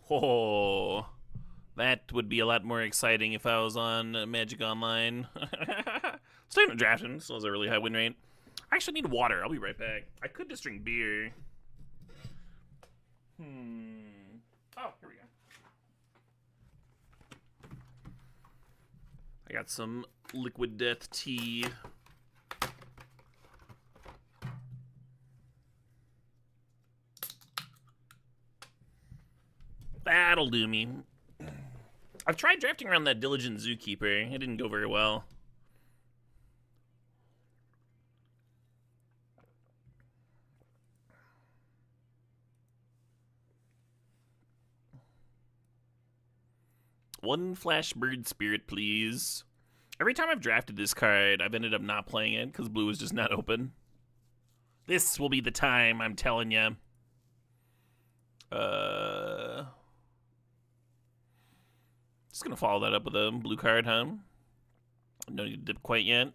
Oh, that would be a lot more exciting if I was on Magic Online. Still gonna draft him. Still has a really high win rate. I actually need water. I'll be right back. I could just drink beer. Oh, here we go. I got some Liquid Death tea. That'll do me. I've tried drafting around that Diligent Zookeeper. It didn't go very well. One Flash Bird Spirit, please. Every time I've drafted this card, I've ended up not playing it because blue is just not open. This will be the time, I'm telling you. Just gonna follow that up with a blue card, huh? No need to dip quite yet.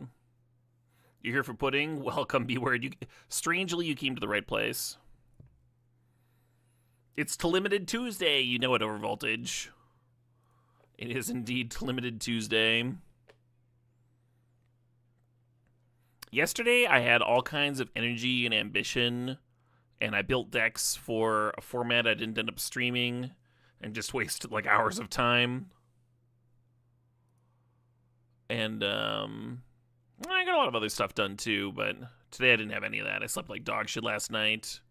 You're here for pudding? Welcome, B-word. Strangely, you came to the right place. It's to Limited Tuesday. You know it, Overvoltage. It is indeed to Limited Tuesday. Yesterday, I had all kinds of energy and ambition, and I built decks for a format I didn't end up streaming, and just wasted like hours of time. And I got a lot of other stuff done too, but today I didn't have any of that. I slept like dog shit last night.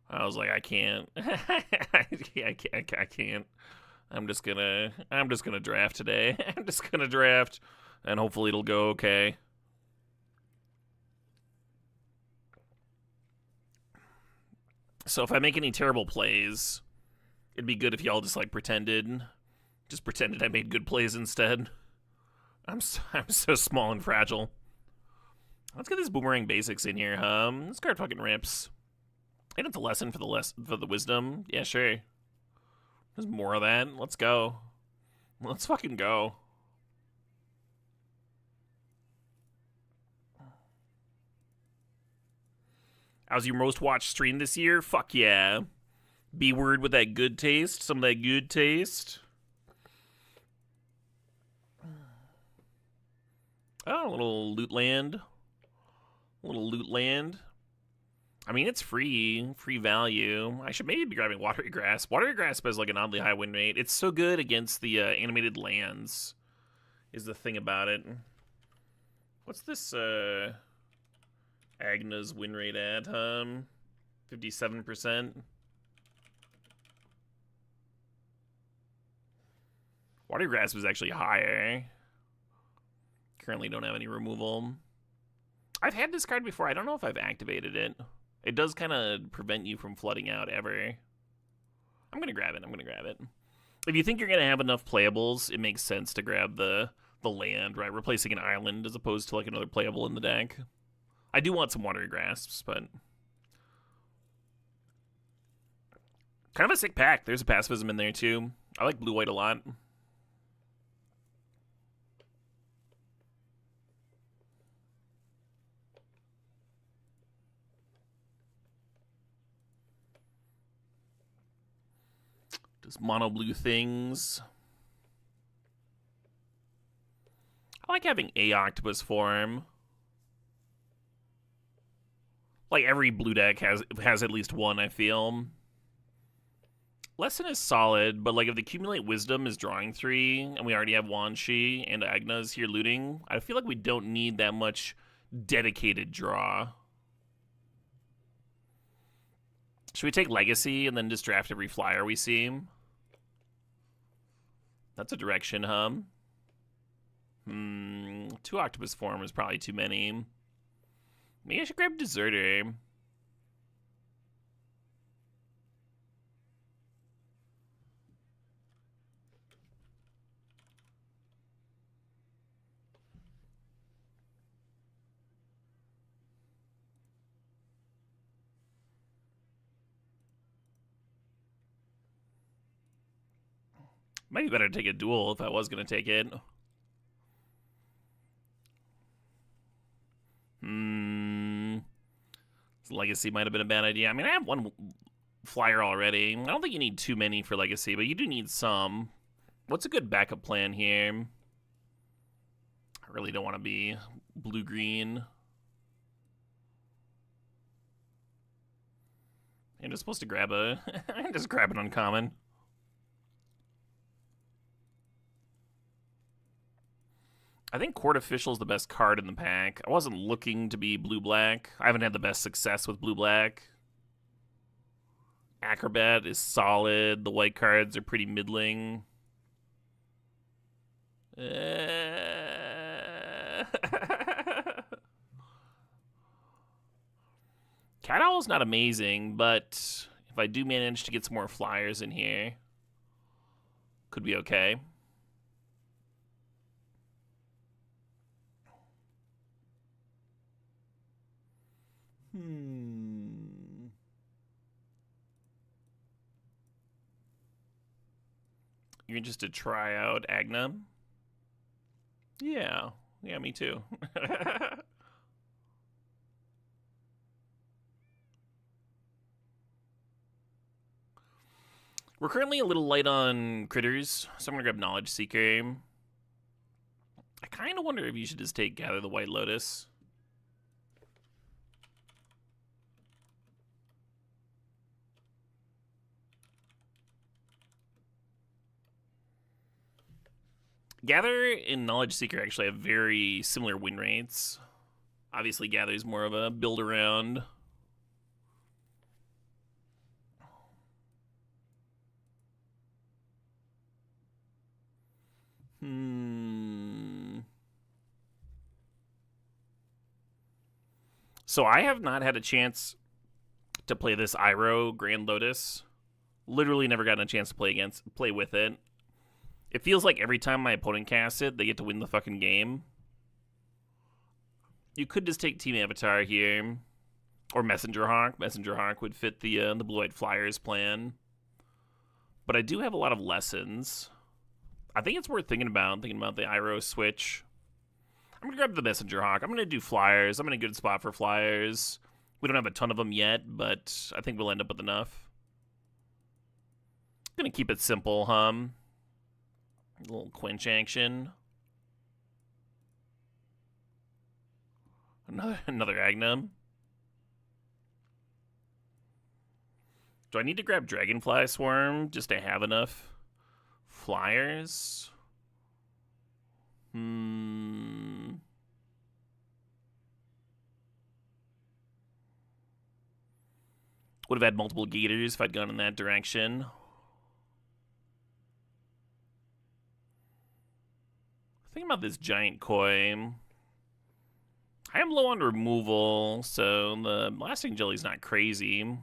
I was like, I can't. I can't. I'm just gonna draft today. I'm just gonna draft, and hopefully it'll go okay. So if I make any terrible plays, it'd be good if y'all just like pretended I made good plays instead. I'm so small and fragile. Let's get this Boomerang Basics in here. This card fucking rips. And it's a lesson for the wisdom. Yeah, sure. There's more of that. Let's go. Let's fucking go. How's your most watched stream this year? Fuck yeah. B-word with that good taste. Some of that good taste. Oh, a little loot land. A little loot land. I mean, it's free value. I should maybe be grabbing Watery Grasp. Watery Grasp has like an oddly high win rate. It's so good against the animated lands, is the thing about it. What's this Agna's win rate at? 57%. Watery Grasp is actually higher. Currently don't have any removal. I've had this card before. I don't know if I've activated it. It does kind of prevent you from flooding out ever. I'm going to grab it. If you think you're going to have enough playables, it makes sense to grab the land, right? Replacing an island as opposed to like another playable in the deck. I do want some Watery Grasps, but kind of a sick pack. There's a pacifism in there too. I like blue-white a lot. Does mono blue things. I like having a octopus form. Like every blue deck has at least one, I feel. Lesson is solid, but like if the accumulate wisdom is drawing 3 and we already have Wan Shi and Agna's here looting, I feel like we don't need that much dedicated draw. Should we take Legacy and then just draft every flyer we see? That's a direction, huh? 2 octopus form is probably too many. Maybe I should grab Deserter. Might be better to take a duel if I was going to take it. Legacy might have been a bad idea. I mean, I have one flyer already. I don't think you need too many for Legacy, but you do need some. What's a good backup plan here? I really don't want to be blue-green. I'm just supposed to grab a... just grab an uncommon. I think Court Official is the best card in the pack. I wasn't looking to be blue-black. I haven't had the best success with blue-black. Acrobat is solid. The white cards are pretty middling. Cat Owl's not amazing, but if I do manage to get some more flyers in here, could be okay. You're interested to try out Agna? Yeah, me too. We're currently a little light on critters, so I'm gonna grab Knowledge Seeker. I kind of wonder if you should just take Gather the White Lotus. Gather and Knowledge Seeker actually have very similar win rates. Obviously, Gather's more of a build around. So I have not had a chance to play this Iroh Grand Lotus. Literally never gotten a chance to play with it. It feels like every time my opponent casts it, they get to win the fucking game. You could just take Team Avatar here. Or Messenger Hawk. Messenger Hawk would fit the Blue-White Flyers plan. But I do have a lot of lessons. I think it's worth thinking about the Iroh switch. I'm going to grab the Messenger Hawk. I'm going to do flyers. I'm in a good spot for flyers. We don't have a ton of them yet, but I think we'll end up with enough. I'm going to keep it simple, A little quench action. Another Agnum. Do I need to grab Dragonfly Swarm just to have enough flyers? Would have had multiple Gators if I'd gone in that direction. Think about this giant koi. I am low on removal, so the Blasting Jelly's not crazy.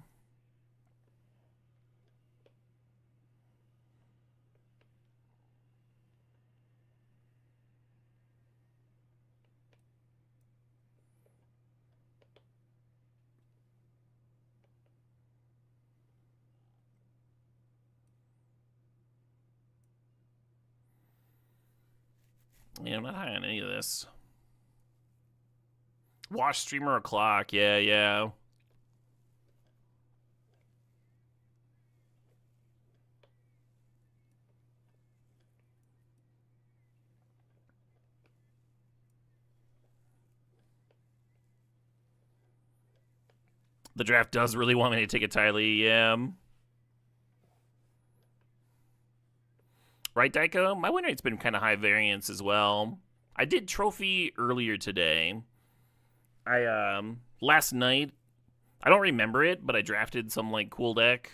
Yeah, I'm not high on any of this. Wash Streamer O'Clock, yeah. The draft does really want me to take a Tylee, yeah. Right, Daiko? My win rate's been kind of high variance as well. I did trophy earlier today. Last night, I don't remember it, but I drafted some, cool deck.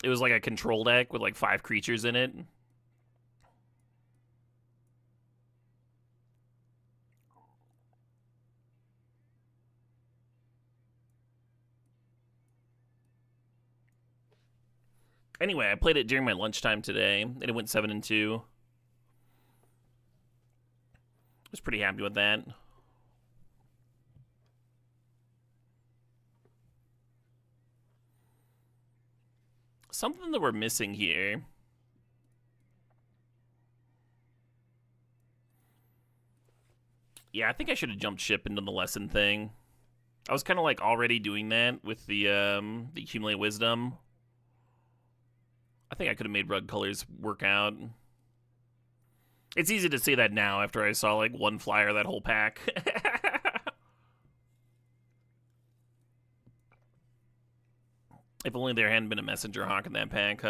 It was like a control deck with, 5 creatures in it. Anyway, I played it during my lunchtime today, and it went 7-2. I was pretty happy with that. Something that we're missing here. Yeah, I think I should have jumped ship into the lesson thing. I was kind of like already doing that with the accumulate wisdom. I think I could have made rug colors work out. It's easy to say that now after I saw like one flyer that whole pack. If only there hadn't been a messenger hawk in that pack.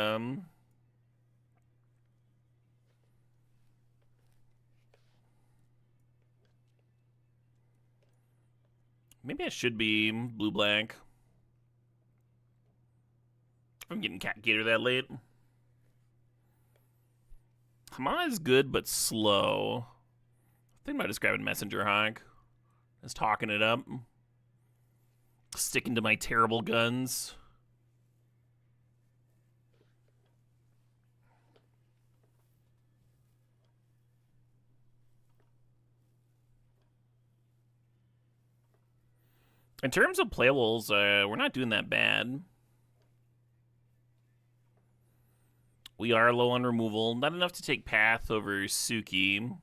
Maybe I should be blue-black. I'm getting Cat Gator that late. Hamana is good, but slow. I think about just grabbing Messenger Hawk. Just talking it up. Sticking to my terrible guns. In terms of playables, we're not doing that bad. We are low on removal. Not enough to take Path over Suki.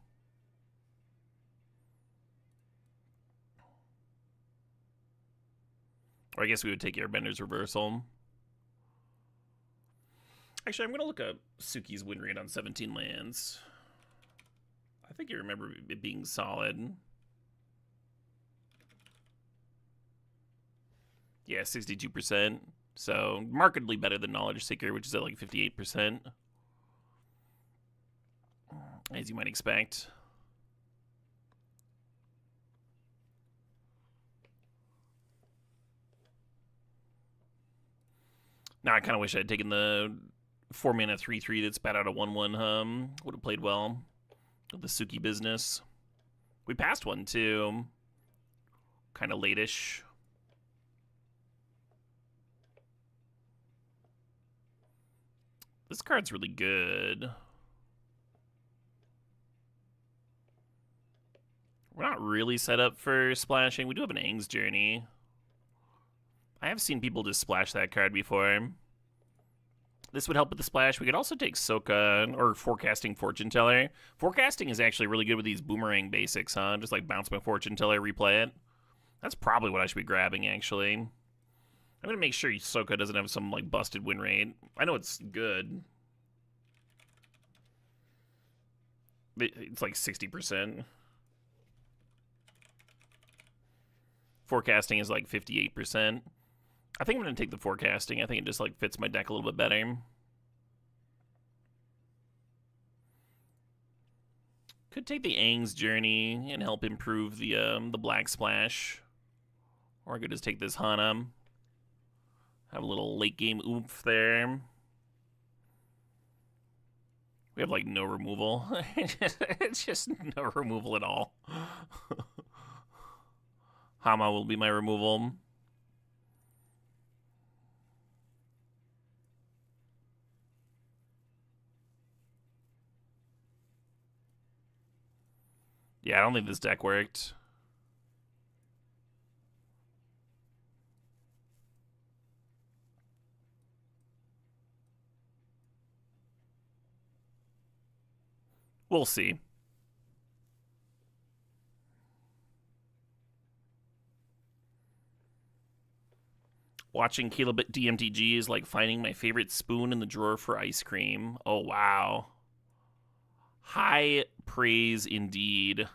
Or I guess we would take Airbender's Reversal. Actually, I'm going to look up Suki's win rate on 17 lands. I think you remember it being solid. Yeah, 62%. So, markedly better than Knowledge Seeker, which is at like 58%. As you might expect. Now, I kind of wish I had taken the 4-mana 3/3 that spat out a 1/1 would have played well with the Suki business. We passed one, too. Kind of late-ish. This card's really good. We're not really set up for splashing. We do have an Aang's Journey. I have seen people just splash that card before. This would help with the splash. We could also take Soka or Forecasting Fortune Teller. Forecasting is actually really good with these boomerang basics, huh? Just like bounce my Fortune Teller, replay it. That's probably what I should be grabbing, actually. I'm going to make sure Soka doesn't have some like busted win rate. I know it's good. It's like 60%. Forecasting is like 58%. I think I'm going to take the forecasting. I think it just like fits my deck a little bit better. Could take the Aang's Journey and help improve the Black Splash. Or I could just take this Hana. Have a little late game oomph there. We have like no removal. It's just no removal at all. Hama will be my removal. Yeah, I don't think this deck worked. We'll see. Watching Caleb at DMTG is like finding my favorite spoon in the drawer for ice cream. Oh, wow. High praise indeed.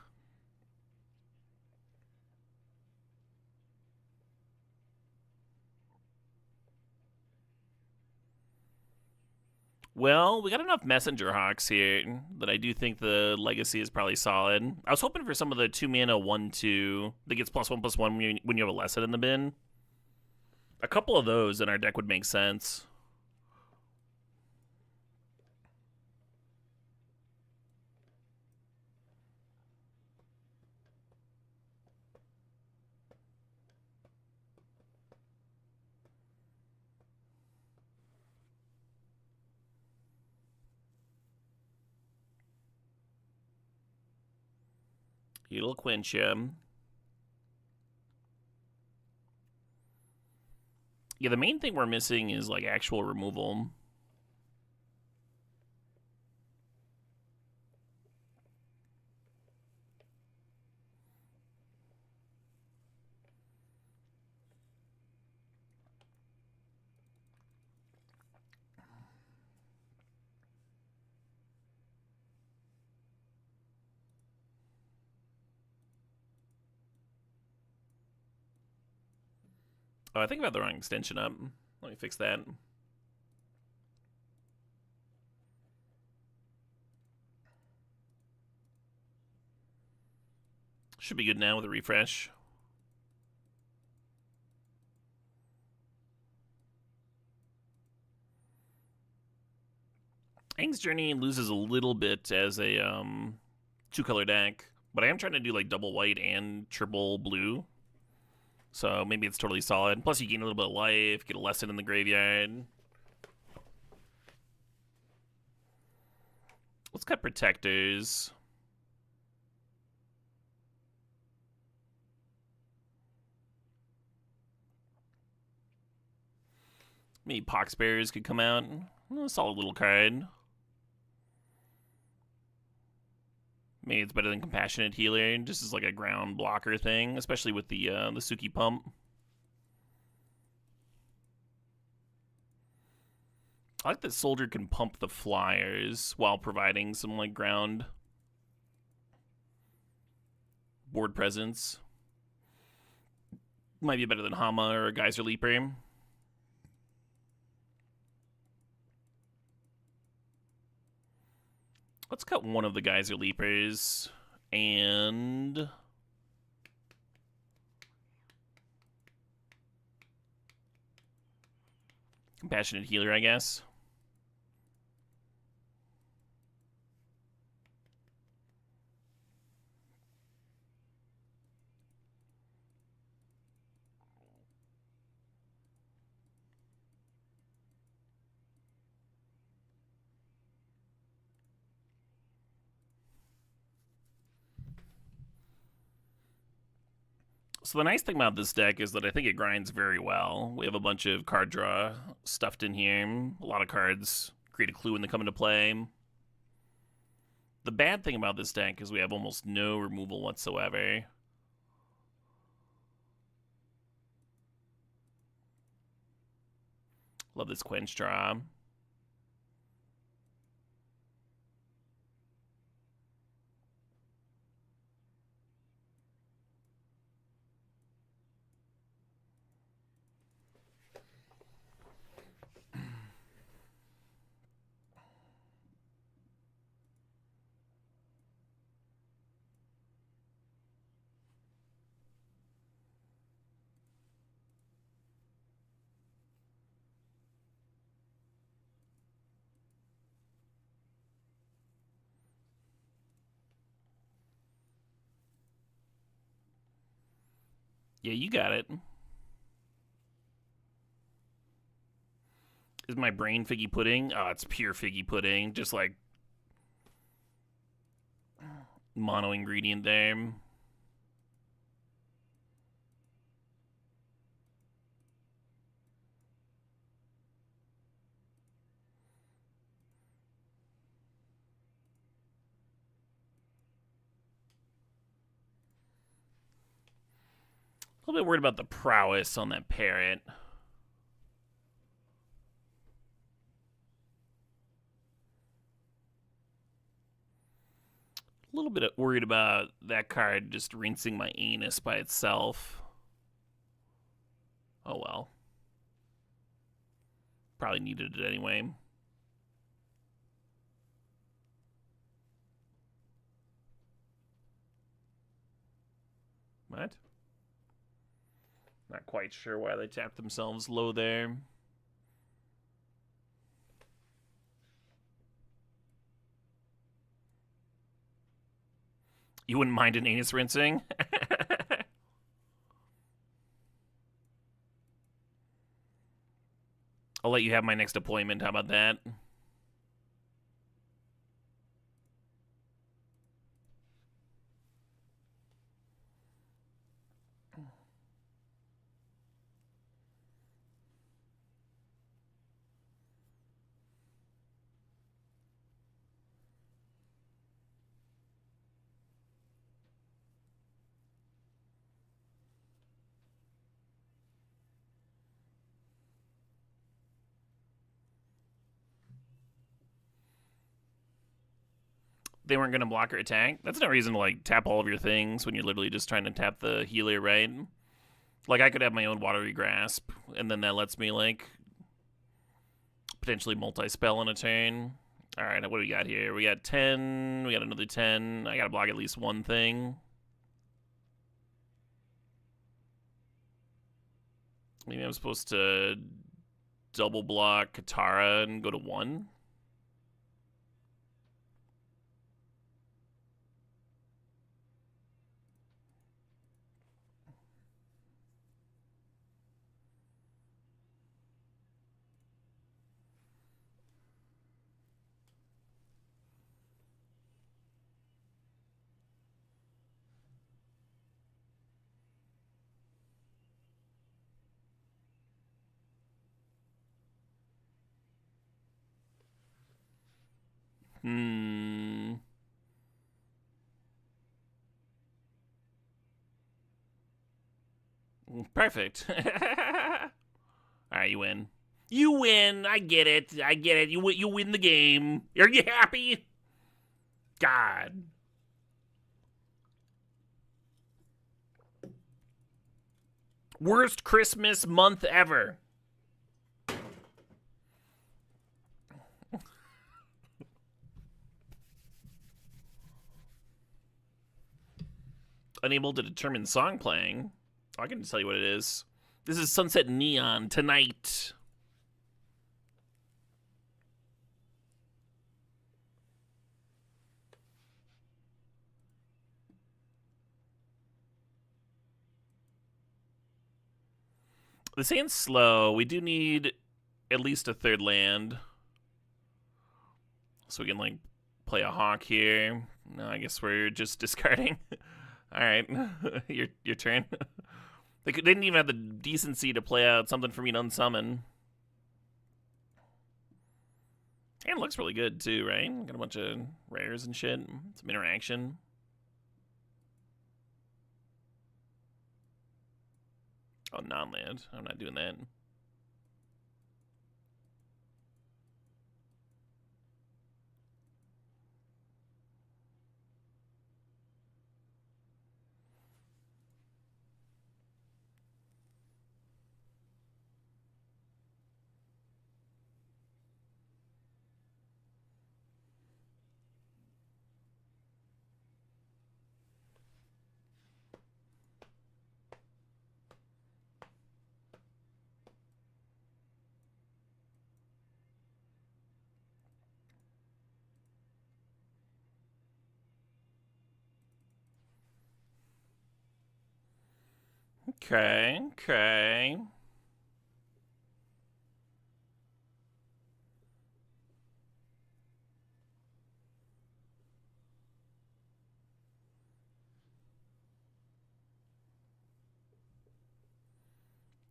Well, we got enough Messenger Hawks here that I do think the Legacy is probably solid. I was hoping for some of the 2-mana 1/2 that gets +1/+1 when you have a lesson in the bin. A couple of those in our deck would make sense. It'll quench him. Yeah, the main thing we're missing is like actual removal. Oh, I think about the wrong extension up. Let me fix that. Should be good now with a refresh. Aang's Journey loses a little bit as a 2-color deck, but I am trying to do like double white and triple blue. So maybe it's totally solid. Plus you gain a little bit of life, get a lesson in the graveyard. Let's cut protectors. Maybe Poxbears could come out. A solid little card. Maybe it's better than Compassionate Healer, just as like a ground blocker thing, especially with the Suki Pump. I like that Soldier can pump the flyers while providing some like ground board presence. Might be better than Hama or Geyser Leaper. Let's cut one of the Geyser Leapers and Compassionate Healer, I guess. So the nice thing about this deck is that I think it grinds very well. We have a bunch of card draw stuffed in here. A lot of cards create a clue when they come into play. The bad thing about this deck is we have almost no removal whatsoever. Love this Quench draw. Yeah, you got it. Is my brain figgy pudding? Oh, it's pure figgy pudding. Just like mono ingredient there. A little bit worried about the prowess on that parrot. A little bit worried about that card just rinsing my anus by itself. Oh well. Probably needed it anyway. What? Not quite sure why they tapped themselves low there. You wouldn't mind an anus rinsing? I'll let you have my next appointment. How about that? They weren't going to block her attack. That's no reason to like tap all of your things when you're literally just trying to tap the healer, right? Like, I could have my own Watery Grasp, and then that lets me, like, potentially multi-spell in a turn. Alright, what do we got here? We got 10, we got another 10. I gotta block at least one thing. Maybe I'm supposed to double block Katara and go to 1? Perfect. Alright, you win. You win! I get it. I get it. You win the game. Are you happy? God. Worst Christmas month ever. Unable to determine song playing. Oh, I can tell you what it is. This is Sunset Neon Tonight. This ain't slow. We do need at least a third land. So we can, like, play a hawk here. No, I guess we're just discarding. Alright. your turn. They didn't even have the decency to play out something for me to unsummon. And it looks really good, too, right? Got a bunch of rares and shit. Some interaction. Oh, non-land. I'm not doing that. Okay.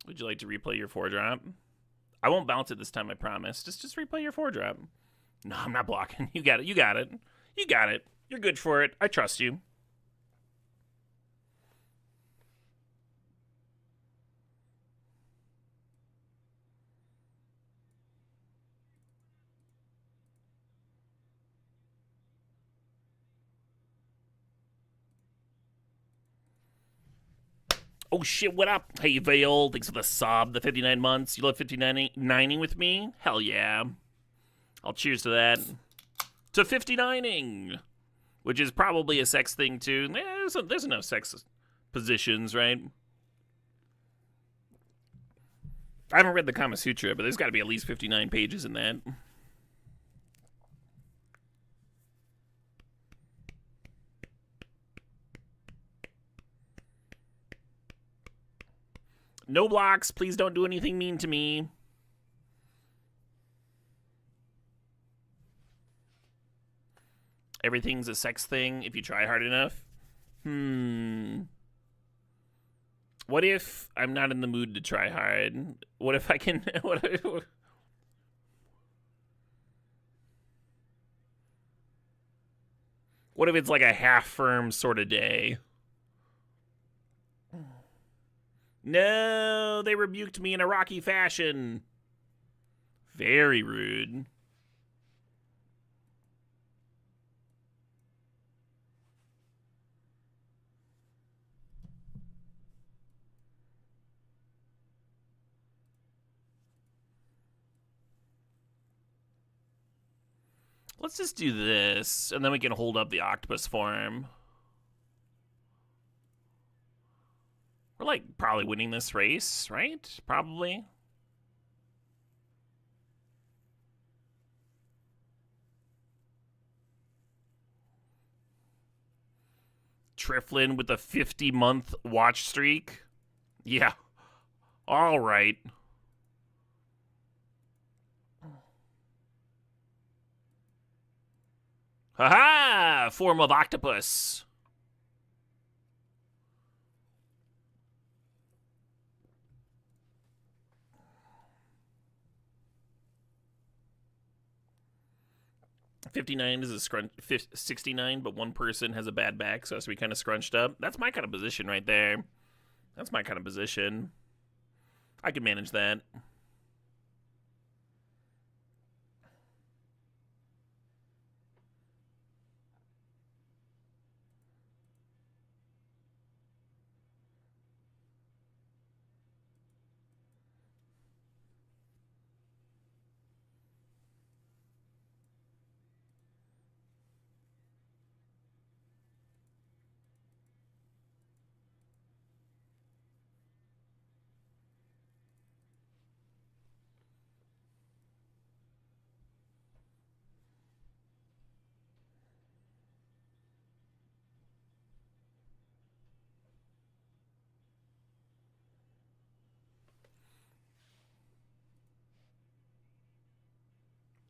Would you like to replay your 4-drop? I won't bounce it this time, I promise. Just replay your 4-drop. No, I'm not blocking. You got it. You got it. You got it. You're good for it. I trust you. Oh shit, what up? Hey Vale, thanks for the sub, the 59 months. You love 59ing with me? Hell yeah. I'll cheers to that. To 59ing! Which is probably a sex thing too. There's enough sex positions, right? I haven't read the Kama Sutra, but there's got to be at least 59 pages in that. No blocks. Please don't do anything mean to me. Everything's a sex thing if you try hard enough. What if I'm not in the mood to try hard? What if I can... What if it's like a half-firm sort of day? No, they rebuked me in a rocky fashion. Very rude. Let's just do this, and then we can hold up the octopus form. We're, like, probably winning this race, right? Probably. Triflin with a 50-month watch streak. Yeah. All right. Haha! Form of octopus. $59 is a scrunch. 69, but one person has a bad back, so it has to be kind of scrunched up. That's my kind of position right there. That's my kind of position. I could manage that.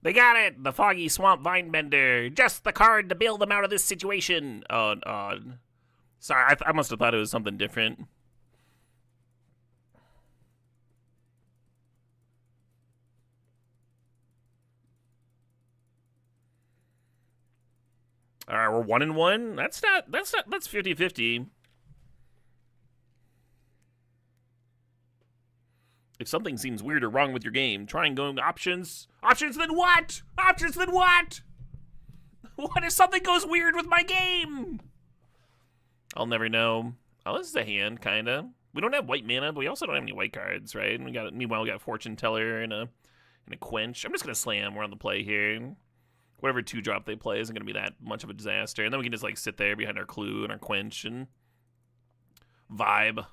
They got it! The Foggy Swamp Vinebender. Just the card to bail them out of this situation. Sorry, I must have thought it was something different. All right, we're 1-1. That's 50-50. If something seems weird or wrong with your game, try and go options. Options then what? Options then what? What if something goes weird with my game? I'll never know. Oh, this is a hand, kinda. We don't have white mana, but we also don't have any white cards, right? And meanwhile, we got Fortune Teller and a Quench. I'm just gonna slam. We're on the play here. Whatever 2-drop they play isn't gonna be that much of a disaster. And then we can just like sit there behind our Clue and our Quench and vibe.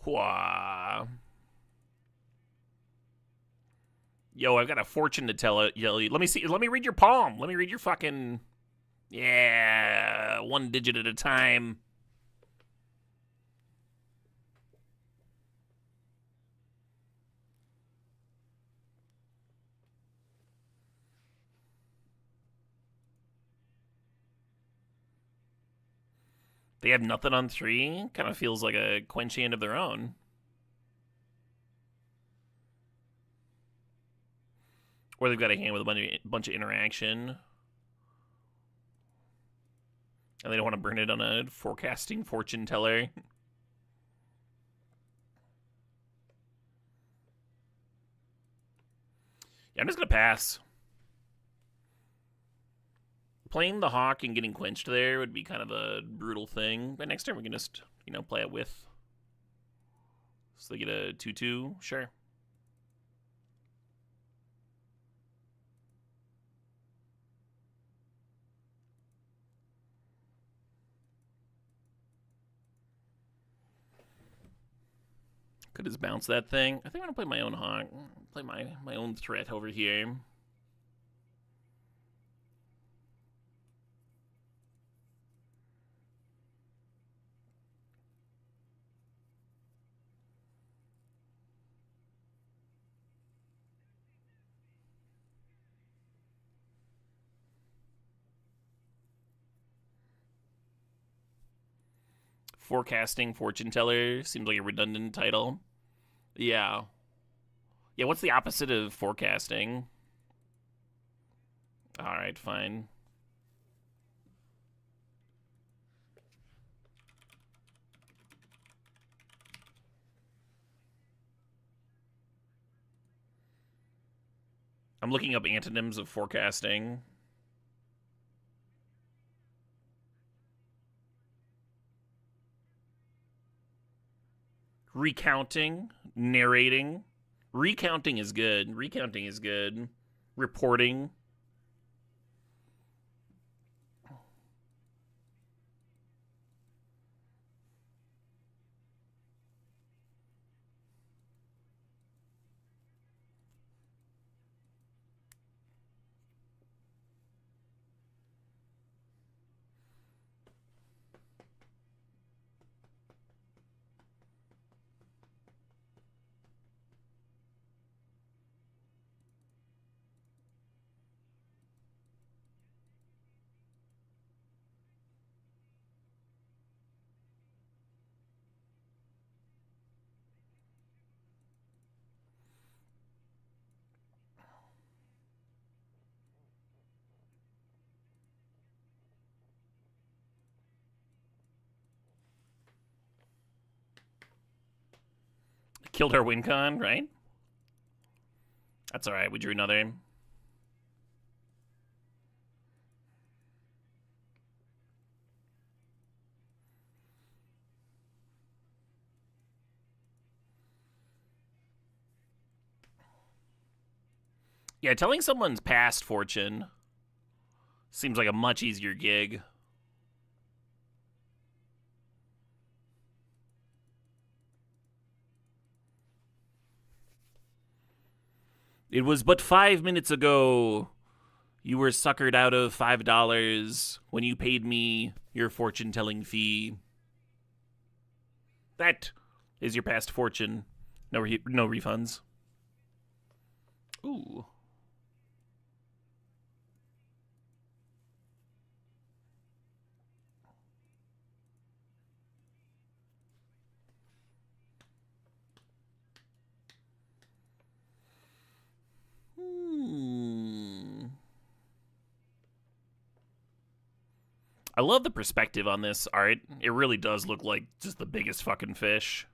Wah. Yo, I've got a fortune to tell it. Let me see. Let me read your palm. Let me read your fucking. Yeah, one digit at a time. They have nothing on 3. Kind of feels like a Quench hand of their own. Or they've got a hand with a bunch of interaction. And they don't want to burn it on a forecasting fortune teller. Yeah, I'm just going to pass. Playing the Hawk and getting quenched there would be kind of a brutal thing. But next turn we can just, play it with. So they get a 2-2, sure. Could just bounce that thing. I think I'm gonna play my own Hawk. Play my own threat over here. Forecasting fortune teller seems like a redundant title. Yeah. Yeah, what's the opposite of forecasting? Alright, fine. I'm looking up antonyms of forecasting. recounting, narrating. Recounting is good. Recounting is good. Reporting. Killed our win con, right? That's all right. We drew another. Yeah, telling someone's past fortune seems like a much easier gig. It was but 5 minutes ago you were suckered out of $5 when you paid me your fortune-telling fee. That is your past fortune. No refunds. Ooh. I love the perspective on this art. It really does look like just the biggest fucking fish.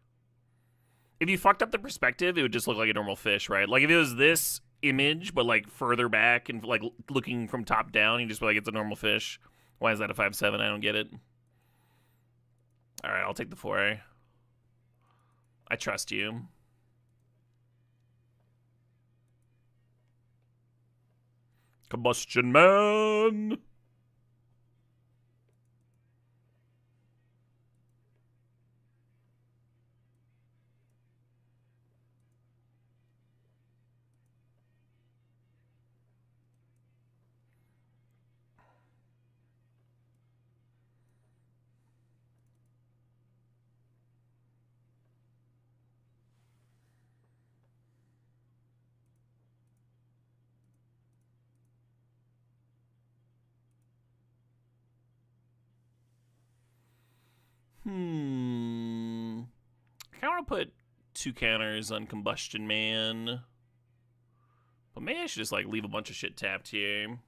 If you fucked up the perspective, it would just look like a normal fish, right? Like if it was this image, but like further back and like looking from top down, you just be like, it's a normal fish. Why is that a 5/7? I don't get it. All right, I'll take the 4. I trust you. Combustion Man. I kind of want to put 2 counters on Combustion Man. But maybe I should just like leave a bunch of shit tapped here.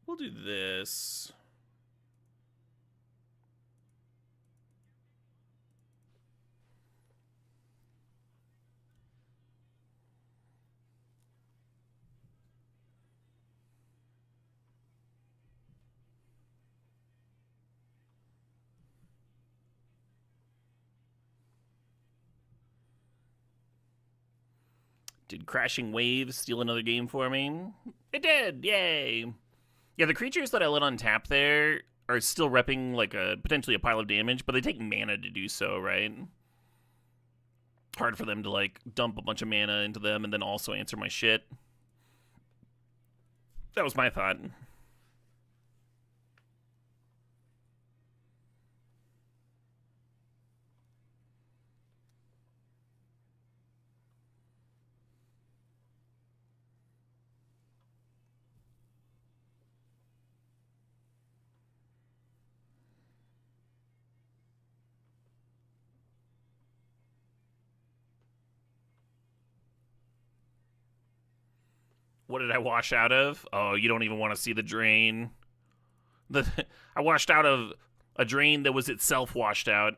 We'll do this. Did Crashing Waves steal another game for me? It did! Yay! Yeah, the creatures that I let on tap there are still repping like potentially a pile of damage, but they take mana to do so, right? Hard for them to like dump a bunch of mana into them and then also answer my shit. That was my thought. What did I wash out of? Oh, you don't even want to see the drain. I washed out of a drain that was itself washed out.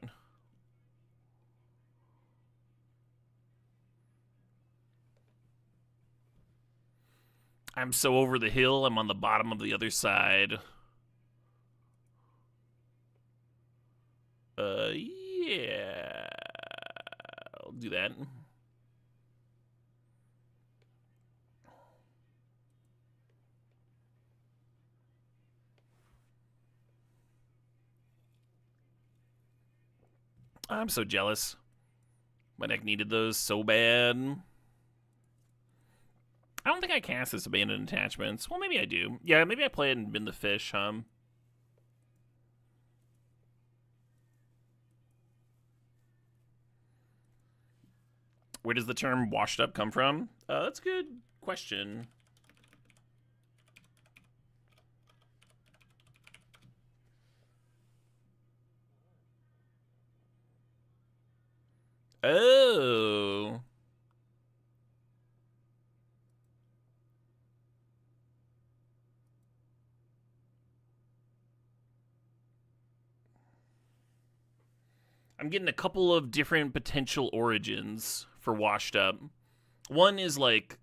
I'm so over the hill, I'm on the bottom of the other side. Yeah. I'll do that. I'm so jealous. My deck needed those so bad. I don't think I cast this Abandoned Attachments. Well, maybe I do. Yeah, maybe I play it and bin the fish, Where does the term washed up come from? That's a good question. Oh. I'm getting a couple of different potential origins for washed up. One is like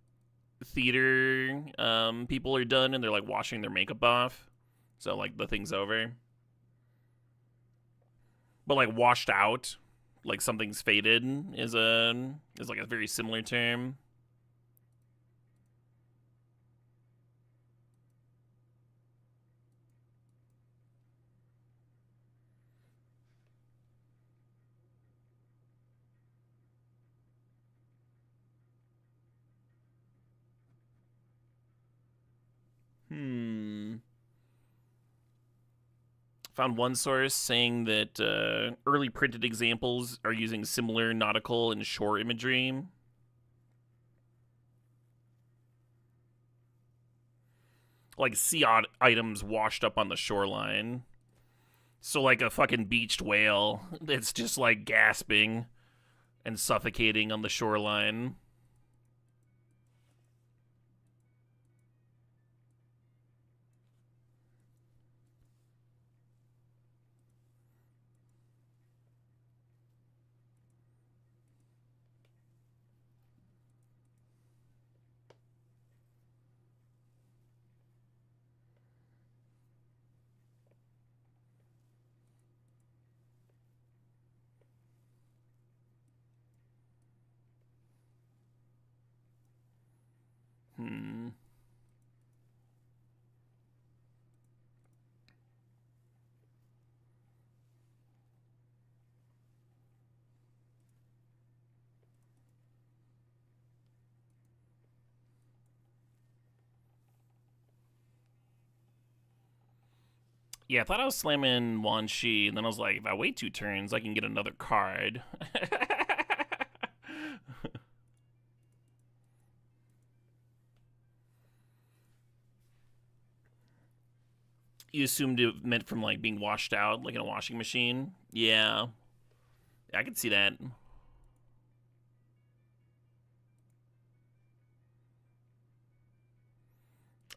theater people are done and they're like washing their makeup off. So like the thing's over. But like washed out, like something's faded is like a very similar term. Found one source saying that early printed examples are using similar nautical and shore imagery. Like sea items washed up on the shoreline. So, like a fucking beached whale that's just like gasping and suffocating on the shoreline. Yeah, I thought I was slamming Wan Shi, and then I was like, if I wait 2 turns, I can get another card. You assumed it meant from like being washed out, like in a washing machine. Yeah, I could see that.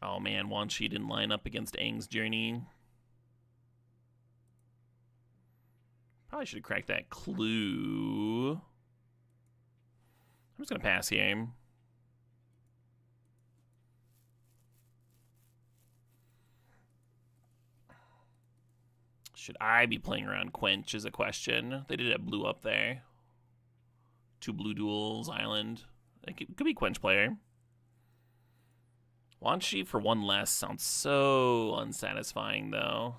Oh man, Wan Shi didn't line up against Aang's Journey. Probably should have cracked that clue. I'm just gonna pass here. Should I be playing around Quench is a question. They did have blue up there. 2 blue duels, island. It could be Quench player. Wan Shi for 1 less sounds so unsatisfying, though.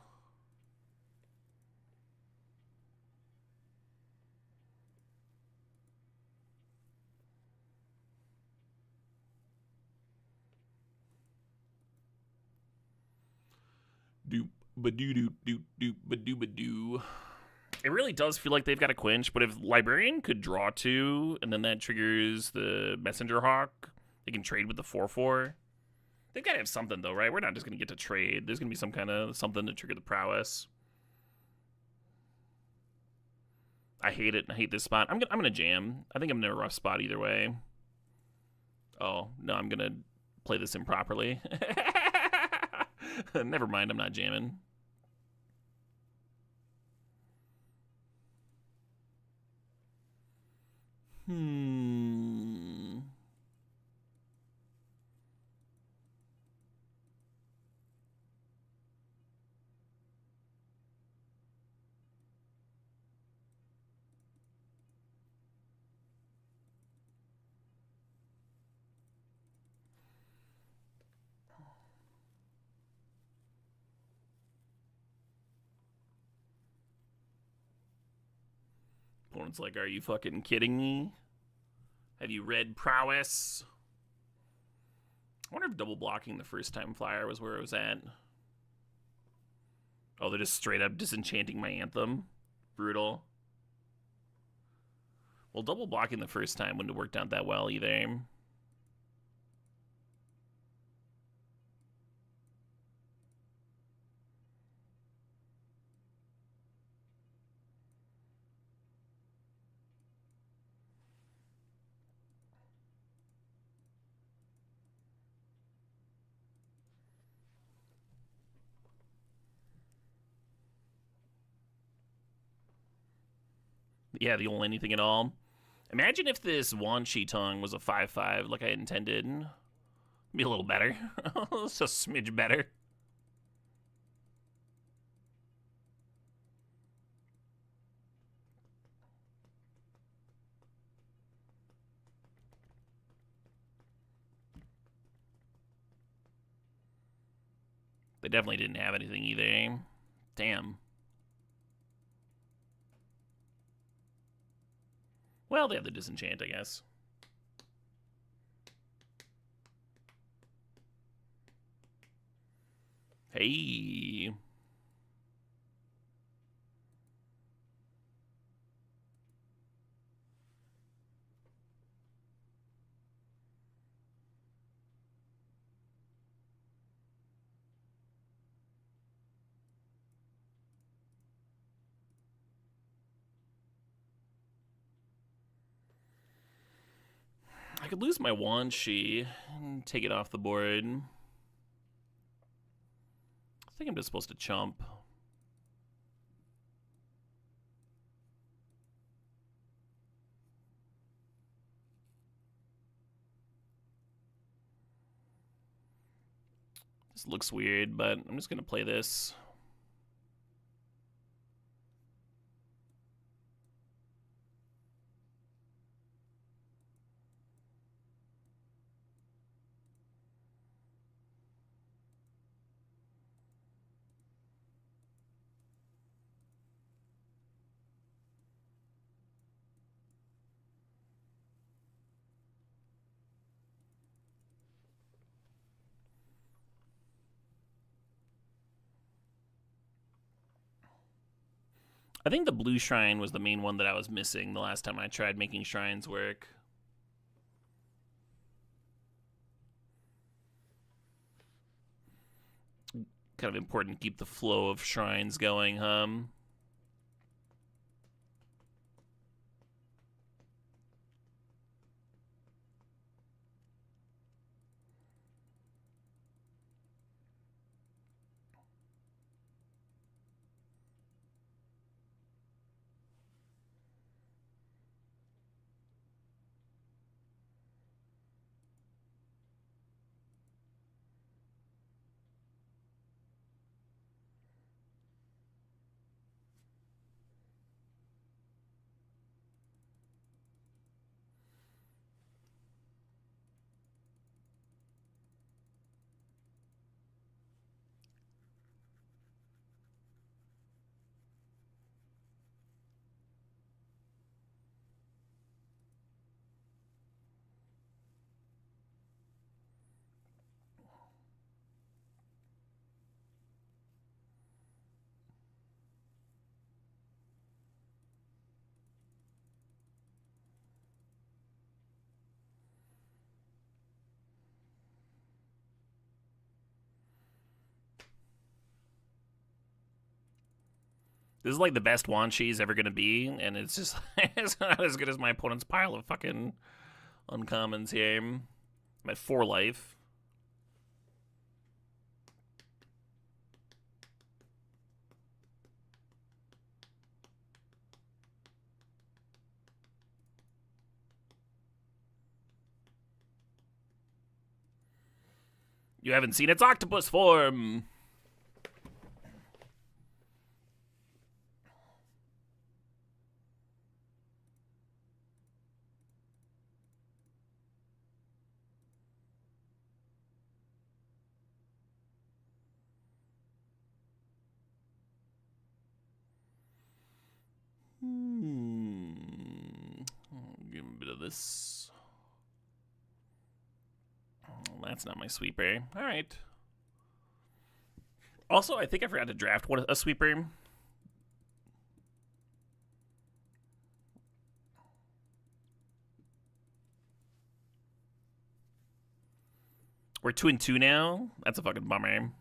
Doop ba-doo doop doop doop ba-doo ba-doo. It really does feel like they've got a Quench, but if Librarian could draw 2, and then that triggers the Messenger Hawk, they can trade with the 4/4. They've got to have something, though, right? We're not just going to get to trade. There's going to be some kind of something to trigger the prowess. I hate it. I hate this spot. I'm gonna jam. I think I'm in a rough spot either way. Oh, no, I'm going to play this improperly. Never mind, I'm not jamming. Opponent's like, are you fucking kidding me? Have you read prowess? I wonder if double blocking the first time flyer was where it was at. Oh, they're just straight up disenchanting my Anthem. Brutal. Well, double blocking the first time wouldn't have worked out that well either. Yeah, the only anything at all. Imagine if this Wan Shi Tong was a 5/5 like I intended. Be a little better. It's a smidge better. They definitely didn't have anything either. Damn. Well, they have the disenchant, I guess. Hey. I could lose my Wan Shi and take it off the board. I think I'm just supposed to chump. This looks weird, but I'm just going to play this. I think the blue shrine was the main one that I was missing the last time I tried making shrines work. Kind of important to keep the flow of shrines going, This is like the best Wan Shi's ever gonna be, and it's just it's not as good as my opponent's pile of fucking uncommons here. I'm at 4 life. You haven't seen its octopus form. of this. Oh, that's not my sweeper. All right. Also, I think I forgot to draft a sweeper. We're 2-2 now. That's a fucking bummer.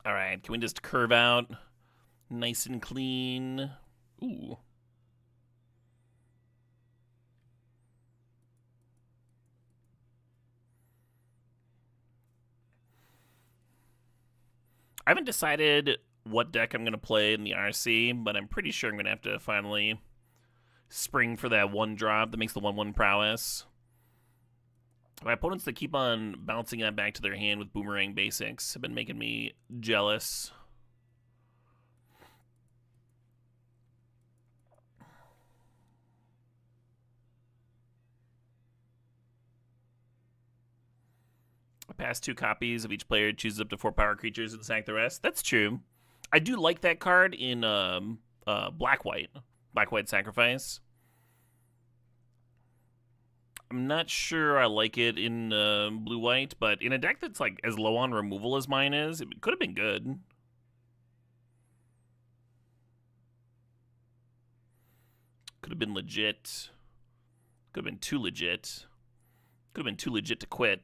All right, can we just curve out nice and clean? Ooh. I haven't decided what deck I'm going to play in the RC, but I'm pretty sure I'm going to have to finally spring for that one drop that makes the 1/1 prowess. My opponents that keep on bouncing that back to their hand with boomerang basics have been making me jealous. I pass 2 copies of each player chooses up to 4 power creatures and sack the rest. That's true. I do like that card in Black-White. Black-White Sacrifice. I'm not sure I like it in Blue-White, but in a deck that's like as low on removal as mine is, it could have been good. Could have been legit. Could have been too legit. Could have been too legit to quit.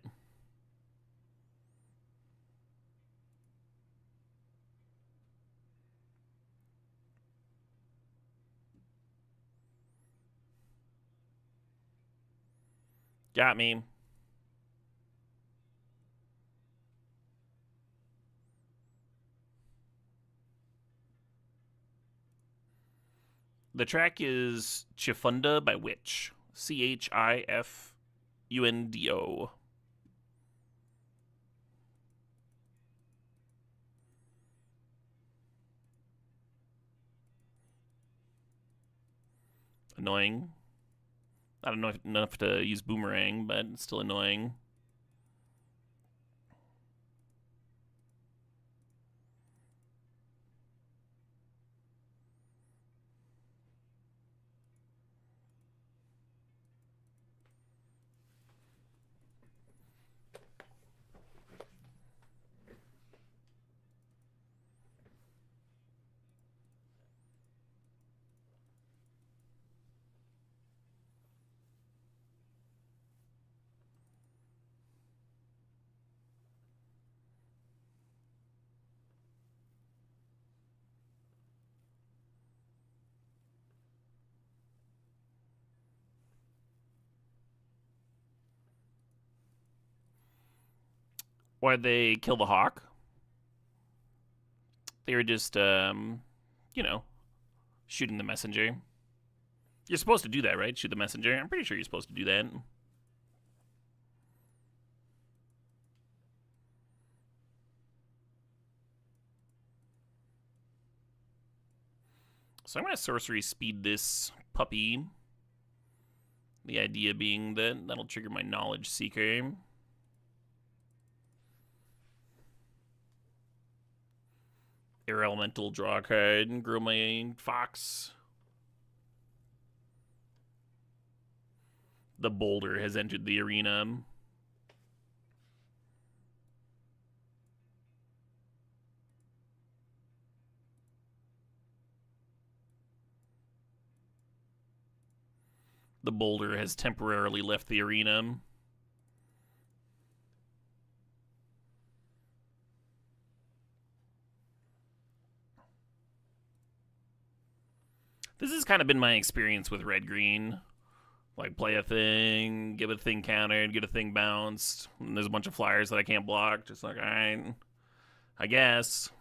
Got me. The track is Chifundo by Witch. CHIFUNDO. Annoying. I don't know enough to use boomerang, but it's still annoying. Why'd they kill the hawk? They were just, you know, shooting the messenger. You're supposed to do that, right? Shoot the messenger. I'm pretty sure you're supposed to do that. So I'm going to sorcery speed this puppy. The idea being that that'll trigger my Knowledge Seeker. Air Elemental, draw a card, and grow my fox. The boulder has entered the arena. The boulder has temporarily left the arena. This has kind of been my experience with red-green. Like, play a thing, give a thing countered, get a thing bounced, and there's a bunch of flyers that I can't block. Just like, alright, I guess.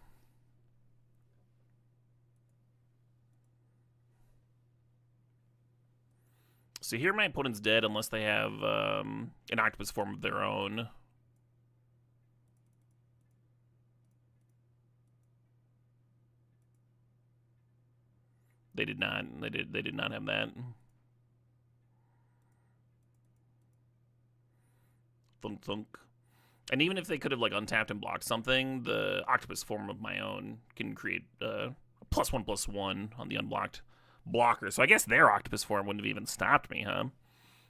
So here my opponent's dead unless they have an octopus form of their own. They did not. They did not have that. Thunk thunk. And even if they could have like untapped and blocked something, the octopus form of my own can create +1/+1 on the unblocked blocker. So I guess their octopus form wouldn't have even stopped me, huh?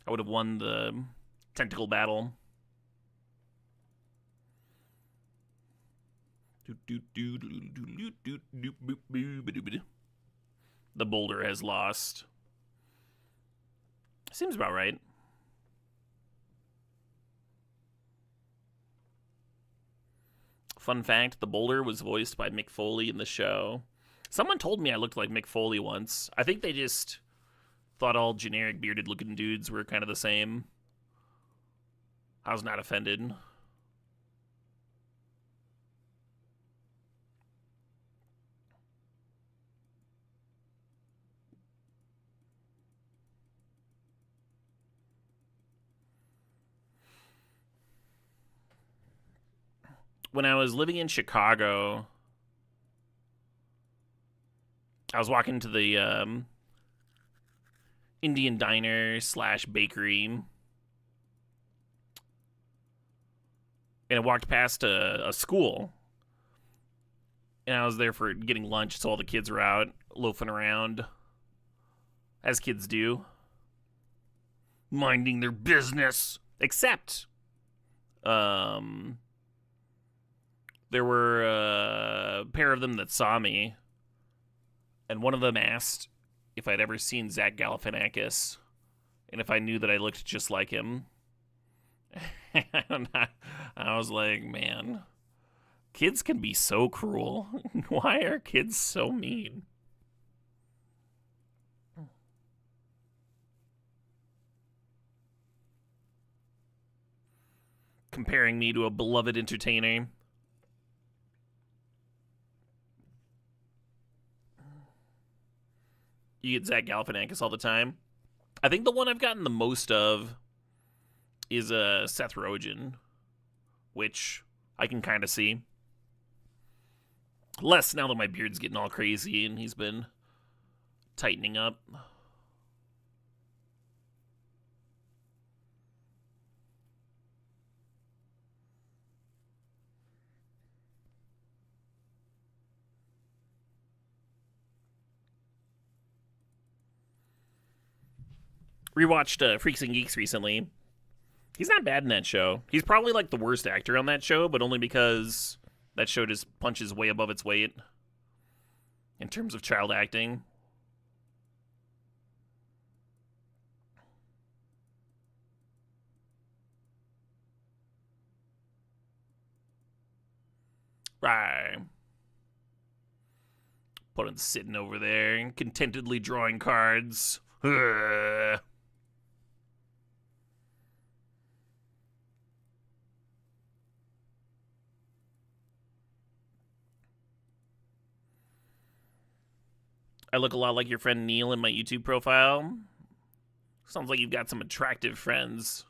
I would have won the tentacle battle. The boulder has lost. Seems about right. Fun fact, the boulder was voiced by Mick Foley in the show. Someone told me I looked like Mick Foley once. I think they just thought all generic bearded looking dudes were kind of the same. I was not offended. When I was living in Chicago, I was walking to the Indian diner / bakery, and I walked past a school, and I was there for getting lunch, so all the kids were out loafing around, as kids do, minding their business. Except, there were a pair of them that saw me, and one of them asked if I'd ever seen Zach Galifianakis, and if I knew that I looked just like him. And I was like, man, kids can be so cruel. Why are kids so mean? Comparing me to a beloved entertainer. You get Zach Galifianakis all the time. I think the one I've gotten the most of is Seth Rogen, which I can kind of see. Less now that my beard's getting all crazy and he's been tightening up. Rewatched Freaks and Geeks recently. He's not bad in that show. He's probably like the worst actor on that show, but only because that show just punches way above its weight in terms of child acting. Right. Put him sitting over there and contentedly drawing cards. Ugh. I look a lot like your friend Neil in my YouTube profile. Sounds like you've got some attractive friends.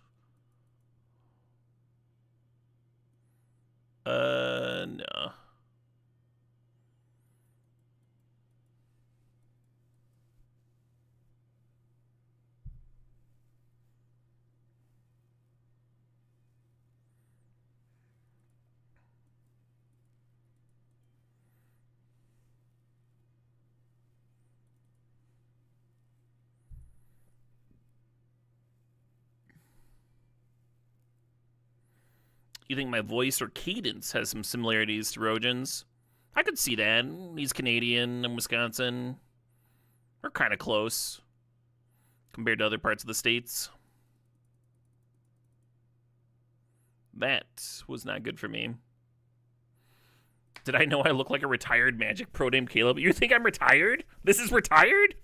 No. You think my voice or cadence has some similarities to Rogen's? I could see that. He's Canadian and Wisconsin. We're kind of close compared to other parts of the states. That was not good for me. Did I know I look like a retired Magic Pro named Caleb? You think I'm retired? This is retired?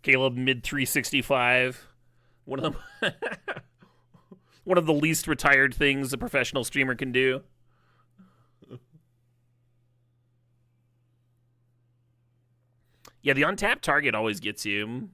Caleb mid 365. One of them. One of the least retired things a professional streamer can do. Yeah, the untapped target always gets you.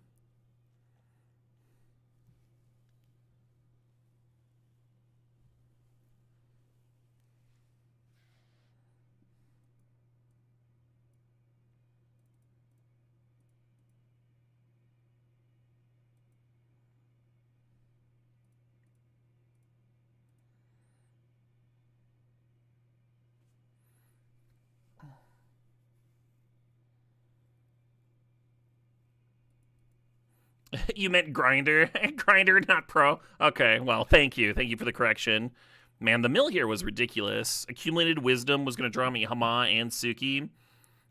You meant grinder. Grinder, not pro. Okay, well, thank you. Thank you for the correction. Man, the mill here was ridiculous. Accumulated wisdom was going to draw me Hama and Suki.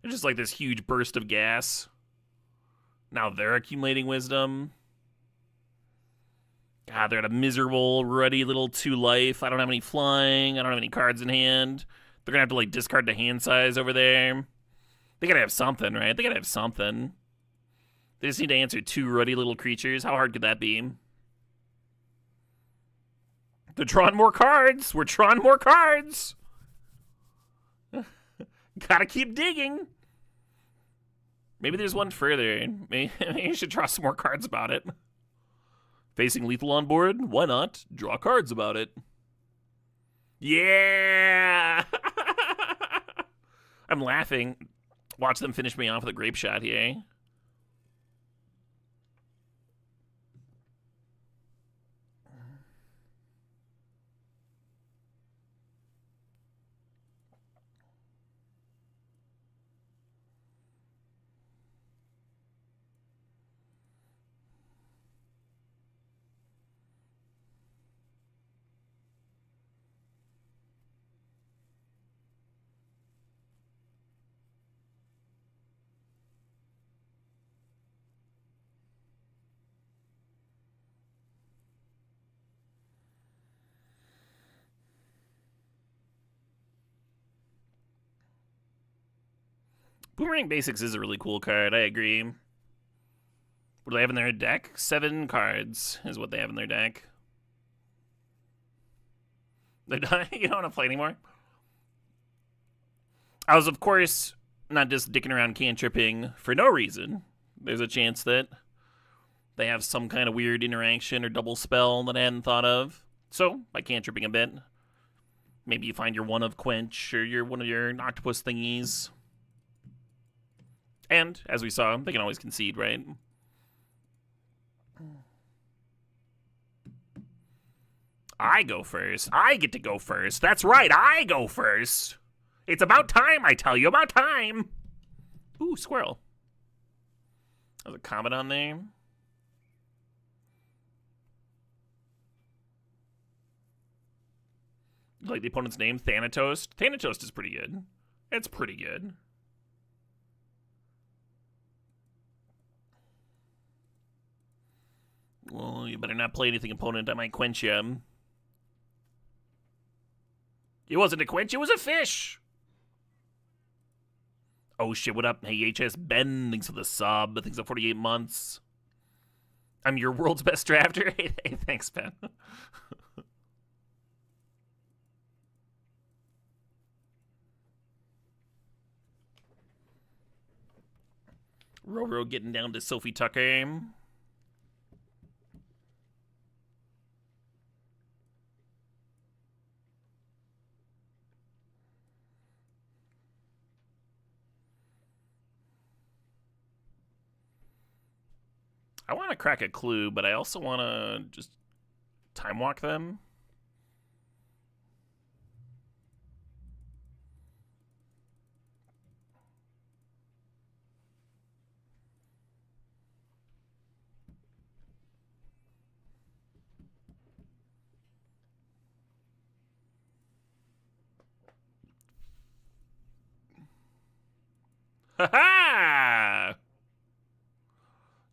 It's just like this huge burst of gas. Now they're accumulating wisdom. God, they're at a miserable, ruddy little 2 life. I don't have any flying. I don't have any cards in hand. They're going to have to, like, discard the hand size over there. They got to have something, right? They got to have something. They just need to answer 2 ruddy little creatures. How hard could that be? They're drawing more cards. We're drawing more cards. Gotta keep digging. Maybe there's one further. Maybe you should draw some more cards about it. Facing lethal on board? Why not? Draw cards about it. Yeah! I'm laughing. Watch them finish me off with a grape shot here. Boomerang Basics is a really cool card, I agree. What do they have in their deck? 7 cards is what they have in their deck. They're done? You don't want to play anymore? I was, of course, not just dicking around cantripping for no reason. There's a chance that they have some kind of weird interaction or double spell that I hadn't thought of. So, by cantripping a bit, maybe you find your one of Quench or one of your octopus thingies. And, as we saw, they can always concede, right? I go first. I get to go first. That's right, I go first. It's about time, I tell you, about time. Ooh, squirrel. There's a comment on there. You like the opponent's name? Thanatos? Thanatos is pretty good. It's pretty good. Well, you better not play anything, opponent. I might quench you. It wasn't a quench, it was a fish! Oh shit, what up? Hey, HS Ben, thanks for the sub. Thanks for 48 months. I'm your world's best drafter. Hey, thanks, Ben. Roro getting down to Sophie Tucker. I want to crack a clue, but I also want to just time walk them. Ha ha!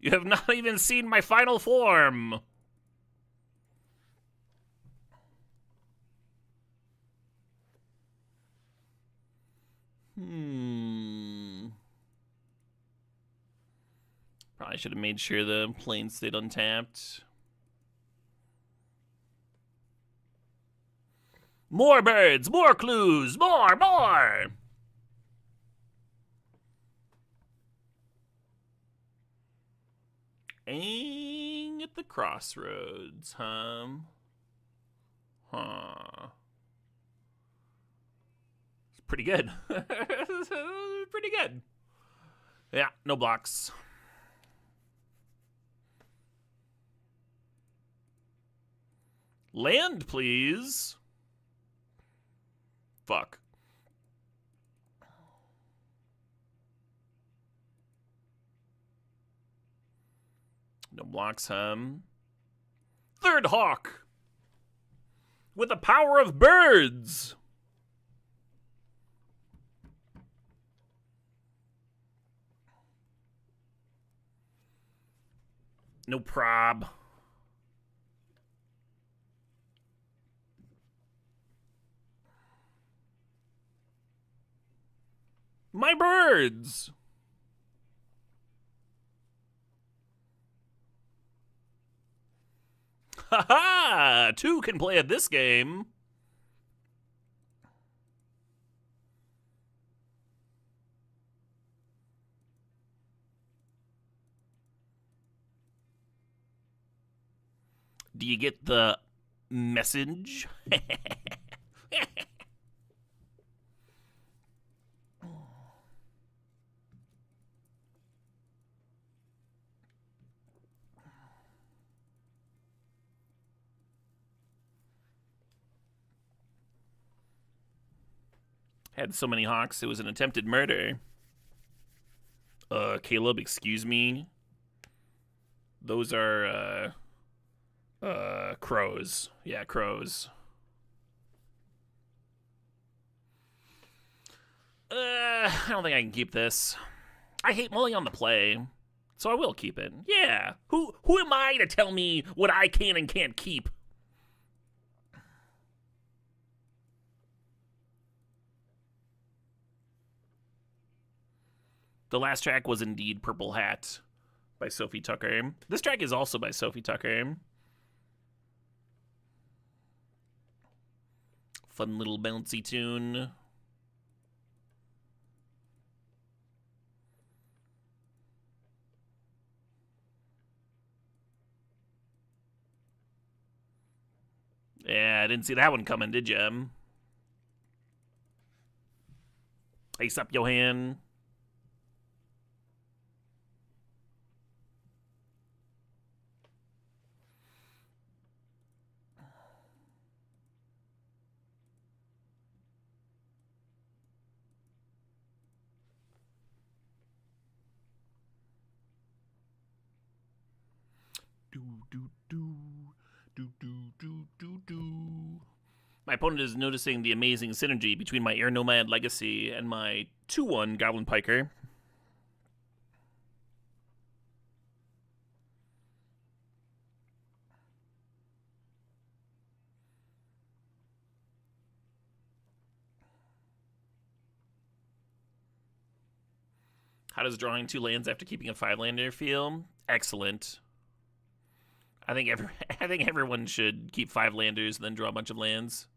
You have not even seen my final form. Probably should have made sure the plane stayed untapped. More birds, more clues, more! Aiming at the crossroads, huh? It's pretty good. Pretty good. Yeah, no blocks. Land, please. Fuck. No blocks him. Third Hawk. With the power of birds. No prob. My birds. Ha ha! Two can play at this game. Do you get the message? Had so many hawks, it was an attempted murder. Caleb, excuse me. Those are, crows. Yeah, crows. I don't think I can keep this. I hate mulling on the play, so I will keep it. Yeah. Who am I to tell me what I can and can't keep? The last track was indeed Purple Hat by Sophie Tucker. This track is also by Sophie Tucker. Fun little bouncy tune. Yeah, I didn't see that one coming, did you? Ace up, Johan. My opponent is noticing the amazing synergy between my Air Nomad Legacy and my 2-1 Goblin Piker. How does drawing 2 lands after keeping a 5-lander feel? Excellent. I think everyone should keep 5 landers and then draw a bunch of lands.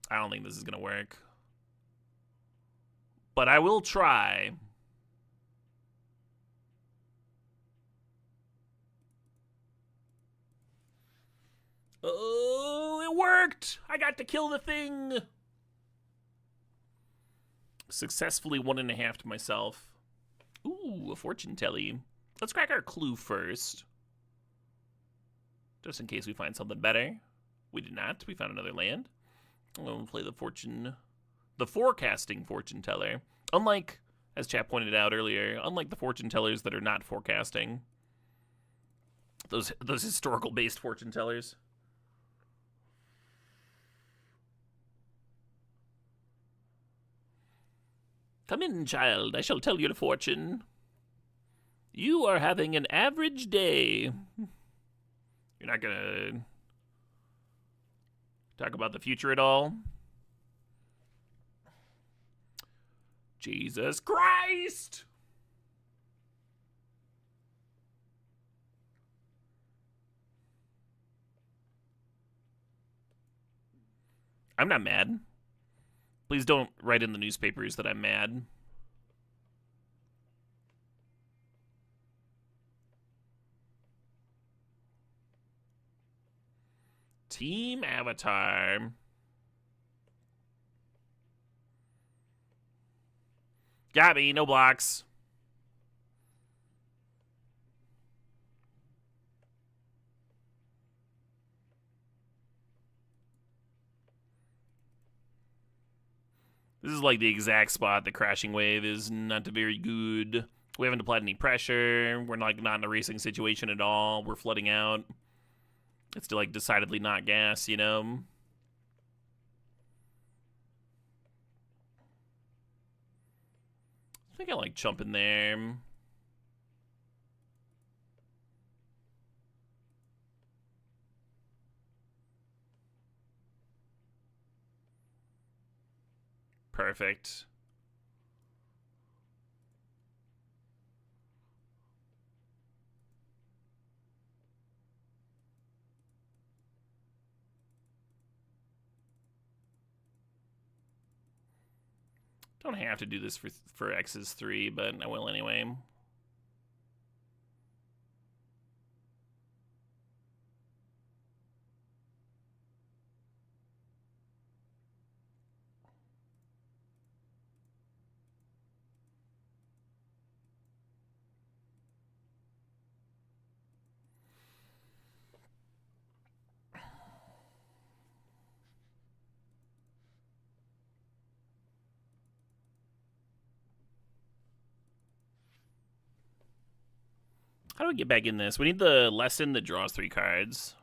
I don't think this is going to work. But I will try. Oh, it worked! I got to kill the thing! Successfully 1.5 to myself. Ooh, a fortune telly. Let's crack our clue first. Just in case we find something better. We did not. We found another land. We'll play the forecasting fortune teller. Unlike, as chat pointed out earlier, unlike the fortune tellers that are not forecasting. Those historical based fortune tellers. Come in, child. I shall tell you the fortune. You are having an average day. You're not gonna talk about the future at all? Jesus Christ! I'm not mad. Please don't write in the newspapers that I'm mad. Team Avatar. Got me, no blocks. This is like the exact spot the crashing wave is not very good. We haven't applied any pressure. We're not in a racing situation at all. We're flooding out. It's still, like, decidedly not gas, you know? I think I like jump in there. Perfect. Don't have to do this for X's 3, but I will anyway. How do we get back in this? We need the lesson that draws 3 cards.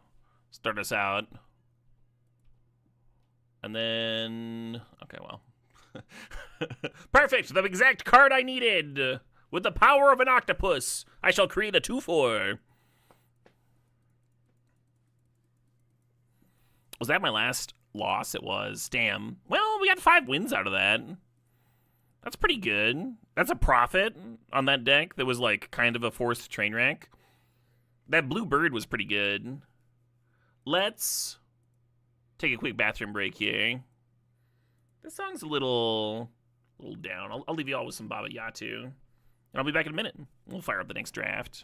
Start us out. And then... Okay, well. Perfect! The exact card I needed! With the power of an octopus, I shall create a 2/4. Was that my last loss? It was. Damn. Well, we got 5 wins out of that. That's pretty good. That's a profit on that deck that was, like, kind of a forced train wreck. That blue bird was pretty good. Let's take a quick bathroom break here. This song's a little down. I'll leave you all with some Baba Yatu. And I'll be back in a minute. We'll fire up the next draft.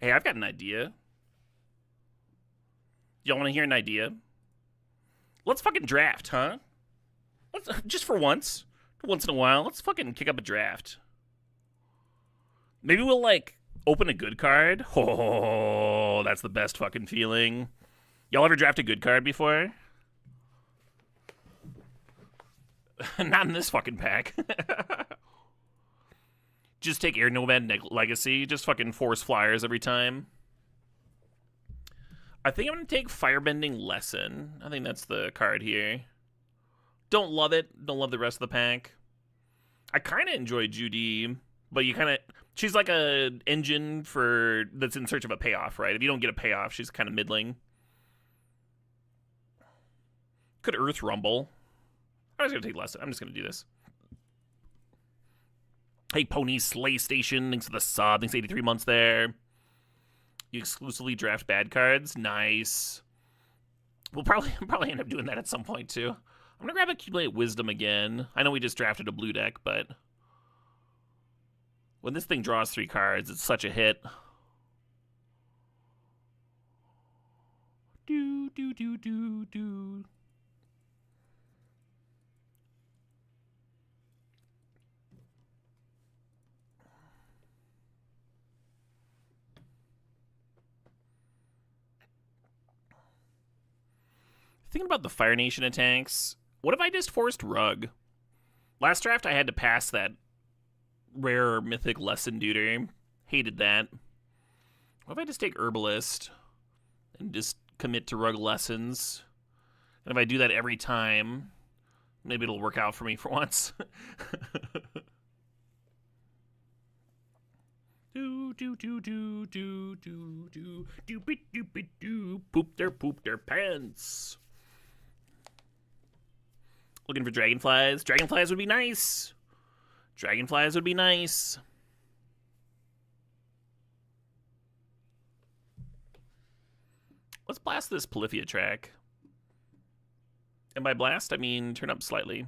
Hey, I've got an idea. Y'all want to hear an idea? Let's fucking draft, huh? Let's just for once in a while, let's fucking kick up a draft. Maybe we'll like open a good card. Oh, that's the best fucking feeling. Y'all ever draft a good card before? Not in this fucking pack. Just take Air Nomad Legacy. Just fucking force flyers every time. I think I'm going to take Firebending Lesson. I think that's the card here. Don't love it. Don't love the rest of the pack. I kind of enjoy Judy, but you kind of... She's like a engine for that's in search of a payoff, right? If you don't get a payoff, she's kind of middling. Could Earth Rumble. I was going to take Lesson. I'm just going to do this. Hey, Pony Slay Station. Thanks for the sub. Thanks 83 months there. You exclusively draft bad cards. Nice. We'll probably end up doing that at some point, too. I'm going to grab Accumulate Wisdom again. I know we just drafted a blue deck, but... when this thing draws 3 cards, it's such a hit. Do, do, do, do, do. Thinking about the Fire Nation attacks, what if I just forced Rug? Last draft, I had to pass that rare mythic lesson duder. Hated that. What if I just take Herbalist and just commit to Rug lessons? And if I do that every time, maybe it'll work out for me for once. Do do do do do do do doopy doopy doo. Poop their pants. Looking for dragonflies. Dragonflies would be nice. Dragonflies would be nice. Let's blast this Polyphia track. And by blast, I mean turn up slightly.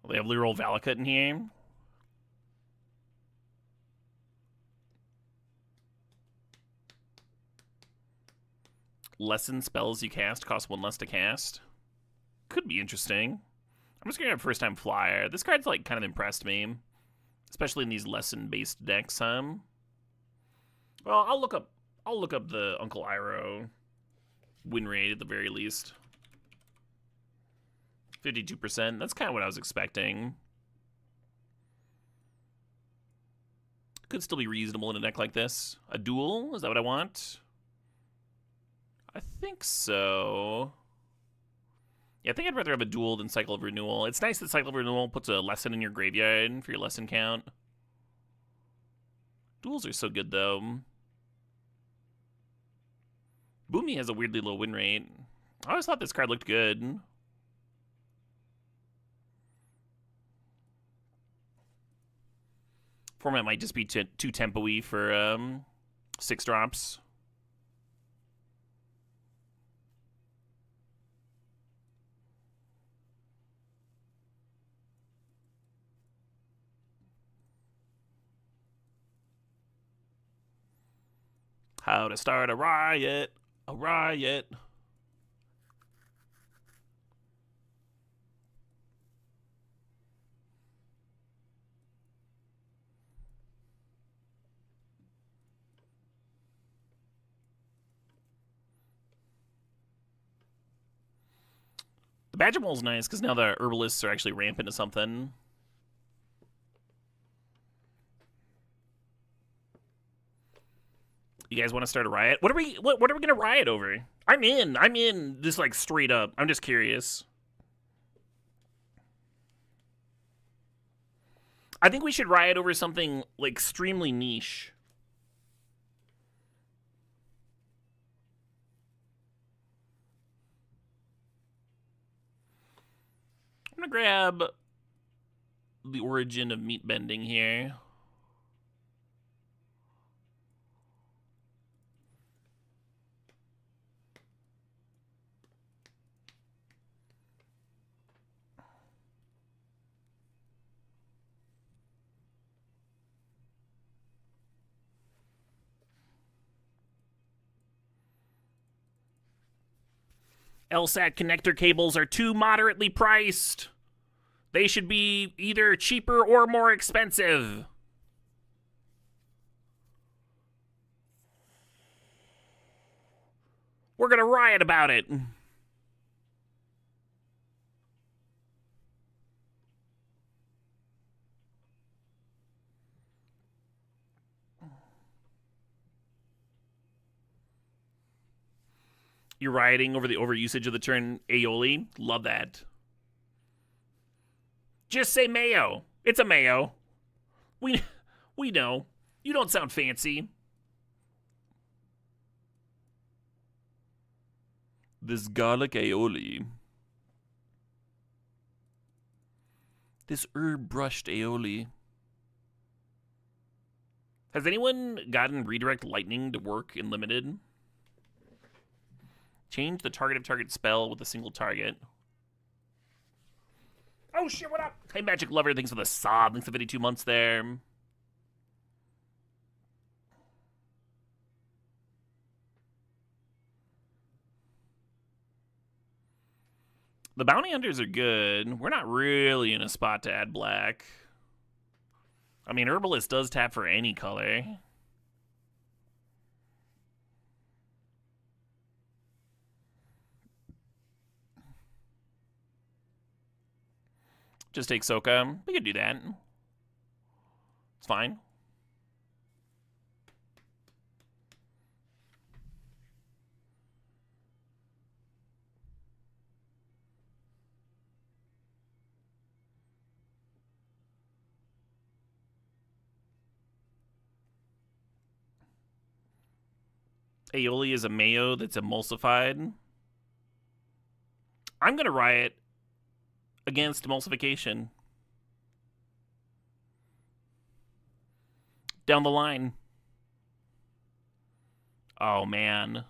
They have Literal Valakut in here. Lesson spells you cast cost 1 less to cast. Could be interesting. I'm just gonna grab First Time Flyer. This card's like kind of impressed me, especially in these lesson-based decks. Well, I'll look up the Uncle Iroh win rate at the very least. 52%. That's kind of what I was expecting. Could still be reasonable in a deck like this. A duel? Is that what I want? I think so. Yeah, I think I'd rather have a duel than Cycle of Renewal. It's nice that Cycle of Renewal puts a lesson in your graveyard for your lesson count. Duels are so good, though. Boomy has a weirdly low win rate. I always thought this card looked good. Format might just be too tempo-y for 6 drops. How to start a riot. A riot. The Badger Mole's nice because now the Herbalists are actually rampant to something. You guys want to start a riot? What are we gonna riot over? I'm in. Just like straight up. I'm just curious. I think we should riot over something like extremely niche. I'm gonna grab the origin of meat bending here. LSAT connector cables are too moderately priced. They should be either cheaper or more expensive. We're gonna riot about it. You're rioting over the overusage of the term aioli? Love that. Just say mayo. It's a mayo. We know. You don't sound fancy. This garlic aioli. This herb brushed aioli. Has anyone gotten redirect lightning to work in limited? Change the target of target spell with a single target. Oh shit, what up? Hey, Magic Lover, thanks for the sob. Thanks for 52 months there. The bounty hunters are good. We're not really in a spot to add black. I mean, Herbalist does tap for any color. Just take Soka. We could do that. It's fine. Aioli is a mayo that's emulsified. I'm going to riot against emulsification. Down the line. Oh, man.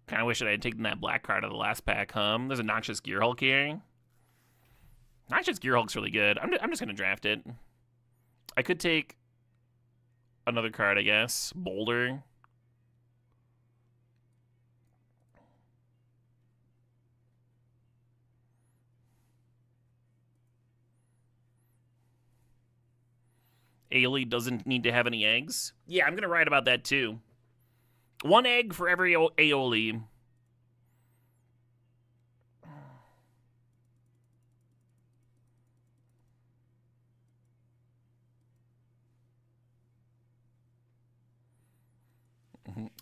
Kind of wish that I had taken that black card out of the last pack, There's a Noxious Gearhulk here. Noxious Gearhulk's really good. I'm just going to draft it. I could take another card, I guess. Boulder. Aioli doesn't need to have any eggs. Yeah, I'm going to write about that too. 1 egg for every aioli.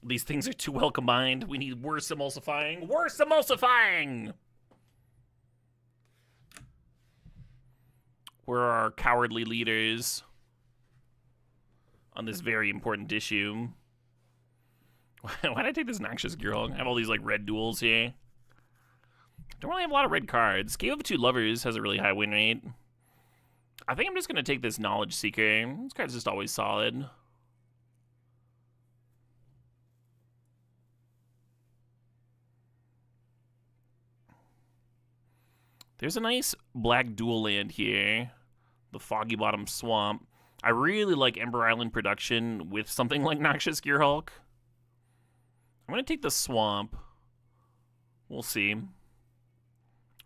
These things are too well combined. We need worse emulsifying. Worse emulsifying! Where are our cowardly leaders on this very important issue? Why did I take this Noxious Gearhulk? I have all these like red duels here. Don't really have a lot of red cards. Game of 2 Lovers has a really high win rate. I think I'm just going to take this Knowledge Seeker. This card's just always solid. There's a nice black dual land here. The Foggy Bottom Swamp. I really like Ember Island production with something like Noxious Gearhulk. I'm going to take the Swamp. We'll see.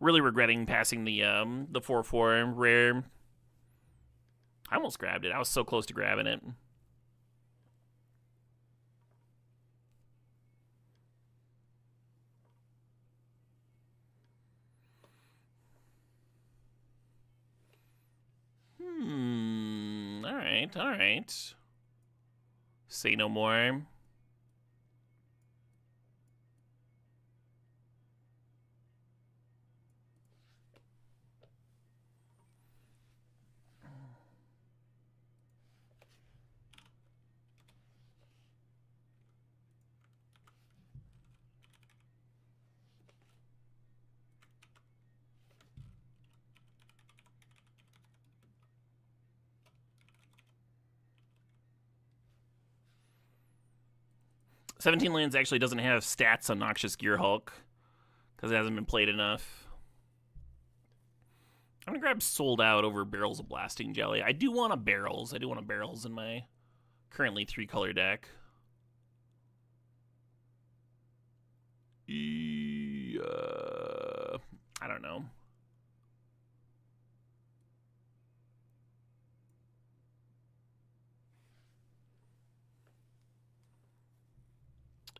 Really regretting passing the 4/4 rare. I almost grabbed it. I was so close to grabbing it. All right. Say no more. 17 lands actually doesn't have stats on Noxious Gearhulk because it hasn't been played enough. I'm gonna grab Sold Out over Barrels of Blasting Jelly. I do want a Barrels. I do want a Barrels in my currently 3-color deck. I don't know.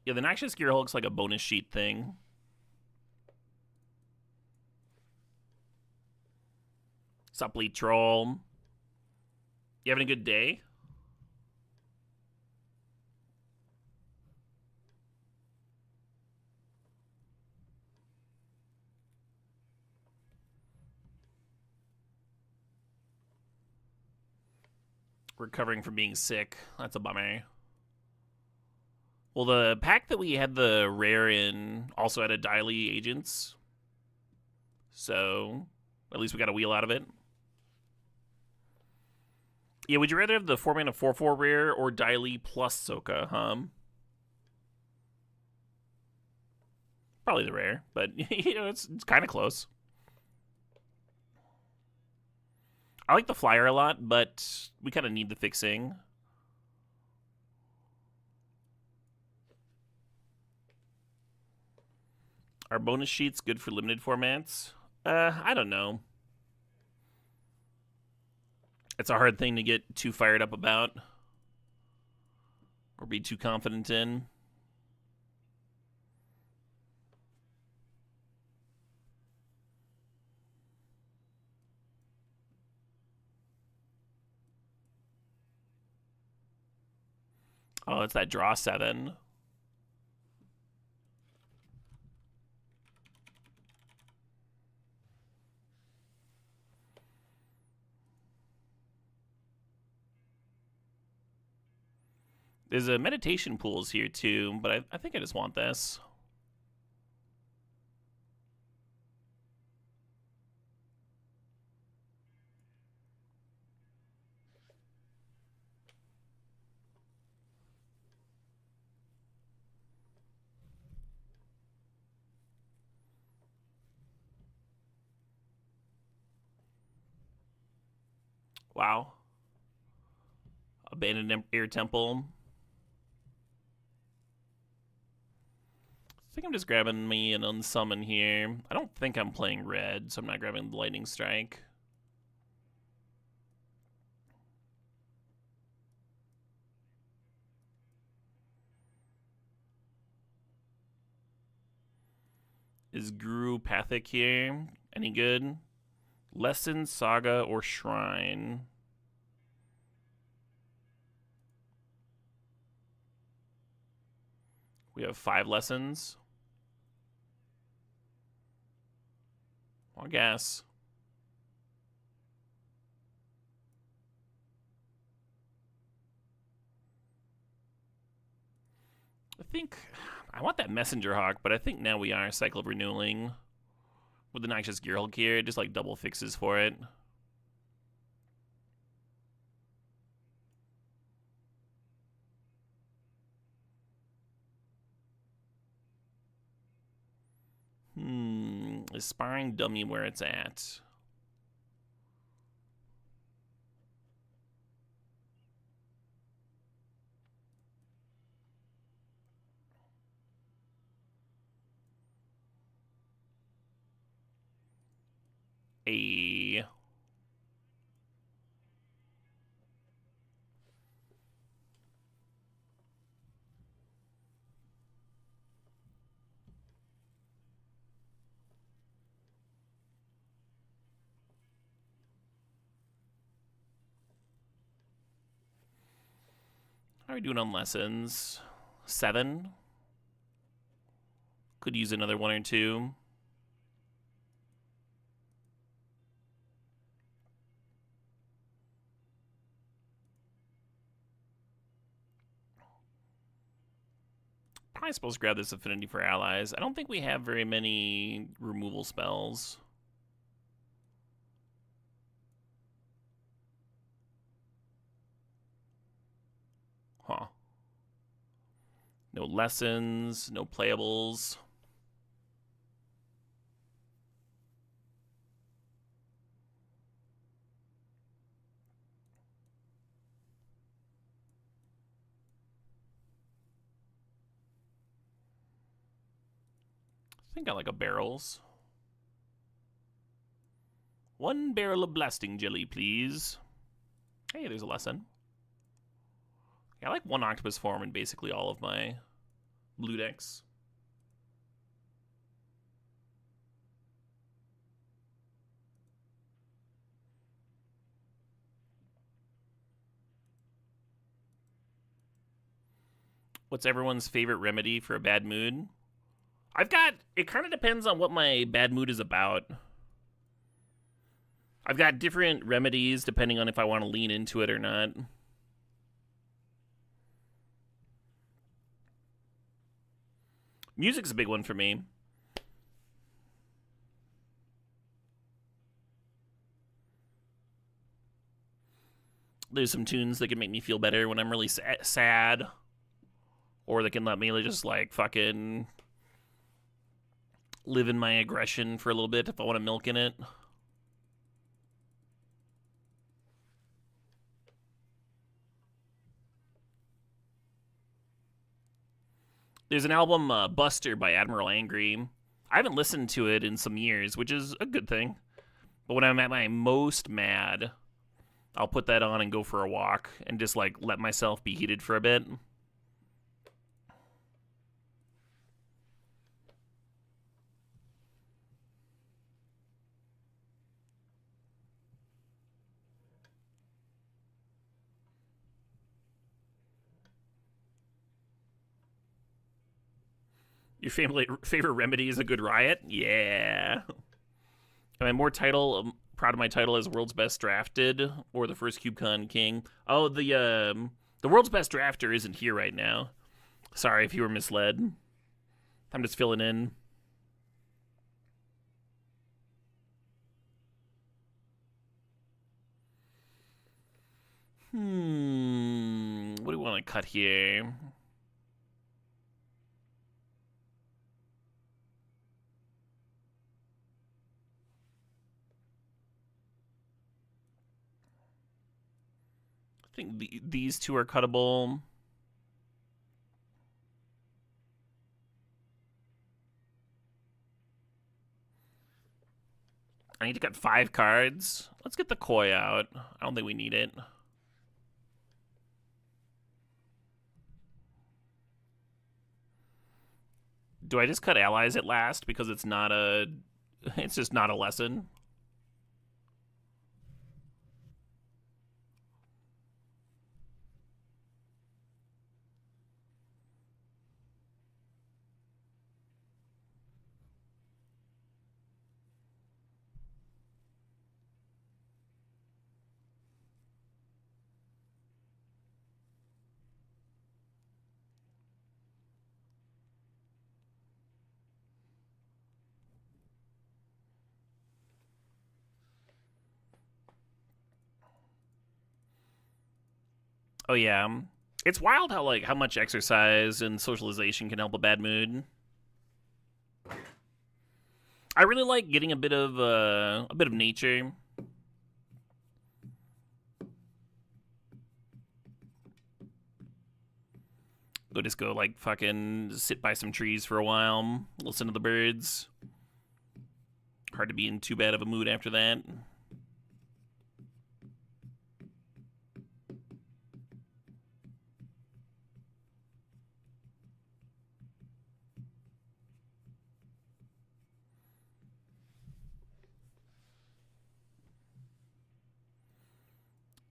Yeah, the Noxious Gearhulk's like a bonus sheet thing. Supply Troll. You having a good day? Recovering from being sick. That's a bummer. Well, the pack that we had the rare in also had a Daily Agents. So, at least we got a wheel out of it. Yeah, would you rather have the 4-mana 4/4 rare or Daily plus Soka, Probably the rare, but you know, it's kind of close. I like the flyer a lot, but we kind of need the fixing. Are bonus sheets good for limited formats? I don't know. It's a hard thing to get too fired up about or be too confident in. Oh, it's that draw 7. There's a meditation pools here too, but I think I just want this. Wow. Abandoned Air Temple. I think I'm just grabbing me an Unsummon here. I don't think I'm playing red, so I'm not grabbing the Lightning Strike. Is Gruopathic here any good? Lesson, Saga, or Shrine? We have 5 lessons. I guess. I think I want that Messenger Hawk, but I think now we are Cycle of Renewing with the Noxious Gearhulk here. It just like double fixes for it. Is Sparring Dummy where it's at? A How are we doing on lessons? 7. Could use another 1 or 2. Probably supposed to grab this Affinity for Allies. I don't think we have very many removal spells. Huh. No lessons, no playables. I think I like a barrels. 1 barrel of blasting jelly, please. Hey, there's a lesson. Yeah, I like 1 octopus form in basically all of my blue decks. What's everyone's favorite remedy for a bad mood? It kind of depends on what my bad mood is about. I've got different remedies depending on if I want to lean into it or not. Music's a big one for me. There's some tunes that can make me feel better when I'm really sad. Or that can let me just, like, fucking live in my aggression for a little bit if I want to milk in it. There's an album, Buster by Admiral Angry. I haven't listened to it in some years, which is a good thing. But when I'm at my most mad, I'll put that on and go for a walk and just, like, let myself be heated for a bit. Your favorite remedy is a good riot? Yeah. Am I more proud of my title as World's Best Drafted or the first CubeCon King? Oh, the World's Best Drafter isn't here right now. Sorry if you were misled. I'm just filling in. What do we want to cut here? I think these two are cuttable. I need to cut 5 cards. Let's get the Koi out. I don't think we need it. Do I just cut allies at last because it's not a... It's just not a lesson? Oh yeah, it's wild how much exercise and socialization can help a bad mood. I really like getting a bit of nature. Go like fucking sit by some trees for a while, listen to the birds. Hard to be in too bad of a mood after that.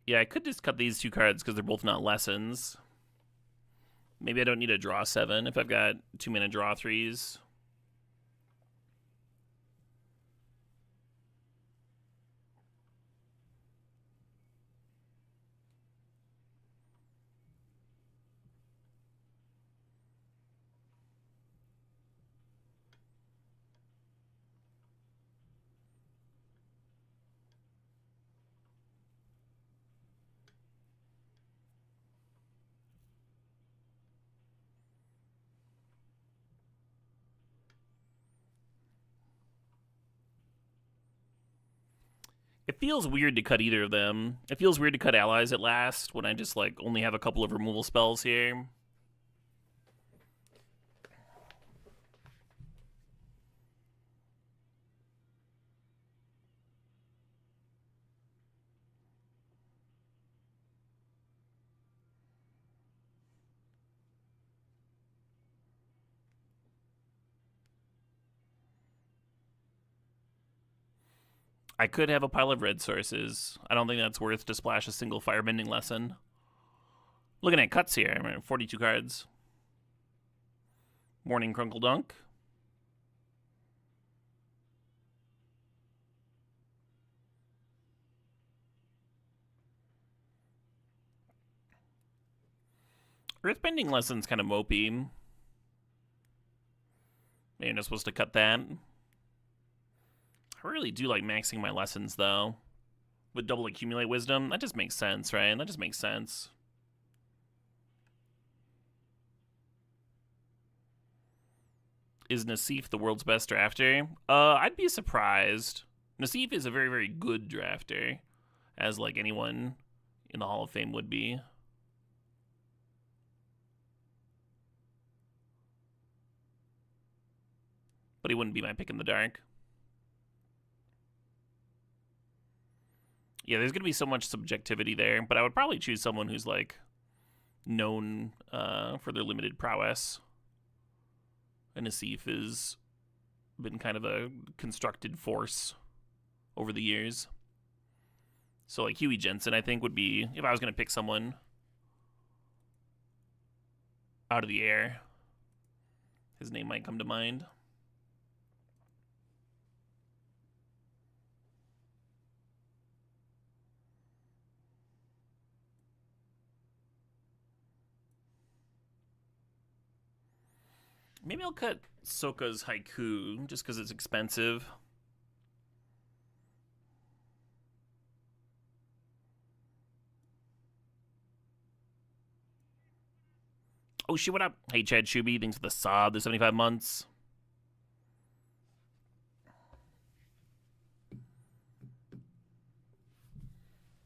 Yeah, I could just cut these 2 cards because they're both not lessons. Maybe I don't need to draw 7 if I've got 2-mana draw 3s. It feels weird to cut either of them. It feels weird to cut allies at last when I just, like, only have a couple of removal spells here. I could have a pile of red sources. I don't think that's worth to splash a single firebending lesson. Looking at cuts here, I'm at 42 cards. Morning Crunkle Dunk. Earthbending lesson's kind of mopey. Maybe you're not supposed to cut that. I really do like maxing my lessons, though. With double accumulate wisdom. That just makes sense, right? That just makes sense. Is Nassif the world's best drafter? I'd be surprised. Nassif is a very, very good drafter. As, like, anyone in the Hall of Fame would be. But he wouldn't be my pick in the dark. Yeah, there's going to be so much subjectivity there, but I would probably choose someone who's, like, known for their limited prowess. And Nassif has been kind of a constructed force over the years. So, like, Huey Jensen, I think, would be, if I was going to pick someone out of the air, his name might come to mind. Maybe I'll cut Soka's Haiku, just because it's expensive. Oh, shit, what up? Hey, Chad Shuby, thanks for the sub, the 75 months.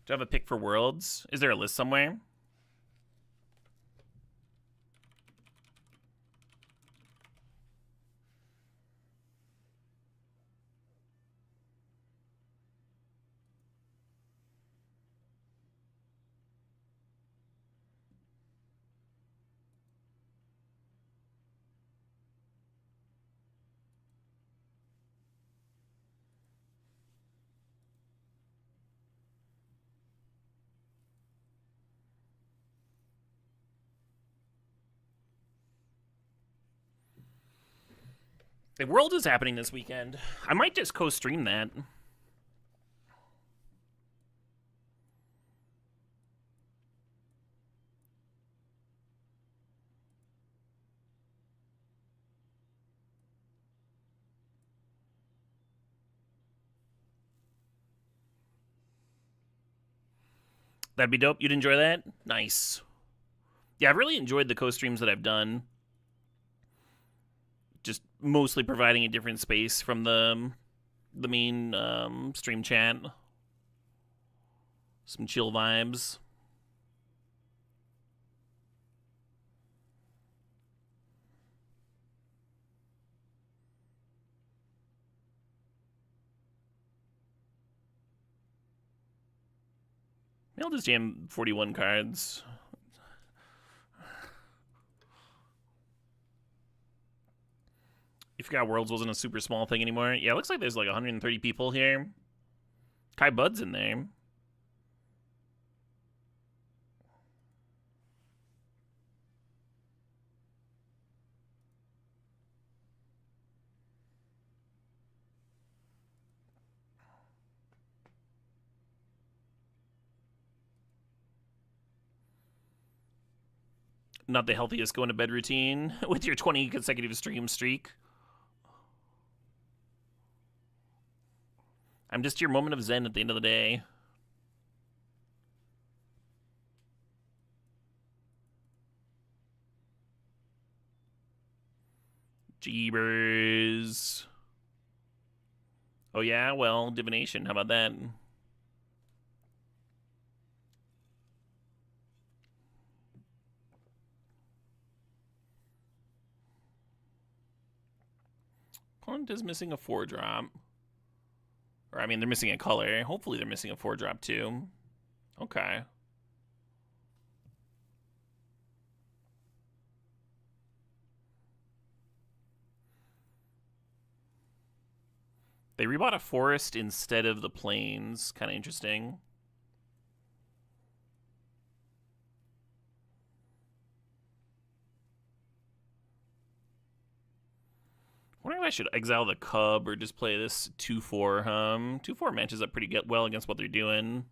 Do I have a pick for Worlds? Is there a list somewhere? The World is happening this weekend. I might just co-stream that. That'd be dope. You'd enjoy that? Nice. Yeah, I've really enjoyed the co-streams that I've done. Just mostly providing a different space from the main stream chat. Some chill vibes. Maybe I'll just jam 41 cards. You forgot Worlds wasn't a super small thing anymore? Yeah, it looks like there's like 130 people here. Kai Bud's in there. Not the healthiest going to bed routine with your 20 consecutive stream streak. I'm just your moment of zen at the end of the day. Jeebers. Oh yeah, well, divination, how about that? Opponent is missing a 4-drop. Or, I mean, they're missing a color. Hopefully they're missing a 4-drop, too. Okay. They rebought a forest instead of the plains. Kind of interesting. I wonder if I should exile the Cub or just play this 2-4. 2-4 matches up pretty well against what they're doing.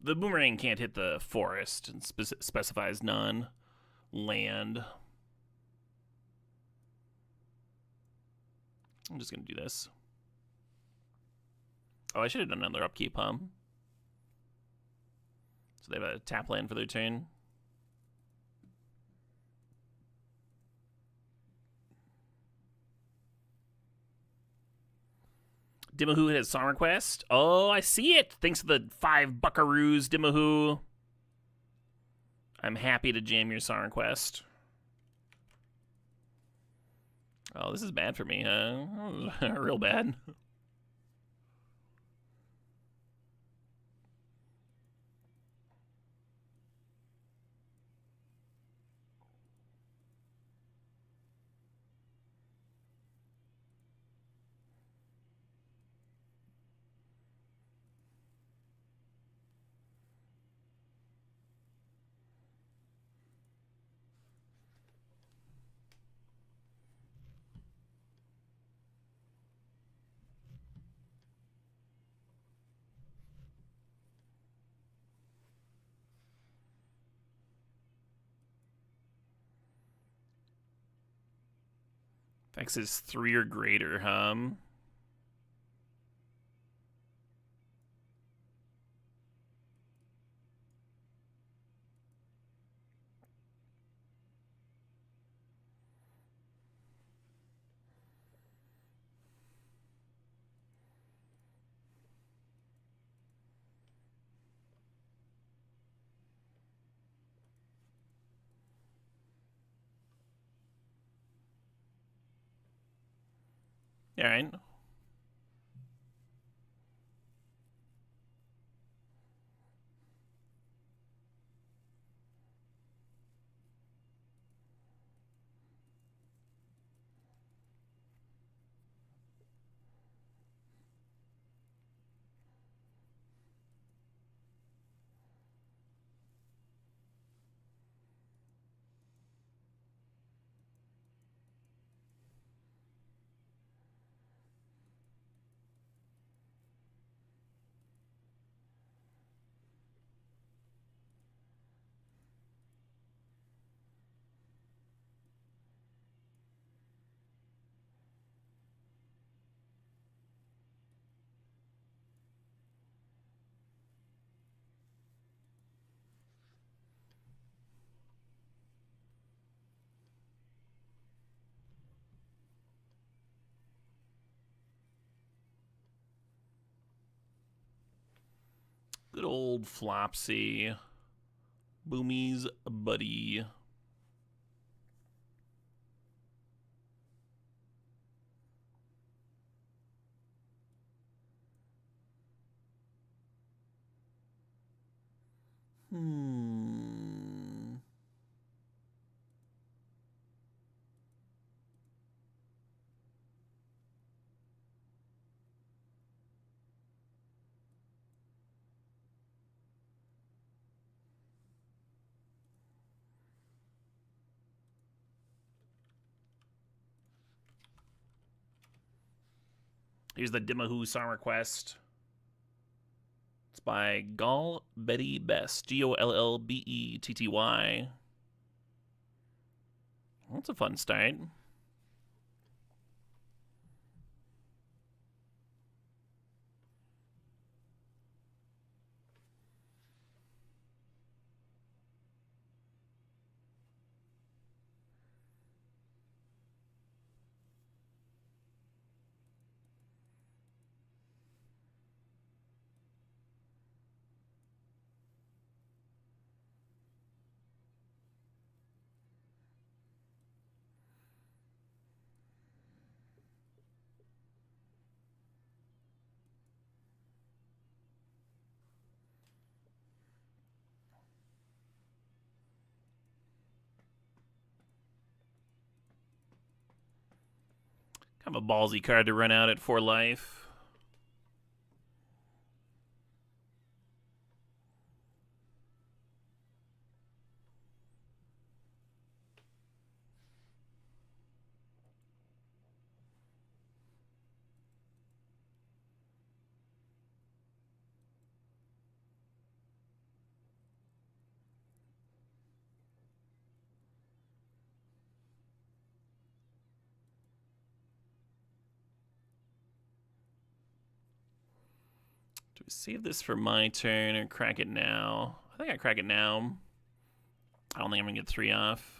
The boomerang can't hit the forest and specifies none. Land. I'm just going to do this. Oh, I should have done another upkeep, So they have a tap land for their turn. Dimahoo has Song Request. Oh, I see it. Thanks to the 5 buckaroos, Dimahoo. I'm happy to jam your Song Request. Oh, this is bad for me, huh? Real bad. Vex is 3 or greater, All right. Good old Flopsy. Boomy's buddy. Here's the Dimahu song request. It's by Gall Betty Best. Gollbetty. That's a fun start. Kind of a ballsy card to run out at 4 life. Do we save this for my turn or crack it now? I think I crack it now. I don't think I'm going to get 3 off.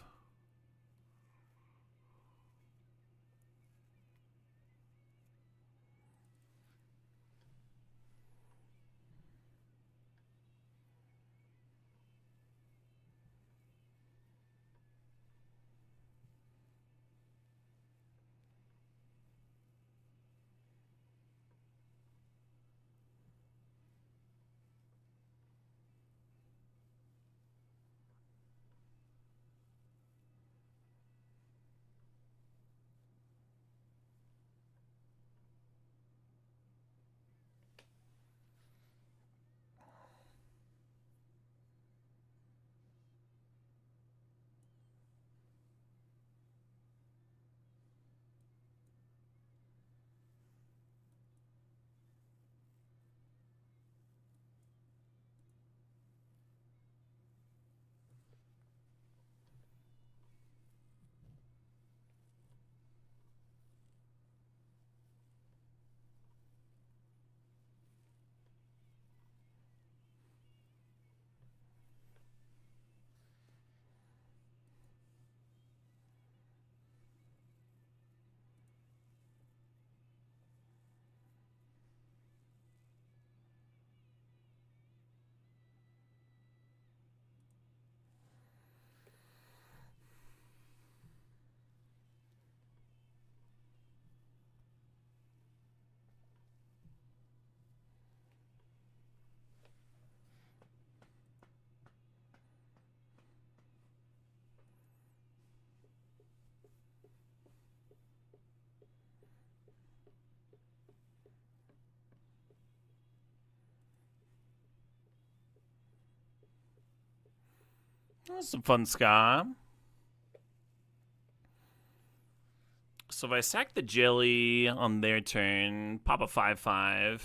That's some fun ska. So if I sack the jelly on their turn, pop a 5/5,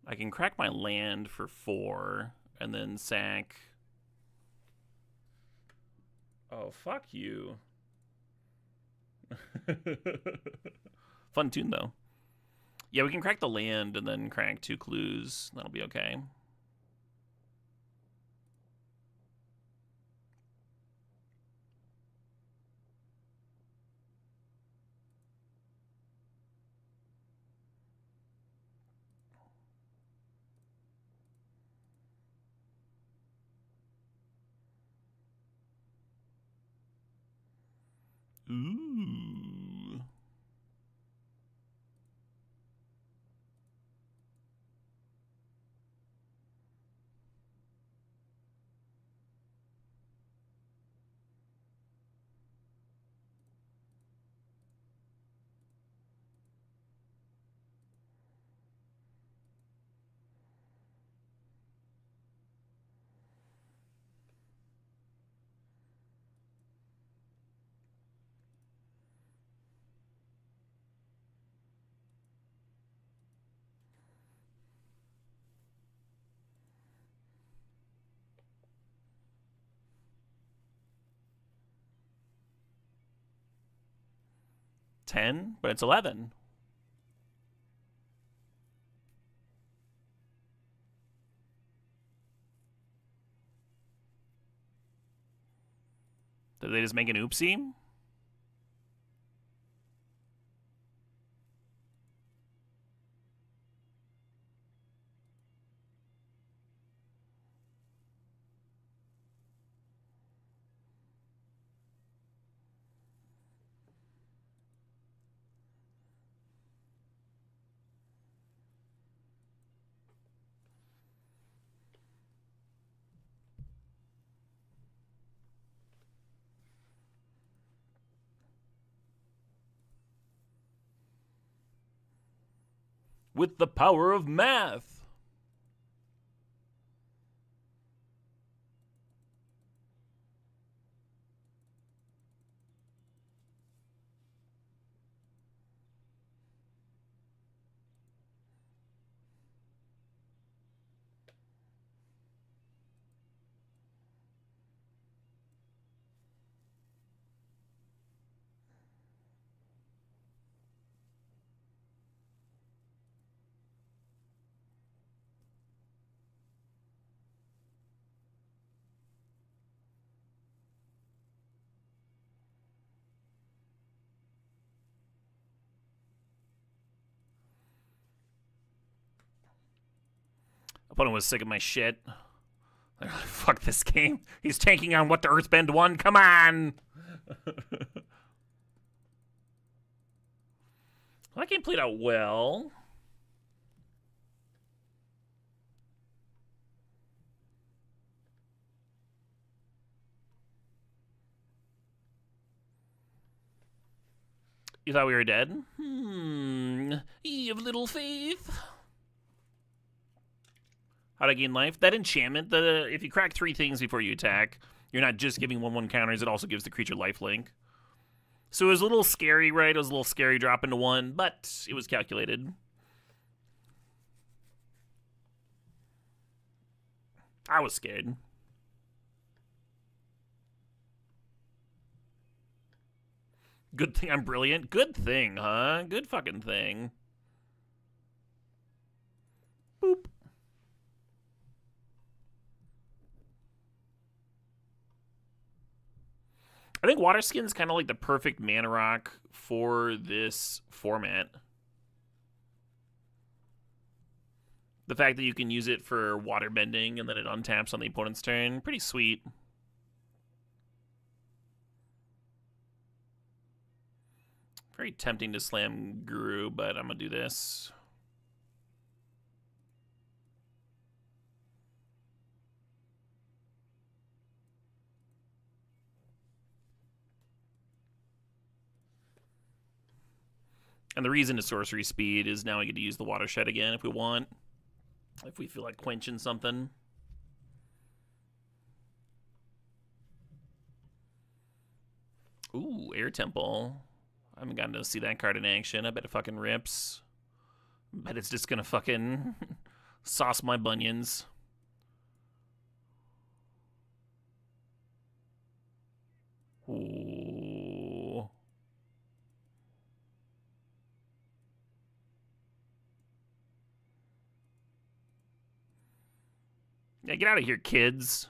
I can crack my land for 4, and then sack. Oh, fuck you. Fun tune, though. Yeah, we can crack the land and then crack 2 clues. That'll be okay. Ooh. 10, but it's 11. Did they just make an oopsie? With the power of math. Opponent was sick of my shit. Fuck this game. He's taking on What the Earthbend won. Come on. That game played out well. You thought we were dead? Ye of little faith. How to gain life? That enchantment, if you crack 3 things before you attack, you're not just giving 1/1 counters, it also gives the creature lifelink. So it was a little scary, right? It was a little scary dropping to 1, but it was calculated. I was scared. Good thing I'm brilliant. Good thing, huh? Good fucking thing. Boop. I think Waterskin's kind of like the perfect mana rock for this format. The fact that you can use it for water bending and then it untaps on the opponent's turn, pretty sweet. Very tempting to slam Guru, but I'm going to do this. And the reason is sorcery speed is now we get to use the Watershed again if we want. If we feel like quenching something. Ooh, Air Temple. I haven't gotten to see that card in action. I bet it fucking rips. I bet it's just gonna fucking sauce my bunions. Ooh. Yeah, get out of here, kids.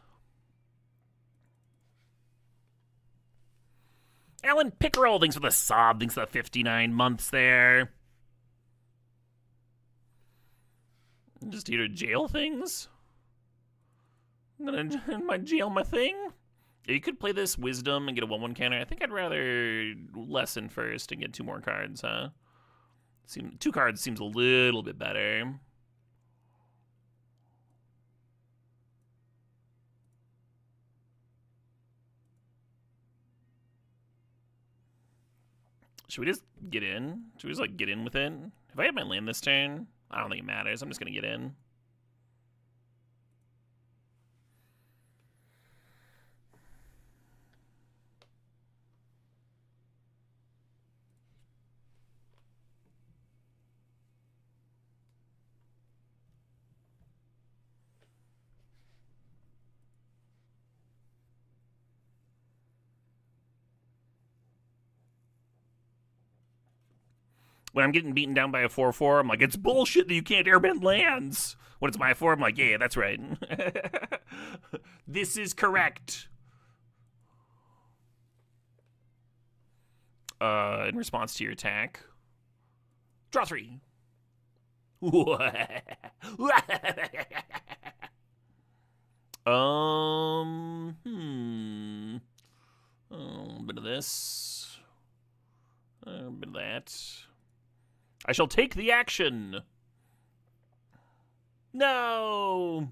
Alan Pickerel, thanks for the sob. Thanks for the 59 months there. I'm just here to jail things. I'm gonna jail my thing. Yeah, you could play this Wisdom and get a 1/1 counter. I think I'd rather lessen first and get 2 more cards, huh? 2 cards seems a little bit better. Should we just get in? Should we just, like, get in with it? If I had my land this turn, I don't think it matters. I'm just going to get in. When I'm getting beaten down by a 4/4, I'm like, it's bullshit that you can't airbend lands. When it's my 4, I'm like, yeah, that's right. This is correct. In response to your attack, draw 3. A bit of this. A bit of that. I shall take the action. No.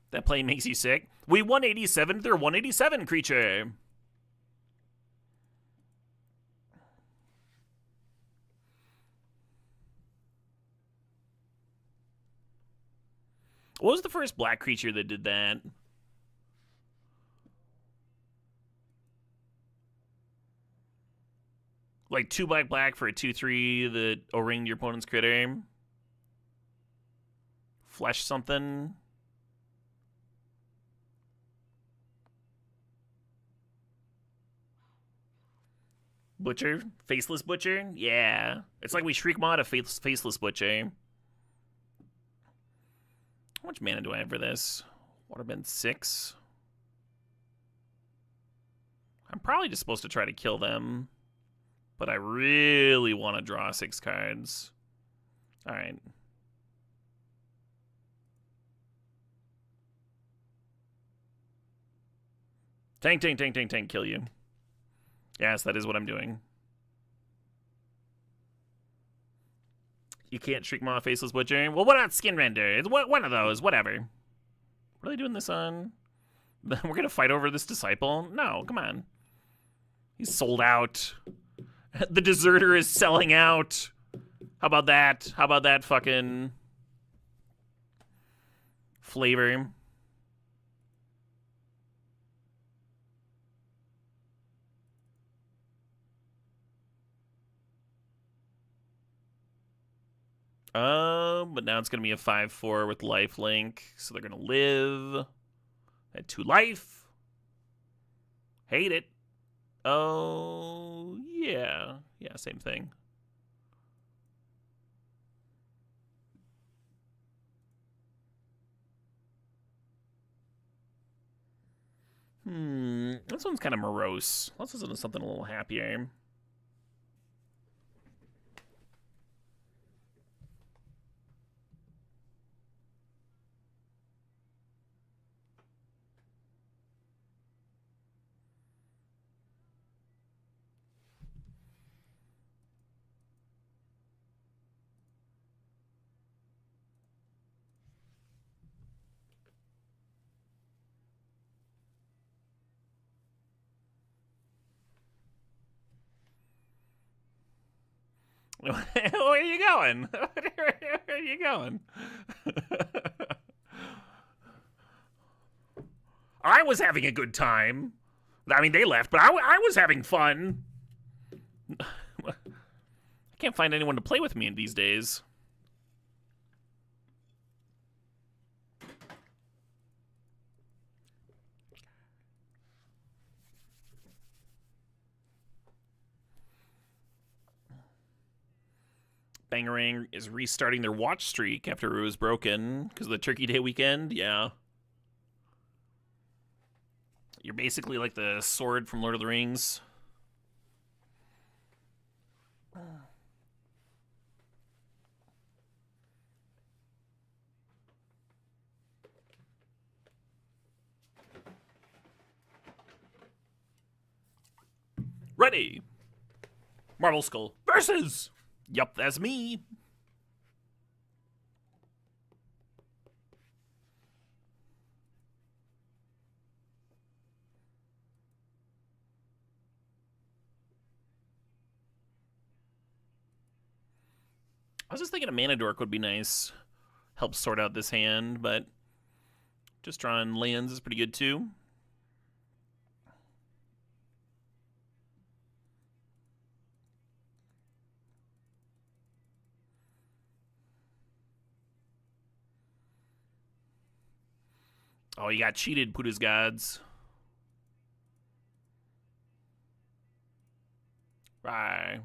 That play makes you sick. We 187 to their 187 creature. What was the first black creature that did that? Like 2 black for a 2/3 that O-ringed your opponent's critter. Flesh something. Butcher? Faceless Butcher? Yeah. It's like we Shriek mod a Faceless Butcher. How much mana do I have for this? Waterbend 6. I'm probably just supposed to try to kill them. But I really want to draw 6 cards. Alright. Tank, kill you. Yes, that is what I'm doing. You can't Shriek Maw Faceless Butcher? Well, what about Skin Render? It's one of those, whatever. What are they doing this on? We're gonna fight over this Disciple? No, come on. He's sold out. The Deserter is selling out. How about that? How about that fucking flavor? But now it's gonna be a 5/4 with lifelink, so they're gonna live at 2 life. Hate it. Oh yeah, same thing. This one's kind of morose. Let's listen to something a little happier. Where are you going? Where are you going? I was having a good time. I mean, they left, but I was having fun. I can't find anyone to play with me in these days. Bangarang is restarting their watch streak after it was broken because of the Turkey Day weekend. Yeah. You're basically like the sword from Lord of the Rings. Ready. Marble Skull versus. Yup, that's me. I was just thinking a Mana Dork would be nice. Help sort out this hand, but just drawing lands is pretty good too. Oh, he got cheated, put his gods. Right.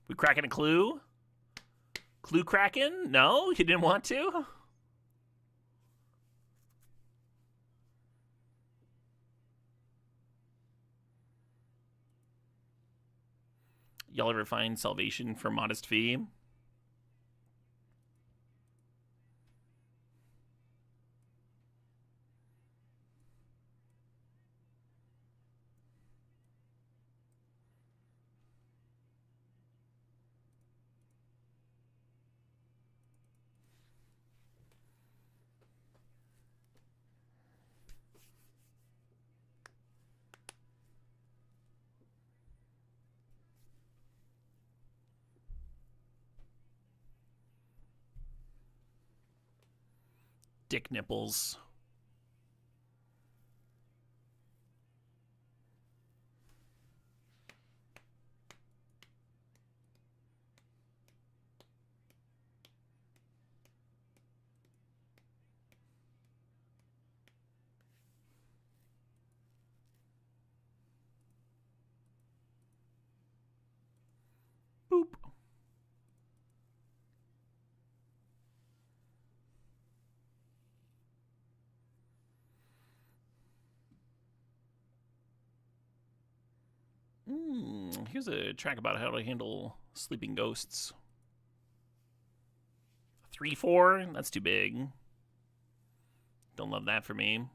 We cracking a clue? Clue cracking? No? You didn't want to? Y'all ever find salvation for modest fee? Dick nipples. Boop. Here's a track about how to handle sleeping ghosts. 3-4? That's too big. Don't love that for me.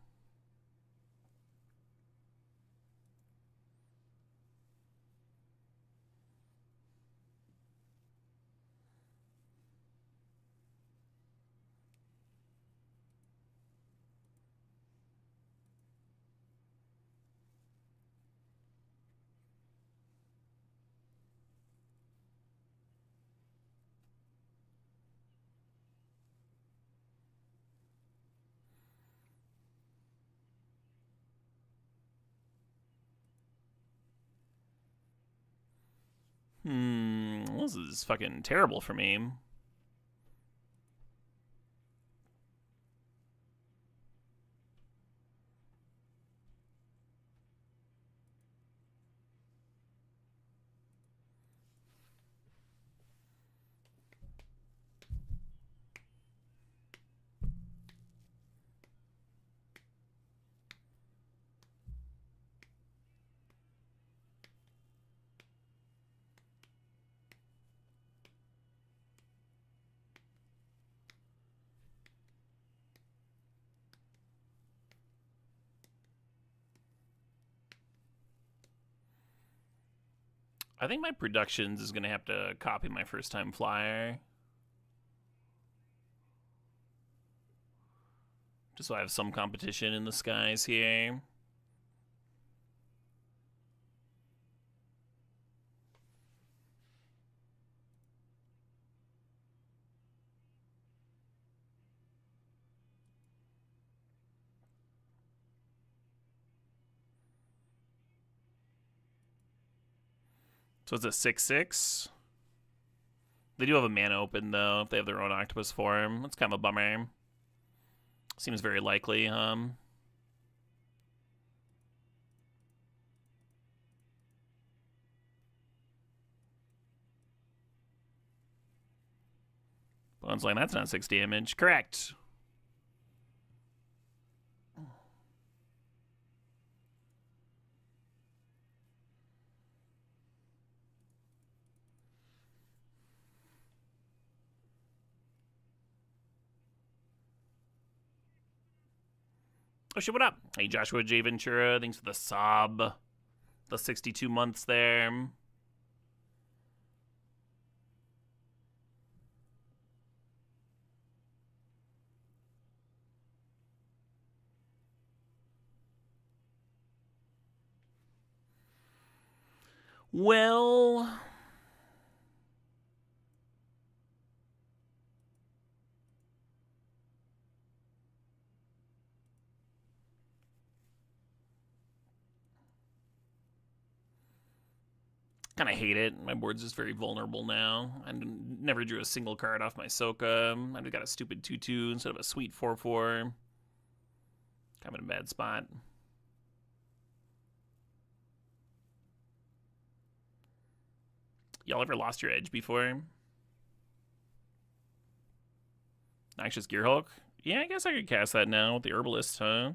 This is fucking terrible for me. I think my productions is going to have to copy my first time flyer. Just so I have some competition in the skies here. So it's a 6/6. They do have a mana open, though, if they have their own octopus form. That's kind of a bummer. Seems very likely, Bone's like, that's not 6 damage. Correct. Oh shit, what up? Hey, Joshua J. Ventura, thanks for the sub. The 62 months there. Well, Kind of hate it. My board's just very vulnerable now. I never drew a single card off my Soka. I just got a stupid 2/2 instead of a sweet 4/4. Kind of in a bad spot. Y'all ever lost your edge before? Noxious Gearhulk? Yeah, I guess I could cast that now with the Herbalist, huh?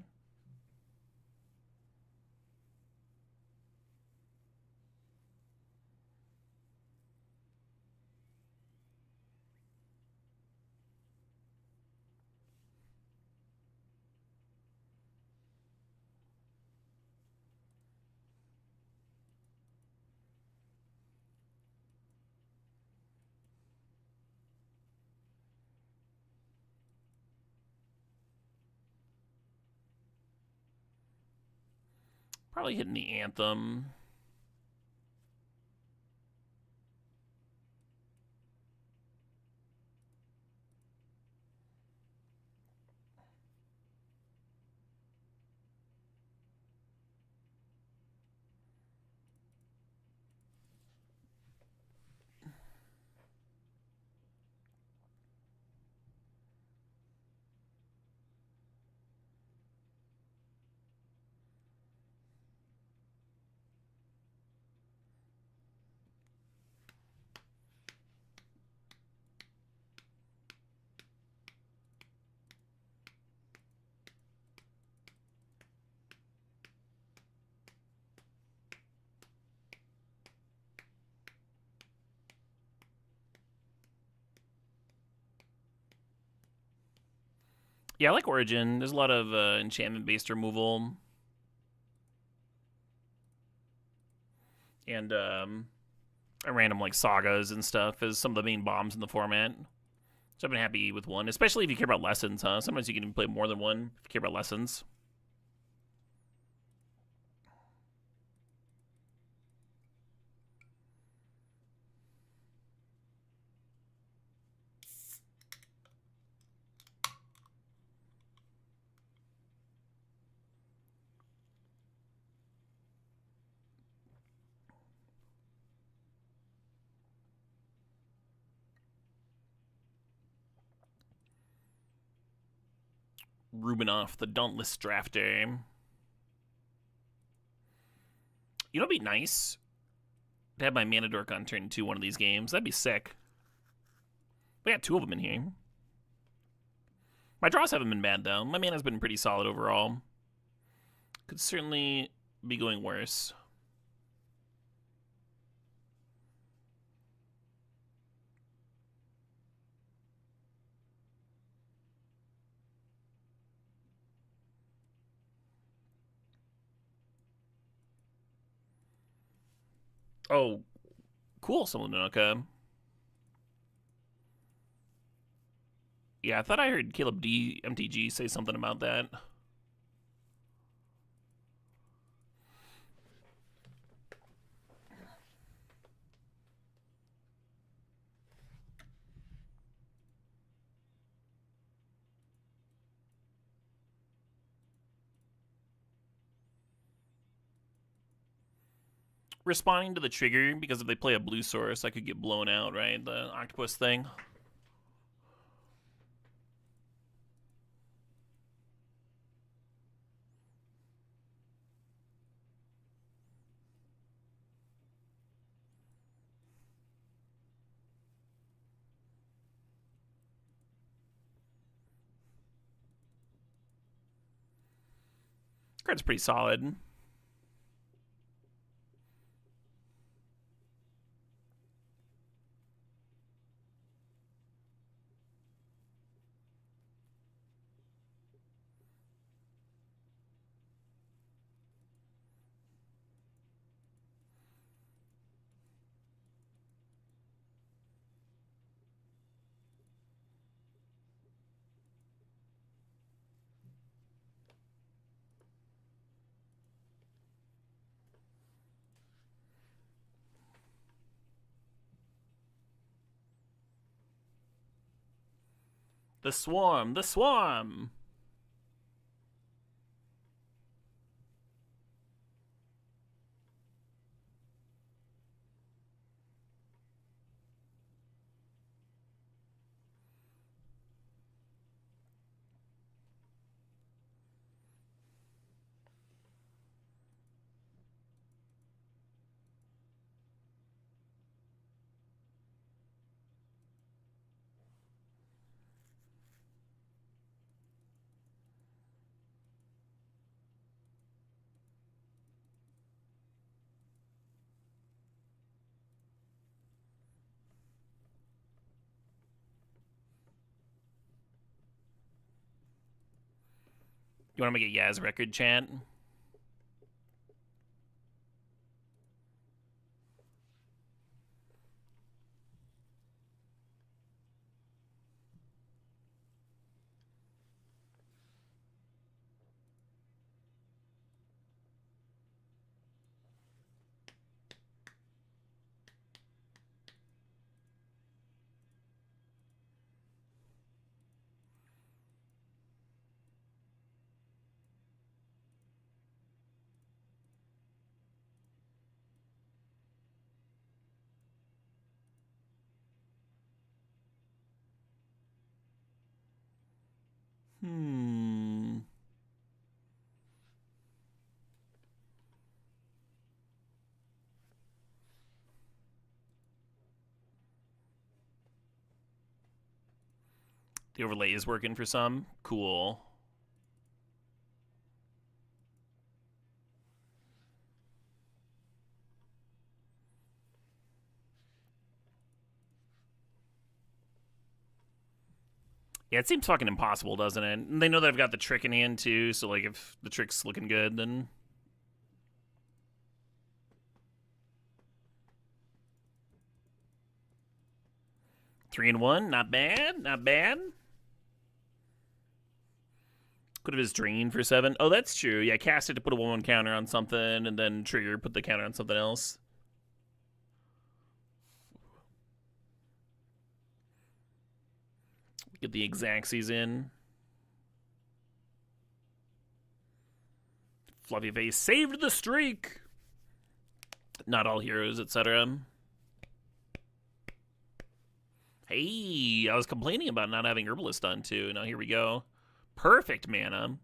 Probably hitting the Anthem. Yeah, I like Origin. There's a lot of enchantment-based removal. And random like sagas and stuff as some of the main bombs in the format. So I've been happy with one, especially if you care about lessons, huh? Sometimes you can play more than one if you care about lessons. Rubinoff, the Dauntless Drafter. You know what'd be nice? To have my Mana Dork on turn 2 one of these games. That'd be sick. We got 2 of them in here. My draws haven't been bad, though. My mana's been pretty solid overall. Could certainly be going worse. Oh, cool, Solonoka. Yeah, I thought I heard Caleb D MTG say something about that. Responding to the trigger, because if they play a blue source, I could get blown out, right? The octopus thing. Card's pretty solid. The Swarm, the Swarm! You want to make a Yaz record chant? The overlay is working for some. Cool. Yeah, it seems fucking impossible, doesn't it? And they know that I've got the trick in hand, too, so, like, if the trick's looking good, then... Three and one, not bad, not bad. Could have just drained for 7. Oh, that's true. Yeah, cast it to put a 1-1 counter on something, and then trigger, put the counter on something else. Get the Xaxes in. Fluffy Face saved the streak. Not all heroes, etc. Hey, I was complaining about not having Herbalist done too. Now here we go. Perfect mana.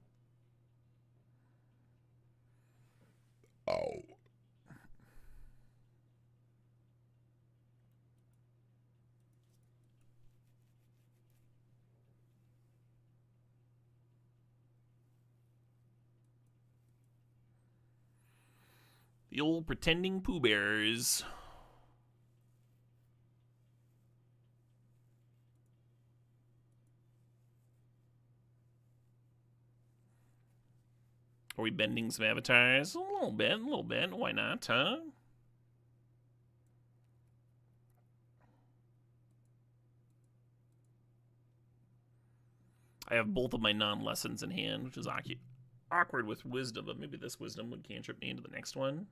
Oh. The old pretending Pooh Bears. Are we bending some avatars? A little bit. Why not, huh? I have both of my non-lessons in hand, which is awkward with wisdom, but maybe this wisdom would cantrip me into the next one.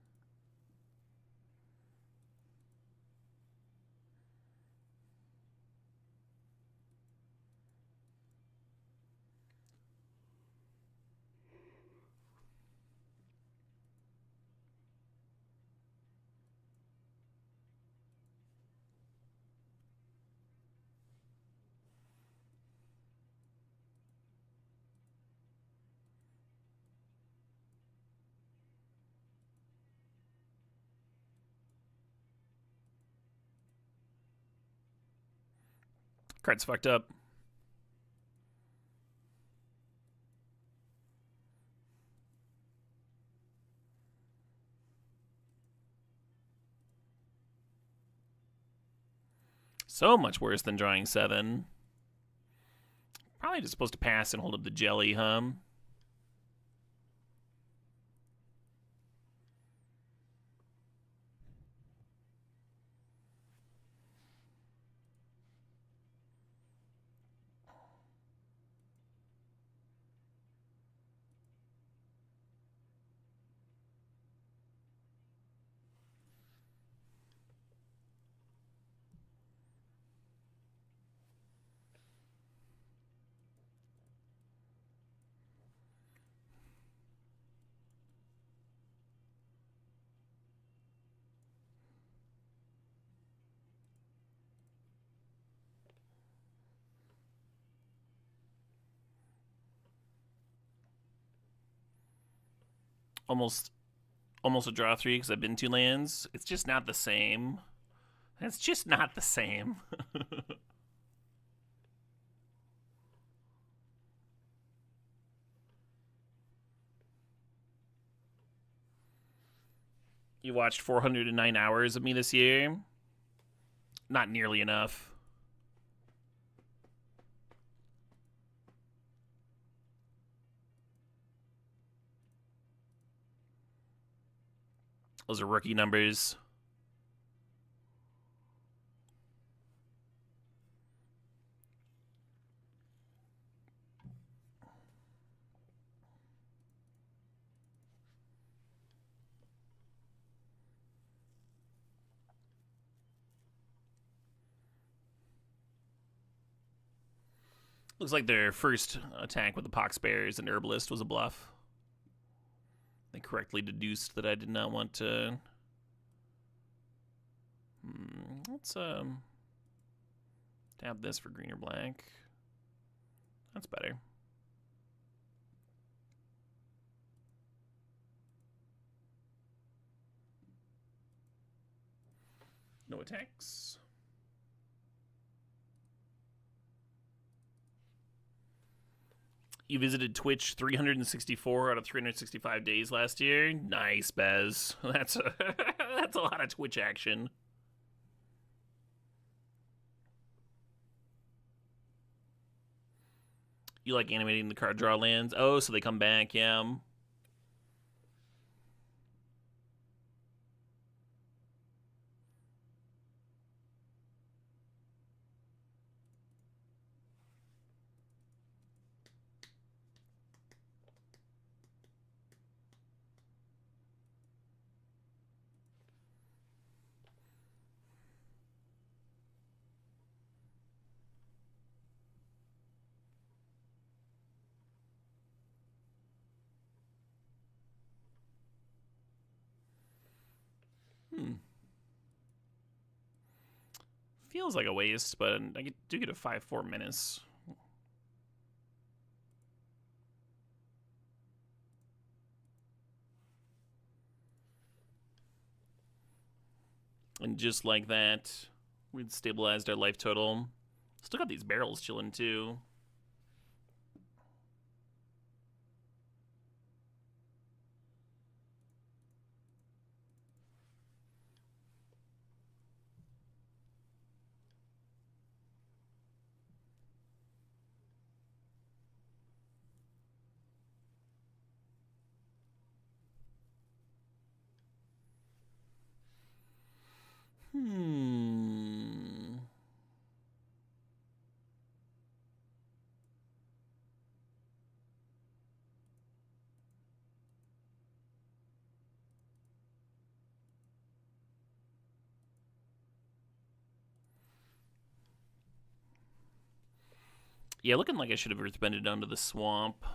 Card's fucked up. So much worse than drawing 7. Probably just supposed to pass and hold up the jelly, huh? Almost a draw 3 because I've been 2 lands. It's just not the same. It's just not the same. You watched 409 hours of me this year? Not nearly enough. Those are rookie numbers. Looks like their first attack with the Pox Bears and Herbalist was a bluff. They correctly deduced that I did not want to. Let's tap this for green or black. That's better. No attacks. You visited Twitch 364 out of 365 days last year. Nice, Bez. That's a lot of Twitch action. You like animating the card draw lands? Oh, so they come back, yeah. Feels like a waste, but I do get a 5-4 menace. And just like that, we'd stabilized our life total. Still got these barrels chilling too. Yeah, looking like I should have earthbended onto the swamp.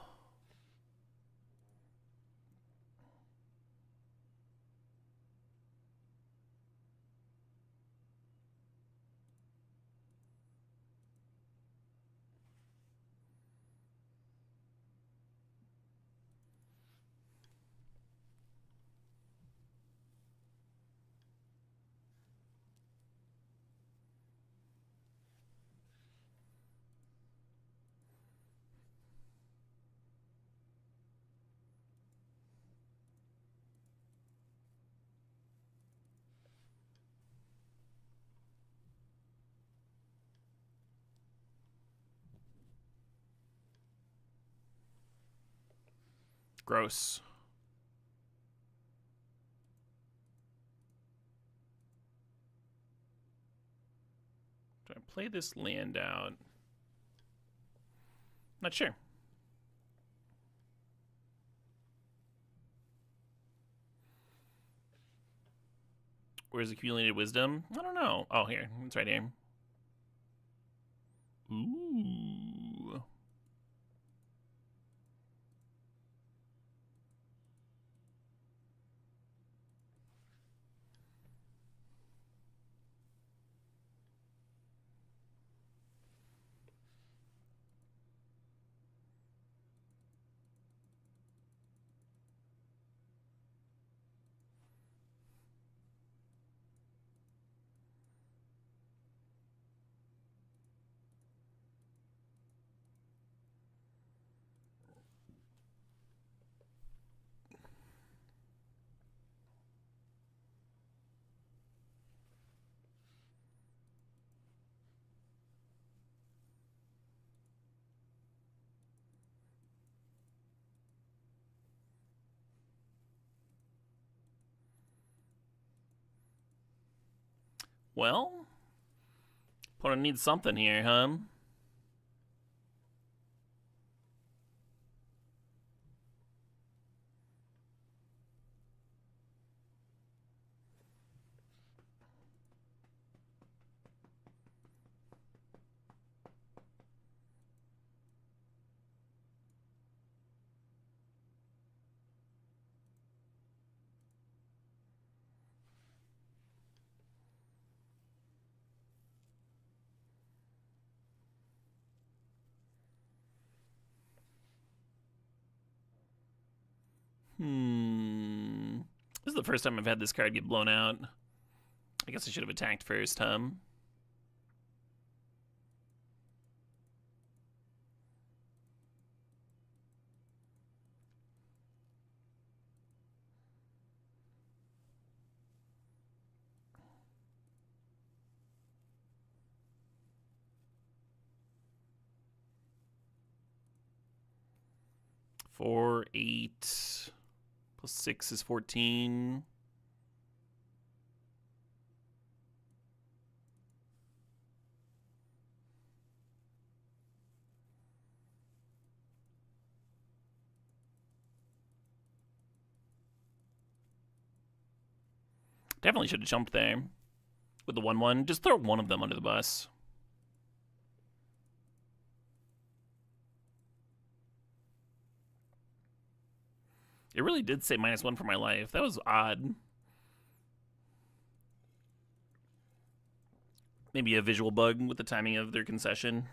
Gross. Do I play this land out? Not sure. Where's accumulated wisdom? I don't know. Oh, here. It's right here. Ooh. Well, opponent needs something here, huh? This is the first time I've had this card get blown out. I guess I should have attacked first, huh? Four, 8, plus 6 is 14. Definitely should have jumped there with the 1/1. Just throw one of them under the bus. It really did say -1 for my life. That was odd. Maybe a visual bug with the timing of their concession.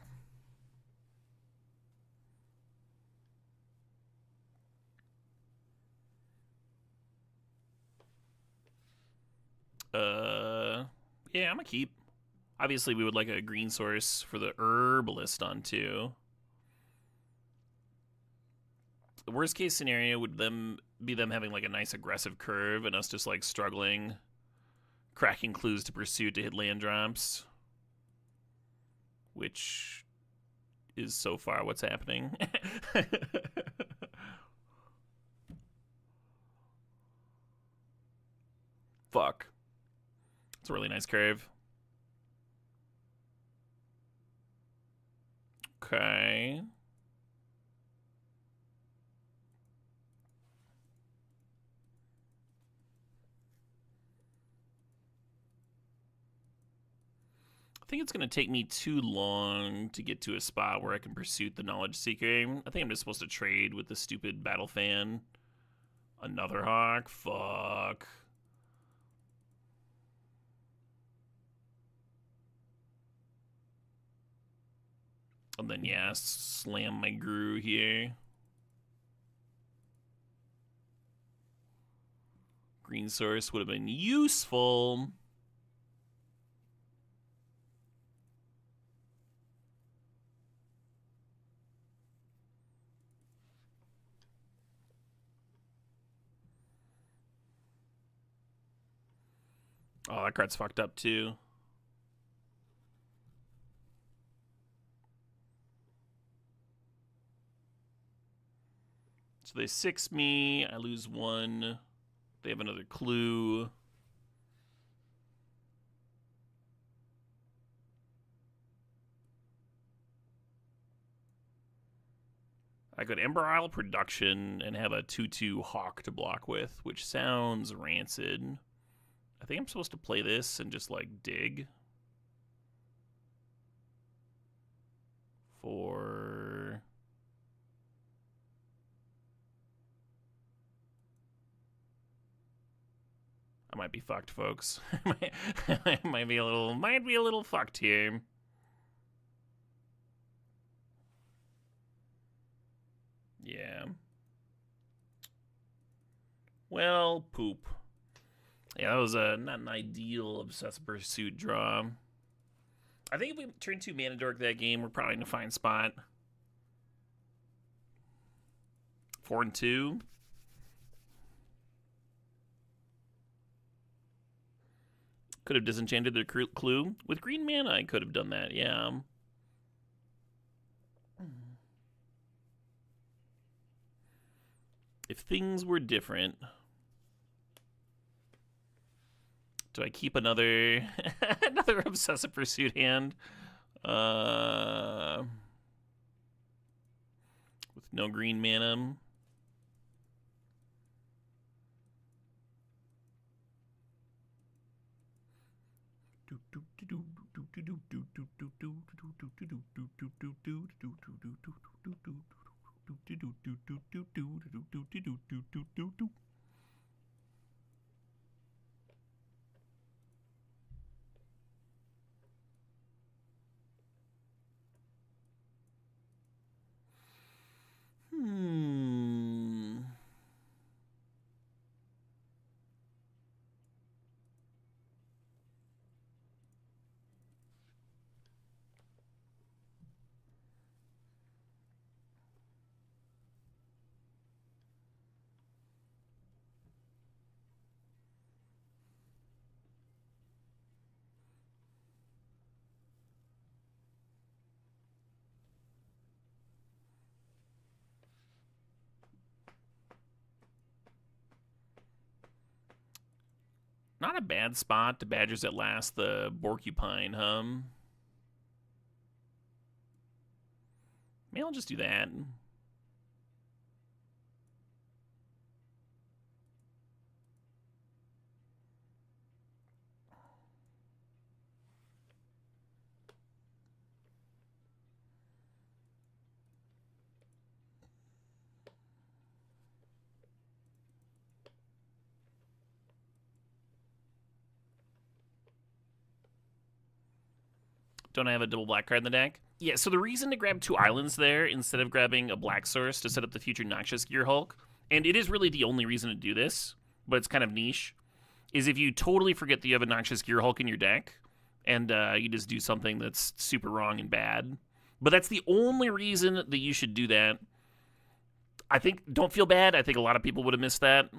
Yeah, I'm gonna keep. Obviously, we would like a green source for the herbalist on 2. The worst case scenario would be them having like a nice aggressive curve and us just like struggling, cracking clues to pursuit to hit land drops, which is so far what's happening. Fuck. It's a really nice curve. Okay. I think it's going to take me too long to get to a spot where I can pursue the Knowledge Seeker. I think I'm just supposed to trade with the stupid Battle Fan. Another Hawk? Fuck. And then, yeah, slam my Gru here. Green source would have been useful. Oh, that card's fucked up too. So they 6 me, I lose 1. They have another clue. I could Ember Isle Production and have a 2/2 Hawk to block with, which sounds rancid. I think I'm supposed to play this and just like dig. For... I might be fucked, folks. might be a little fucked here. Yeah. Well, poop. Yeah, that was not an ideal Obsessive Pursuit draw. I think if we turn 2 Mana Dork that game, we're probably in a fine spot. 4 and 2. Could have disenchanted their clue. With green mana, I could have done that, yeah. If things were different. Do I keep another another Obsessive Pursuit hand? With no green mana. Not a bad spot to Badgers at last, the Borcupine, huh? Maybe I'll just do that. Don't I have a double black card in the deck? Yeah, so the reason to grab 2 islands there instead of grabbing a black source to set up the future Noxious Gear Hulk, and it is really the only reason to do this, but it's kind of niche, is if you totally forget that you have a Noxious Gear Hulk in your deck, and you just do something that's super wrong and bad. But that's the only reason that you should do that. I think, don't feel bad, I think a lot of people would have missed that.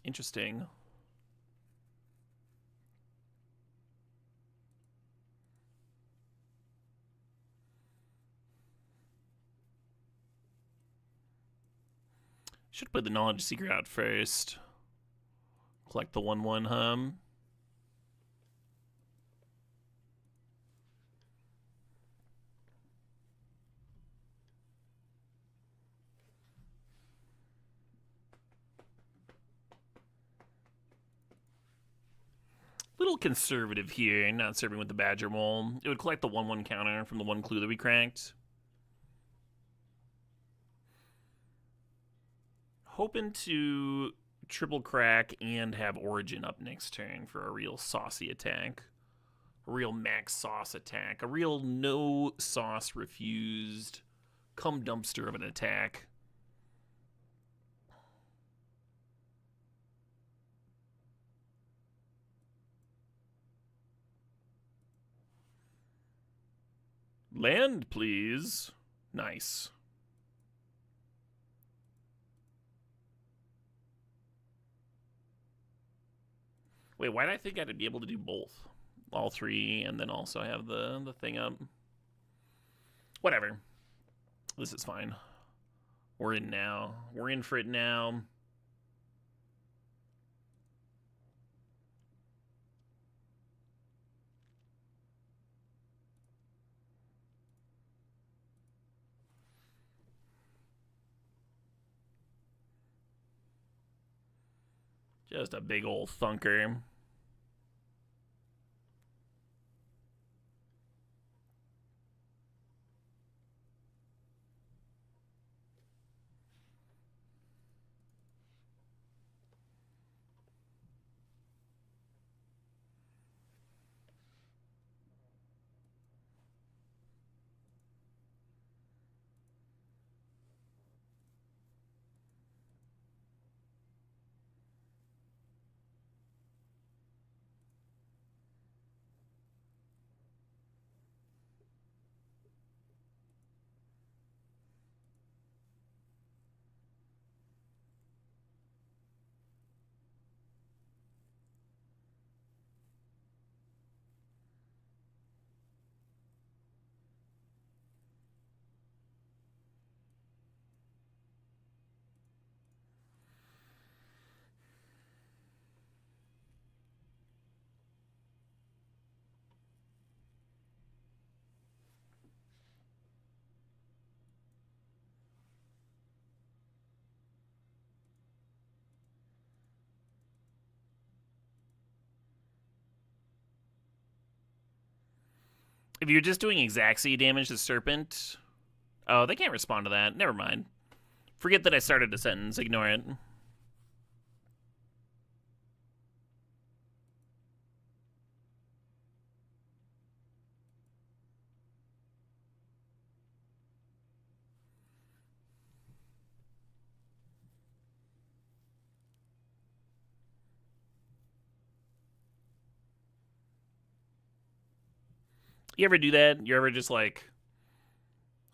Interesting. Should put the Knowledge Seeker out first. Collect the 1/1 hum. Little conservative here, not serving with the Badger Mole. It would collect the 1/1 counter from the 1 clue that we cracked. Hoping to triple crack and have Origin up next turn for a real saucy attack. A real max sauce attack. A real no sauce refused cum dumpster of an attack. Land, please. Nice. Wait, why did I think I'd be able to do both? All 3, and then also have the thing up. Whatever. This is fine. We're in now. We're in for it now. Just a big old thunker. If you're just doing Exacxi damage to Serpent... Oh, they can't respond to that. Never mind. Forget that I started a sentence. Ignore it. You ever do that? You ever just like,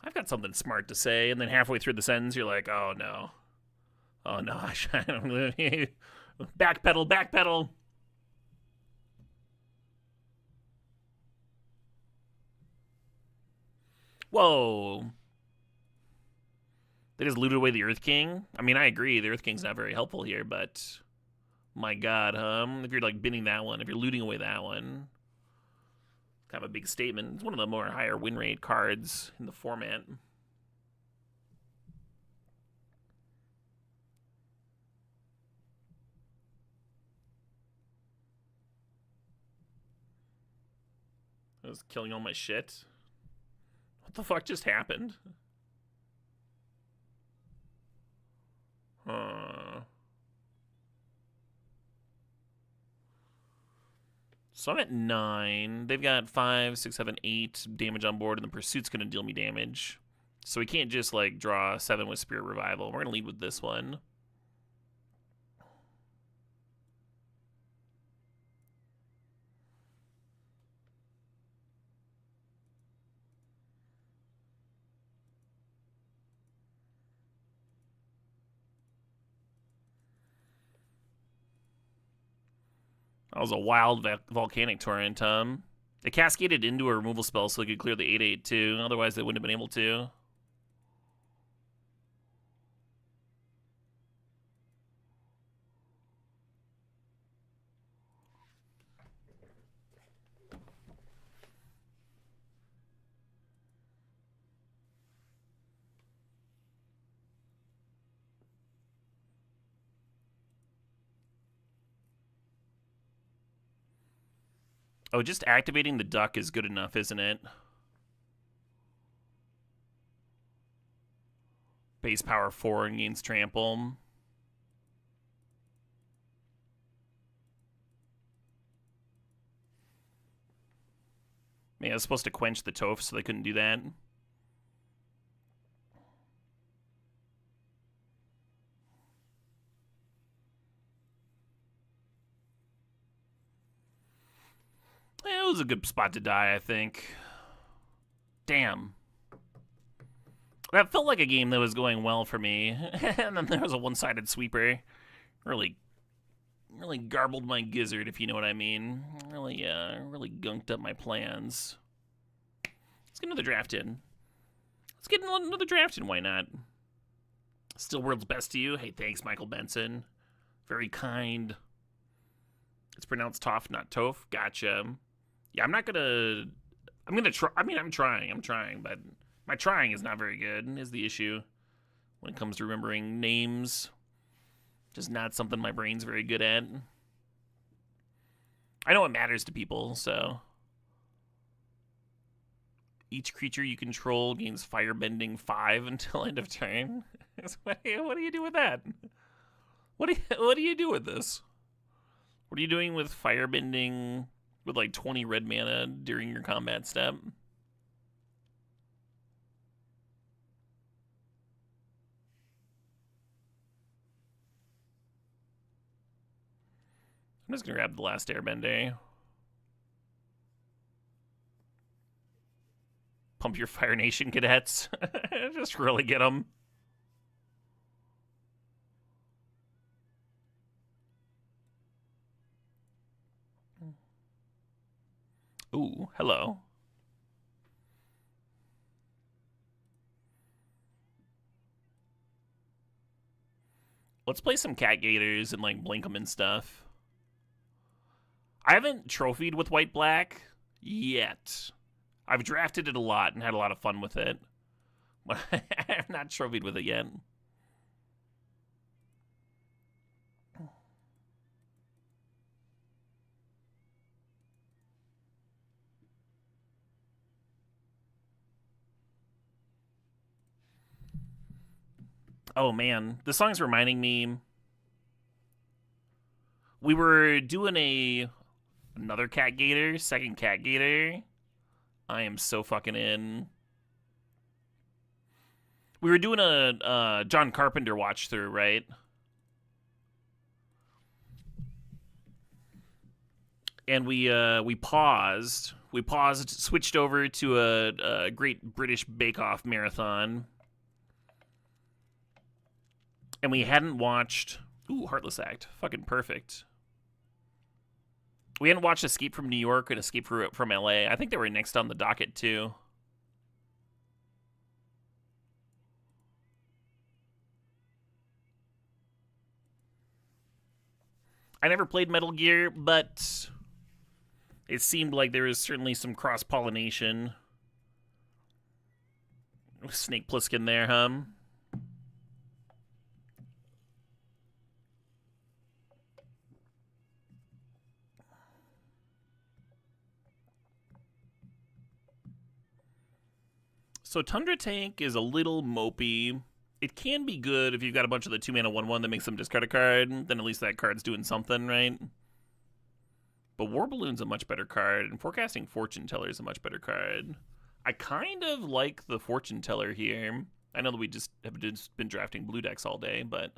I've got something smart to say, and then halfway through the sentence, you're like, oh no. Oh no, backpedal, backpedal. Whoa. They just looted away the Earth King? I mean, I agree, the Earth King's not very helpful here, but my god, if you're like binning that one, if you're looting away that one, kind of a big statement. It's one of the more higher win rate cards in the format. I was killing all my shit. What the fuck just happened? So I'm at 9. They've got 5, 6, 7, 8 damage on board, and the Pursuit's going to deal me damage. So we can't just, like, draw 7 with Spirit Revival. We're going to lead with this one. That was a wild volcanic torrent. It cascaded into a removal spell so they could clear the 8/8 too. Otherwise, they wouldn't have been able to. Oh, just activating the duck is good enough, isn't it? Base power 4 and gains trample. Man, I was supposed to quench the Toph, so they couldn't do that. It was a good spot to die, I think. Damn. That felt like a game that was going well for me. And then there was a one-sided sweeper. Really garbled my gizzard, if you know what I mean. Really gunked up my plans. Let's get another draft in. Why not? Still world's best to you? Hey, thanks, Michael Benson. Very kind. It's pronounced Toph, not Toph. Gotcha. Yeah, I'm gonna try. I mean, I'm trying, but my trying is not very good, is the issue. When it comes to remembering names, just not something my brain's very good at. I know it matters to people, so. Each creature you control gains firebending 5 until end of turn. What do you do with that? What do you do with this? What are you doing with firebending with like 20 red mana during your combat step? I'm just gonna grab the last Airbender. Pump your Fire Nation cadets. Just really get them. Ooh, hello. Let's play some Cat Gators and like blink them and stuff. I haven't trophied with white-black yet. I've drafted it a lot and had a lot of fun with it. But I've not trophied with it yet. Oh man, this song's reminding me. We were doing another Cat Gator, second Cat Gator. I am so fucking in. We were doing a John Carpenter watch through, right? And we paused. We paused, switched over to a Great British Bake Off marathon, and we hadn't watched. Ooh, Heartless Act, fucking perfect. We hadn't watched Escape from New York and Escape from LA. I think they were next on the docket too. I never played Metal Gear, but it seemed like there was certainly some cross pollination. Snake Plissken there, huh? So Tundra Tank is a little mopey. It can be good if you've got a bunch of the 2-mana 1/1 that makes them discard a card. Then at least that card's doing something, right? But War Balloon's a much better card, and Forecasting Fortune Teller is a much better card. I kind of like the Fortune Teller here. I know that we just have been drafting blue decks all day, but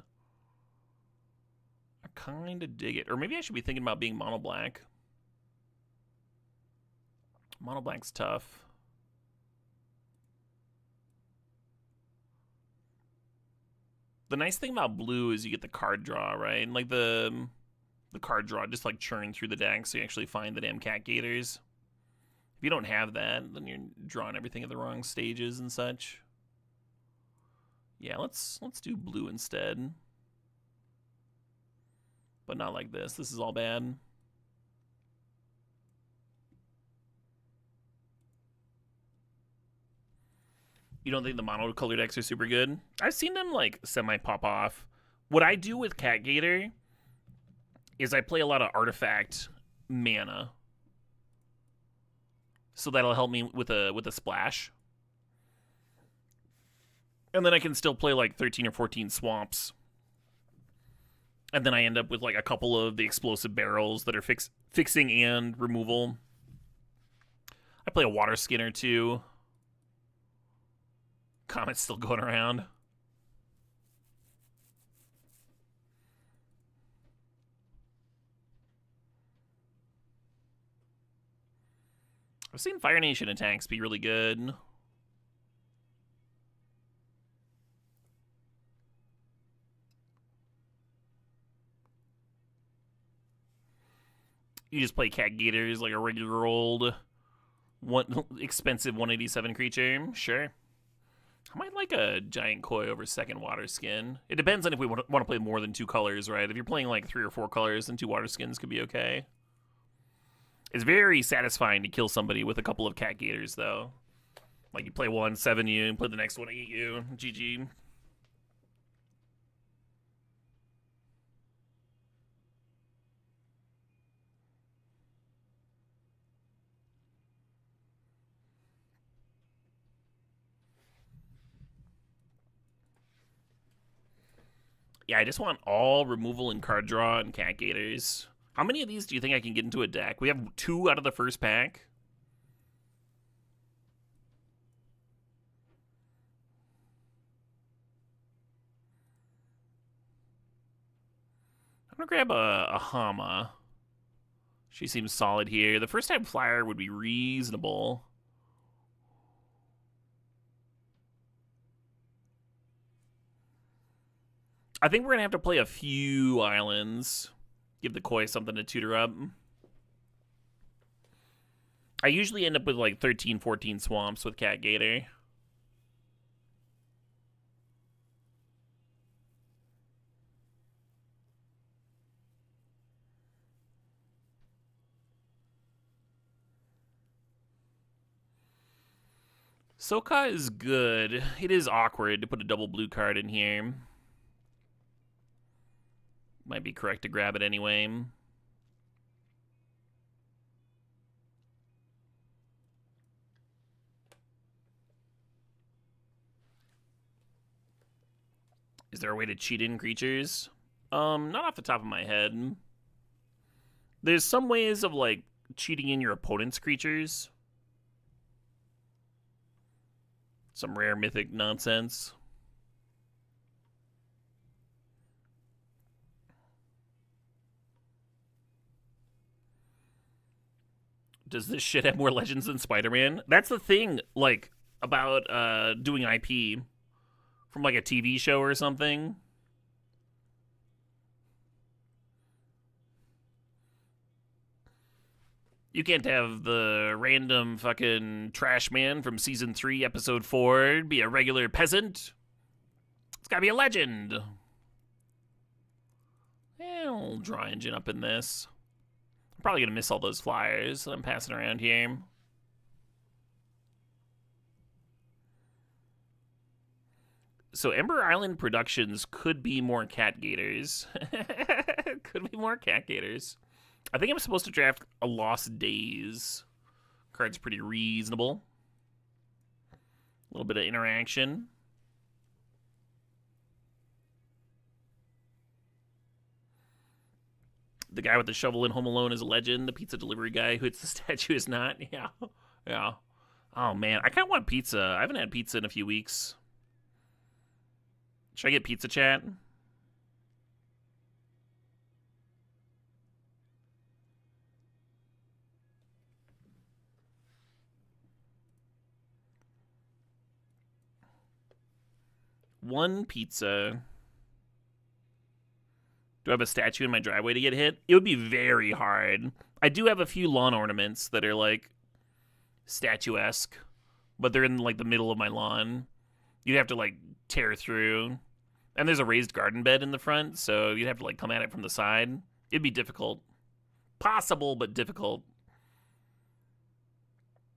I kind of dig it. Or maybe I should be thinking about being mono black. Mono black's tough. The nice thing about blue is you get the card draw, right? And like the card draw just like churn through the deck, so you actually find the damn Cat Gators. If you don't have that, then you're drawing everything at the wrong stages and such. Yeah, let's do blue instead. But not like this. This is all bad. You don't think the mono-color decks are super good? I've seen them like semi-pop off. What I do with Cat Gator is I play a lot of artifact mana. So that'll help me with a splash. And then I can still play like 13 or 14 swamps. And then I end up with like a couple of the explosive barrels that are fixing and removal. I play a water skin or two. Comet's still going around. I've seen Fire Nation attacks be really good. You just play Cat Gators like a regular old expensive 187 creature. Sure. I might like a Giant Koi over second Water Skin. It depends on if we want to play more than 2 colors, right? If you're playing like 3 or 4 colors, then 2 Water Skins could be okay. It's very satisfying to kill somebody with a couple of Cat Gators, though. Like you play one, 7 you, and play the next one, 8 you. GG. Yeah, I just want all removal and card draw and Cat Gators. How many of these do you think I can get into a deck? We have 2 out of the first pack. I'm gonna grab a Hama. She seems solid here. The first time flyer would be reasonable. I think we're gonna have to play a few islands. Give the Koi something to tutor up. I usually end up with like 13, 14 swamps with Cat Gator. Soka is good. It is awkward to put a double blue card in here. Might be correct to grab it anyway. Is there a way to cheat in creatures? Not off the top of my head. There's some ways of, like, cheating in your opponent's creatures. Some rare mythic nonsense. Does this shit have more legends than Spider-Man? That's the thing, like, about doing IP from, like, a TV show or something. You can't have the random fucking trash man from season 3, episode 4 be a regular peasant. It's gotta be a legend. I'll draw engine up in this. I'm probably gonna miss all those flyers that I'm passing around here. So Ember Island Productions could be more cat gators. Could be more cat gators. I think I'm supposed to draft a Lost Days. Card's pretty reasonable. A little bit of interaction. The guy with the shovel in Home Alone is a legend. The pizza delivery guy who hits the statue is not. Yeah. Yeah. Oh, man. I kind of want pizza. I haven't had pizza in a few weeks. Should I get pizza chat? One pizza. Do I have a statue in my driveway to get hit? It would be very hard. I do have a few lawn ornaments that are like statuesque, but they're in like the middle of my lawn. You'd have to like tear through. And there's a raised garden bed in the front, so you'd have to like come at it from the side. It'd be difficult. Possible, but difficult.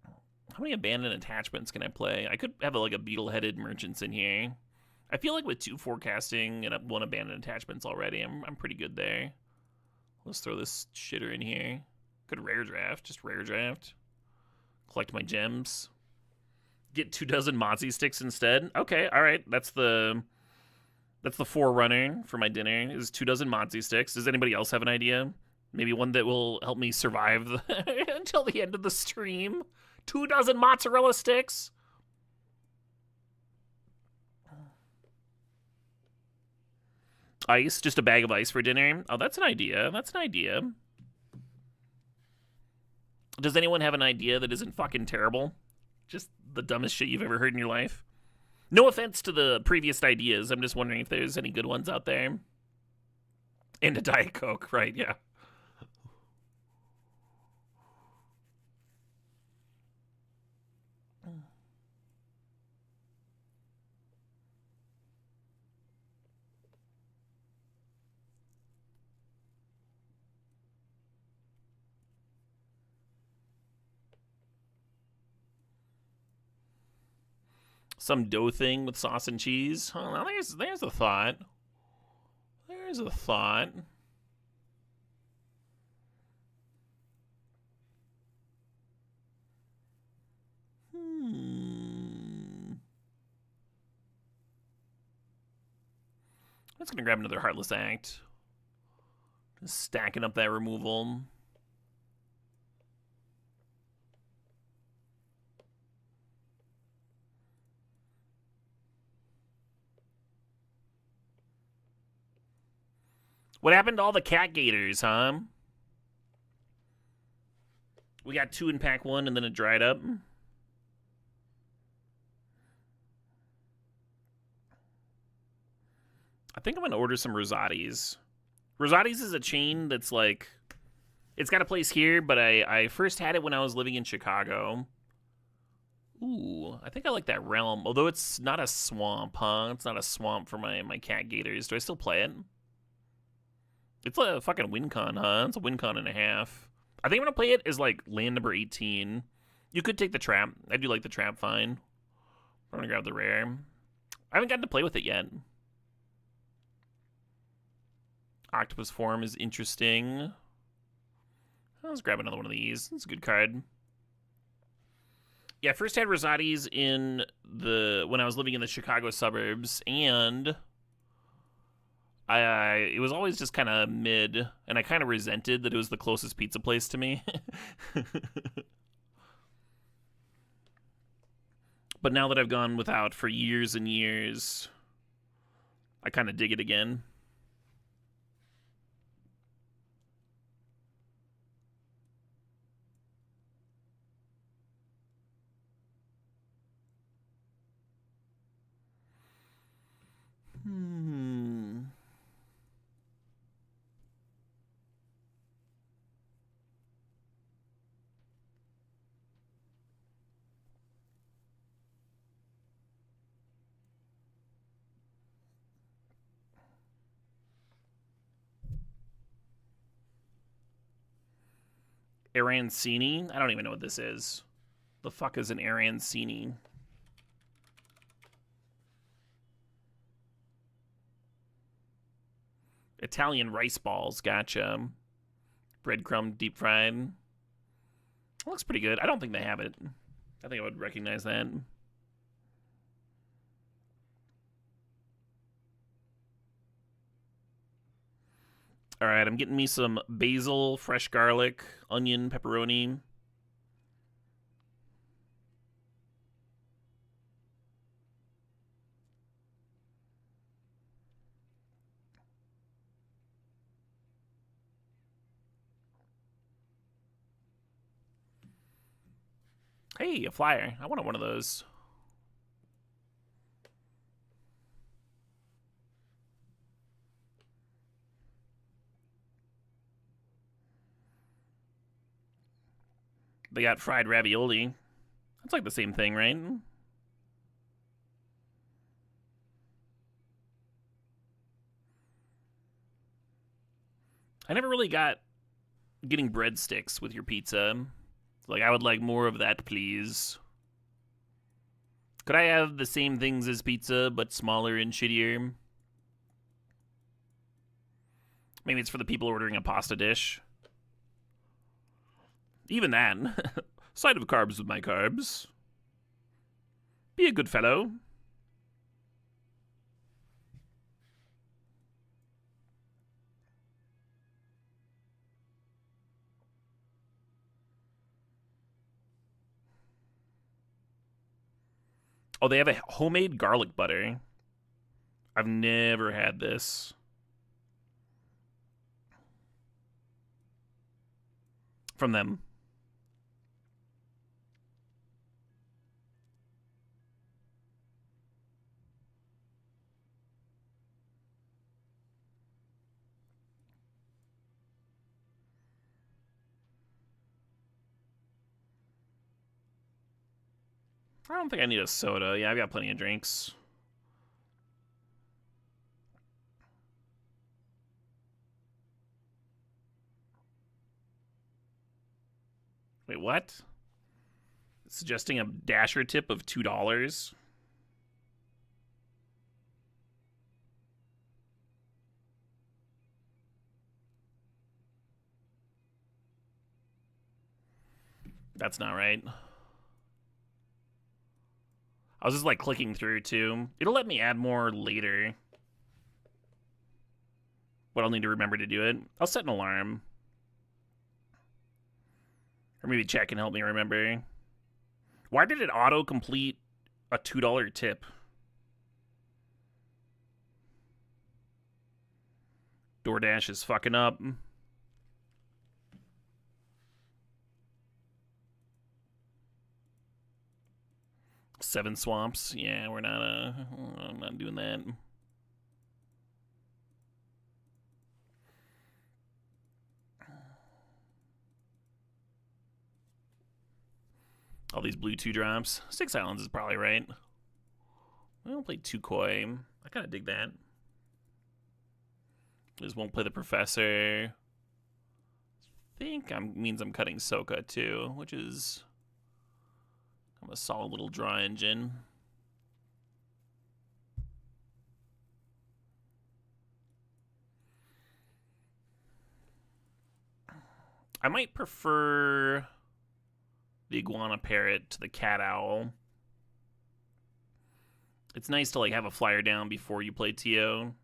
How many abandoned attachments can I play? I could have like a beetle-headed merchants in here. I feel like with 2 forecasting and 1 abandoned attachments already, I'm pretty good there. Let's throw this shitter in here. Could rare draft, just rare draft. Collect my gems. Get 2 dozen Mozzie sticks instead. Okay, all right. That's the forerunner for my dinner. Is 2 dozen Mozzie sticks. Does anybody else have an idea? Maybe one that will help me survive until the end of the stream. 2 dozen mozzarella sticks. Ice, just a bag of ice for dinner. Oh, that's an idea. That's an idea. Does anyone have an idea that isn't fucking terrible? Just the dumbest shit you've ever heard in your life? No offense to the previous ideas. I'm just wondering if there's any good ones out there. And a Diet Coke, right? Yeah. Some dough thing with sauce and cheese. Oh, now there's a thought. There's a thought. I'm just gonna grab another Heartless Act. Just stacking up that removal. What happened to all the cat gators, huh? We got 2 in pack 1 and then it dried up. I think I'm going to order some Rosati's. Rosati's is a chain that's like... It's got a place here, but I first had it when I was living in Chicago. Ooh, I think I like that realm. Although it's not a swamp, huh? It's not a swamp for my cat gators. Do I still play it? It's a fucking win con, huh? It's a win con and a half. I think I'm going to play it as, like, land number 18. You could take the trap. I do like the trap fine. I'm going to grab the rare. I haven't gotten to play with it yet. Octopus form is interesting. Let's grab another one of these. It's a good card. Yeah, first had Rosati's when I was living in the Chicago suburbs, and It was always just kind of mid, and I kind of resented that it was the closest pizza place to me. But now that I've gone without for years and years, I kind of dig it again. Arancini? I don't even know what this is. The fuck is an arancini? Italian rice balls, gotcha. Breadcrumb deep fried. Looks pretty good. I don't think they have it. I think I would recognize that. All right, I'm getting me some basil, fresh garlic, onion, pepperoni. Hey, a flyer. I wanted one of those. They got fried ravioli. That's like the same thing, right? I never really got getting breadsticks with your pizza. Like, I would like more of that, please. Could I have the same things as pizza, but smaller and shittier? Maybe it's for the people ordering a pasta dish. Even that. Side of carbs with my carbs. Be a good fellow. Oh, they have a homemade garlic butter. I've never had this. From them. I don't think I need a soda. Yeah, I've got plenty of drinks. Wait, what? Suggesting a Dasher tip of $2? That's not right. I was just like clicking through too. It'll let me add more later. But I'll need to remember to do it. I'll set an alarm. Or maybe chat can help me remember. Why did it auto-complete a $2 tip? DoorDash is fucking up. Seven swamps. Yeah, we're not I'm not doing that. All these blue 2 drops. Six Islands is probably right. I don't play Tukoi. I kind of dig that. Just won't play the Professor. I think means I'm cutting Soka too, which is a solid little draw engine. I might prefer the Iguana Parrot to the Cat Owl. It's nice to like have a flyer down before you play TO.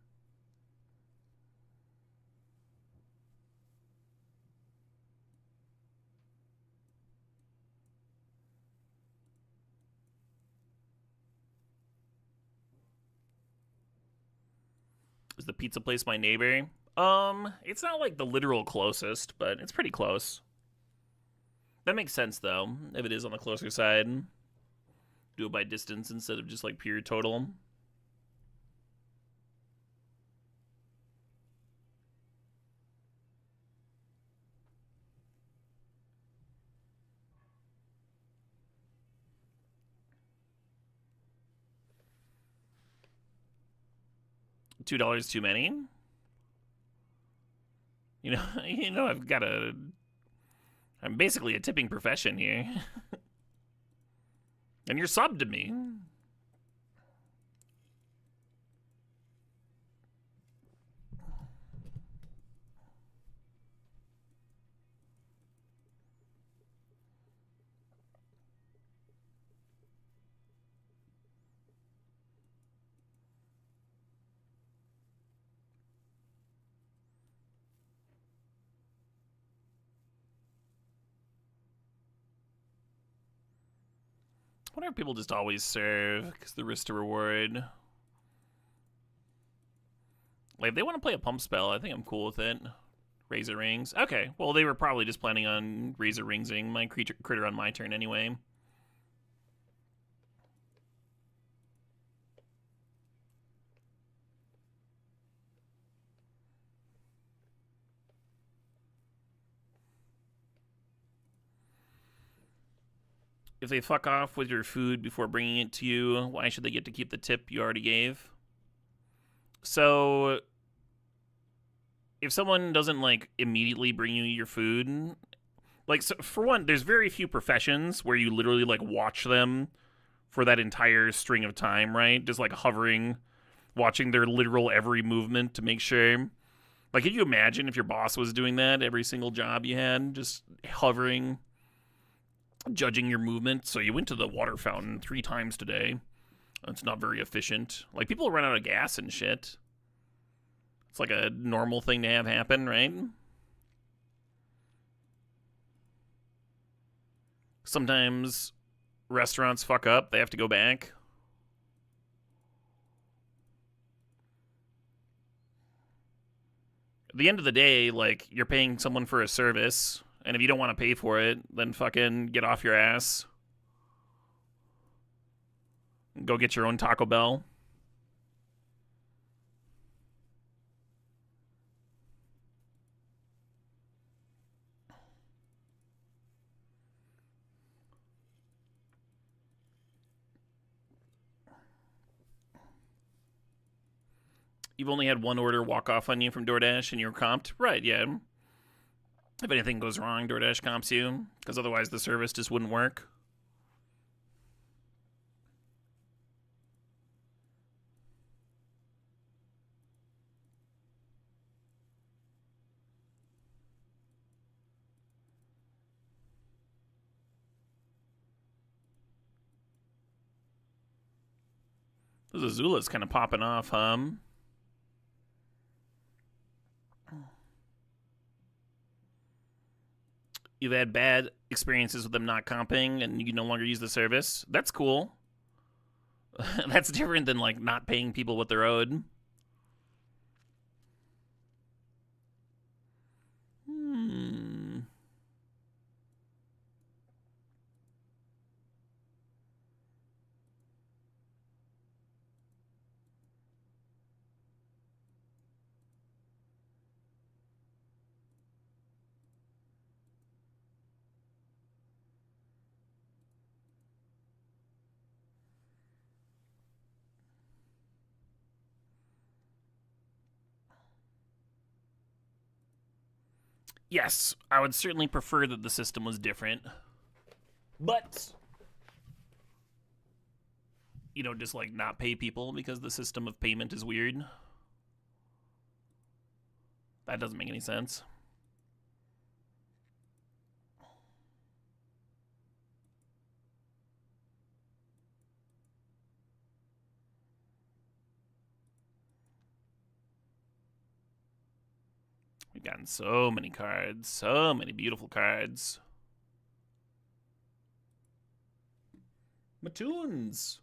the pizza place my neighbor? It's not like the literal closest, but it's pretty close. That makes sense though, if it is on the closer side. Do it by distance instead of just like pure total. $2 too many? I've got I'm basically a tipping profession here. And you're subbed to me. I wonder if people just always serve because the risk to reward. Like, if they want to play a pump spell, I think I'm cool with it. Razor Rings. Okay, well, they were probably just planning on Razor Ringsing my critter on my turn anyway. If they fuck off with your food before bringing it to you, why should they get to keep the tip you already gave? So, if someone doesn't, like, immediately bring you your food, like, so for one, there's very few professions where you literally, like, watch them for that entire string of time, right? Just, like, hovering, watching their literal every movement to make sure. Like, could you imagine if your boss was doing that every single job you had? Just hovering, judging your movement. So you went to the water fountain 3 times today. It's not very efficient. Like, people run out of gas and shit. It's like a normal thing to have happen, right? Sometimes restaurants fuck up. They have to go back. At the end of the day, like, you're paying someone for a service, and if you don't want to pay for it, then fucking get off your ass. Go get your own Taco Bell. You've only had one order walk off on you from DoorDash and you're comped? Right, yeah. If anything goes wrong, DoorDash comps you, because otherwise the service just wouldn't work. Those Azula's kind of popping off, You've had bad experiences with them not comping and you no longer use the service. That's cool. That's different than, like, not paying people what they're owed. Yes, I would certainly prefer that the system was different. But you know, just like not pay people because the system of payment is weird. That doesn't make any sense. We've gotten so many cards, so many beautiful cards. Matoons.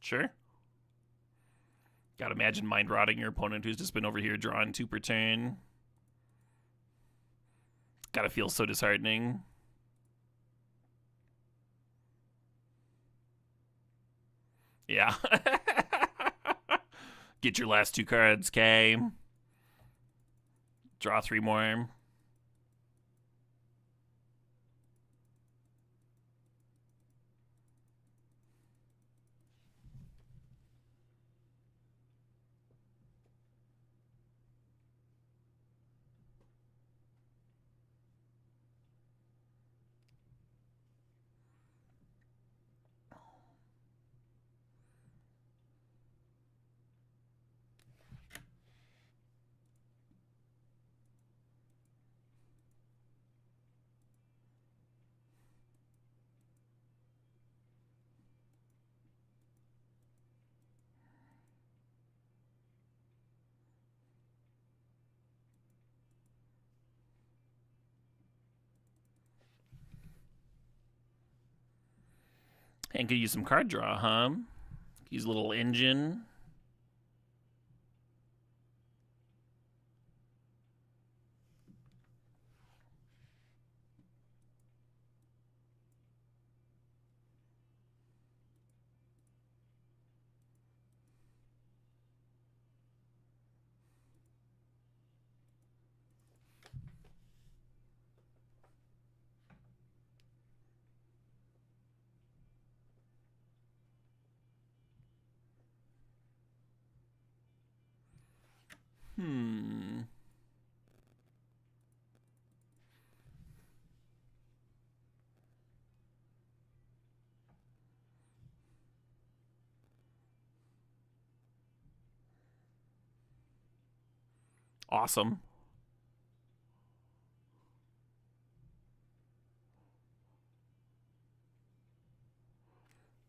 Sure. Gotta imagine mind rotting your opponent who's just been over here drawing 2 per turn. Gotta feel so disheartening. Yeah. Get your last 2 cards, K. Draw 3 more. And could use some card draw, huh? Use a little engine. Awesome.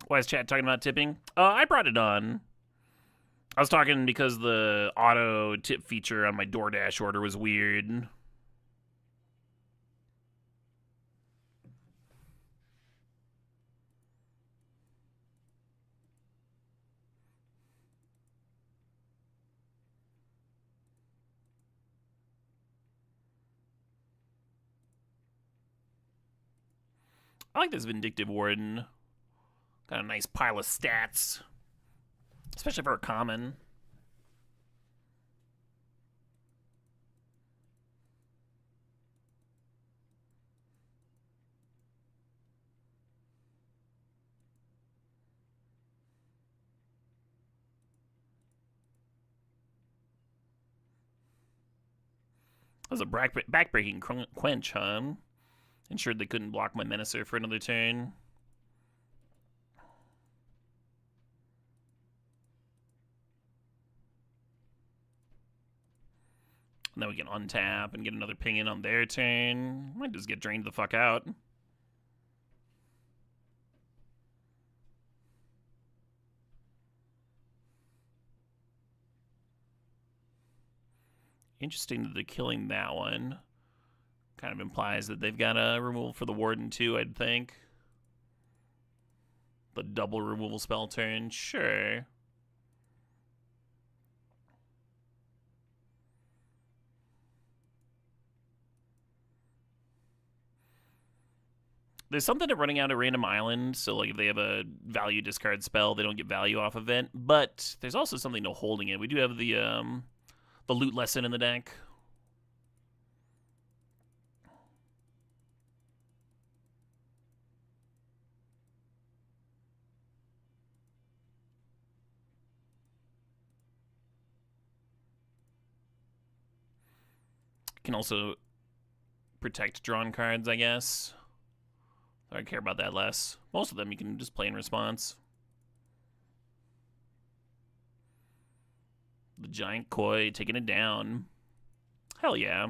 Why is chat talking about tipping? I brought it on. I was talking because the auto tip feature on my DoorDash order was weird. I like this Vindictive Warden. Got a nice pile of stats. Especially for a common. That was a backbreaking quench, huh? Ensured they couldn't block my Menacer for another turn. And then we can untap and get another ping in on their turn. Might just get drained the fuck out. Interesting that they're killing that one. Kind of implies that they've got a removal for the Warden too, I'd think. The double removal spell turn, sure. There's something to running out a random island, so like if they have a value discard spell, they don't get value off of it. But there's also something to holding it. We do have the loot lesson in the deck. Can also protect drawn cards, I guess. I care about that less. Most of them you can just play in response. The giant koi taking it down. Hell yeah.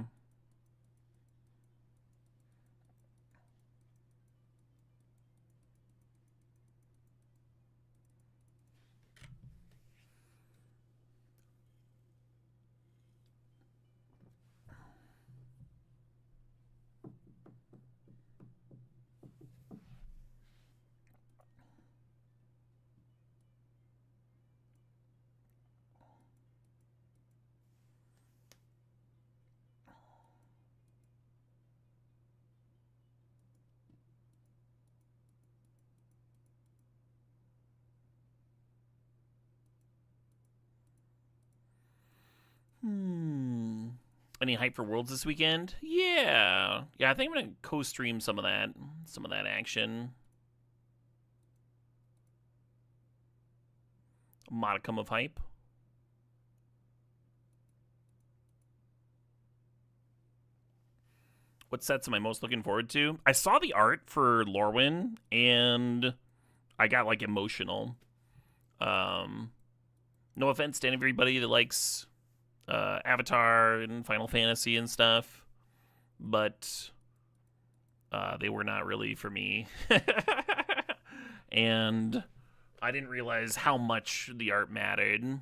Any hype for Worlds this weekend? Yeah. I think I'm gonna co-stream some of that action. A modicum of hype. What sets am I most looking forward to? I saw the art for Lorwyn and I got like emotional. No offense to everybody that likes Avatar and Final Fantasy and stuff, but they were not really for me. And I didn't realize how much the art mattered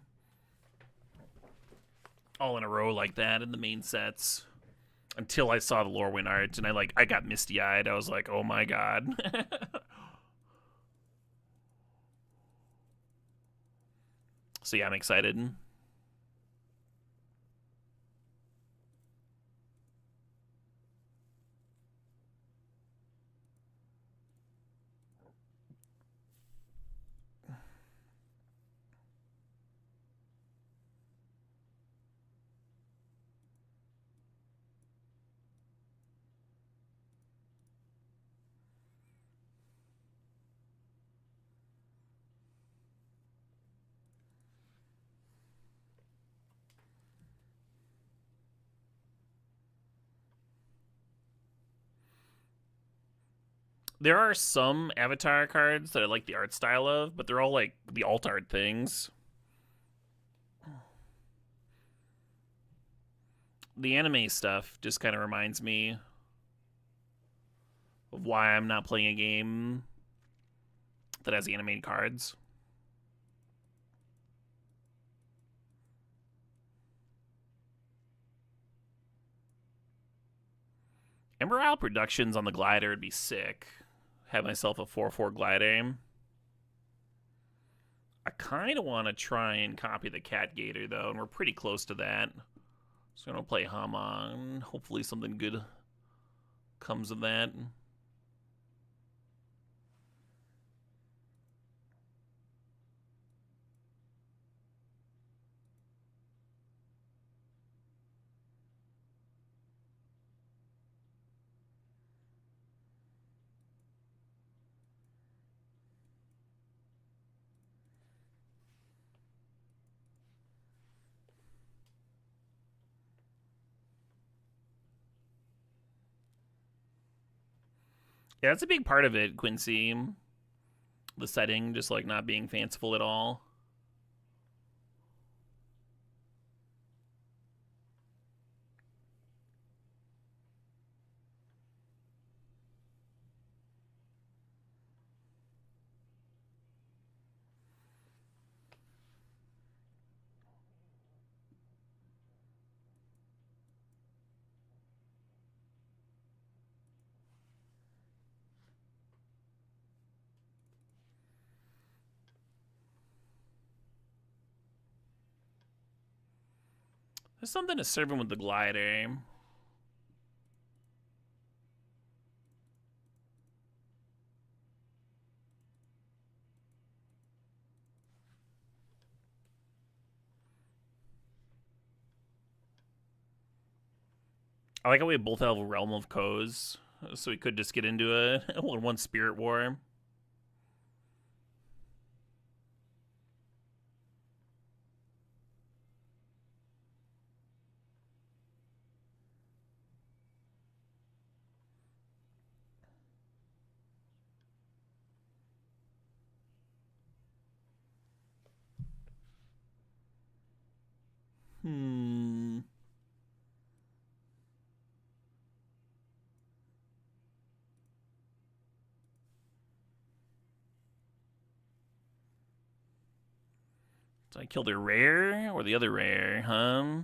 all in a row like that in the main sets until I saw the Lorwyn art, and I got misty-eyed. I was like, oh my god. So yeah, I'm excited. There are some Avatar cards that I like the art style of, but they're all like the alt art things. The anime stuff just kind of reminds me of why I'm not playing a game that has animated cards. Ember Isle Productions on the glider would be sick. Have myself a 4/4 glide aim. I kind of want to try and copy the Cat Gator, though, and we're pretty close to that. So I'm going to play Hamon. Hopefully something good comes of that. Yeah, that's a big part of it, Quincy. The setting, just like not being fanciful at all. There's something to serve him with the glider. I like how we both have a Realm of Koz, so we could just get into a 1/1 Spirit War. So I killed her rare or the other rare, huh?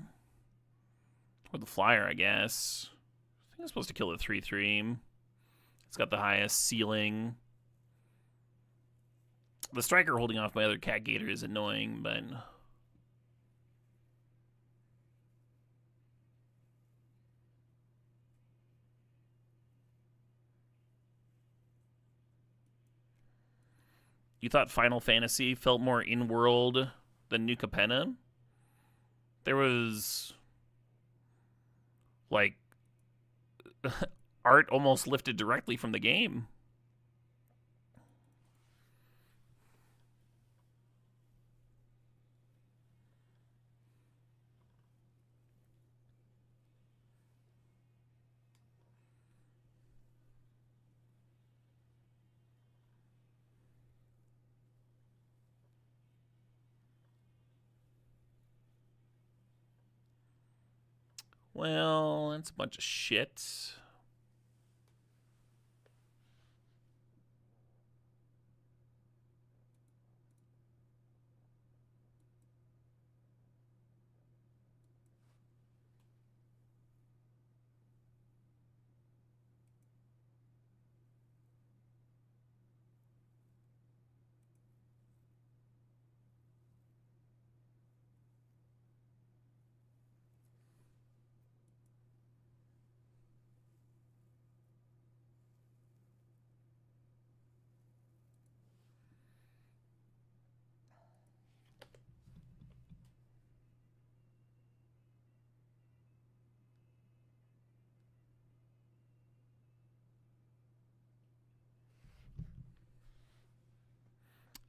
Or the flyer, I guess. I think I'm supposed to kill the 3/3. It's got the highest ceiling. The striker holding off my other Cat Gator is annoying, but you thought Final Fantasy felt more in-world than New Capenna? There was like art almost lifted directly from the game. Well, that's a bunch of shit.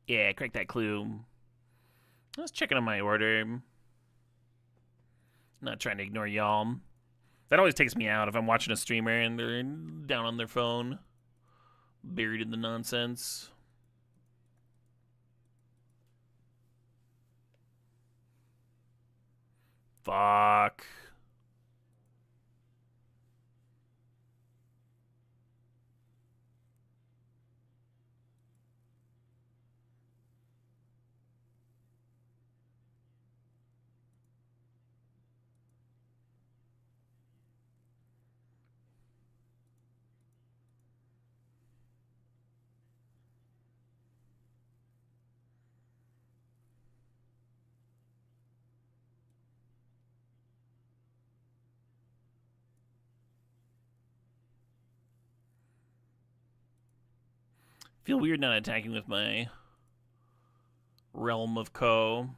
Yeah, crack that clue. I was checking on my order. Not trying to ignore y'all. That always takes me out if I'm watching a streamer and they're down on their phone, buried in the nonsense. Fuck. Feel weird not attacking with my Realm of Co.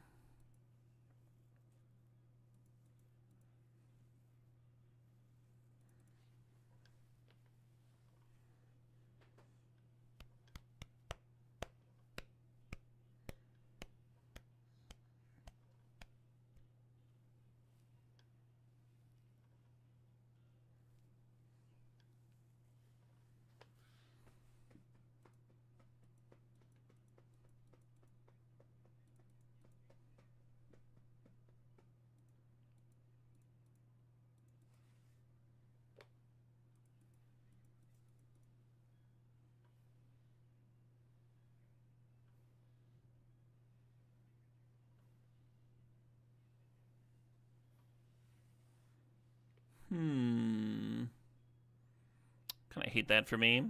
Kind of hate that for me.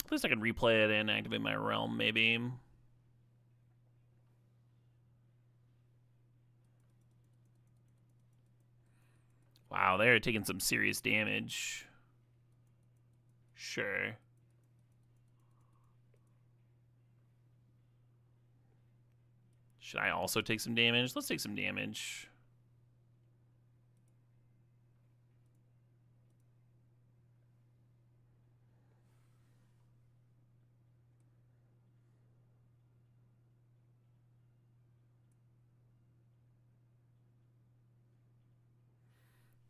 At least I can replay it and activate my realm, maybe. Wow, they're taking some serious damage. Sure. Should I also take some damage? Let's take some damage.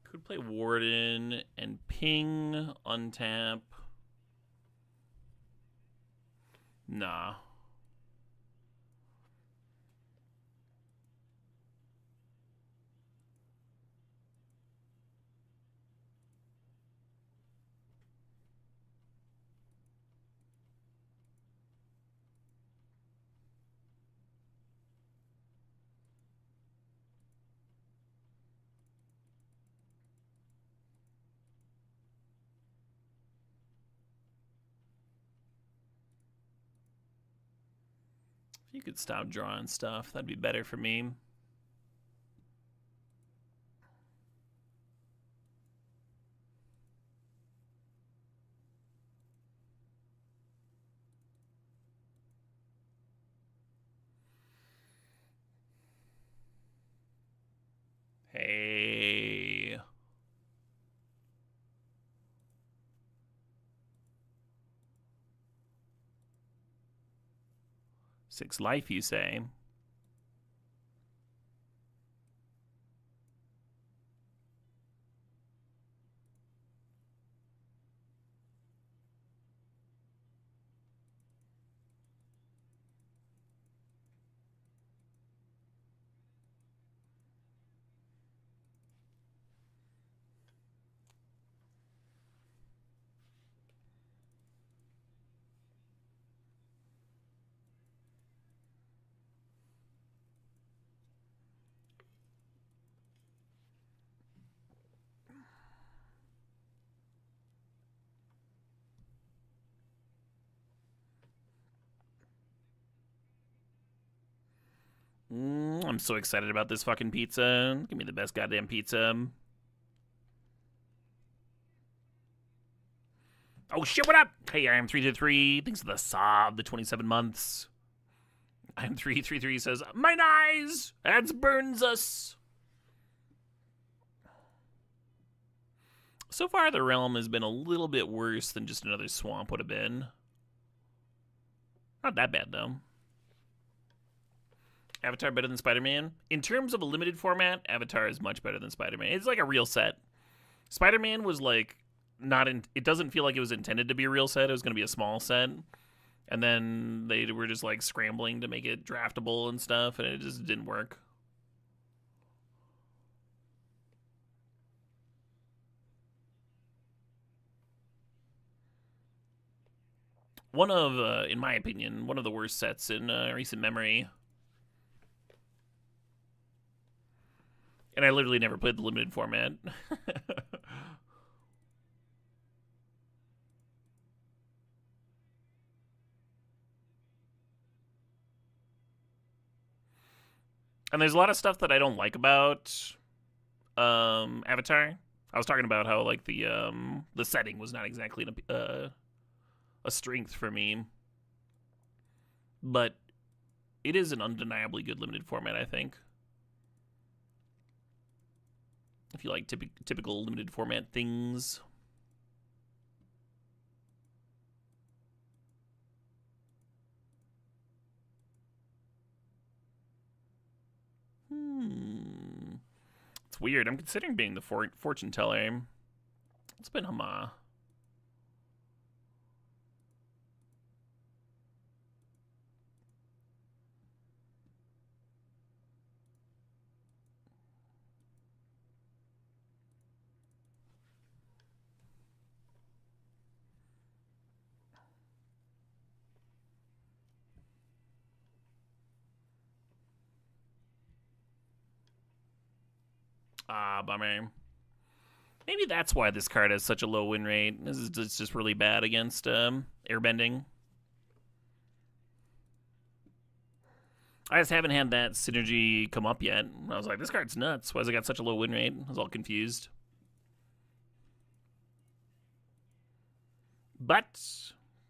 Could play Warden and ping, untap. Nah. If you could stop drawing stuff, that'd be better for me. 6 life, you say? I'm so excited about this fucking pizza. Give me the best goddamn pizza. Oh shit, what up? Hey, I am 323. Thanks for the sob, the 27 months. I'm 333 says, mine eyes! Ads burns us. So far, the realm has been a little bit worse than just another swamp would have been. Not that bad, though. Avatar better than Spider-Man? In terms of a limited format, Avatar is much better than Spider-Man. It's like a real set. Spider-Man was like it doesn't feel like it was intended to be a real set. It was going to be a small set. And then they were just like scrambling to make it draftable and stuff, and it just didn't work. One of, in my opinion, one of the worst sets in recent memory. And I literally never played the limited format. And there's a lot of stuff that I don't like about Avatar. I was talking about how like the setting was not exactly a strength for me, but it is an undeniably good limited format, I think. If you like typical limited format things. It's weird. I'm considering being the fortune teller. It's been Hama. Ah, bummer. Maybe that's why this card has such a low win rate. It's just really bad against airbending. I just haven't had that synergy come up yet. I was like, this card's nuts. Why has it got such a low win rate? I was all confused. But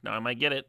now I might get it.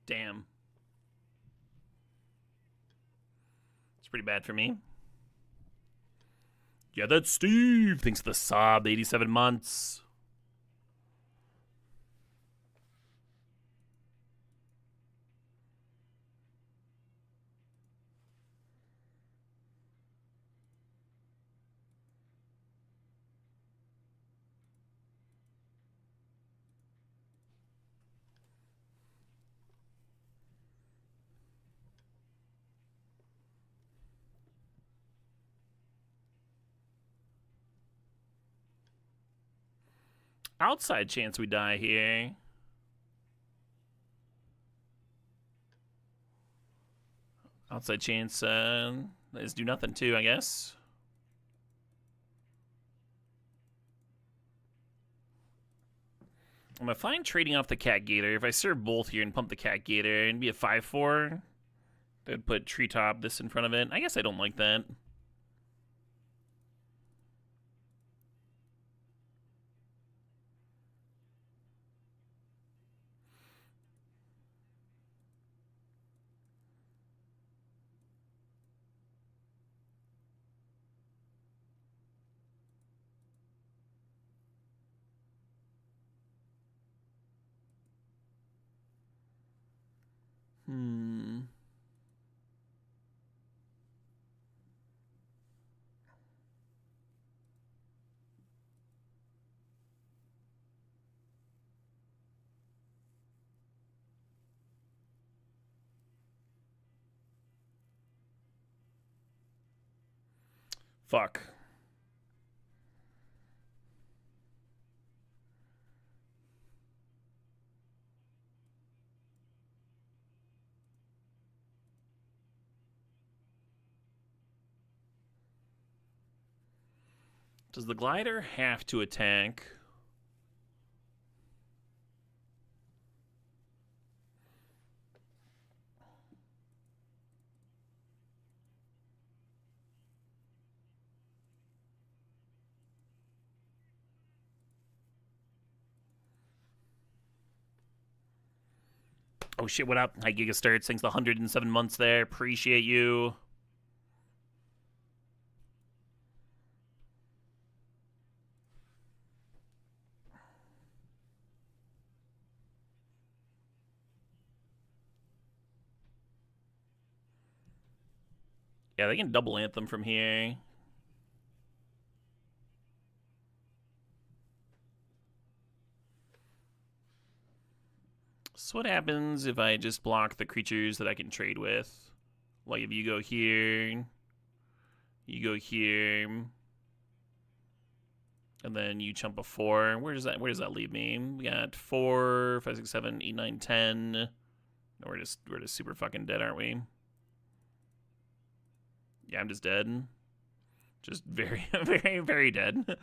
Damn. It's pretty bad for me. Yeah, that's Steve. Thanks for the sob, 87 months. Outside chance we die here. Outside chance is do nothing too, I guess. I'm fine trading off the Cat Gator. If I serve both here and pump the Cat Gator and be a 5/4, that would put Treetop this in front of it. I guess I don't like that. Fuck. Does the glider have to attack? Oh shit, what up? Hi Gigastarts, thanks the 107 months there. Appreciate you. Yeah, they can double Anthem from here. So what happens if I just block the creatures that I can trade with? Like if you go here, you go here, and then you chump a 4. Where does that leave me? We got 4, 5, 6, 7, 8, 9, 10. No, we're just super fucking dead, aren't we? Yeah, I'm just dead. Just very, very, very dead.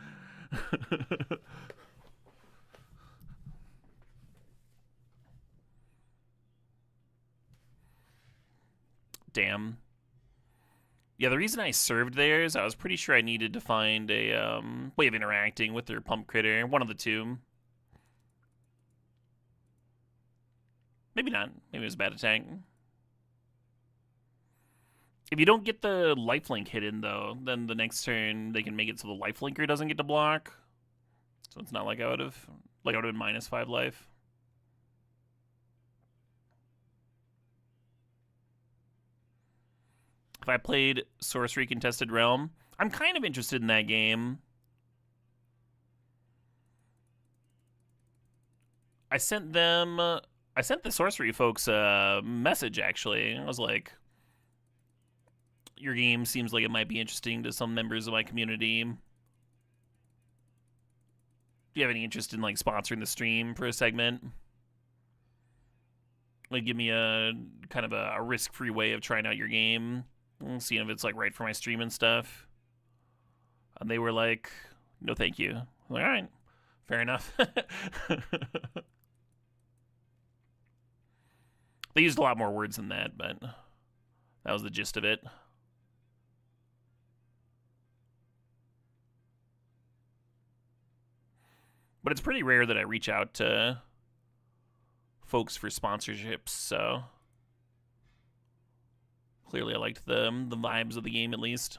Damn. Yeah, the reason I served there is I was pretty sure I needed to find a way of interacting with their pump critter. One of the two. Maybe not. Maybe it was a bad attack. If you don't get the lifelink hidden, though, then the next turn they can make it so the lifelinker doesn't get to block. So it's not like I would have been -5 life. If I played Sorcery Contested Realm, I'm kind of interested in that game. I sent the Sorcery folks a message, actually. I was like, your game seems like it might be interesting to some members of my community. Do you have any interest in like sponsoring the stream for a segment? Like, give me a kind of a risk-free way of trying out your game, seeing if it's like right for my stream and stuff. And they were like, "No, thank you." I'm like, all right, fair enough. They used a lot more words than that, but that was the gist of it. But it's pretty rare that I reach out to folks for sponsorships, so clearly I liked the vibes of the game at least.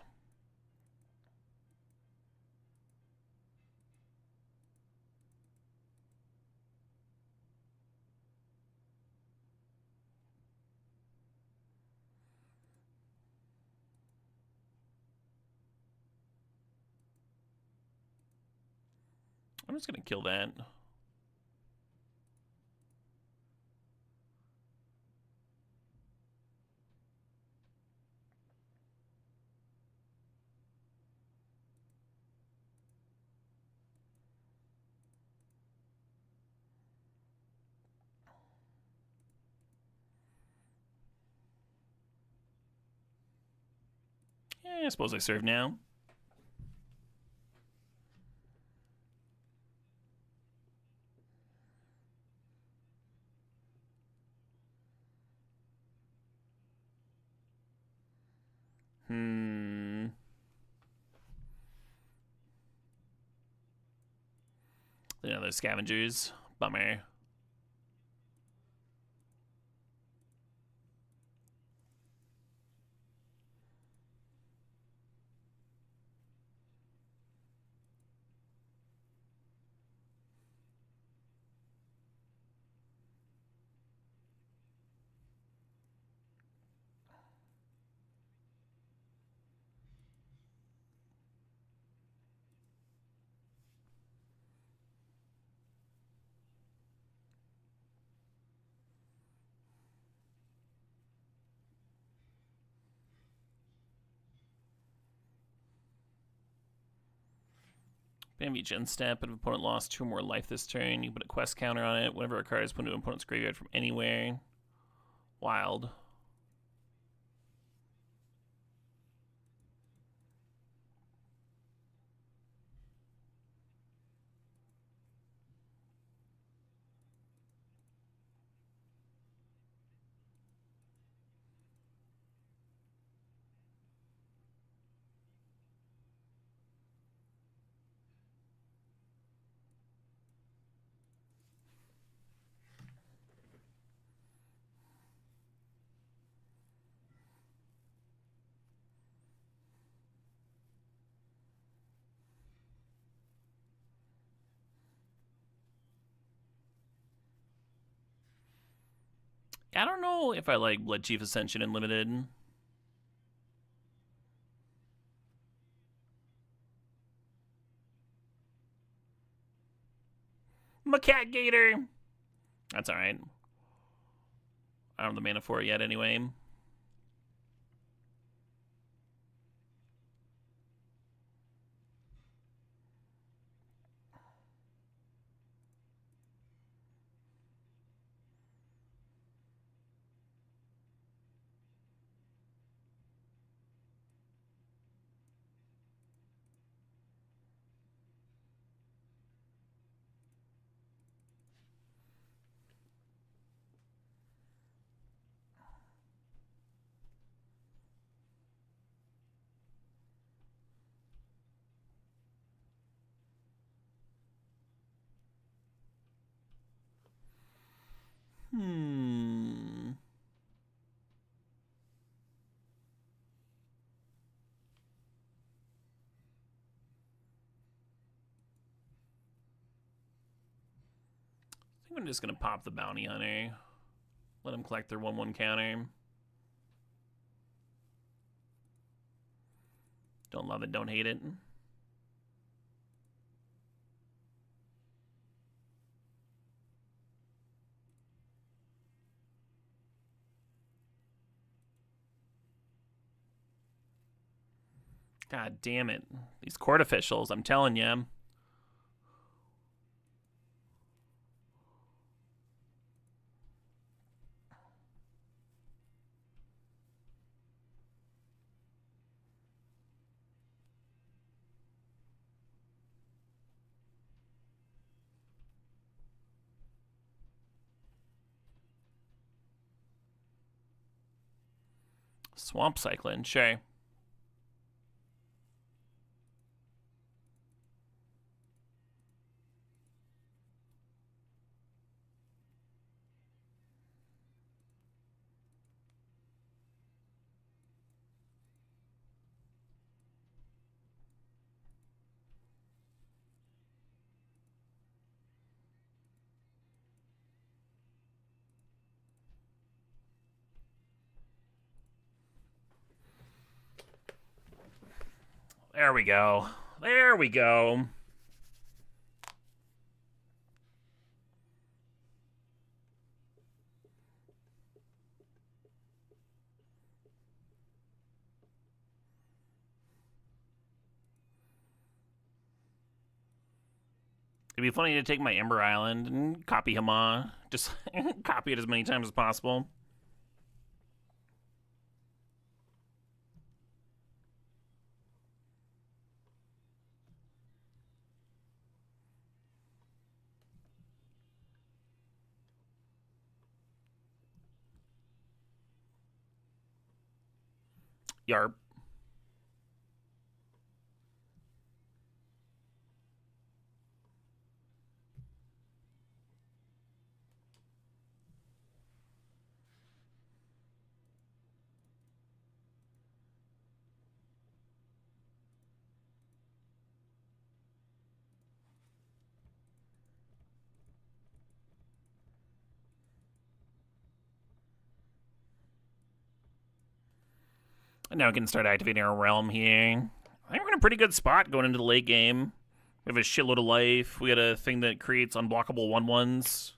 I'm just gonna kill that. I suppose I serve now. Another scavengers. Bummer. Bam each end step, but if opponent lost 2 or more life this turn, you put a quest counter on it. Whenever a card is put into an opponent's graveyard from anywhere. Wild. I don't know if I like Blood Chief Ascension in Limited. Macat Gator! That's alright. I don't have the mana for it yet anyway. I think I'm just gonna pop the Bounty Hunter. Let them collect their 1/1 counter. Don't love it, don't hate it. God damn it. These court officials, I'm telling you. Swamp Cyclone, sure. There we go. There we go. It'd be funny to take my Ember Island and copy Hama. Just copy it as many times as possible. Yarp. And now we can start activating our realm here. I think we're in a pretty good spot going into the late game. We have a shitload of life. We got a thing that creates unblockable 1/1s.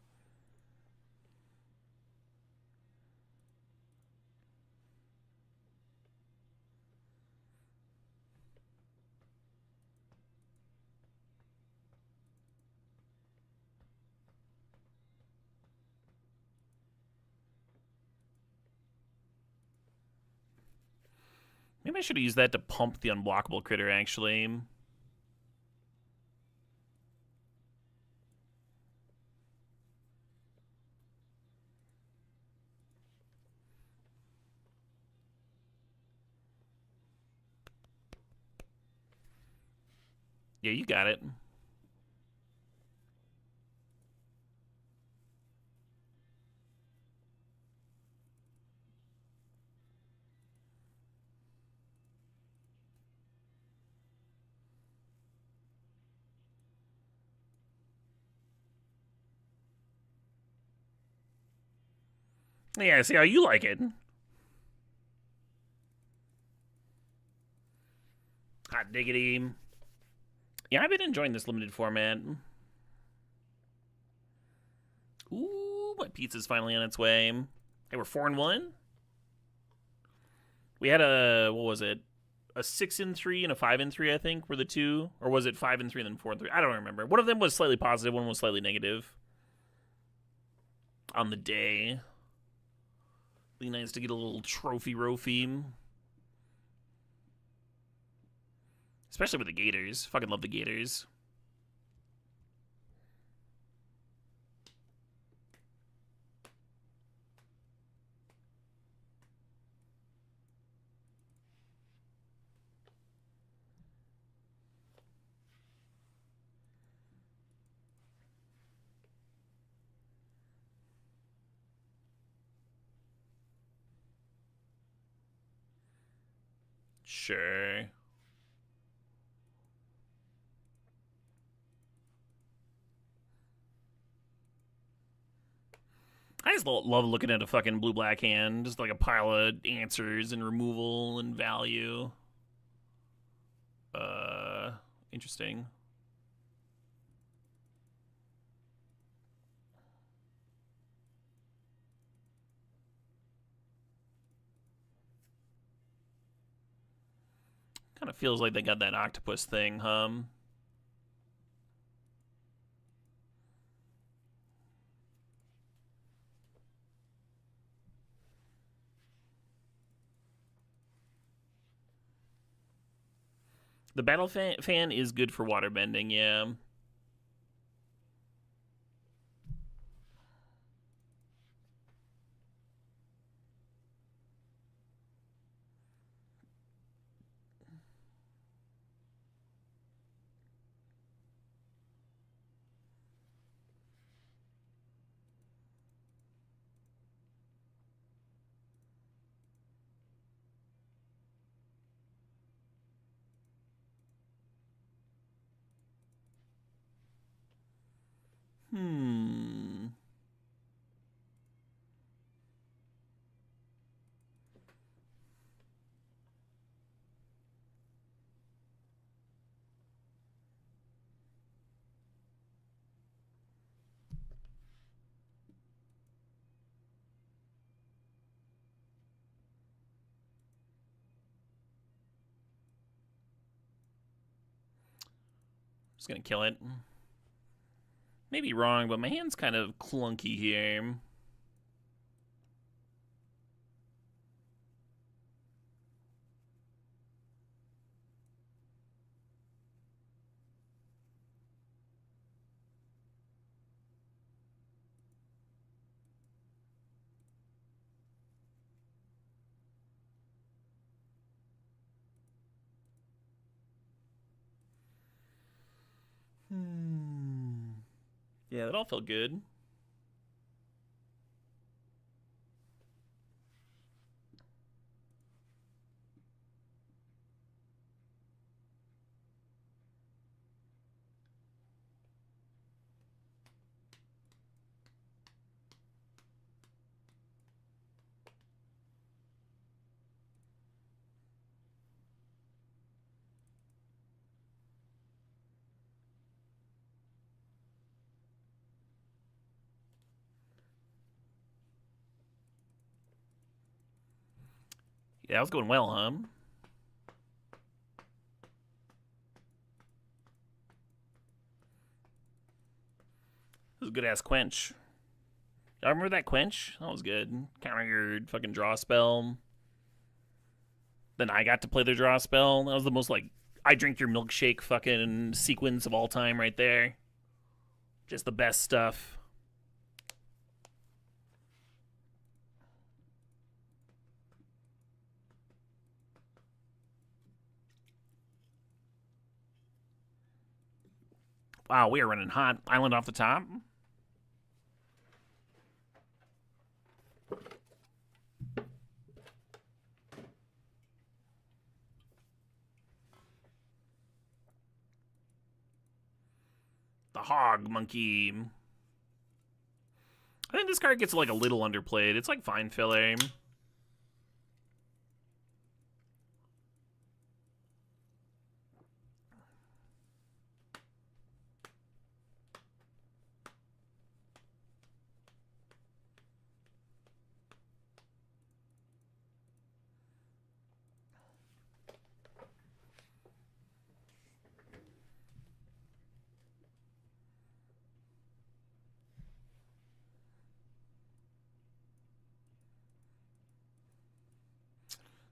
Maybe I should have used that to pump the unblockable critter, actually. Yeah, you got it. Yeah, see how you like it. Hot diggity. Yeah, I've been enjoying this limited format. Ooh, my pizza's finally on its way. Hey, we're 4-1. We had a, what was it? A 6-3 and a 5-3, I think, were the two. Or was it 5-3 and then 4-3? I don't remember. One of them was slightly positive, one was slightly negative. On the day. Be nice to get a little trophy rophy. Especially with the Gators. Fucking love the Gators. Sure. I just love looking at a fucking blue-black hand. Just like a pile of answers and removal and value. Interesting. Kind of feels like they got that octopus thing, The battle fan is good for waterbending, yeah. Hmm. Just gonna kill it. Maybe wrong, but my hand's kind of clunky here. Yeah, that all felt good. Yeah, that was going well, huh? This was a good ass quench. I remember that quench. That was good. Counter your fucking draw spell. Then I got to play the draw spell. That was the most like I drink your milkshake fucking sequence of all time right there. Just the best stuff. Wow, we are running hot. Island off the top. The Hog Monkey. I think this card gets like a little underplayed. It's like fine filler.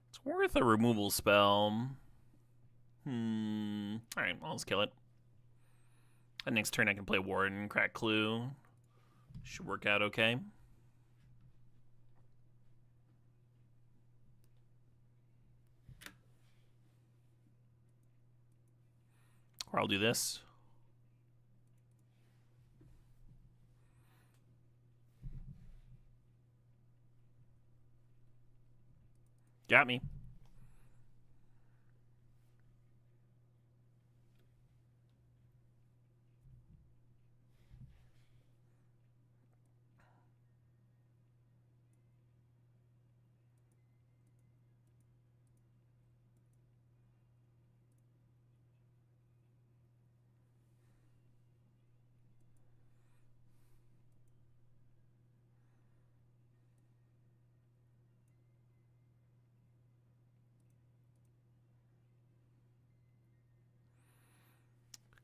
It's worth a removal spell. Alright, well, let's kill it. And next turn I can play Warden, crack Clue. Should work out okay. Or I'll do this. Got me.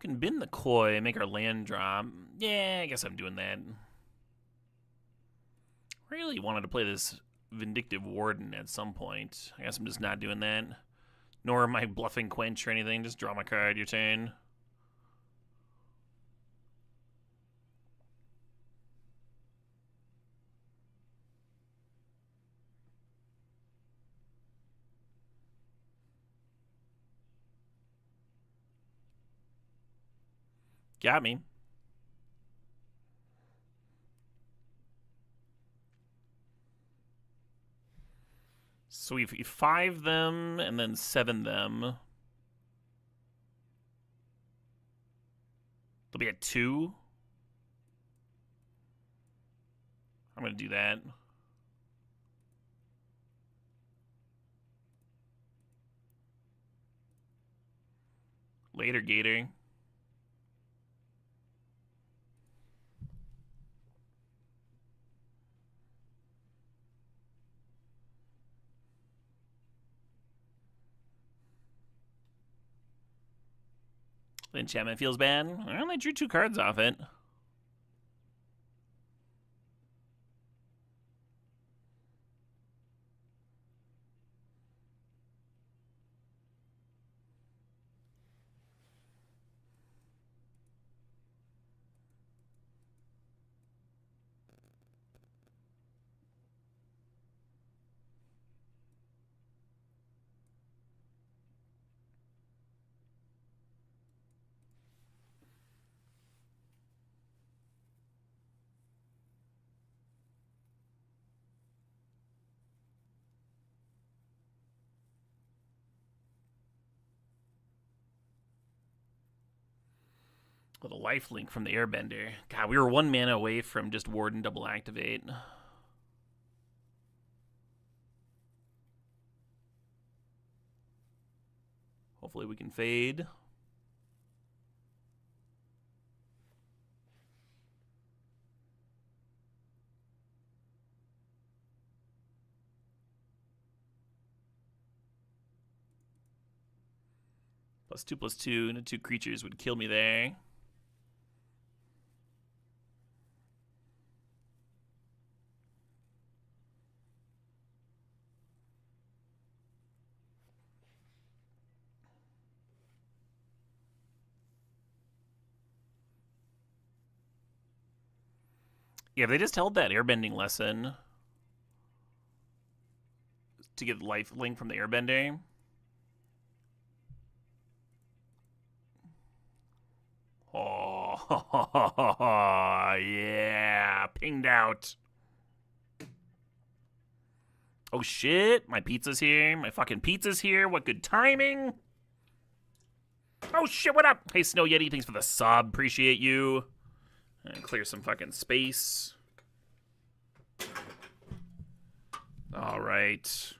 Can bend the Koi, make our land drop. Yeah, I guess I'm doing that. Really wanted to play this Vindictive Warden at some point. I guess I'm just not doing that. Nor am I bluffing Quench or anything. Just draw my card, your turn. Got me. So we 5 them and then 7 them. They'll be at 2. I'm going to do that. Later, Gator. The enchantment feels bad. I only drew 2 cards off it. Oh, the life link from the Airbender. God, we were 1 mana away from just Warden double activate. Hopefully we can fade. +2/+2 and 2 creatures would kill me there. Yeah, if they just held that airbending lesson to get life link from the airbender. Oh, yeah. Pinged out. Oh, shit. My pizza's here. My fucking pizza's here. What good timing. Oh, shit. What up? Hey, Snow Yeti. Thanks for the sub. Appreciate you. And clear some fucking space. All right.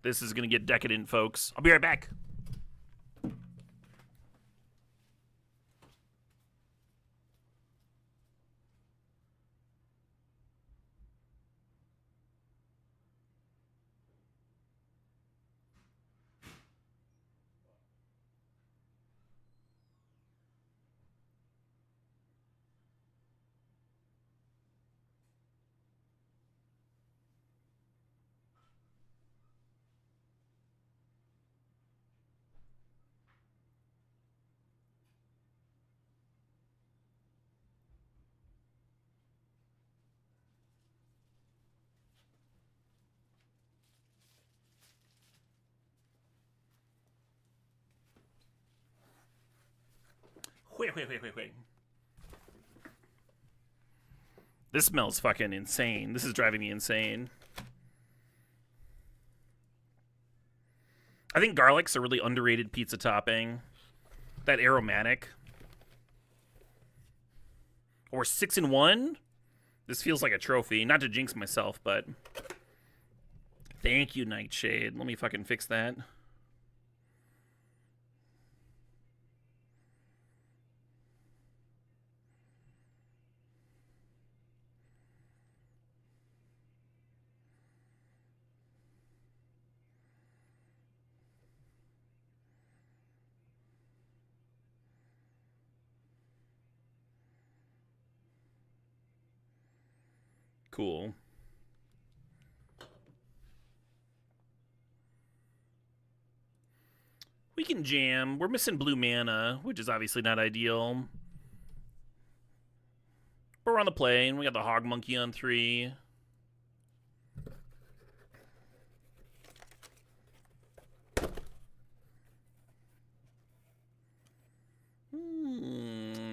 This is going to get decadent, folks. I'll be right back. Wait. This smells fucking insane. This is driving me insane. I think garlic's a really underrated pizza topping. That aromatic. Or 6-in-1? This feels like a trophy. Not to jinx myself, but... Thank you, Nightshade. Let me fucking fix that. Cool. We can jam. We're missing blue mana, which is obviously not ideal. But we're on the plane. We got the Hog Monkey on 3.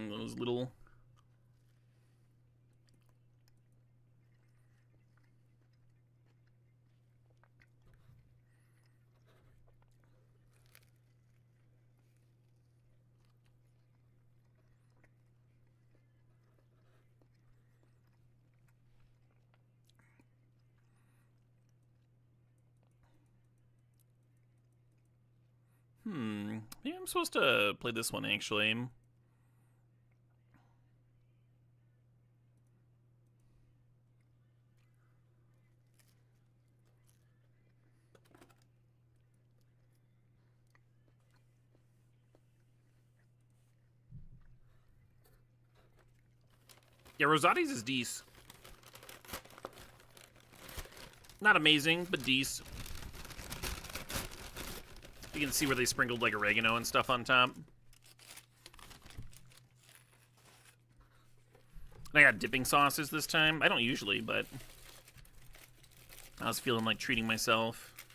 Those little... Yeah, I'm supposed to play this one, actually. Yeah, Rosati's is decent. Not amazing, but decent. You can see where they sprinkled like oregano and stuff on top. And I got dipping sauces this time. I don't usually, but I was feeling like treating myself.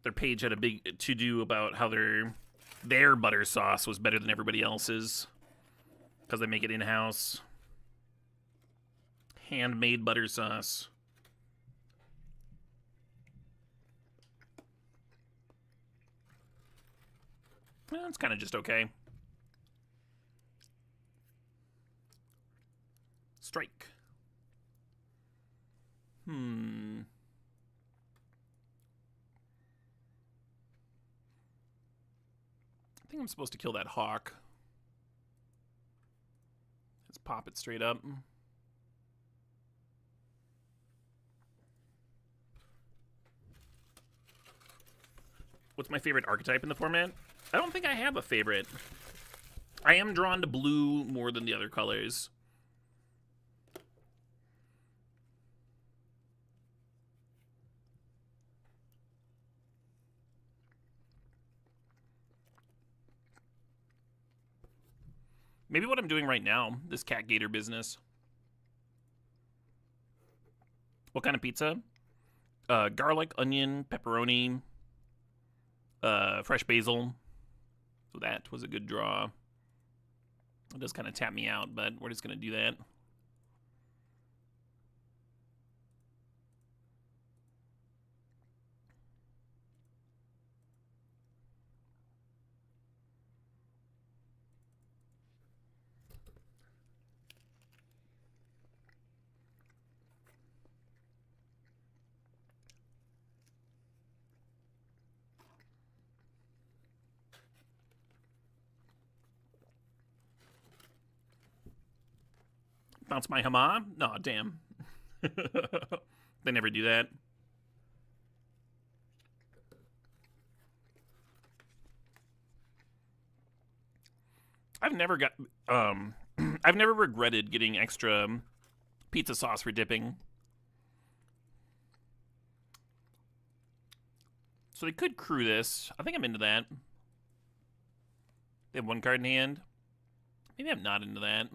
Their page had a big to-do about how their butter sauce was better than everybody else's because they make it in-house. Handmade butter sauce. It's kind of just okay. Strike. I think I'm supposed to kill that hawk. Let's pop it straight up. What's my favorite archetype in the format? I don't think I have a favorite. I am drawn to blue more than the other colors. Maybe what I'm doing right now, this cat gator business. What kind of pizza? Garlic, onion, pepperoni, fresh basil. So that was a good draw. It does kind of tap me out, but we're just going to do that. Bounce my Hama? No, damn. They never do that. I've never got I've never regretted getting extra pizza sauce for dipping. So they could crew this. I think I'm into that. They have one card in hand. Maybe I'm not into that.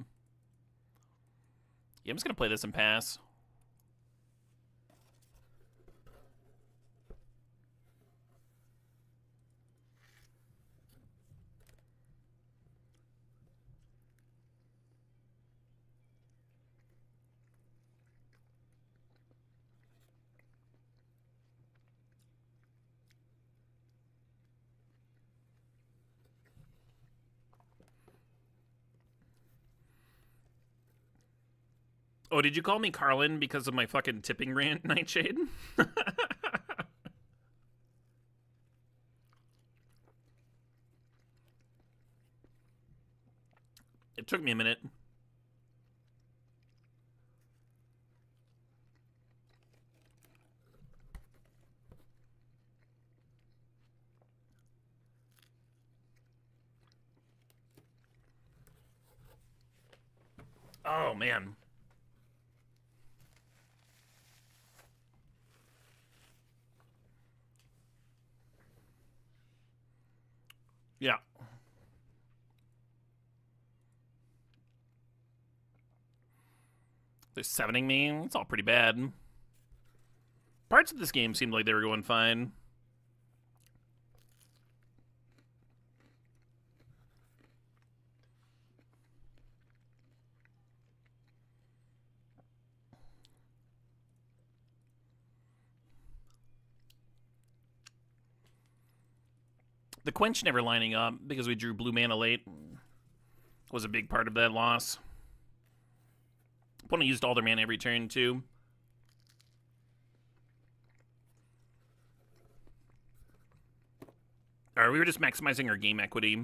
Yeah, I'm just going to play this and pass. Oh, did you call me Carlin because of my fucking tipping rant, Nightshade? It took me a minute. Oh, man. Yeah. They're sevening me. It's all pretty bad. Parts of this game seemed like they were going fine. The Quench never lining up because we drew blue mana late was a big part of that loss. Opponent used all their mana every turn, too. Alright, we were just maximizing our game equity.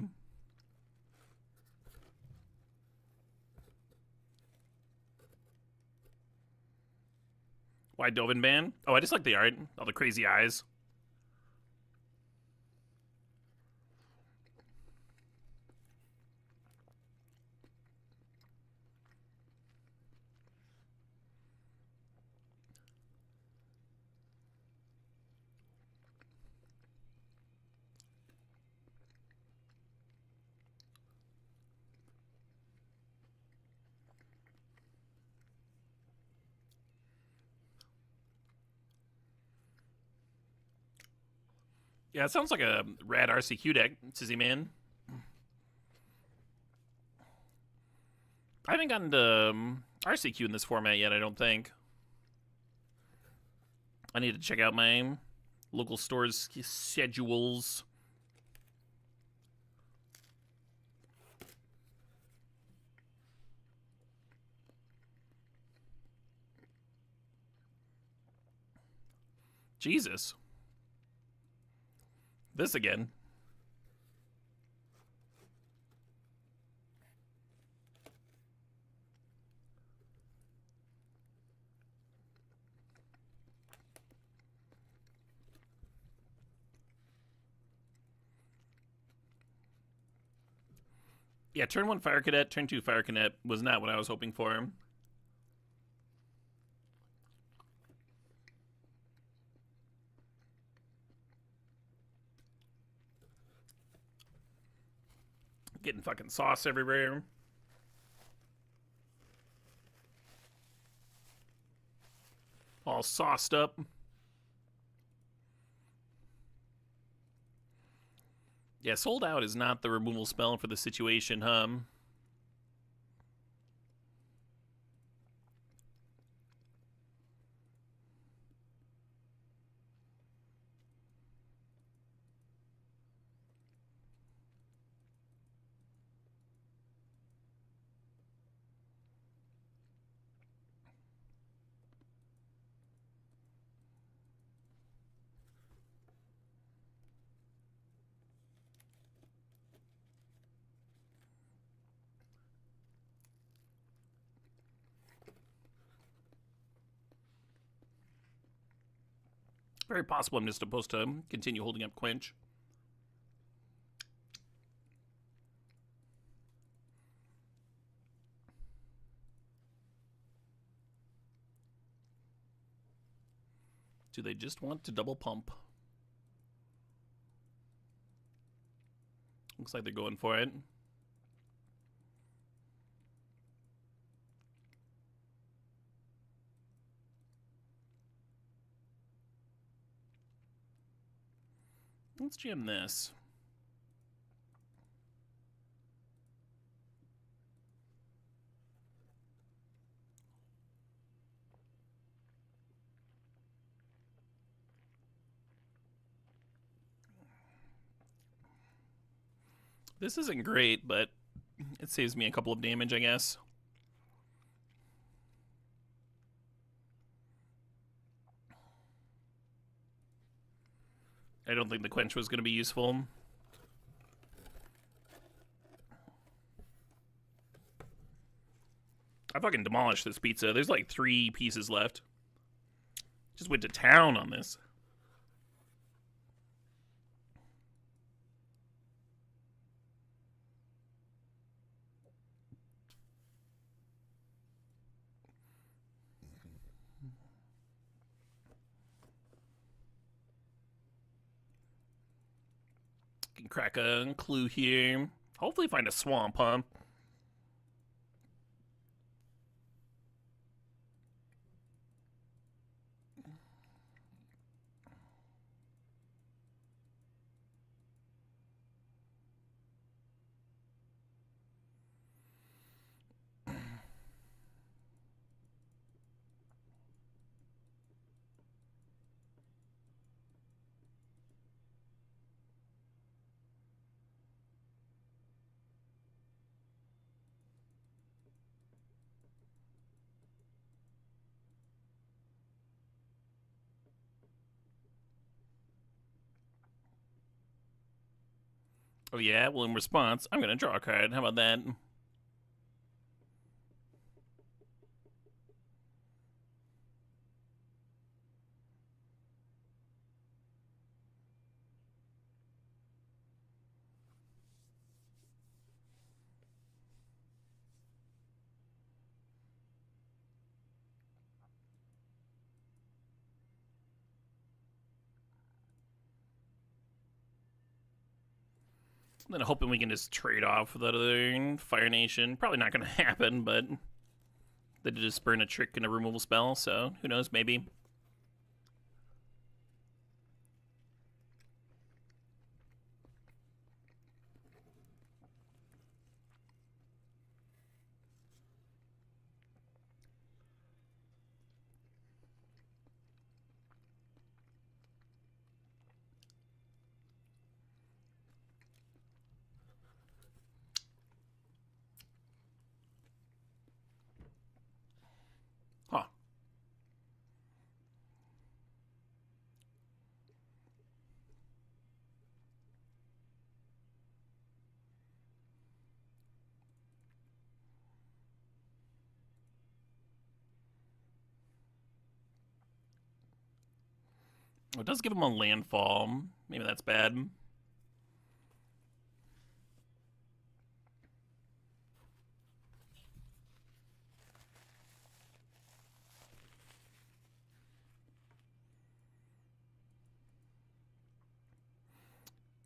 Why Dovin ban? Oh, I just like the art. All the crazy eyes. Yeah, it sounds like a rad RCQ deck, Sizzy Man. I haven't gotten to RCQ in this format yet, I don't think. I need to check out my local stores' schedules. Jesus. This again. Yeah, turn 1 Fire Cadet, turn 2 Fire Cadet was not what I was hoping for. Getting fucking sauce everywhere. All sauced up. Yeah, Sold Out is not the removal spell for the situation, huh? Very possible I'm just supposed to continue holding up Quench. Do they just want to double pump? Looks like they're going for it. Let's jam this. This isn't great, but it saves me a couple of damage, I guess. I don't think the Quench was going to be useful. I fucking demolished this pizza. There's like 3 pieces left. Just went to town on this. Can crack a clue here. Hopefully find a swamp, huh? Oh yeah, well in response, I'm gonna draw a card. How about that? Then hoping we can just trade off with that other Fire Nation. Probably not gonna happen, but they did just burn a trick and a removal spell, so who knows, maybe. Huh. Oh, it does give him a landfall. Maybe that's bad.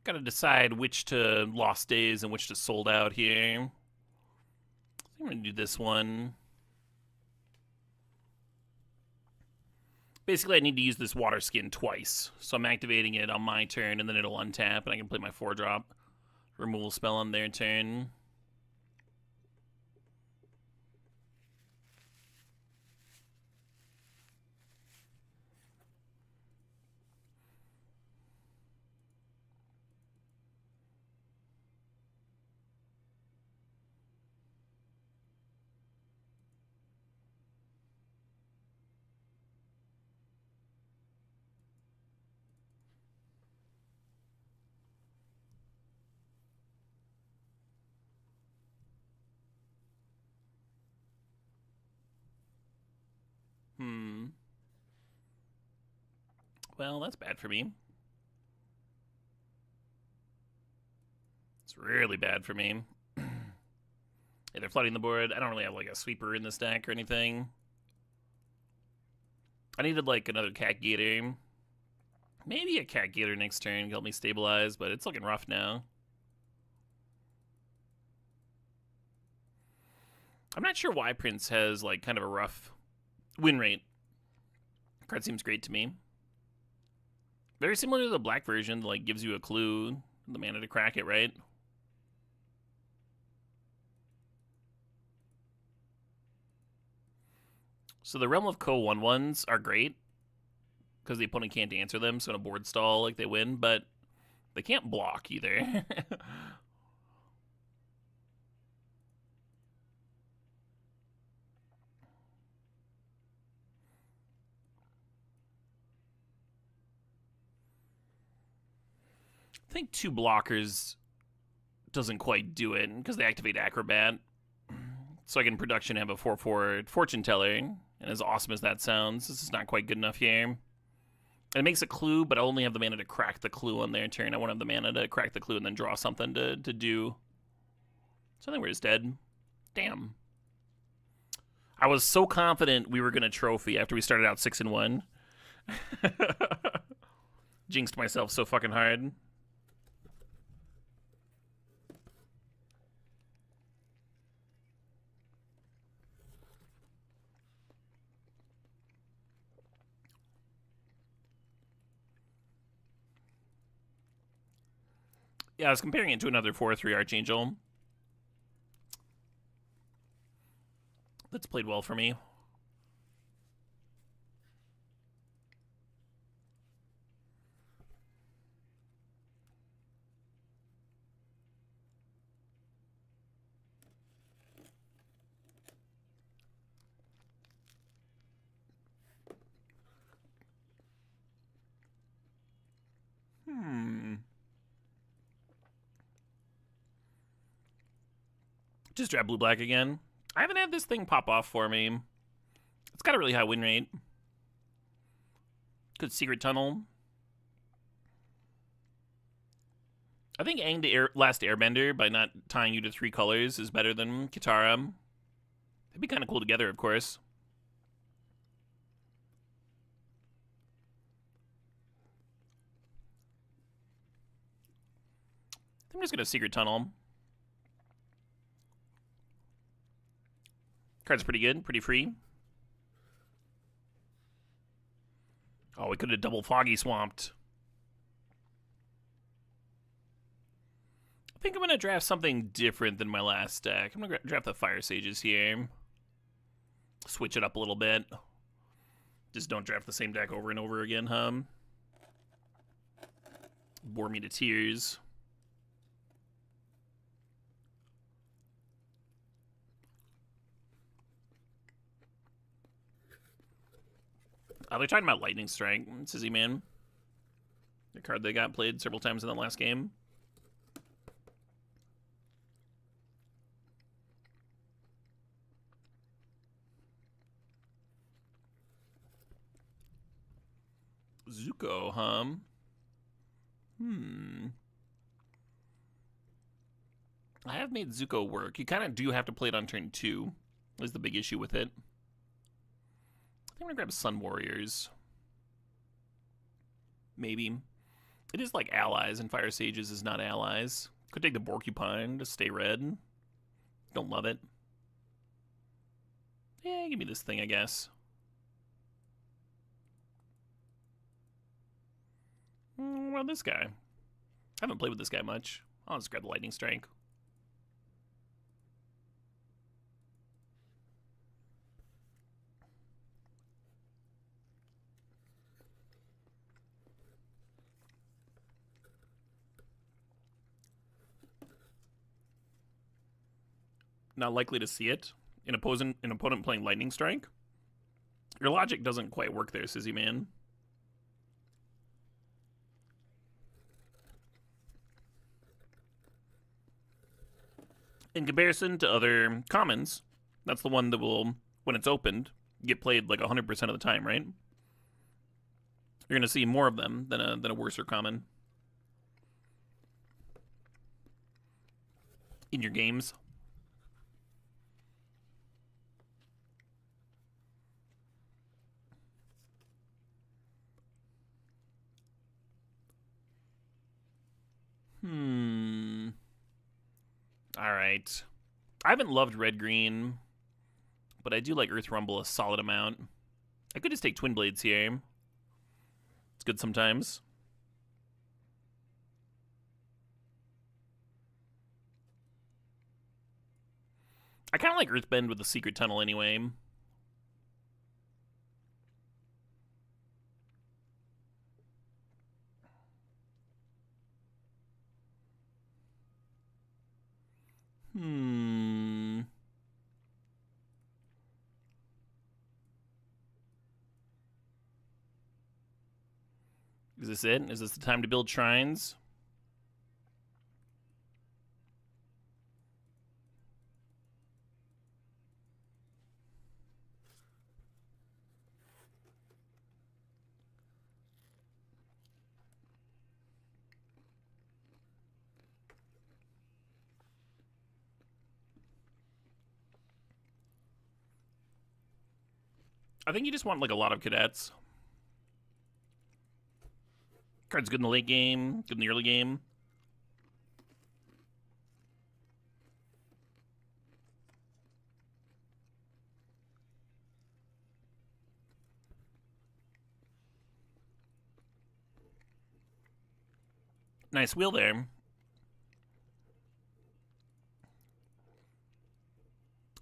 Gotta decide which to Lost Days and which to Sold Out here. I'm gonna do this one. Basically, I need to use this water skin twice. So I'm activating it on my turn, and then it'll untap, and I can play my 4-drop removal spell on their turn. Well, that's bad for me. It's really bad for me. Yeah, they're flooding the board. I don't really have like a sweeper in this deck or anything. I needed like another Cat Gator. Maybe a Cat Gator next turn can help me stabilize, but it's looking rough now. I'm not sure why Prince has like kind of a rough win rate. Card seems great to me. Very similar to the black version, like gives you a clue, the mana to crack it, right? So the Realm of Co 1/1s are great because the opponent can't answer them, so in a board stall, like they win, but they can't block either. I think 2 blockers doesn't quite do it because they activate Acrobat. So I can production have a 4/4 Fortune Teller, and as awesome as that sounds, this is not quite good enough here. And it makes a clue, but I only have the mana to crack the clue on their turn. I won't have the mana to crack the clue and then draw something to do. So I think we're just dead. Damn. I was so confident we were going to trophy after we started out 6-1. Jinxed myself so fucking hard. Yeah, I was comparing it to another 4/3 Archangel. That's played well for me. Just drop blue-black again. I haven't had this thing pop off for me. It's got a really high win rate. Good Secret Tunnel. I think Aang the Last Airbender, by not tying you to 3 colors, is better than Kitara. They'd be kind of cool together, of course. I'm just going to Secret Tunnel. Card's pretty good, pretty free. Oh, we could have double Foggy Swamped. I think I'm going to draft something different than my last deck. I'm going to draft the Fire Sages here. Switch it up a little bit. Just don't draft the same deck over and over again, huh? Bore me to tears. They're talking about Lightning Strike, Sizzy Man. The card they got played several times in the last game. Zuko, huh? I have made Zuko work. You kind of do have to play it on turn 2, is the big issue with it. I think I'm going to grab Sun Warriors. Maybe. It is like allies, and Fire Sages is not allies. Could take the Porcupine to stay red. Don't love it. Yeah, give me this thing, I guess. Well, this guy. I haven't played with this guy much. I'll just grab the Lightning Strike. Not likely to see it. An opponent playing Lightning Strike? Your logic doesn't quite work there, Sizzy Man. In comparison to other commons, that's the one that will, when it's opened, get played like 100% of the time, right? You're going to see more of them than a worser common in your games. Alright. I haven't loved red-green, but I do like Earth Rumble a solid amount. I could just take Twin Blades here. It's good sometimes. I kind of like Earthbend with the Secret Tunnel anyway. Is this it? Is this the time to build shrines? I think you just want like a lot of cadets. Card's good in the late game, good in the early game. Nice wheel there.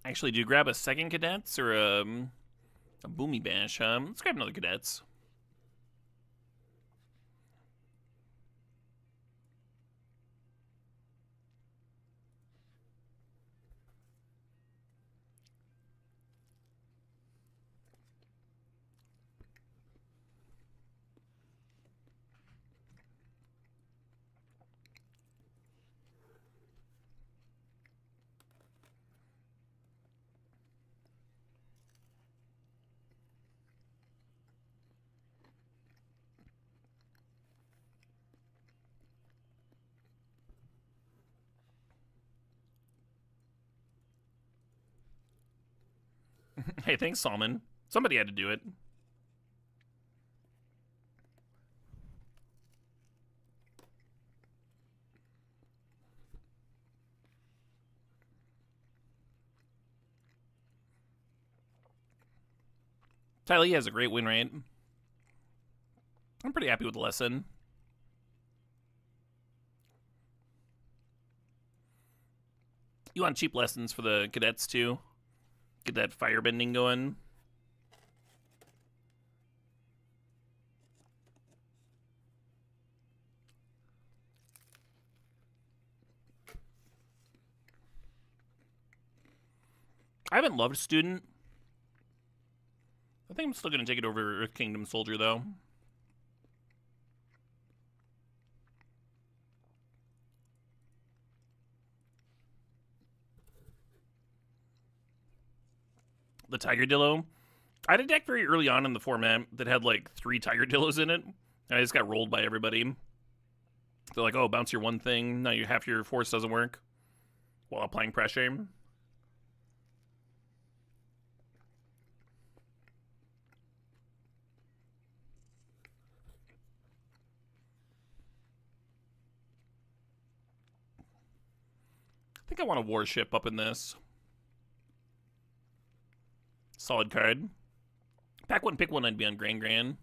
Actually, do you grab a second cadets or a Boomy Bash? Let's grab another cadets. Hey, thanks, Salmon. Somebody had to do it. Ty Lee has a great win rate. I'm pretty happy with the lesson. You want cheap lessons for the cadets, too? Get that firebending going. I haven't loved Student. I think I'm still going to take it over Earth Kingdom Soldier, though. The Tiger Dillo. I had a deck very early on in the format that had like 3 Tiger Dillos in it, and I just got rolled by everybody. They're like, oh, bounce your one thing, now half your force doesn't work while applying pressure. I think I want a Warship up in this. Solid card. Pack one, pick one, I'd be on Gran.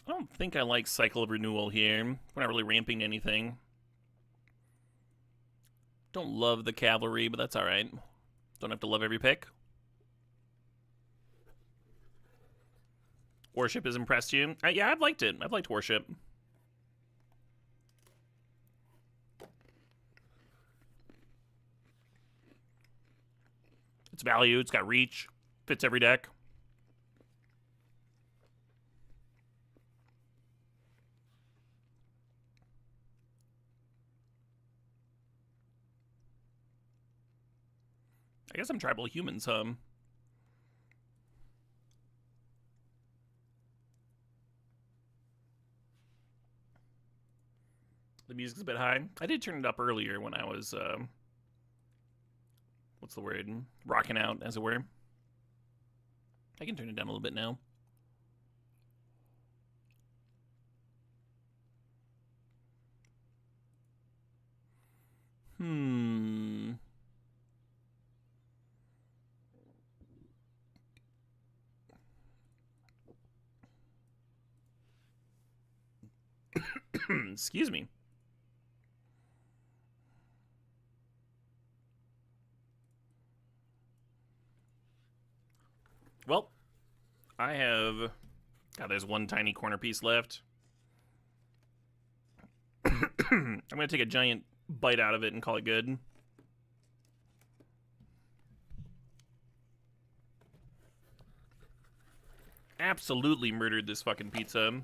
I don't think I like Cycle of Renewal here. We're not really ramping anything. Don't love the Cavalry, but that's alright. Don't have to love every pick. Warship has impressed you? Yeah, I've liked it. I've liked Warship. It's value, it's got reach, fits every deck. I guess I'm tribal humans, huh? The music's a bit high. I did turn it up earlier when I was, what's the word? Rocking out, as it were. I can turn it down a little bit now. Excuse me. Well, I have... God, there's one tiny corner piece left. I'm going to take a giant bite out of it and call it good. Absolutely murdered this fucking pizza.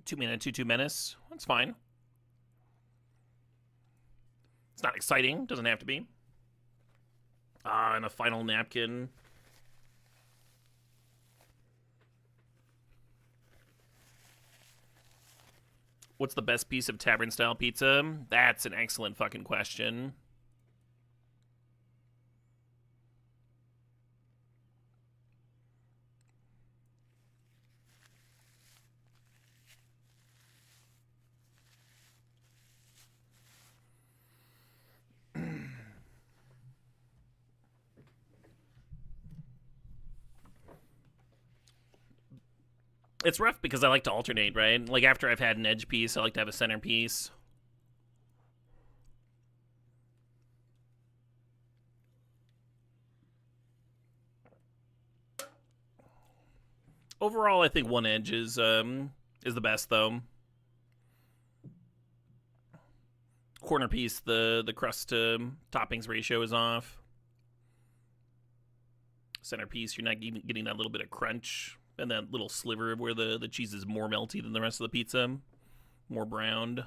Two mana, 2/2 menace. That's fine. It's not exciting. Doesn't have to be. And a final napkin. What's the best piece of tavern-style pizza? That's an excellent fucking question. It's rough because I like to alternate, right? Like, after I've had an edge piece, I like to have a center piece. Overall, I think one edge is the best, though. Corner piece, the crust to toppings ratio is off. Center piece, you're not getting that little bit of crunch and that little sliver of where the cheese is more melty than the rest of the pizza. More browned.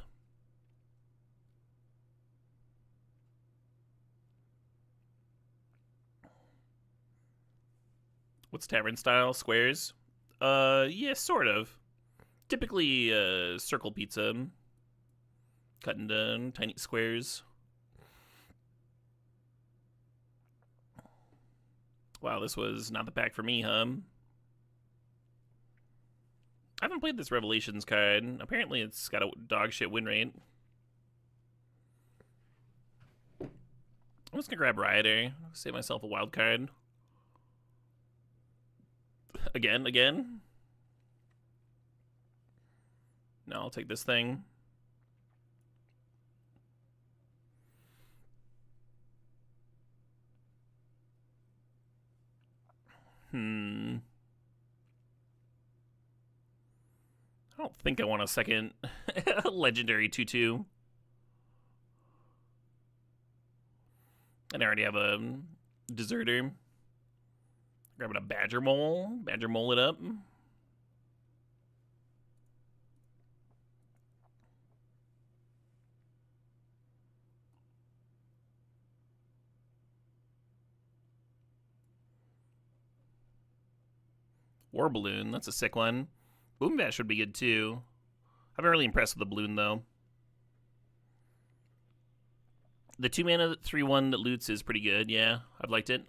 What's tavern style? Squares? Yeah, sort of. Typically, circle pizza. Cut into tiny squares. Wow, this was not the pack for me, huh? I haven't played this Revelations card. Apparently it's got a dog shit win rate. I'm just gonna grab Rioter. Save myself a wild card. Again? No, I'll take this thing. I don't think I want a second legendary 2/2. And I already have a deserter. Grabbing a Badger Mole. Badger Mole it up. War Balloon, that's a sick one. Boom Bash would be good too. I've been really impressed with the balloon though. The 2-mana 3/1 that loots is pretty good, yeah. I've liked it.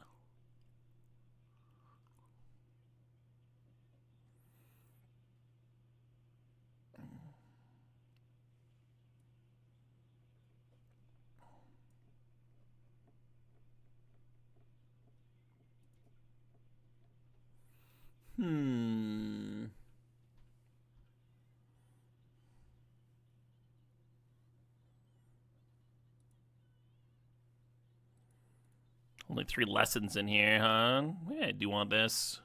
Only 3 lessons in here, huh? Yeah, I do want this.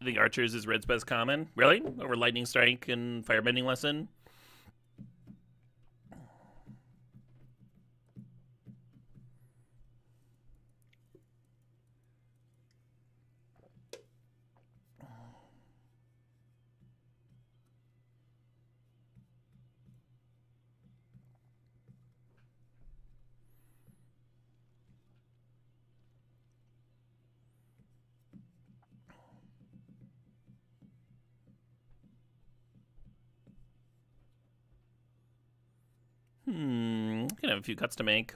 I think Archers is Red's best common. Really? Over Lightning Strike and Firebending Lesson? Gonna have a few cuts to make.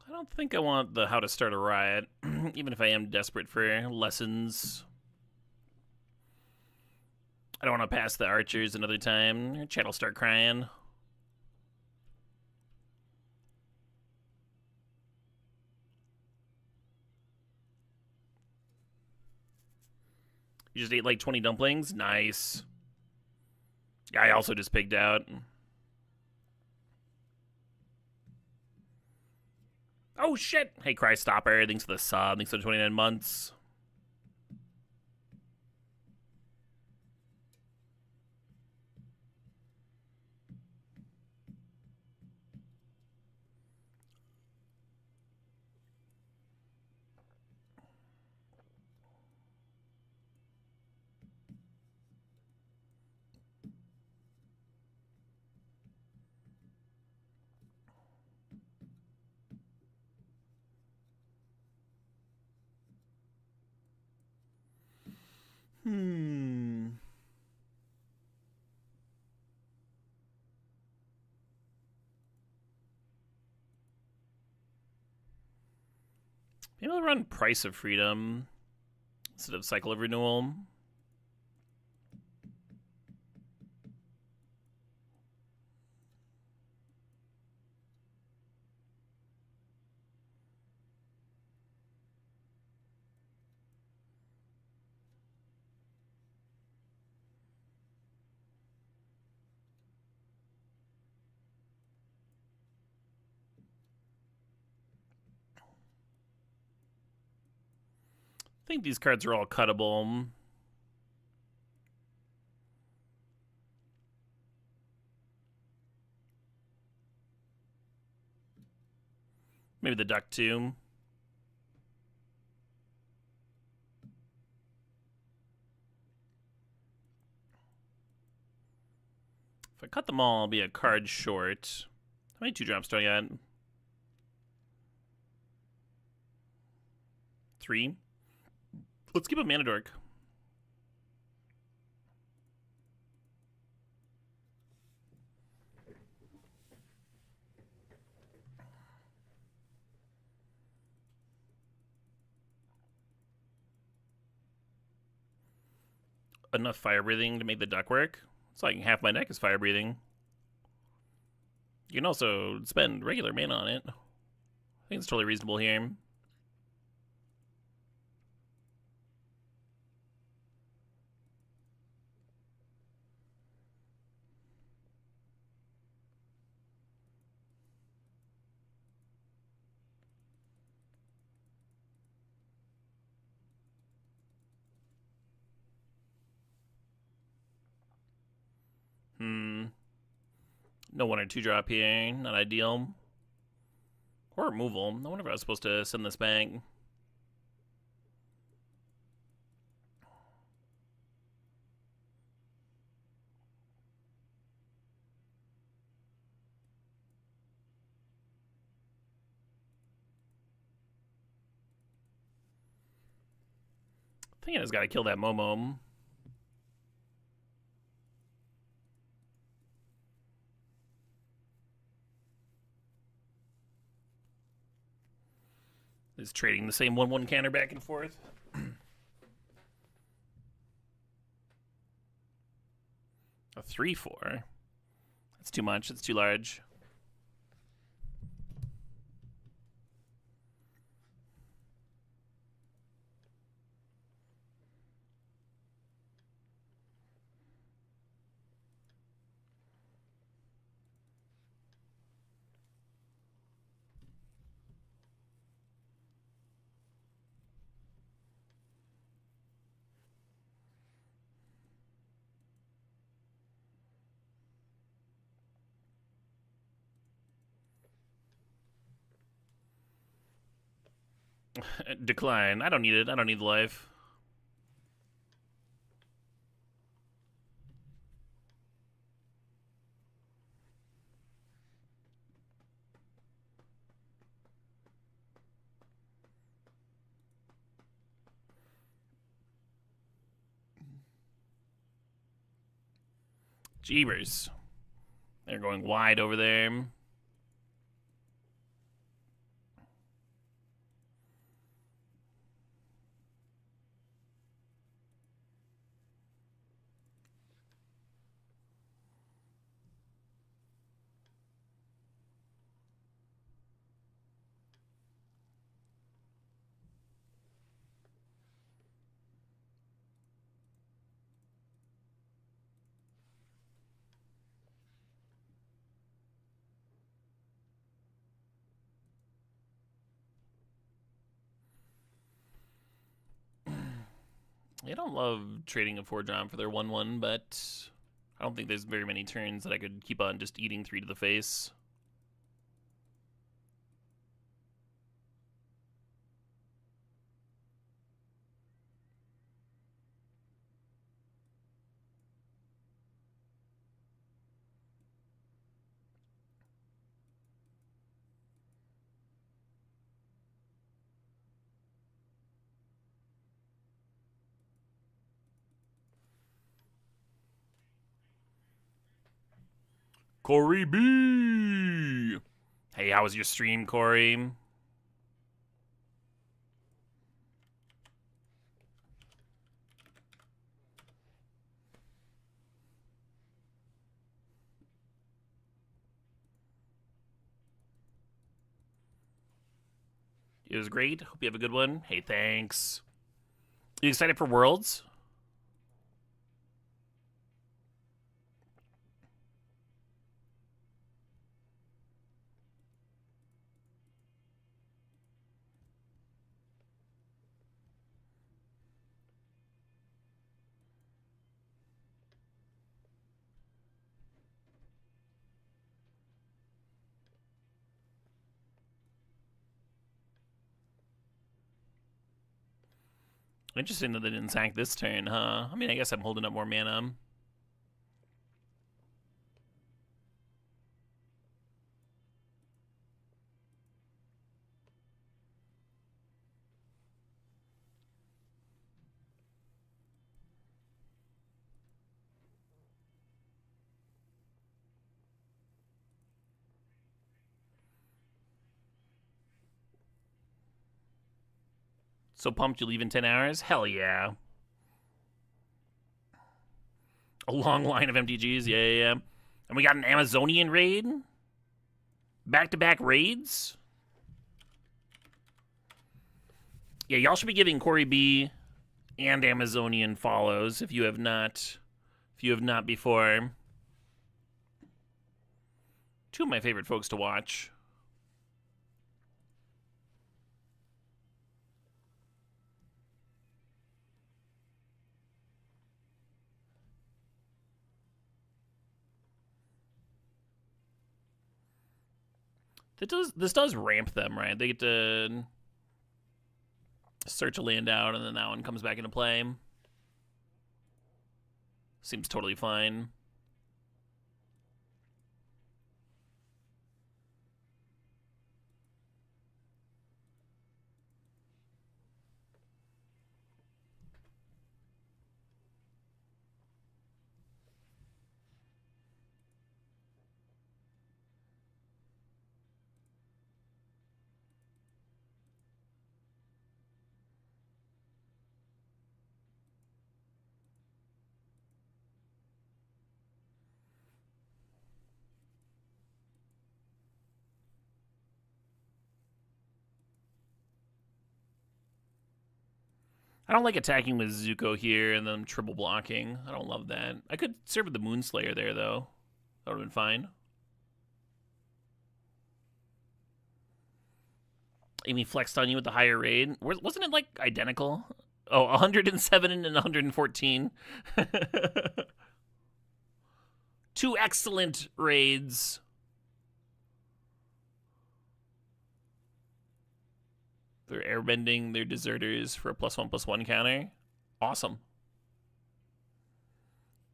I don't think I want the How to Start a Riot, even if I am desperate for lessons. I don't want to pass the Archers another time. Chat will start crying. You just ate like 20 dumplings? Nice. Yeah, I also just pigged out. Oh, shit! Hey, Crystopper, thanks for the sub. Thanks for the 29 months. Maybe I'll run Price of Freedom instead of Cycle of Renewal. I think these cards are all cuttable. Maybe the Duck too. If I cut them all, I'll be a card short. How many 2-drops do I got? 3. Let's keep a Mana Dork. Enough fire breathing to make the duck work. It's like half my deck is fire breathing. You can also spend regular mana on it. I think it's totally reasonable here. No 1 or 2 drop here. Not ideal. Or removal. I wonder if I was supposed to send this back. I think I just gotta kill that Momo. Is trading the same 1/1 counter back and forth. A 3/4. That's too much. It's too large. Decline. I don't need it. I don't need the life. Jeebers. They're going wide over there. I don't love trading a 4-drop for their 1/1, but I don't think there's very many turns that I could keep on just eating 3 to the face. Corey B. Hey, how was your stream, Corey? It was great. Hope you have a good one. Hey, thanks. You excited for Worlds? Interesting that they didn't sack this turn, huh? I mean, I guess I'm holding up more mana. So pumped you leave in 10 hours? Hell yeah. A long line of MTGs, yeah. And we got an Amazonian raid? Back-to-back raids? Yeah, y'all should be giving Corey B and Amazonian follows if you have not before. Two of my favorite folks to watch. This does ramp them, right? They get to search a land out, and then that one comes back into play. Seems totally fine. I don't like attacking with Zuko here and then triple blocking. I don't love that. I could serve with the Moonslayer there, though. That would have been fine. Amy flexed on you with the higher raid. Wasn't it, like, identical? Oh, 107 and 114. Two excellent raids. They're airbending their deserters for a +1/+1 counter. Awesome.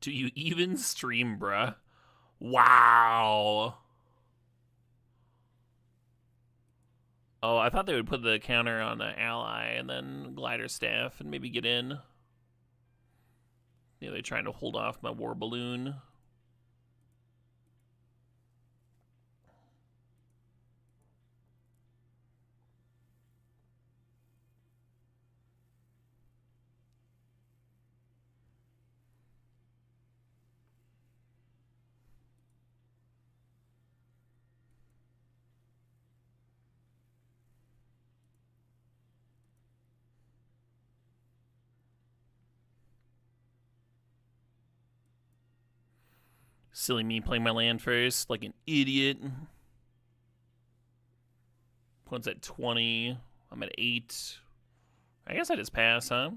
Do you even stream, bruh? Wow. Oh, I thought they would put the counter on an ally and then glider staff and maybe get in. Yeah, they're trying to hold off my war balloon. Silly me playing my land first, like an idiot. One's at 20. I'm at 8. I guess I just pass, huh?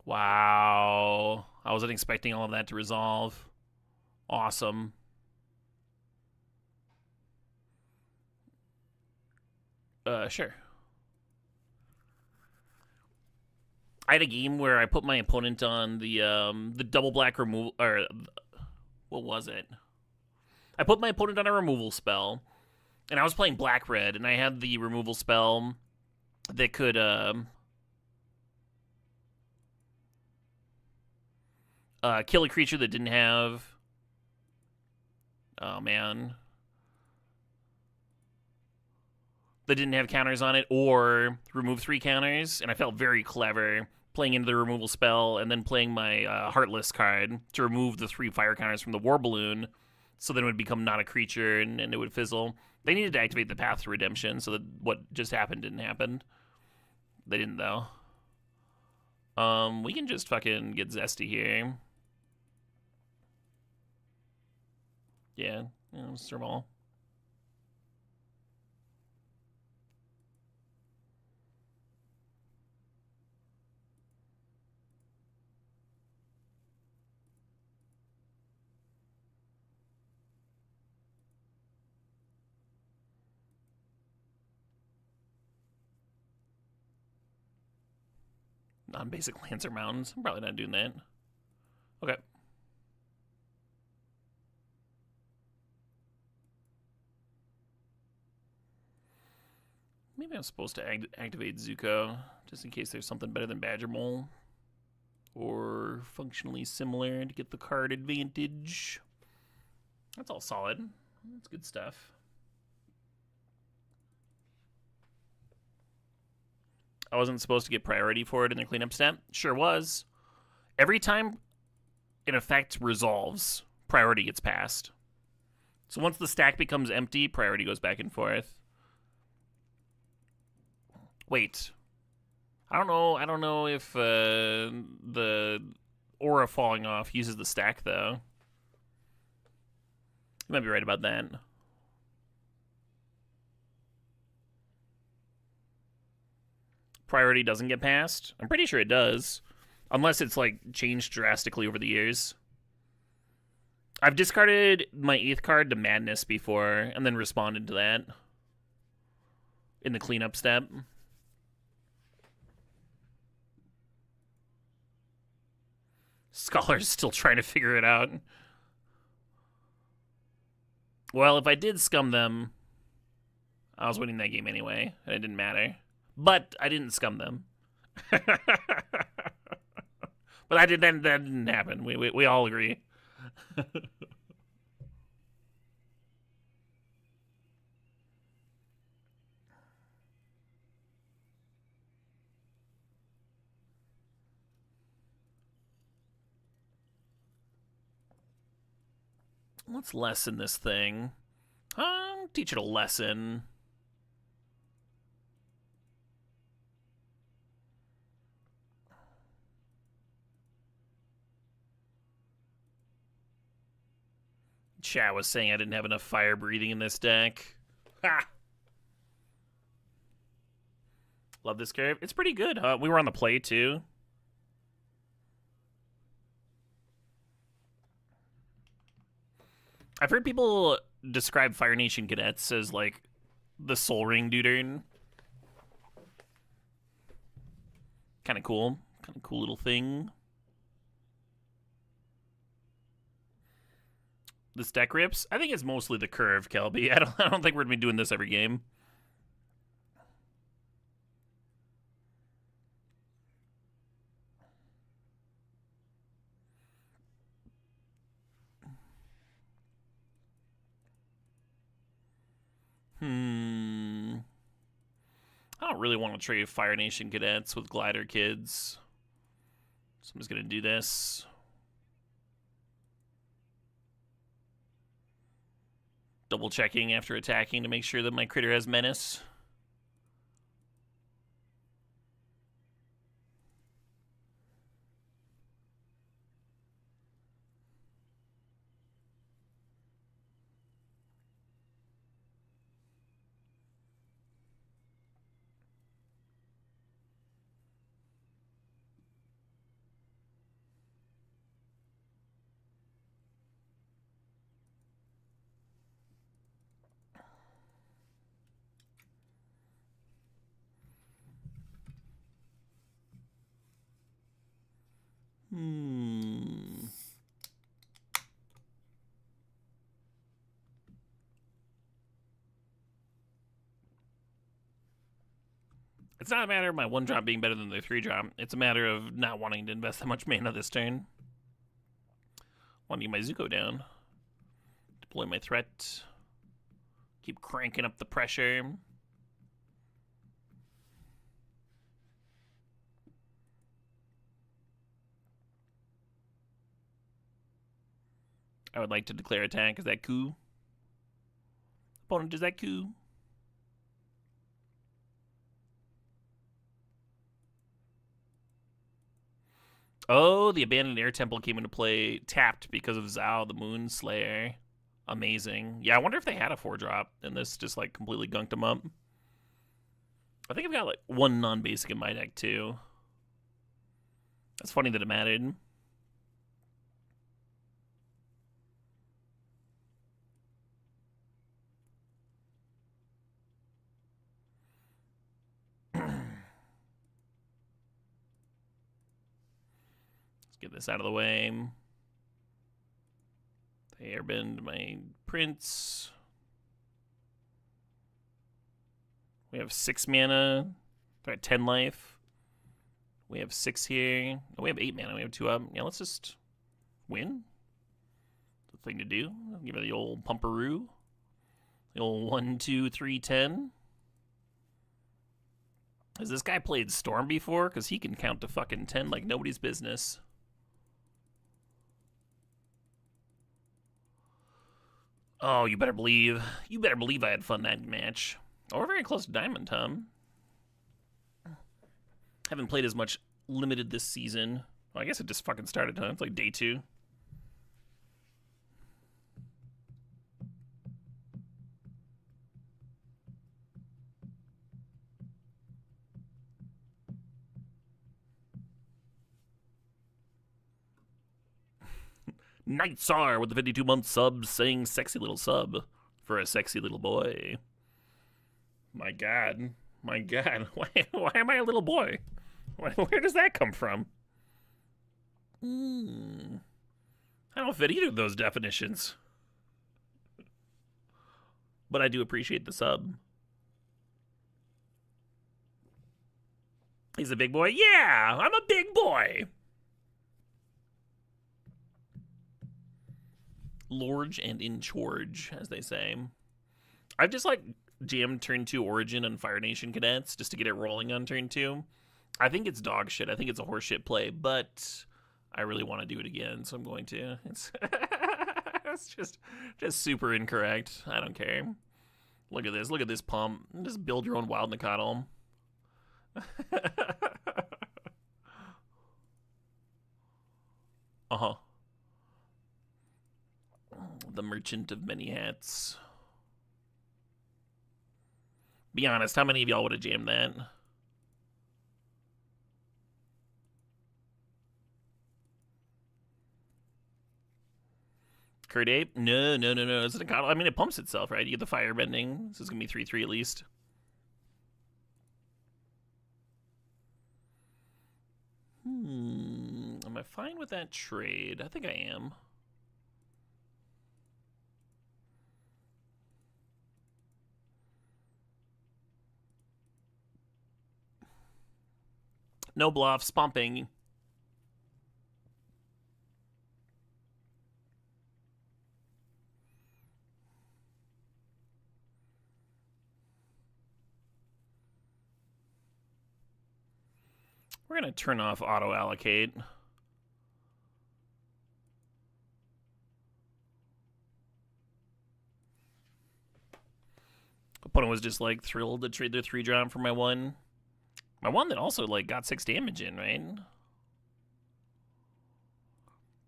Wow. I wasn't expecting all of that to resolve. Awesome. Sure. I had a game where I put my opponent on the double black removal, or what was it? I put my opponent on a removal spell, and I was playing black red, and I had the removal spell that could kill a creature that didn't have. Oh man. That didn't have counters on it, or remove 3 counters, and I felt very clever playing into the removal spell and then playing my Heartless card to remove the 3 fire counters from the War Balloon, so then it would become not a creature and it would fizzle. They needed to activate the Path to Redemption, so that what just happened didn't happen. They didn't, though. We can just fucking get Zesty here. Yeah, serve all. Non-basic Lancer Mountains. I'm probably not doing that. Okay. Maybe I'm supposed to activate Zuko, just in case there's something better than Badger Mole. Or functionally similar to get the card advantage. That's all solid. That's good stuff. I wasn't supposed to get priority for it in the cleanup step. Sure was. Every time an effect resolves, priority gets passed. So once the stack becomes empty, priority goes back and forth. Wait. I don't know if the aura falling off uses the stack, though. You might be right about that. Priority doesn't get passed? I'm pretty sure it does. Unless it's, like, changed drastically over the years. I've discarded my 8th card to Madness before, and then responded to that in the cleanup step. Scholar's still trying to figure it out. Well, if I did scum them, I was winning that game anyway, and it didn't matter. But I didn't scum them. But that didn't happen. We all agree. Let's lessen this thing. Teach it a lesson. Chat was saying I didn't have enough fire breathing in this deck. Ha! Love this curve. It's pretty good. We were on the play, too. I've heard people describe Fire Nation cadets as, like, the Soul Ring dude. Kind of cool. Kind of cool little thing. This deck rips? I think it's mostly the curve, Kelby. I don't think we're going to be doing this every game. I don't really want to trade Fire Nation cadets with Glider kids. So I'm just going to do this. Double checking after attacking to make sure that my critter has menace. It's not a matter of my 1-drop being better than the 3-drop. It's a matter of not wanting to invest that much mana this turn. Want to get my Zuko down. Deploy my threat. Keep cranking up the pressure. I would like to declare attack. Is that cool? Opponent, is that cool? Oh, the Abandoned Air Temple came into play tapped because of Zao, the Moon Slayer. Amazing. Yeah, I wonder if they had a 4-drop and this just like completely gunked them up. I think I've got like 1 non-basic in my deck too. That's funny that it mattered. Get this out of the way. They airbend my Prince. We have 6 mana. They're at 10 life. We have 6 here. Oh, we have 8 mana. We have 2 up. Yeah, let's just win. The thing to do. Give it the old pumperoo. The old 1, 2, 3, 10. Has this guy played Storm before? Because he can count to fucking 10 like nobody's business. Oh, you better believe. You better believe I had fun that match. Oh, we're very close to Diamond, Tom. Haven't played as much Limited this season. Well, I guess it just fucking started, huh? It's like day 2. Night Tsar with the 52-month sub saying sexy little sub for a sexy little boy. My God. My God. Why am I a little boy? Where does that come from? I don't fit either of those definitions. But I do appreciate the sub. He's a big boy? Yeah, I'm a big boy. Large and in charge, as they say. I've just like jammed turn 2 Origin and Fire Nation Cadets just to get it rolling on turn 2. I think it's dog shit. I think it's a horseshit play, but I really want to do it again, so I'm going to. It's just super incorrect. I don't care. Look at this. Look at this pump. Just build your own Wild Nicodle. Uh-huh. The Merchant of Many Hats. Be honest, how many of y'all would have jammed that? Kurt Ape? No. It's an Nicodle. I mean, it pumps itself, right? You get the fire bending. This is going to be 3-3 at least. Am I fine with that trade? I think I am. No bluffs, pumping. We're going to turn off auto-allocate. Opponent was just like thrilled to trade their 3-drop for my 1. My 1 that also like got 6 damage in, right?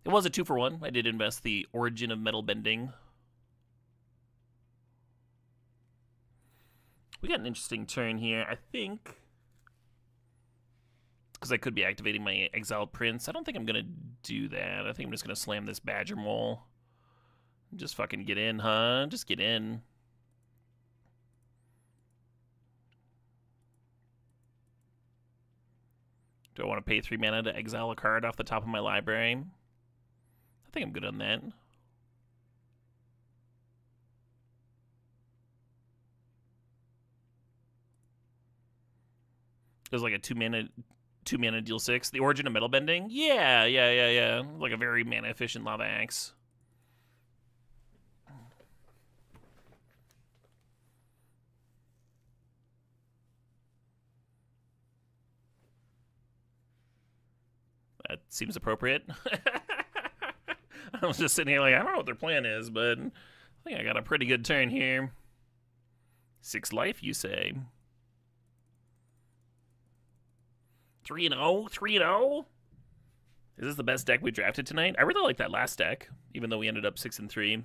It was a 2-for-1. I did invest the Origin of Metal Bending. We got an interesting turn here, I think. Because I could be activating my Exiled Prince. I don't think I'm going to do that. I think I'm just going to slam this Badger Mole. Just fucking get in, huh? Just get in. Do I want to pay 3 mana to exile a card off the top of my library? I think I'm good on that. It was like a 2 mana deal 6. The Origin of Metal Bending? Yeah. Like a very mana efficient Lava Axe. That seems appropriate. I was just sitting here like, I don't know what their plan is, but I think I got a pretty good turn here. 6 life, you say? 3-0? 3-0? Is this the best deck we drafted tonight? I really like that last deck, even though we ended up 6-3.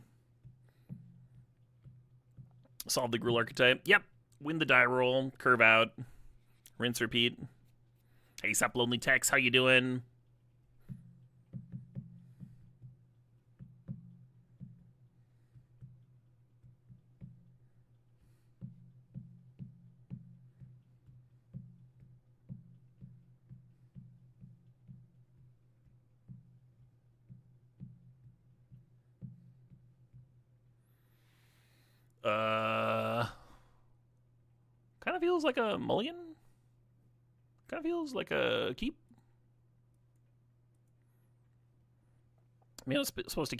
Solve the Gruul archetype. Yep. Win the die roll. Curve out. Rinse, repeat. Hey, sup, Lonely Tex. How you doing? Kind of feels like a mulligan. Kind of feels like a keep. I mean, I was supposed to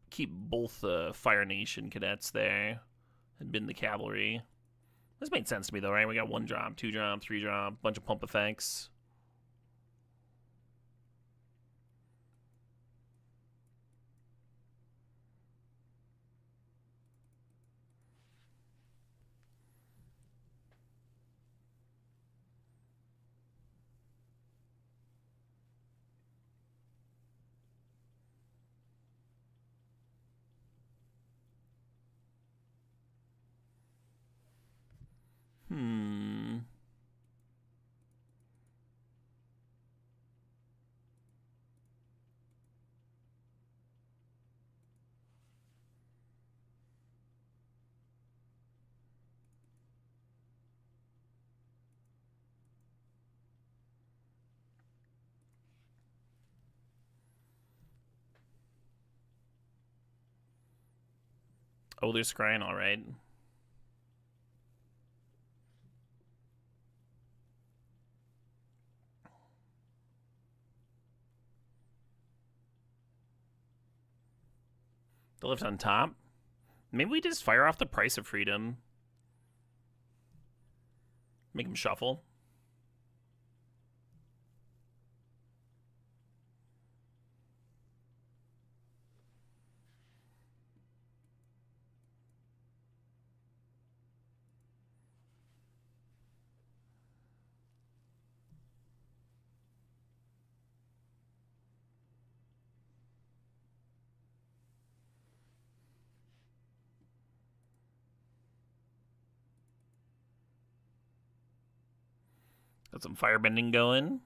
keep both Fire Nation cadets there and bin the cavalry. This made sense to me, though, right? We got 1-drop, 2-drop, 3-drop, bunch of pump effects. Oh, they're scrying, all right. The lift on top. Maybe we just fire off the Price of Freedom. Make them shuffle. Got some firebending going.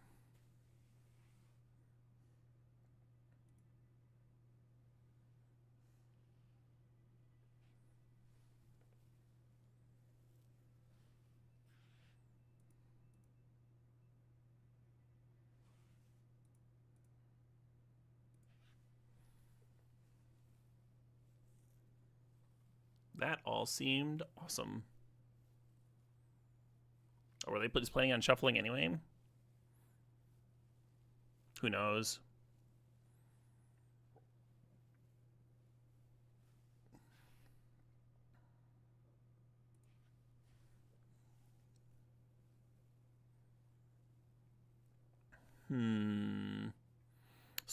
That all seemed awesome. Or were they just planning on shuffling anyway? Who knows? So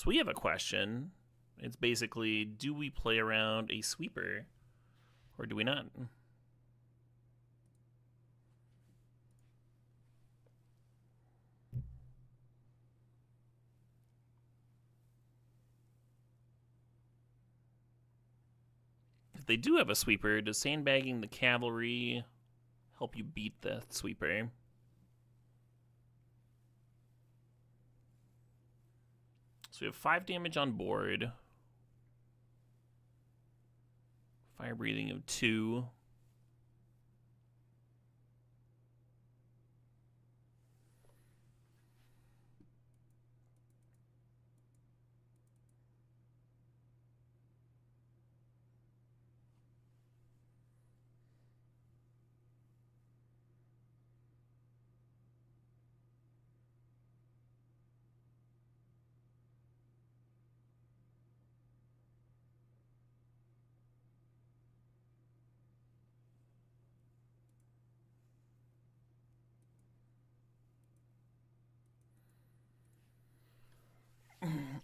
we have a question. It's basically, do we play around a sweeper or do we not? If they do have a sweeper, does sandbagging the cavalry help you beat the sweeper? So we have 5 damage on board. Fire breathing of 2.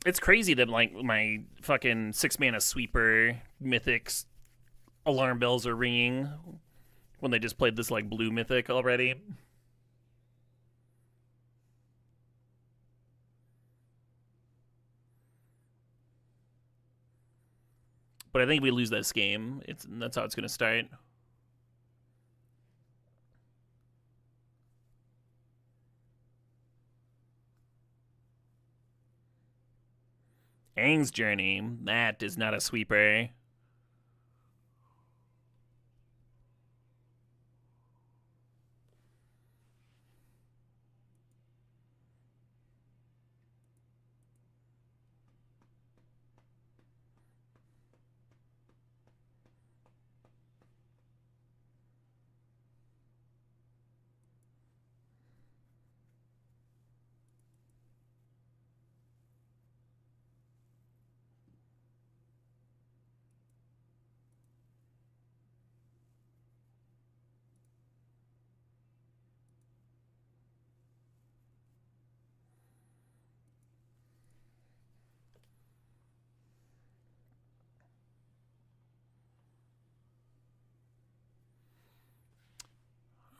It's crazy that like my fucking 6-mana sweeper mythics alarm bells are ringing when they just played this like blue mythic already. But I think if we lose this game, that's how it's going to start. Aang's Journey. That is not a sweeper.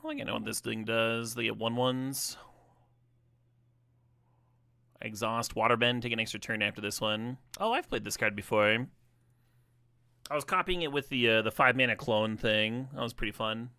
I think I know what this thing does. They get 1/1s. Exhaust, Waterbend, take an extra turn after this one. Oh, I've played this card before. I was copying it with the 5-mana clone thing. That was pretty fun.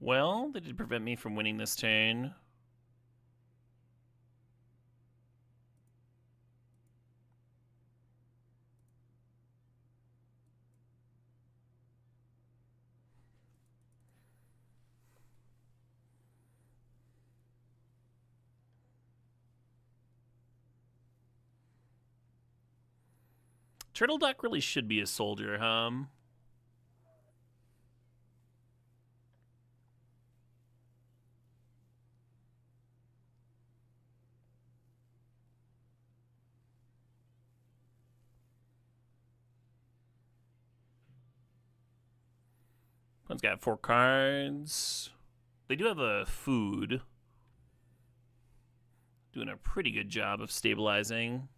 Well, they did prevent me from winning this turn. Turtle Duck really should be a soldier, huh? One's got 4 cards. They do have a food. Doing a pretty good job of stabilizing.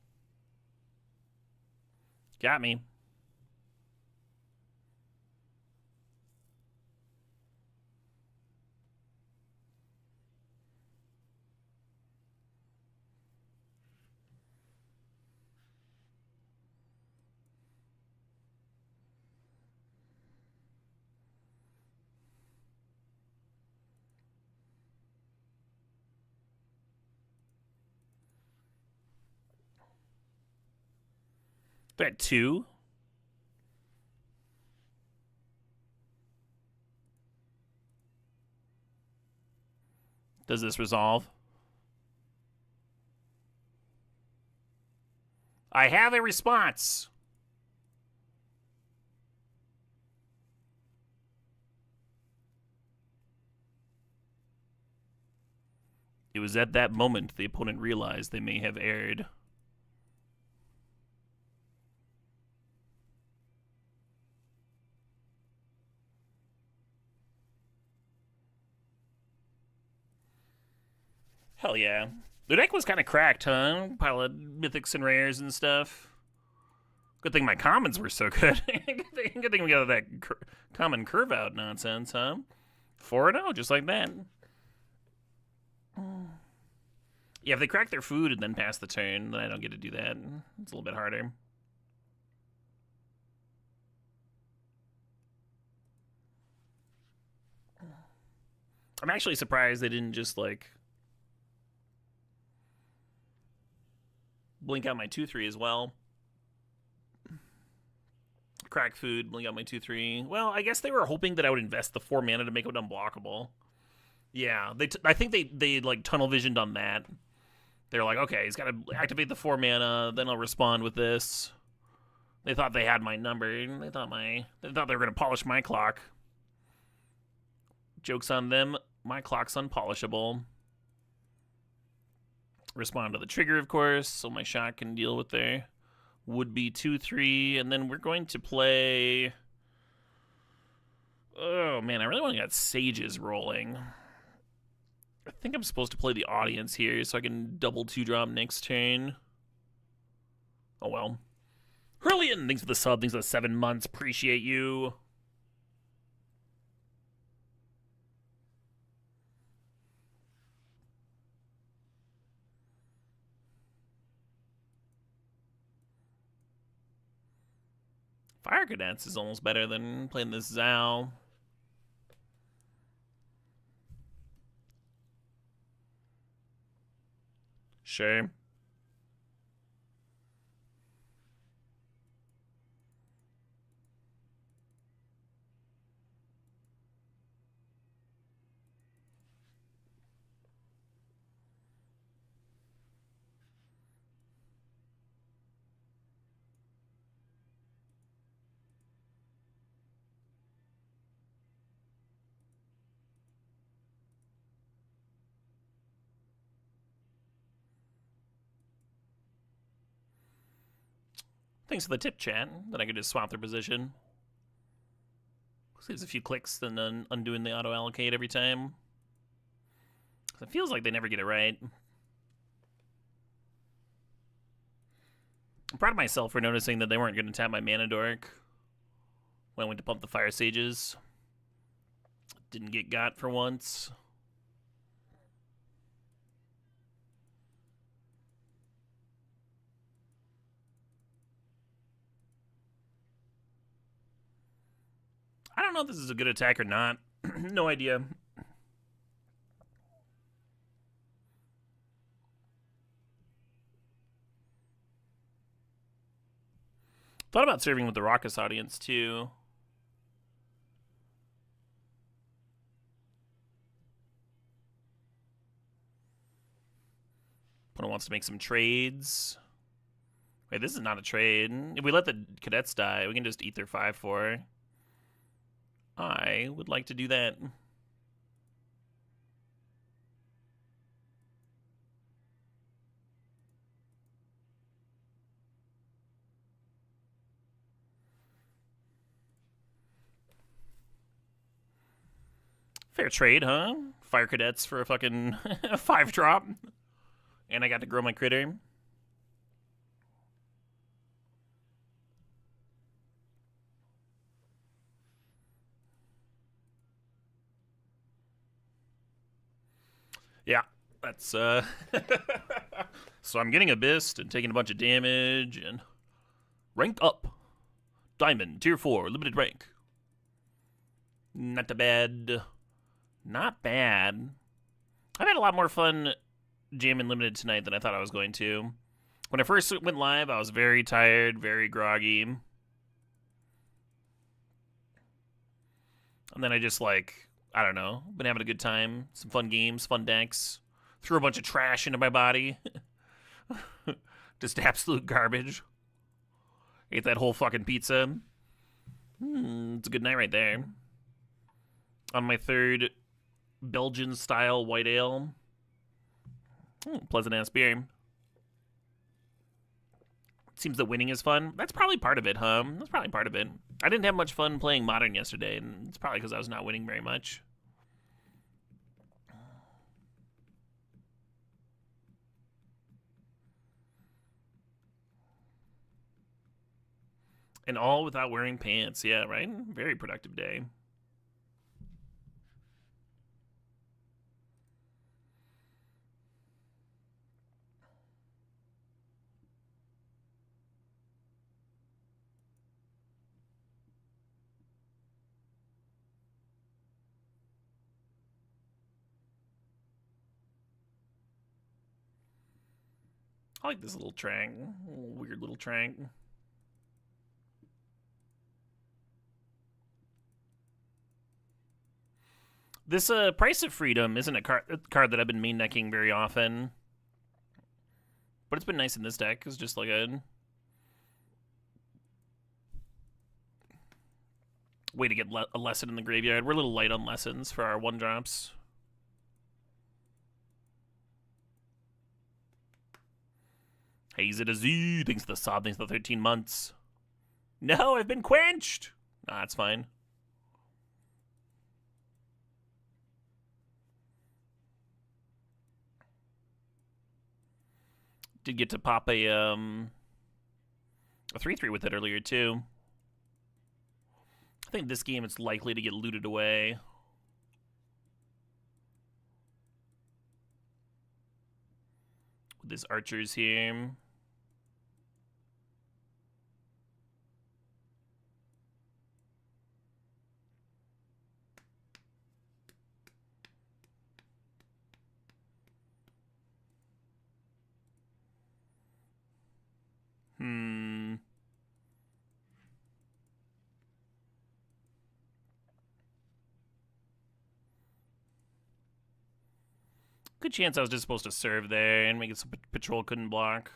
Got me. They're at 2. Does this resolve? I have a response. It was at that moment the opponent realized they may have erred. Hell yeah. The deck was kind of cracked, huh? Pile of mythics and rares and stuff. Good thing my commons were so good. Good thing we got that common curve out nonsense, huh? 4-0, just like that. Yeah, if they crack their food and then pass the turn, then I don't get to do that. It's a little bit harder. I'm actually surprised they didn't just, like, blink out my 2-3 as well. Crack food, blink out my 2-3. Well, I guess they were hoping that I would invest the 4 mana to make it unblockable. Yeah, I think they like tunnel visioned on that. They're like, okay, he's got to activate the 4 mana, then I'll respond with this. They thought they had my number. They thought they were gonna polish my clock. Joke's on them. My clock's unpolishable. Respond to the trigger, of course, so my shot can deal with their would-be 2-3, and then we're going to play. Oh man, I really want to get Sages rolling. I think I'm supposed to play the audience here so I can double 2-drop next turn. Oh well. Hurlian, thanks for the sub, thanks for the 7 months, appreciate you. Fire Cadets is almost better than playing this Zao. Sure. Thanks for the tip, chat. Then I could just swap their position. Saves a few clicks, then undoing the auto allocate every time. It feels like they never get it right. I'm proud of myself for noticing that they weren't going to tap my Mana Dork when I went to pump the Fire Sages. Didn't get got for once. I don't know if this is a good attack or not. No idea. Thought about serving with the Raucous audience, too. Opponent wants to make some trades. Wait, this is not a trade. If we let the cadets die, we can just eat their 5-4. I would like to do that. Fair trade, huh? Fire cadets for a fucking 5-drop. And I got to grow my critter. Yeah, that's so I'm getting Abyssed and taking a bunch of damage and rank up. Diamond, tier 4, limited rank. Not bad. Not bad. I've had a lot more fun jamming limited tonight than I thought I was going to. When I first went live, I was very tired, very groggy. And then I just, like, I don't know, been having a good time. Some fun games, fun decks. Threw a bunch of trash into my body. Just absolute garbage. Ate that whole fucking pizza. It's a good night right there. On my third Belgian-style white ale. Pleasant-ass beer. Seems that winning is fun. That's probably part of it, huh? That's probably part of it. I didn't have much fun playing Modern yesterday, and it's probably because I was not winning very much. And all without wearing pants. Yeah, right? Very productive day. I like this little trank. Weird little trank. This Price of Freedom isn't a card that I've been main decking very often. But it's been nice in this deck. It's just like a way to get a lesson in the graveyard. We're a little light on lessons for our 1-drops. Haze it a Z. Thanks to the sob. Thanks to the 13 months. No, I've been quenched. Nah, that's fine. Did get to pop a 3/3 with it earlier too. I think this game is likely to get looted away. With his archers here. Good chance I was just supposed to serve there and make it so patrol couldn't block.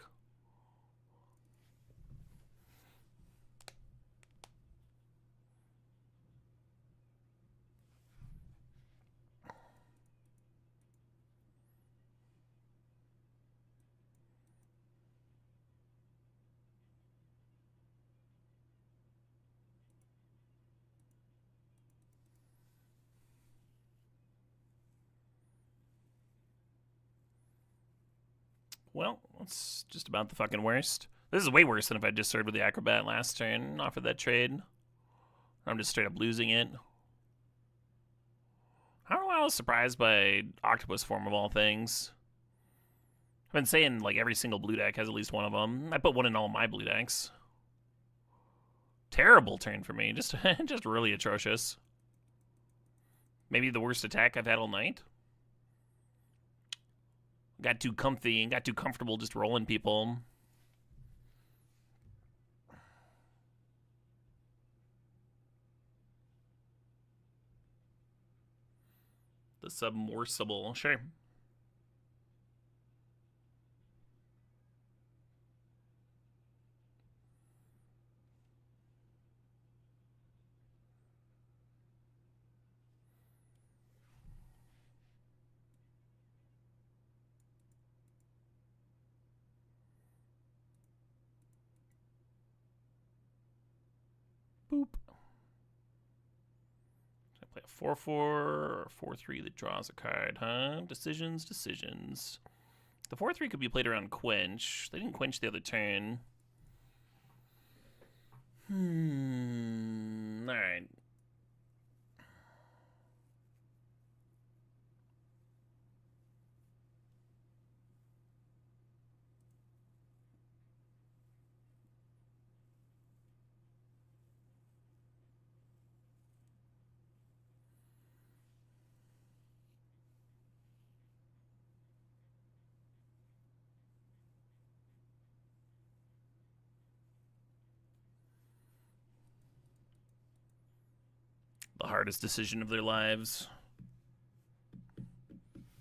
Well, that's just about the fucking worst. This is way worse than if I just served with the Acrobat last turn and offered that trade. I'm just straight up losing it. I don't know why I was surprised by Octopus Form of all things. I've been saying like every single blue deck has at least one of them. I put one in all my blue decks. Terrible turn for me. Just really atrocious. Maybe the worst attack I've had all night. Got too comfy and got too comfortable just rolling people. The submersible, sure. Boop. I play a 4-4 or 4-3 that draws a card, huh? Decisions. The 4-3 could be played around Quench. They didn't Quench the other turn. Alright. The hardest decision of their lives.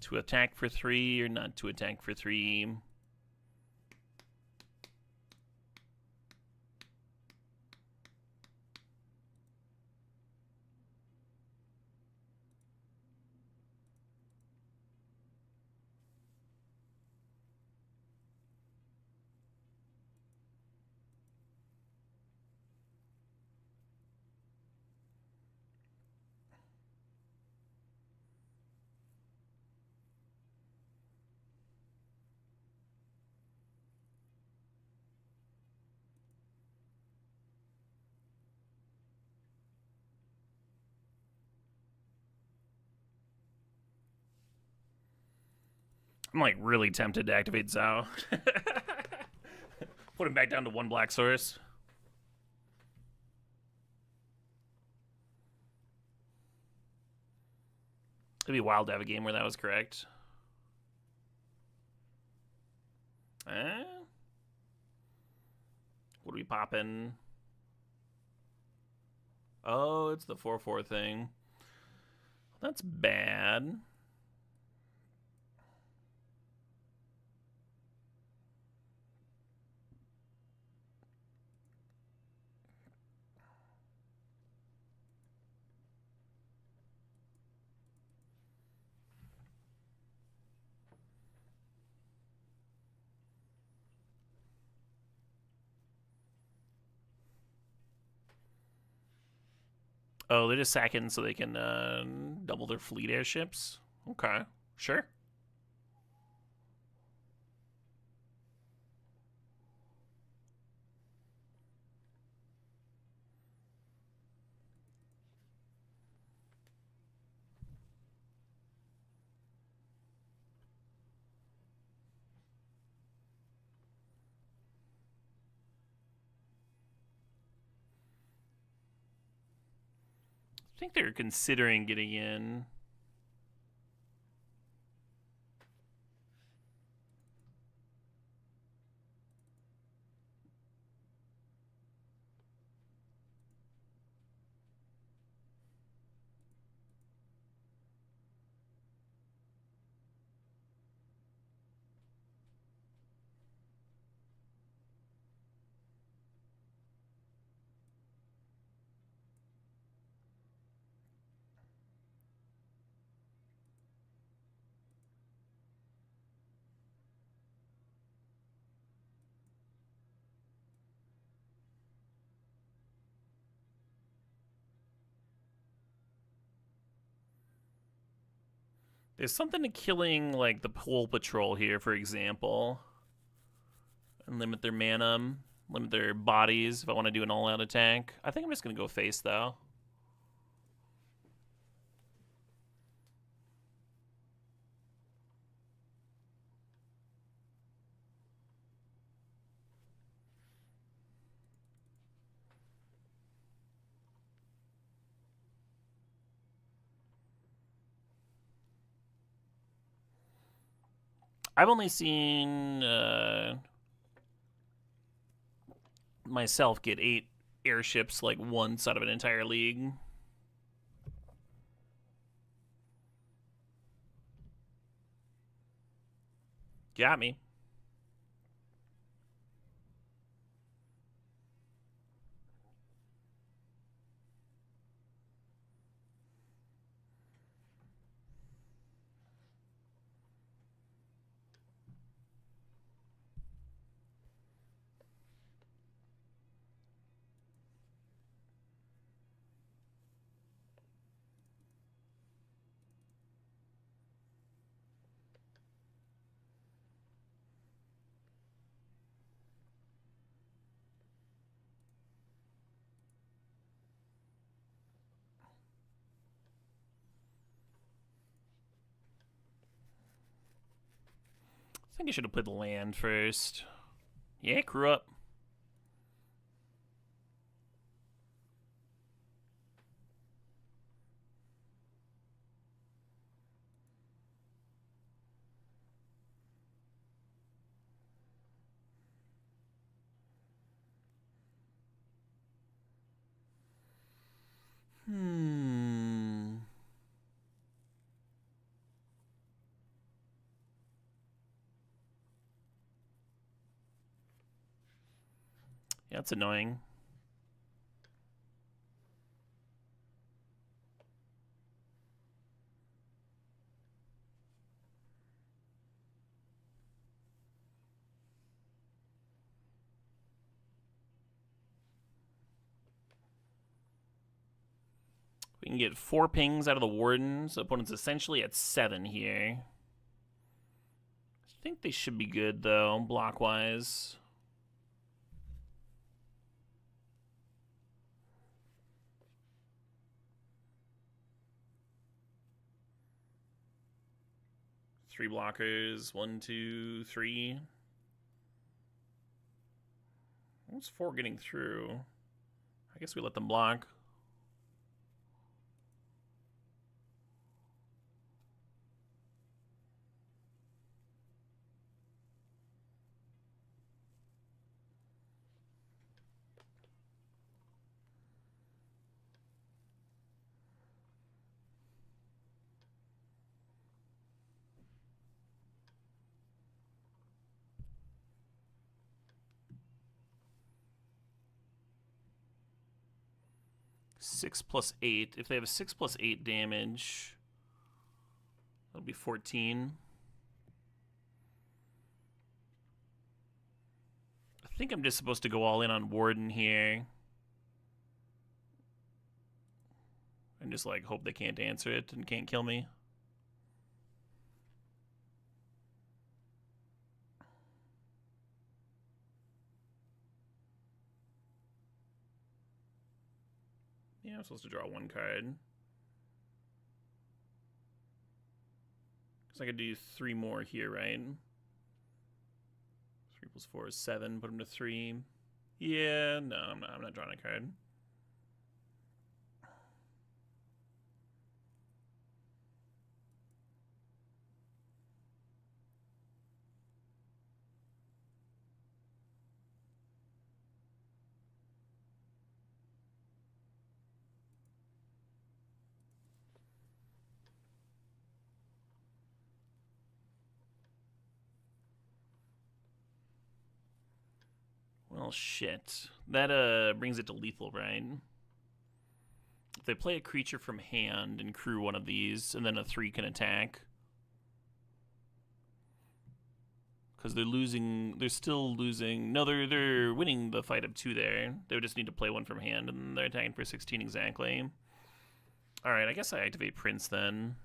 To attack for 3 or not to attack for 3. I'm like really tempted to activate Zao. Put him back down to 1 black source. It'd be wild to have a game where that was correct. What are we popping? Oh, it's the 4-4 thing. That's bad. Oh, they're just sacking so they can double their fleet airships? Okay, sure. I think they're considering getting in. There's something to killing like the pole patrol here, for example. And limit their mana, limit their bodies if I want to do an all-out attack. I think I'm just going to go face, though. I've only seen myself get 8 airships like once out of an entire league. Got me. I think I should have put land first. Yeah, crew up. Yeah, that's annoying. We can get 4 pings out of the Wardens. Opponent's essentially at 7 here. I think they should be good, though, block-wise. Three blockers. 1, 2, 3. What's 4 getting through? I guess we let them block. Six plus 8. If they have a 6 plus 8 damage, that'll be 14. I think I'm just supposed to go all in on Warden here. And just, like, hope they can't answer it and can't kill me. Yeah, I'm supposed to draw 1 card. So I could do 3 more here, right? 3 plus 4 is 7. Put them to 3. Yeah, no, I'm not drawing a card. Well, shit. That brings it to lethal, right? If they play a creature from hand and crew one of these, and then a 3 can attack. Because they're losing, they're still losing. No, they're winning the fight of 2 there. They would just need to play 1 from hand, and they're attacking for 16 exactly. Alright, I guess I activate Prince then.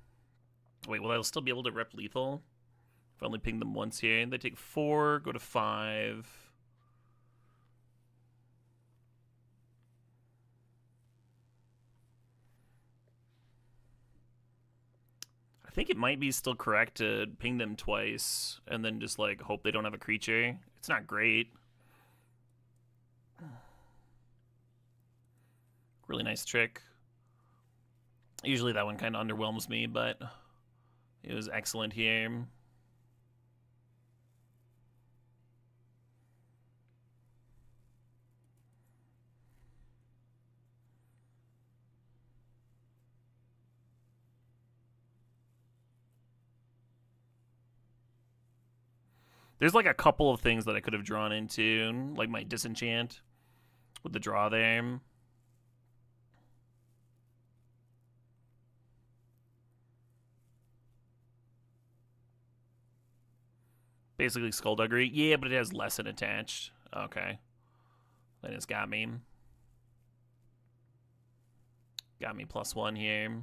Wait, will I still be able to rep lethal? If I only ping them once here. They take 4, go to 5. I think it might be still correct to ping them twice and then just, like, hope they don't have a creature. It's not great. Really nice trick. Usually that one kind of underwhelms me, but it was excellent here. There's like a couple of things that I could have drawn into, like my disenchant with the draw there. Basically Skullduggery. Yeah, but it has lesson attached. Okay. Then it's got me. Got me +1 here.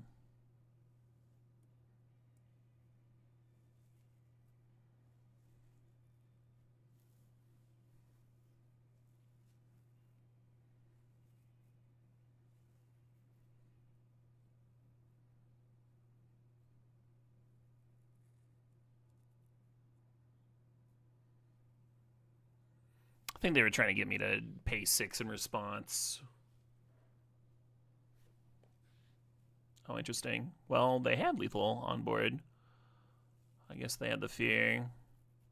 I think they were trying to get me to pay 6 in response. Oh, interesting. Well, they had lethal on board. I guess they had the fear.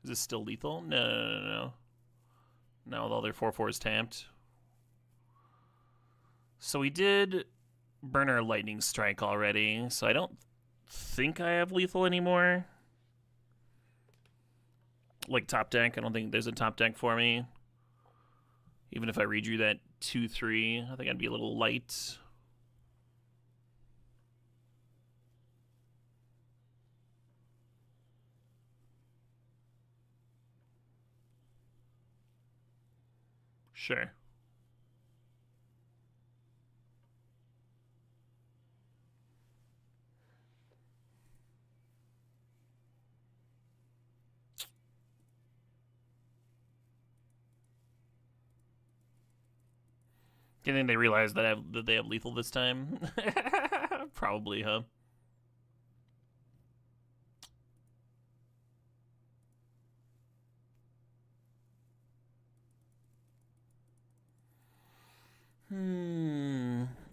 Is this still lethal? No. Now with all their 4/4s tapped. So we did burn our lightning strike already, so I don't think I have lethal anymore. Like top deck, I don't think there's a top deck for me. Even if I redrew that 2/3, I think I'd be a little light. Sure. Do you think they realized that they have lethal this time? Probably, huh?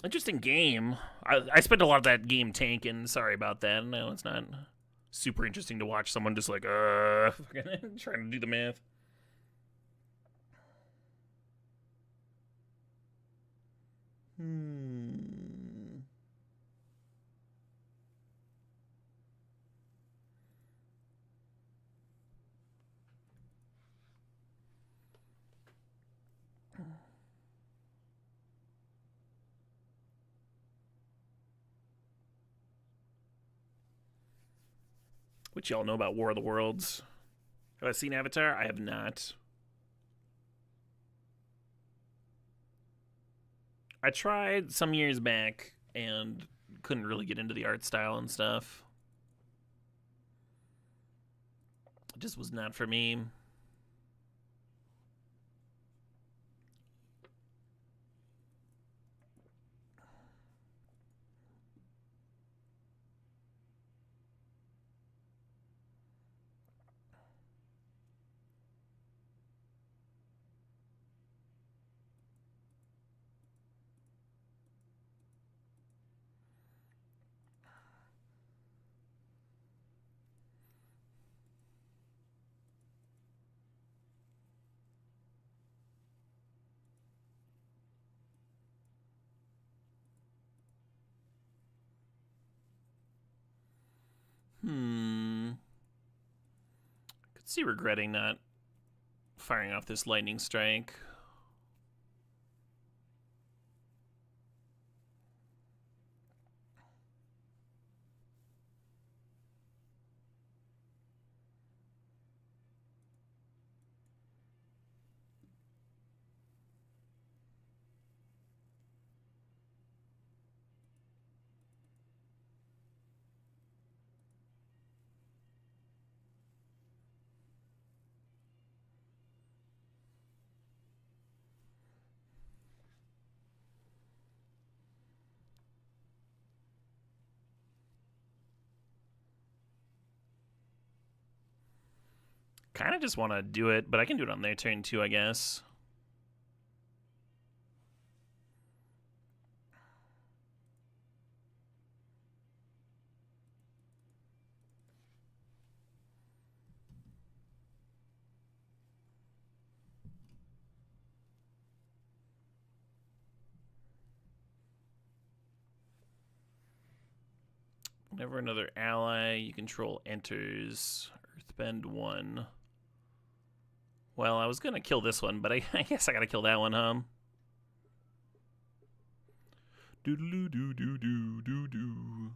Interesting game. I spent a lot of that game tanking. Sorry about that. No, it's not super interesting to watch someone just like, trying to do the math. What y'all know about War of the Worlds? Have I seen Avatar? I have not. I tried some years back and couldn't really get into the art style and stuff. It just was not for me. Could see regretting not firing off this lightning strike. Kind of just want to do it, but I can do it on their turn too, I guess. Whenever another ally you control enters, Earthbend 1. Well, I was gonna kill this one, but I guess I gotta kill that one, huh? Doodaloo doo doo doo doo doo.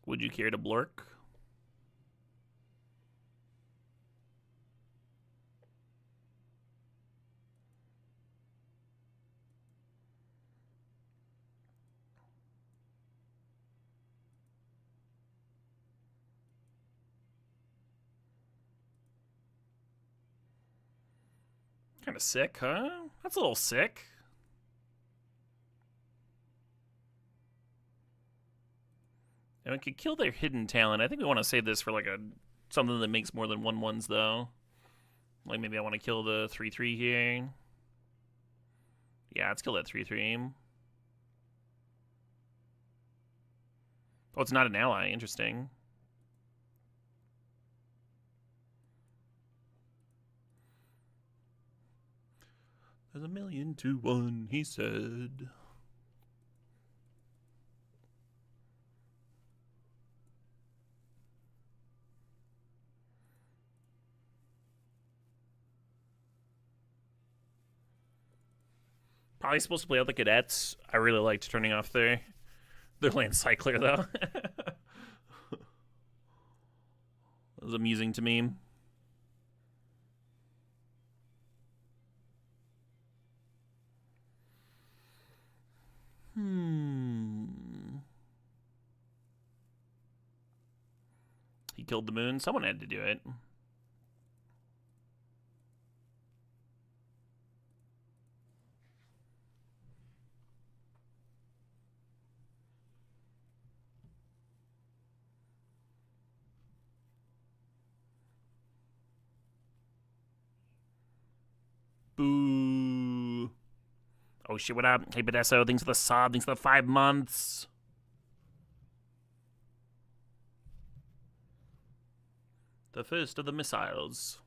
Would you care to blurk? Kind of sick, huh? That's a little sick. And we could kill their hidden talent. I think we want to save this for like a something that makes more than 1/1s though. Like maybe I want to kill the 3/3 here. Yeah, let's kill that 3/3. Oh, it's not an ally. Interesting. There's 1,000,000 to 1, he said. Probably supposed to play out the cadets. I really liked turning off their land cycler though. It was amusing to me. He killed the moon. Someone had to do it. Boo. Oh shit, what up? Hey, Bedesso, thanks for the sub, thanks for the 5 months. The first of the missiles.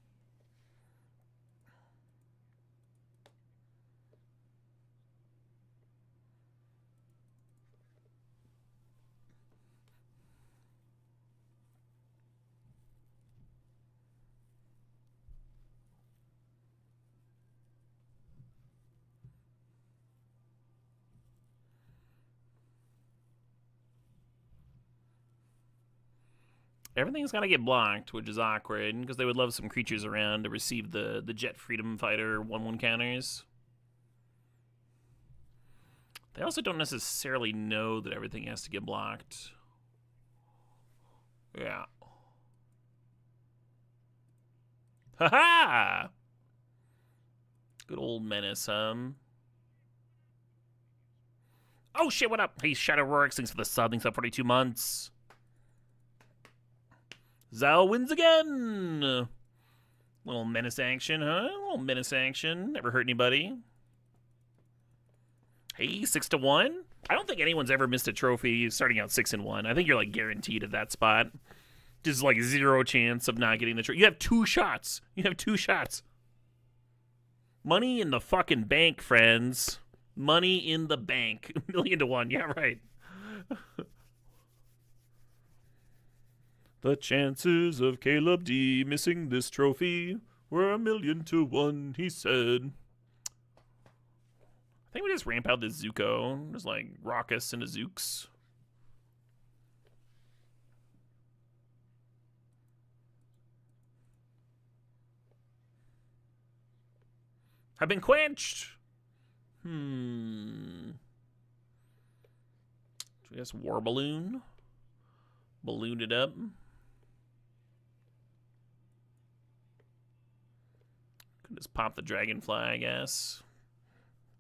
Everything's got to get blocked, which is awkward, because they would love some creatures around to receive the Jet Freedom Fighter 1/1 counters. They also don't necessarily know that everything has to get blocked. Yeah. Haha! Good old Menace, Oh shit, what up? Hey, Shadow Rorix, thanks for the sub, thanks for 42 months. Zao wins again! Little Menace action, huh? Little Menace action. Never hurt anybody. Hey, 6-1? I don't think anyone's ever missed a trophy starting out 6-1. I think you're like guaranteed at that spot. Just like 0 chance of not getting the trophy. You have 2 shots. You have 2 shots. Money in the fucking bank, friends. Money in the bank. 1,000,000 to 1. Yeah, right. The chances of Caleb D missing this trophy were 1,000,000 to 1, he said. I think we just ramp out this Zuko. Just like Raucous and a Zooks. Have been quenched. So we guess War Balloon. Ballooned it up. Could just pop the Dragonfly, I guess.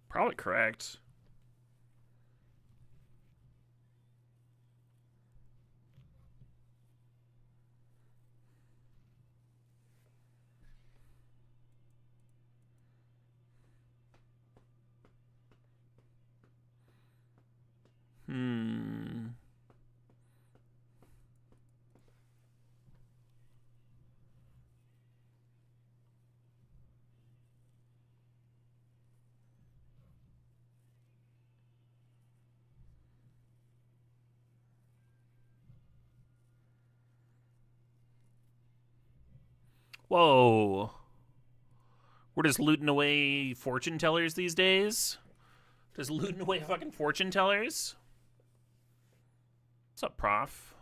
Probably correct. Whoa. We're just looting away fortune tellers these days? Just looting away fucking fortune tellers? What's up, prof?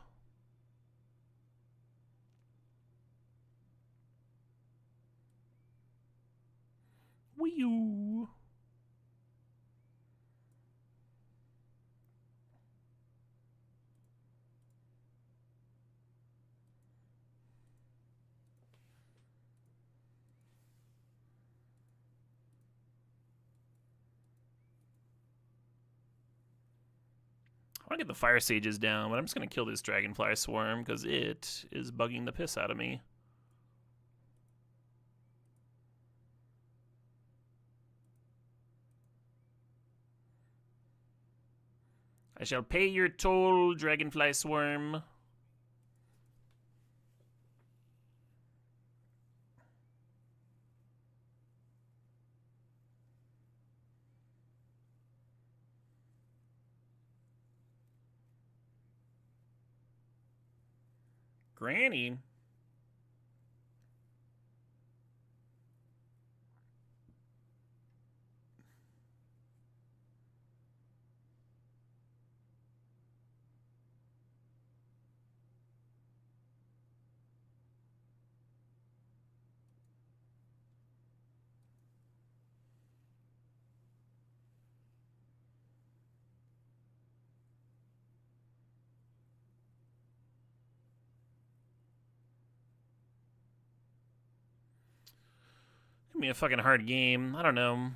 Wee you. I want to get the fire sages down, but I'm just going to kill this dragonfly swarm because it is bugging the piss out of me. I shall pay your toll, dragonfly swarm. Granny. Give me a fucking hard game. I don't know.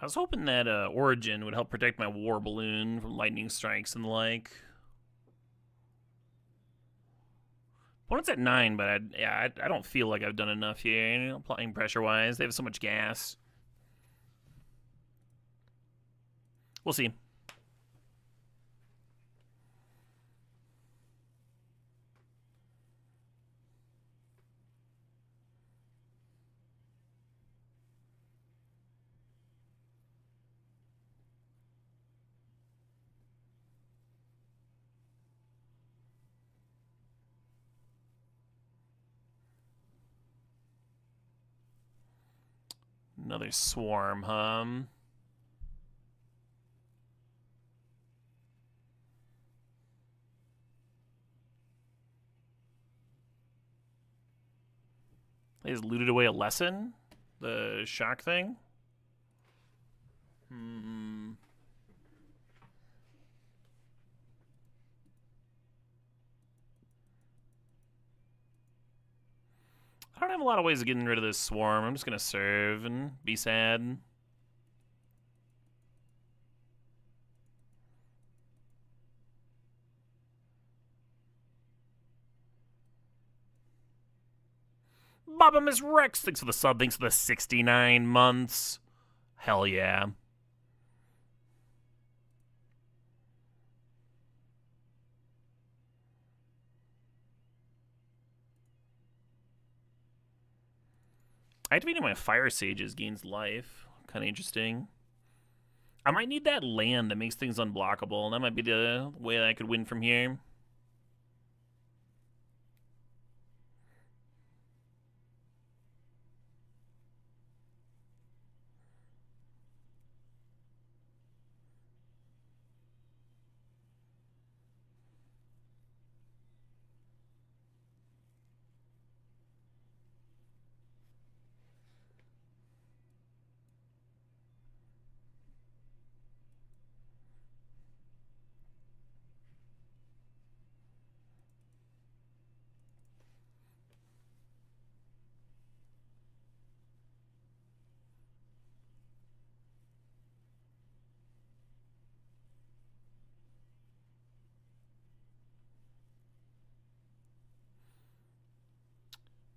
I was hoping that Origin would help protect my war balloon from lightning strikes and the like. Opponent's at 9, but I don't feel like I've done enough here. You know, applying pressure-wise, they have so much gas. We'll see. Another swarm, huh? They just looted away a lesson? The shock thing? Hmm. I don't have a lot of ways of getting rid of this swarm. I'm just gonna serve and be sad. Baba Miss Rex, thanks for the sub, thanks for the 69 months. Hell yeah. Activating my Fire Sages gains life. Kind of interesting. I might need that land that makes things unblockable. That might be the way that I could win from here.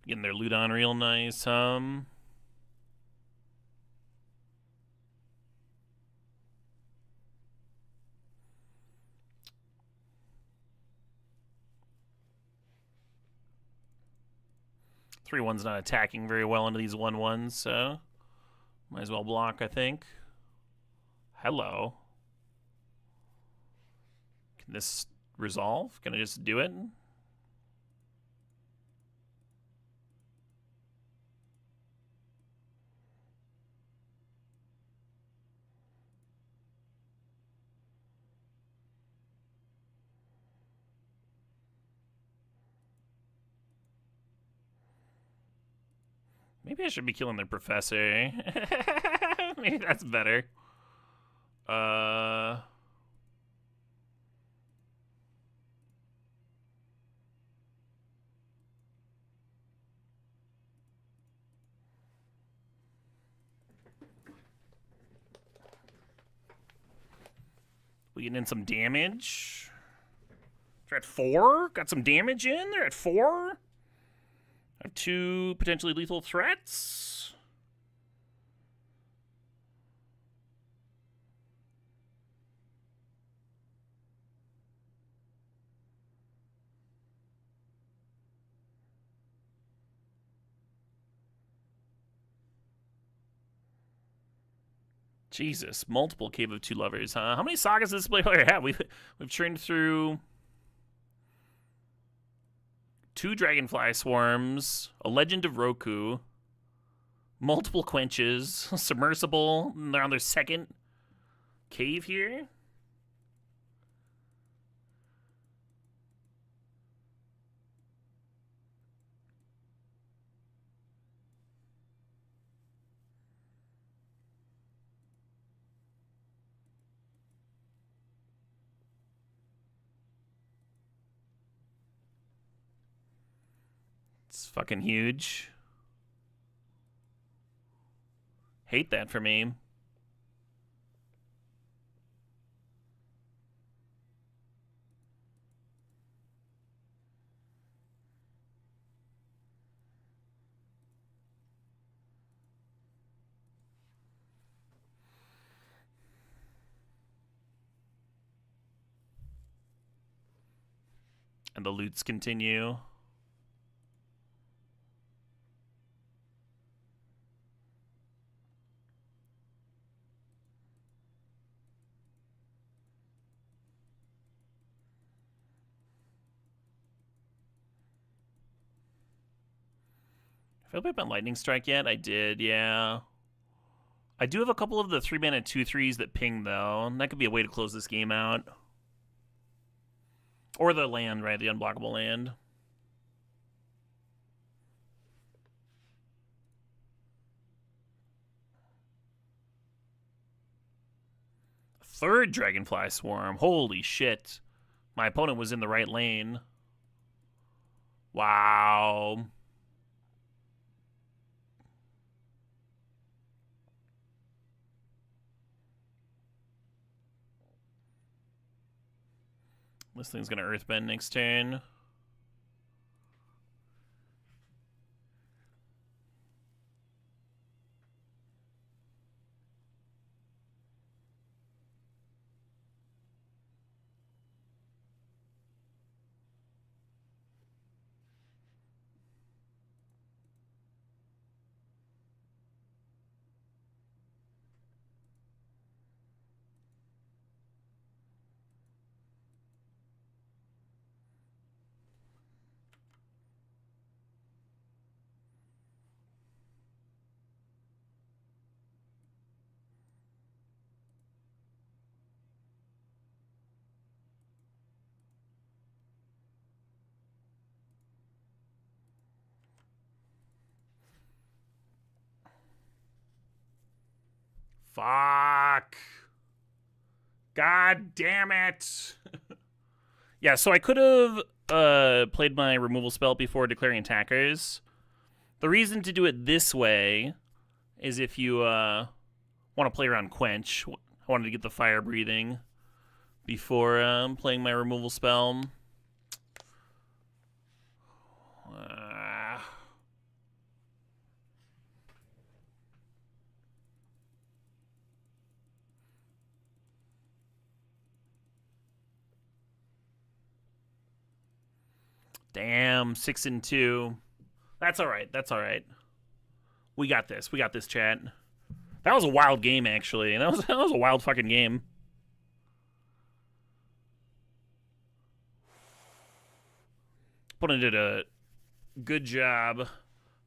Getting their loot on real nice. 3-1's not attacking very well into these 1-1s, so might as well block, I think. Hello. Can this resolve? Can I just do it? Maybe I should be killing their professor. Maybe that's better. We getting in some damage. They're at 4. Got some damage in. They're at 4. I have 2 potentially lethal threats. Jesus, multiple Cave of Two Lovers, huh? How many sagas does this player have? We've churned through 2 Dragonfly Swarms, a Legend of Roku, multiple Quenches, Submersible. They're on their 2nd cave here. It's fucking huge. Hate that for me. And the loots continue. Have I opened my Lightning Strike yet? I did, yeah. I do have a couple of the 3-mana 2/3s that ping, though. And that could be a way to close this game out. Or the land, right? The unblockable land. Third Dragonfly Swarm. Holy shit. My opponent was in the right lane. Wow. This thing's gonna Earthbend next turn. Fuck. God damn it. Yeah, so I could have played my removal spell before declaring attackers. The reason to do it this way is if you want to play around Quench. I wanted to get the fire breathing before playing my removal spell. Damn, 6 and 2. That's all right. That's all right. We got this. We got this, chat. That was a wild game, actually. That was a wild fucking game. Opponent did a good job of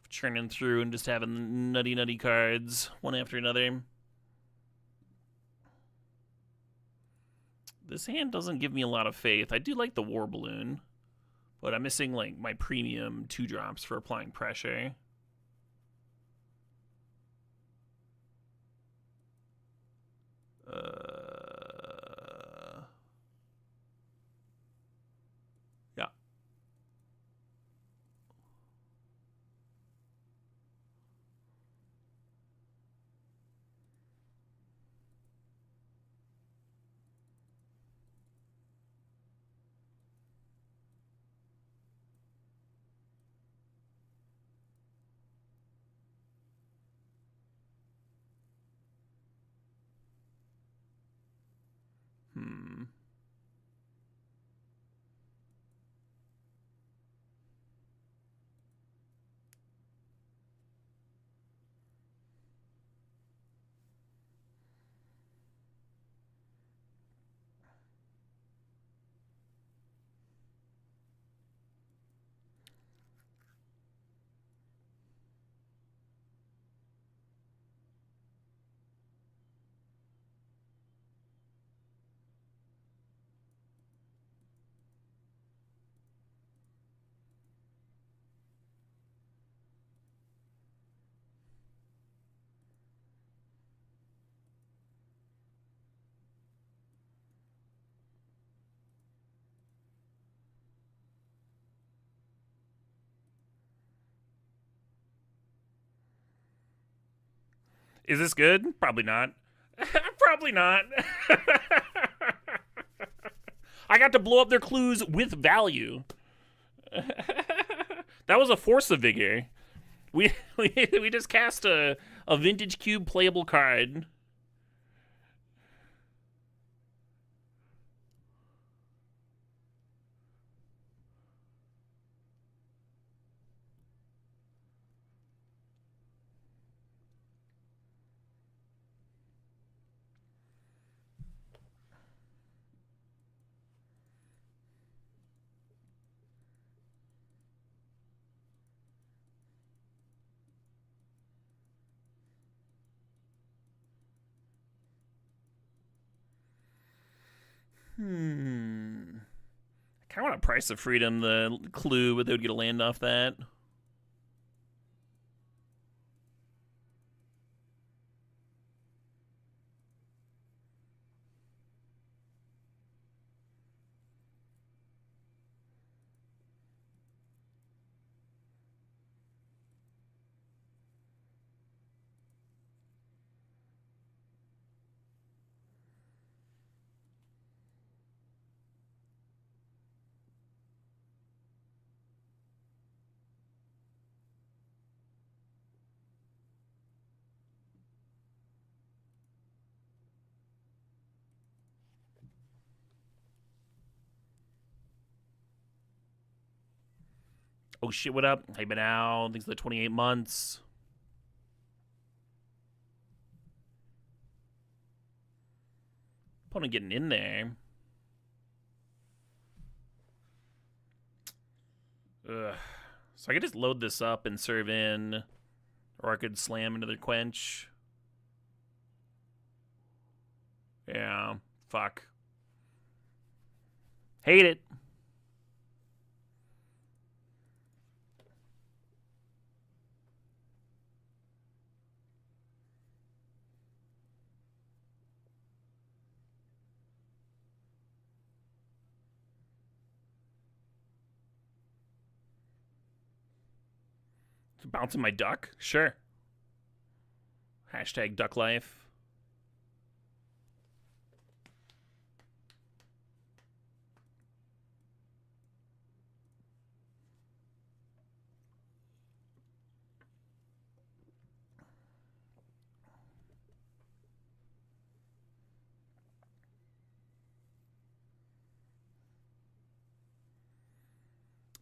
churning through and just having nutty cards one after another. This hand doesn't give me a lot of faith. I do like the War Balloon, but I'm missing like my premium 2-drops for applying pressure. Yeah. Is this good? Probably not. Probably not. I got to blow up their clues with value. That was a force of vigor. We just cast a vintage cube playable card. I kind of want to Price of Freedom the clue, but they would get a land off that. Oh shit, what up? Hey, been out. Thanks for the 28 months. Opponent getting in there. Ugh. So I could just load this up and serve in, or I could slam into their Quench. Yeah, fuck. Hate it. Bouncing my duck? Sure. Hashtag duck life.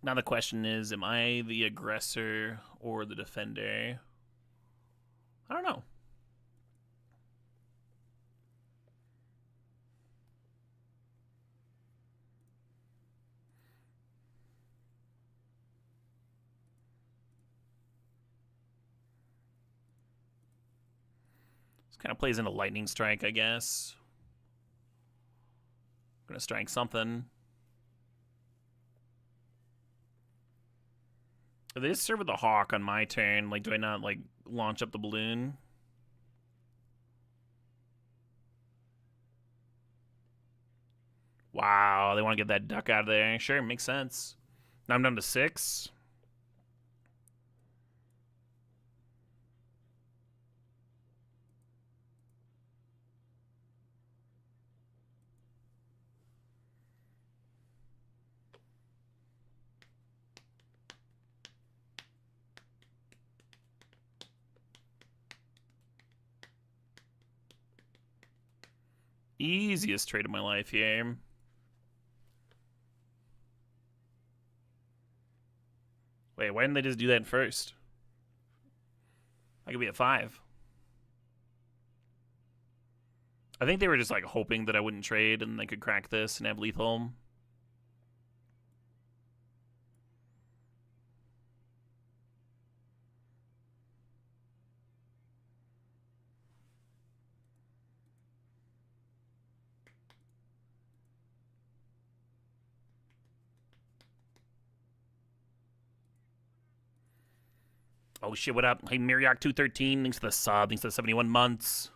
Now the question is, am I the aggressor or the defender? I don't know. This kind of plays into lightning strike, I guess. I'm gonna strike something. If they just serve with the hawk on my turn, like, do I not, like, launch up the balloon? Wow, they want to get that duck out of there. Sure, makes sense. Now I'm down to 6. Easiest trade of my life here. Wait, why didn't they just do that first? I could be at 5. I think they were just like hoping that I wouldn't trade and they could crack this and have lethal. Oh shit, what up? Hey, Marioc213, thanks for the sub, thanks for the 71 months.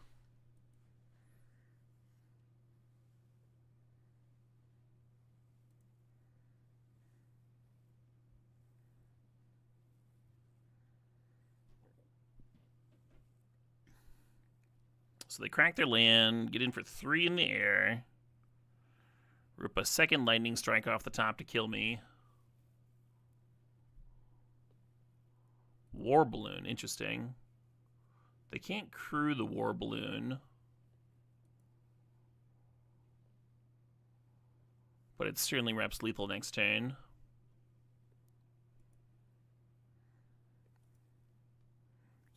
So they crack their land, get in for 3 in the air. Rip a second lightning strike off the top to kill me. War balloon, interesting. They can't crew the war balloon. But it certainly reps lethal next turn.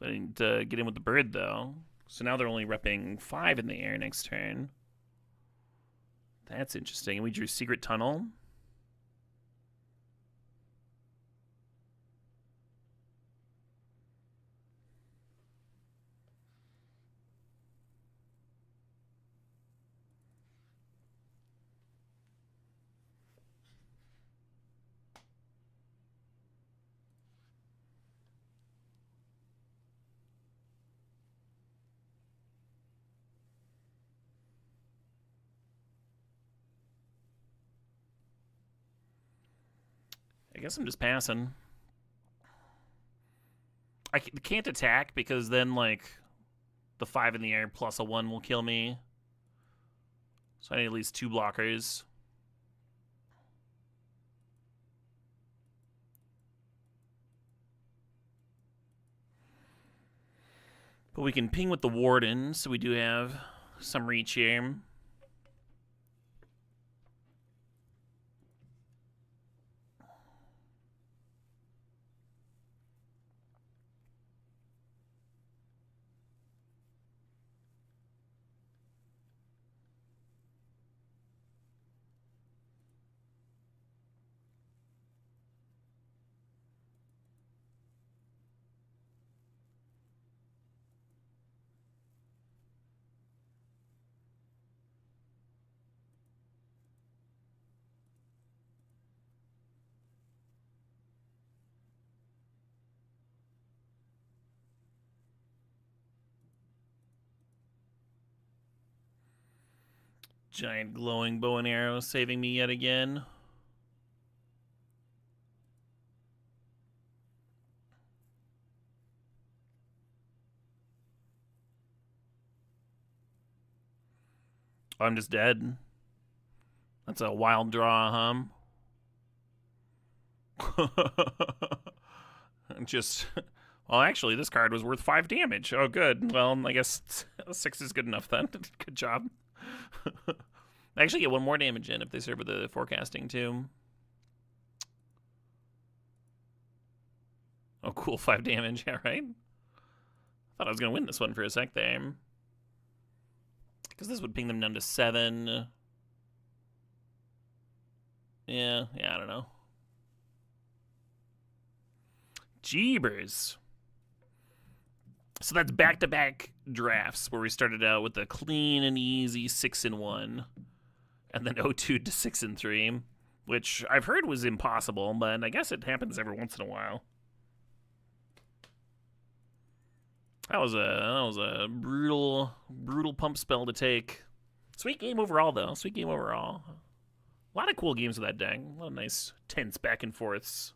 I need to get in with the bird, though. So now they're only repping 5 in the air next turn. That's interesting. And we drew Secret Tunnel. I guess I'm just passing. I can't attack because then, like, the 5 in the air plus a 1 will kill me. So I need at least 2 blockers. But we can ping with the Warden, so we do have some reach here. Giant glowing bow and arrow saving me yet again. I'm just dead. That's a wild draw, huh? Just... Well, actually, this card was worth 5 damage. Oh, good. Well, I guess 6 is good enough then. Good job. I actually get 1 more damage in if they serve with the forecasting, too. Oh, cool. 5 damage. Yeah, right? Thought I was going to win this one for a sec there. Because this would ping them down to 7. Yeah, I don't know. Jeebers. So that's back-to-back drafts where we started out with a clean and easy 6-1, and then 0-2 to 6-3, which I've heard was impossible, but I guess it happens every once in a while. That was a brutal pump spell to take. Sweet game overall, though. Sweet game overall. A lot of cool games with that deck. A lot of nice tense back and forths.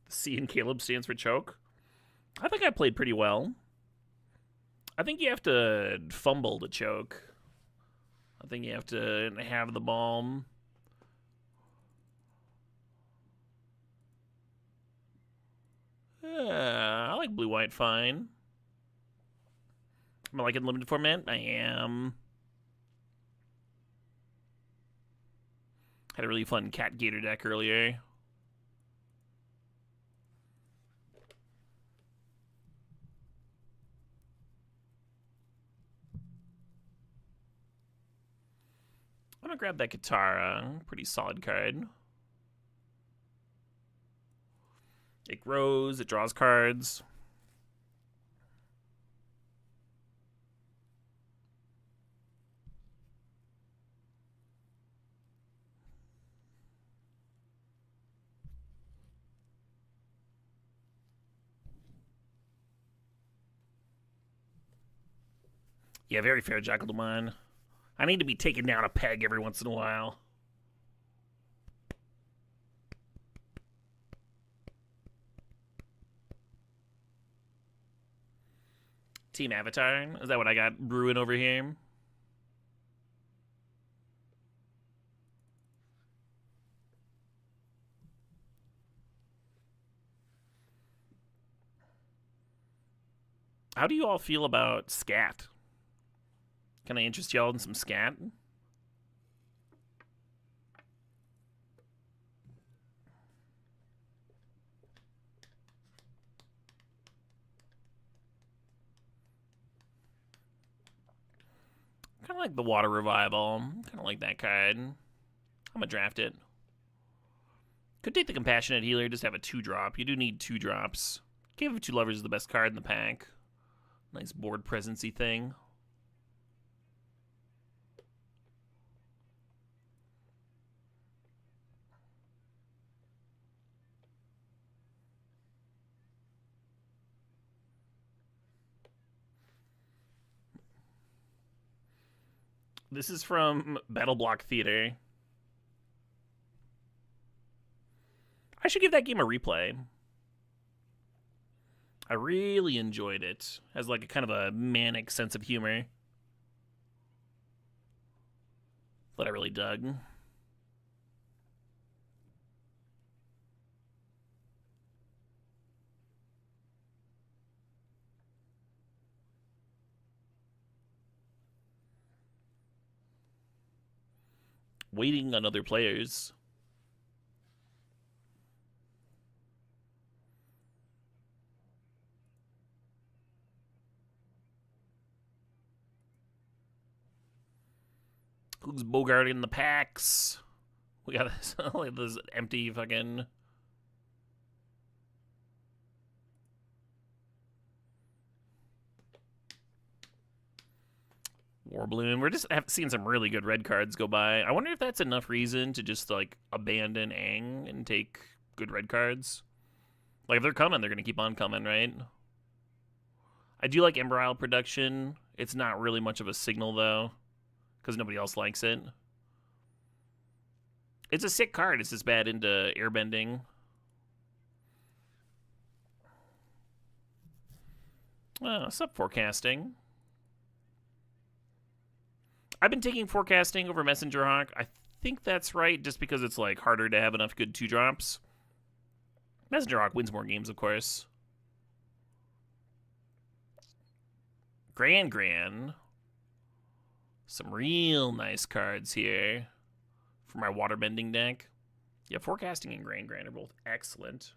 C in Caleb stands for choke. I think I played pretty well. I think you have to fumble to choke. I think you have to have the ball. I like blue-white fine. Am I liking limited format? I am. Had a really fun Cat Gator deck earlier. I'm gonna grab that Katara. Pretty solid card. It grows, it draws cards. Yeah, very fair, Jackaldemon. I need to be taken down a peg every once in a while. Team Avatar? Is that what I got brewing over here? How do you all feel about scat? Can I interest y'all in some scat? Kind of like the Water Revival. Kind of like that card. I'm going to draft it. Could take the Compassionate Healer, just have a 2-drop. You do need 2 drops. Cave of Two Lovers is the best card in the pack. Nice board presency thing. This is from Battle Block Theater. I should give that game a replay. I really enjoyed it. Has like a kind of a manic sense of humor that I really dug. Waiting on other players. Who's bogarting the packs? We got this empty fucking... Warbloom. We're just seeing some really good red cards go by. I wonder if that's enough reason to just, like, abandon Aang and take good red cards. Like, if they're coming, they're going to keep on coming, right? I do like Ember Isle production. It's not really much of a signal, though, because nobody else likes it. It's a sick card. It's just bad into airbending. Sup, forecasting. I've been taking forecasting over Messenger Hawk. I think that's right, just because it's like harder to have enough good 2-drops. Messenger Hawk wins more games, of course. Gran. Some real nice cards here for my waterbending deck. Yeah, forecasting and Grand Grand are both excellent.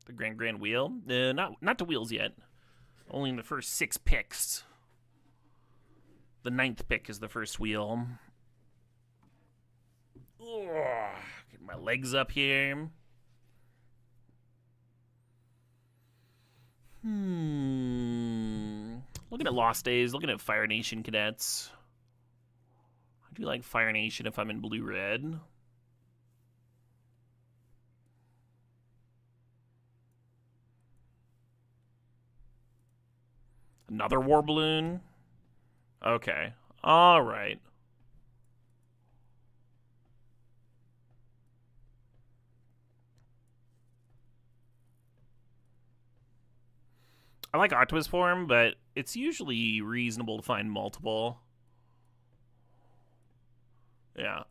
The Grand Grand wheel? Not to wheels yet. Only in the first 6 picks. The 9th pick is the first wheel. Ugh, get my legs up here. Looking at Lost Days, looking at Fire Nation cadets. I do like Fire Nation if I'm in blue-red. Another war balloon? Okay. Alright. I like Octopus form, but it's usually reasonable to find multiple. Yeah.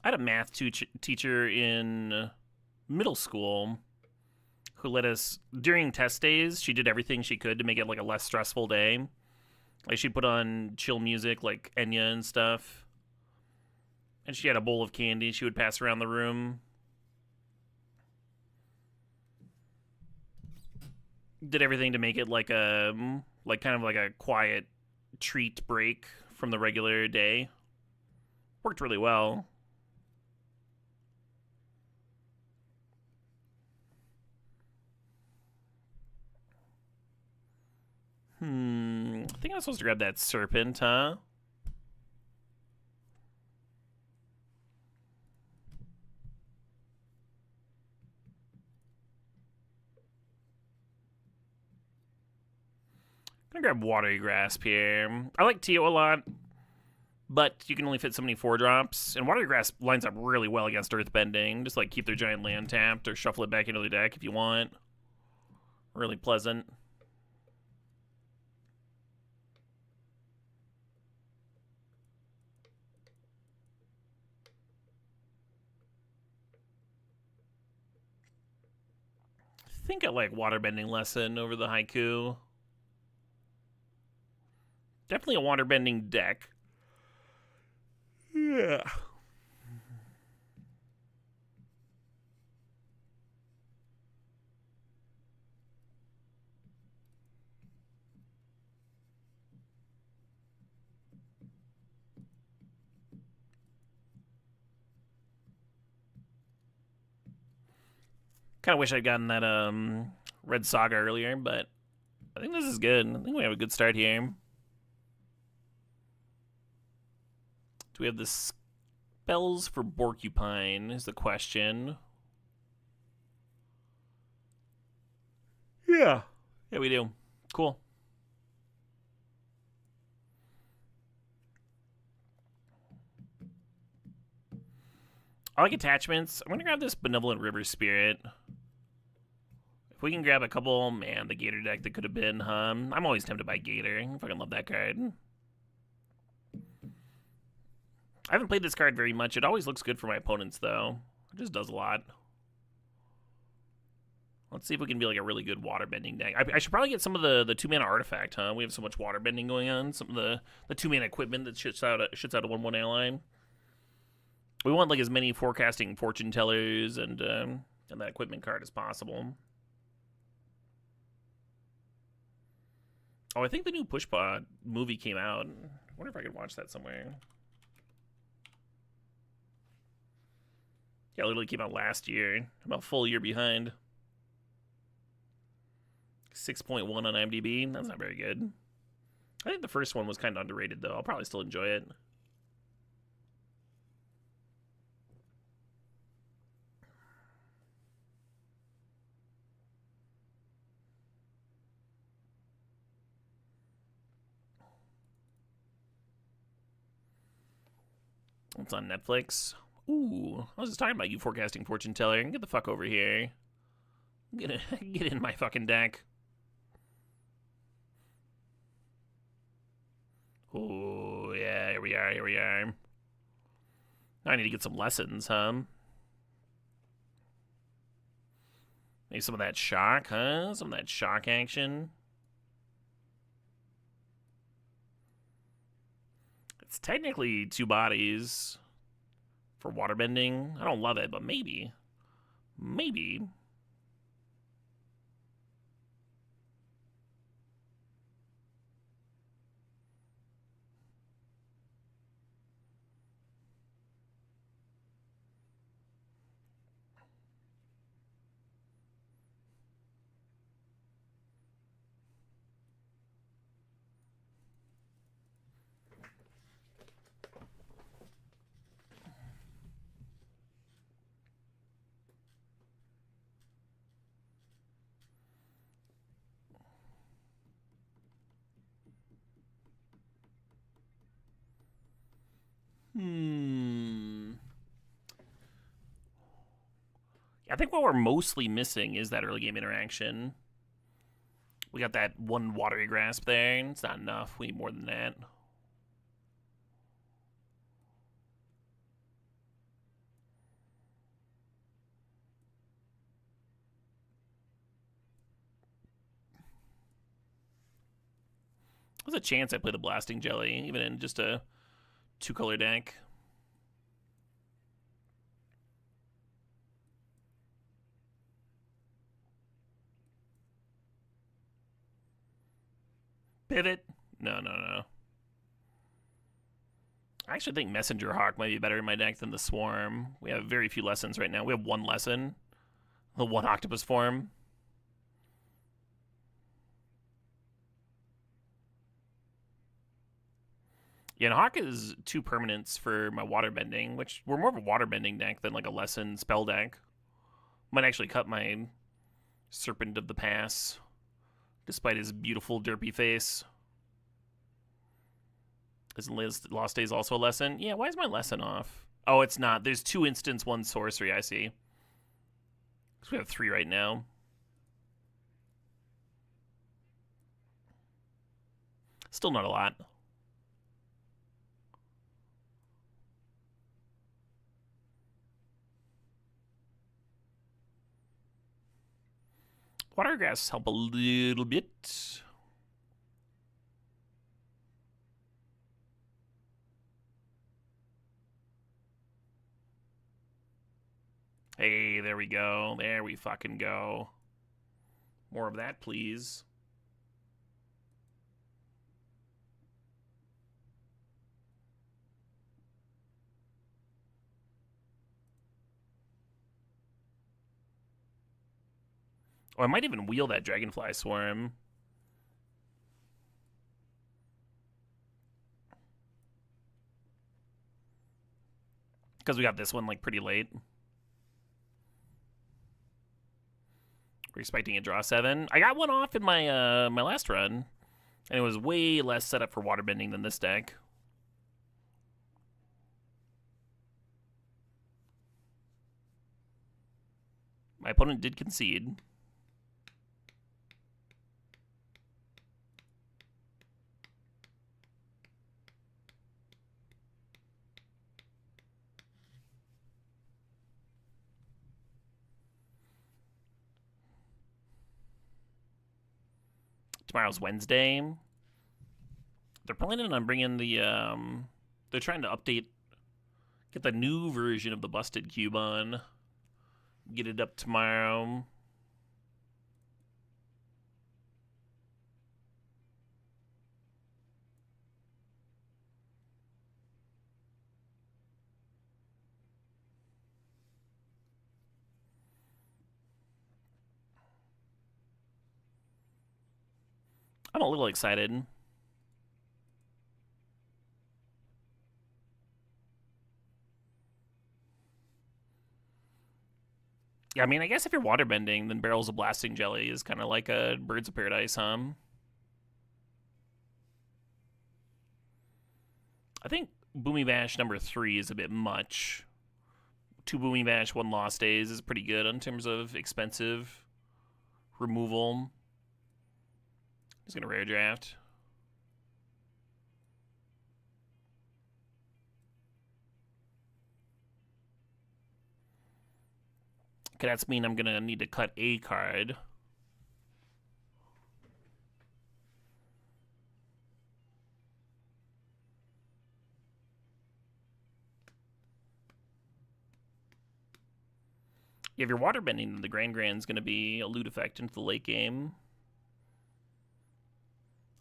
I had a math teacher in middle school who let us, during test days, she did everything she could to make it like a less stressful day. Like she'd put on chill music like Enya and stuff. And she had a bowl of candy she would pass around the room. Did everything to make it like a, like kind of like a quiet treat break from the regular day. Worked really well. I think I'm supposed to grab that serpent, huh? I'm gonna grab Watery Grasp here. I like Tio a lot, but you can only fit so many 4-drops, and Watery Grasp lines up really well against Earthbending. Just like keep their giant land tapped or shuffle it back into the deck if you want. Really pleasant. I think I like Waterbending Lesson over the Haiku. Definitely a waterbending deck. Yeah. Kind of wish I'd gotten that Red Saga earlier, but I think this is good. I think we have a good start here. Do we have the spells for Borcupine is the question. Yeah. Yeah, we do. Cool. I like attachments. I'm going to grab this Benevolent River Spirit. If we can grab a couple, man, the Gator deck that could have been, huh? I'm always tempted by Gator. I fucking love that card. I haven't played this card very much. It always looks good for my opponents, though. It just does a lot. Let's see if we can be like a really good waterbending deck. I should probably get some of the 2-mana artifact, huh? We have so much waterbending going on. Some of the 2-mana equipment that shits out a 1/1 ally. We want like as many forecasting fortune tellers and that equipment card as possible. Oh, I think the new Pushpod movie came out. I wonder if I could watch that somewhere. Yeah, it literally came out last year. I'm about a full year behind. 6.1 on IMDb. That's not very good. I think the first one was kind of underrated, though. I'll probably still enjoy it. What's on Netflix? Ooh, I was just talking about you forecasting fortune teller. Get the fuck over here. Get in my fucking deck. Oh, yeah, here we are. Now I need to get some lessons, huh? Maybe some of that shock, huh? Some of that shock action. It's technically 2 bodies for waterbending. I don't love it, but maybe. Maybe. I think what we're mostly missing is that early game interaction. We got that one watery grasp there. It's not enough. We need more than that. There's a chance I play the Blasting Jelly, even in just a 2-color deck. Pivot? No. I actually think Messenger Hawk might be better in my deck than the Swarm. We have very few lessons right now. We have 1 lesson. The 1 octopus form. Yeah, and Hawk is 2 permanents for my waterbending, which we're more of a waterbending deck than like a lesson spell deck. Might actually cut my Serpent of the Pass, despite his beautiful derpy face. Isn't Lost Days also a lesson? Yeah, why is my lesson off? Oh, it's not. There's 2 instants, 1 sorcery, I see. Because we have 3 right now. Still not a lot. Watergrass help a little bit. Hey, there we go. There we fucking go. More of that, please. Oh, I might even wheel that Dragonfly Swarm. Because we got this one like pretty late. We're expecting a draw 7. I got one off in my my last run, and it was way less set up for waterbending than this deck. My opponent did concede. Tomorrow's Wednesday. They're planning on bringing the, they're trying to update, get the new version of the Busted Cube on. Get it up tomorrow. I'm a little excited. Yeah, I mean, I guess if you're waterbending, then Barrels of Blasting Jelly is kind of like a Birds of Paradise, huh? I think Boomy Bash number 3 is a bit much. 2 Boomy Bash, 1 Lost Days is pretty good in terms of expensive removal. Just gonna rare draft. Okay, that's mean I'm gonna need to cut a card. If you're waterbending, then the Grand's going to be a loot effect into the late game.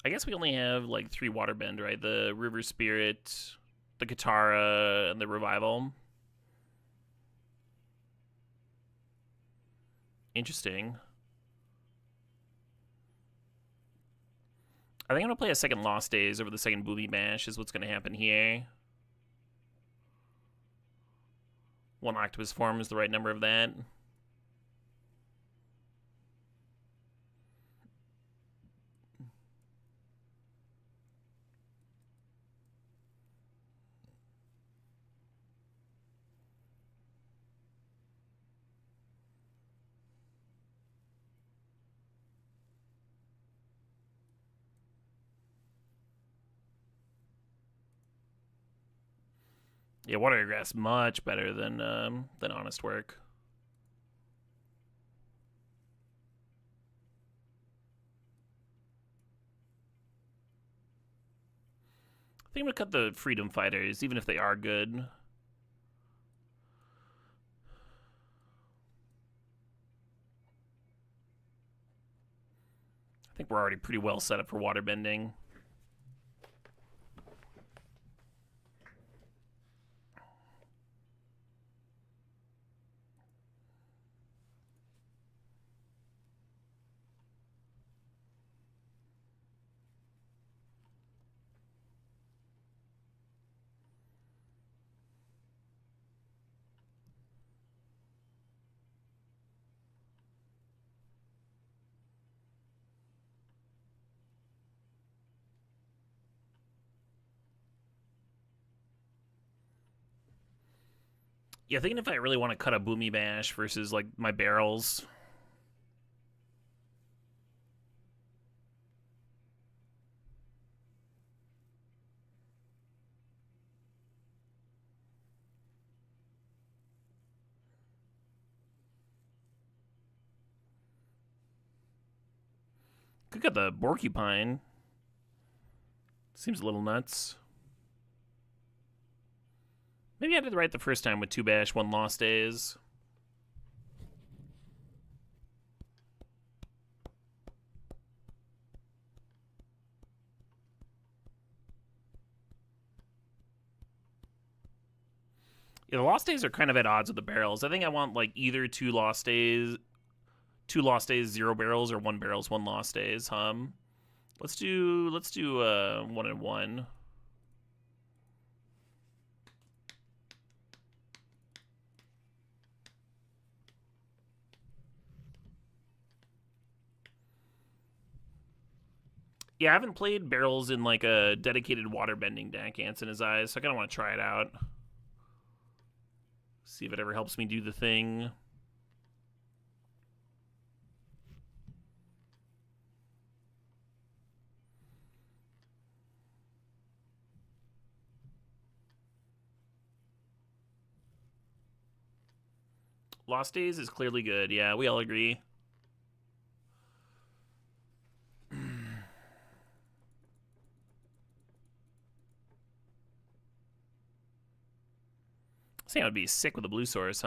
I guess we only have like 3 waterbend, right? The River Spirit, the Katara, and the Revival. Interesting. I think I'm going to play a second Lost Days over the second Boomy Bash is what's going to happen here. 1 Octopus form is the right number of that. Yeah, Water Grass much better than Honest Work. I think I'm gonna cut the Freedom Fighters, even if they are good. I think we're already pretty well set up for waterbending. Yeah, thinking if I really want to cut a Boomy Bash versus like my barrels. Could cut the Porcupine. Seems a little nuts. Maybe I did it right the first time with 2 Bash, 1 Lost Days. Yeah, the Lost Days are kind of at odds with the barrels. I think I want like either 2 Lost Days, 0 barrels, or 1 barrels, 1 Lost Days. Let's do 1 and 1. Yeah, I haven't played barrels in like a dedicated waterbending deck, Ants in His Eyes, so I kind of want to try it out. See if it ever helps me do the thing. Lost Days is clearly good. Yeah, we all agree. I think I would be sick with a blue source,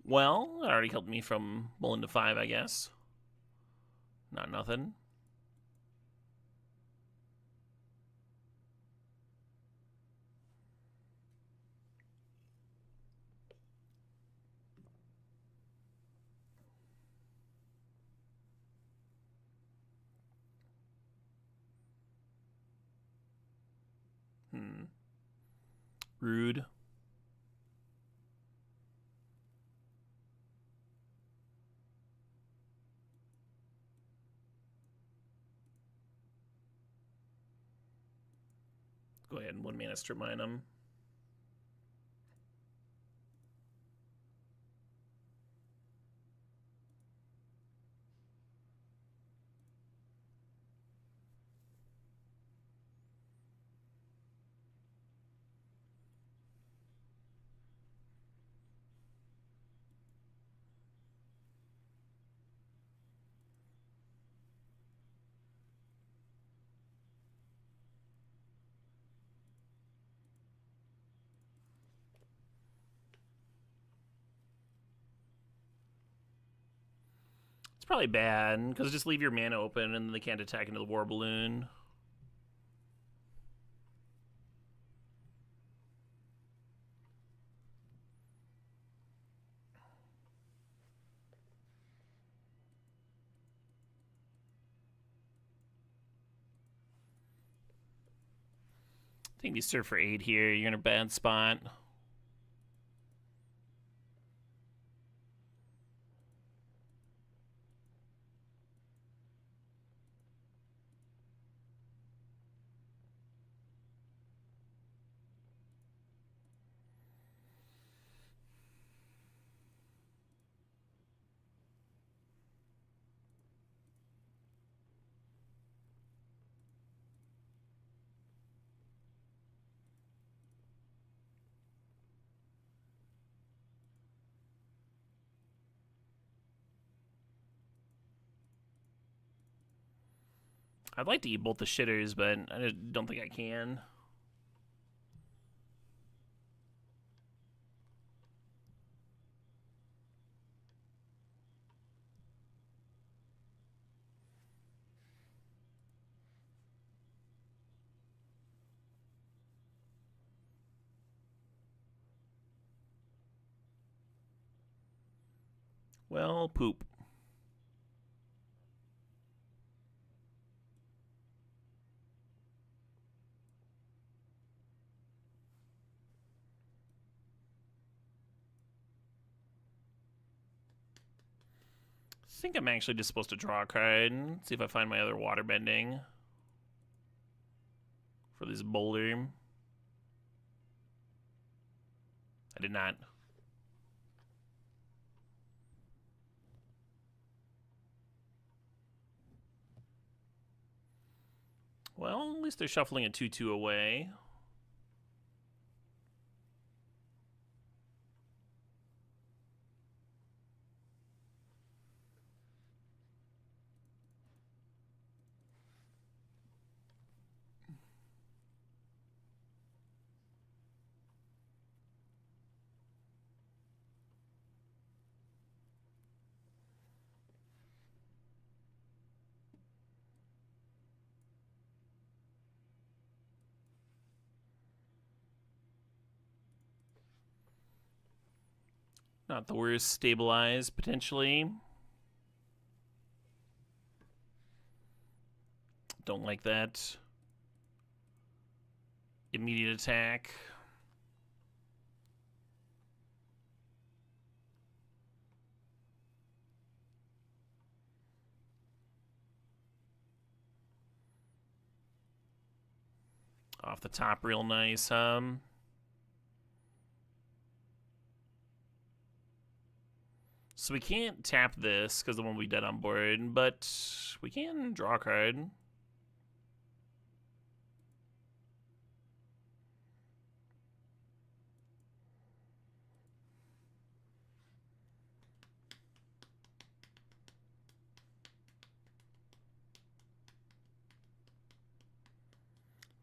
Well, it already helped me from mulling to 5, I guess. Not nothing. Rude. Go ahead and 1-mana strip mine him. Probably bad, because just leave your mana open and they can't attack into the War Balloon. I think you serve for 8 here. You're in a bad spot. I'd like to eat both the shitters, but I don't think I can. Well, poop. I think I'm actually just supposed to draw a card. See if I find my other water bending for this boulder. I did not. Well, at least they're shuffling a 2/2 away. Not the worst. Stabilize, potentially. Don't like that. Immediate attack. Off the top, real nice. So we can't tap this because the one will be dead on board, but we can draw a card.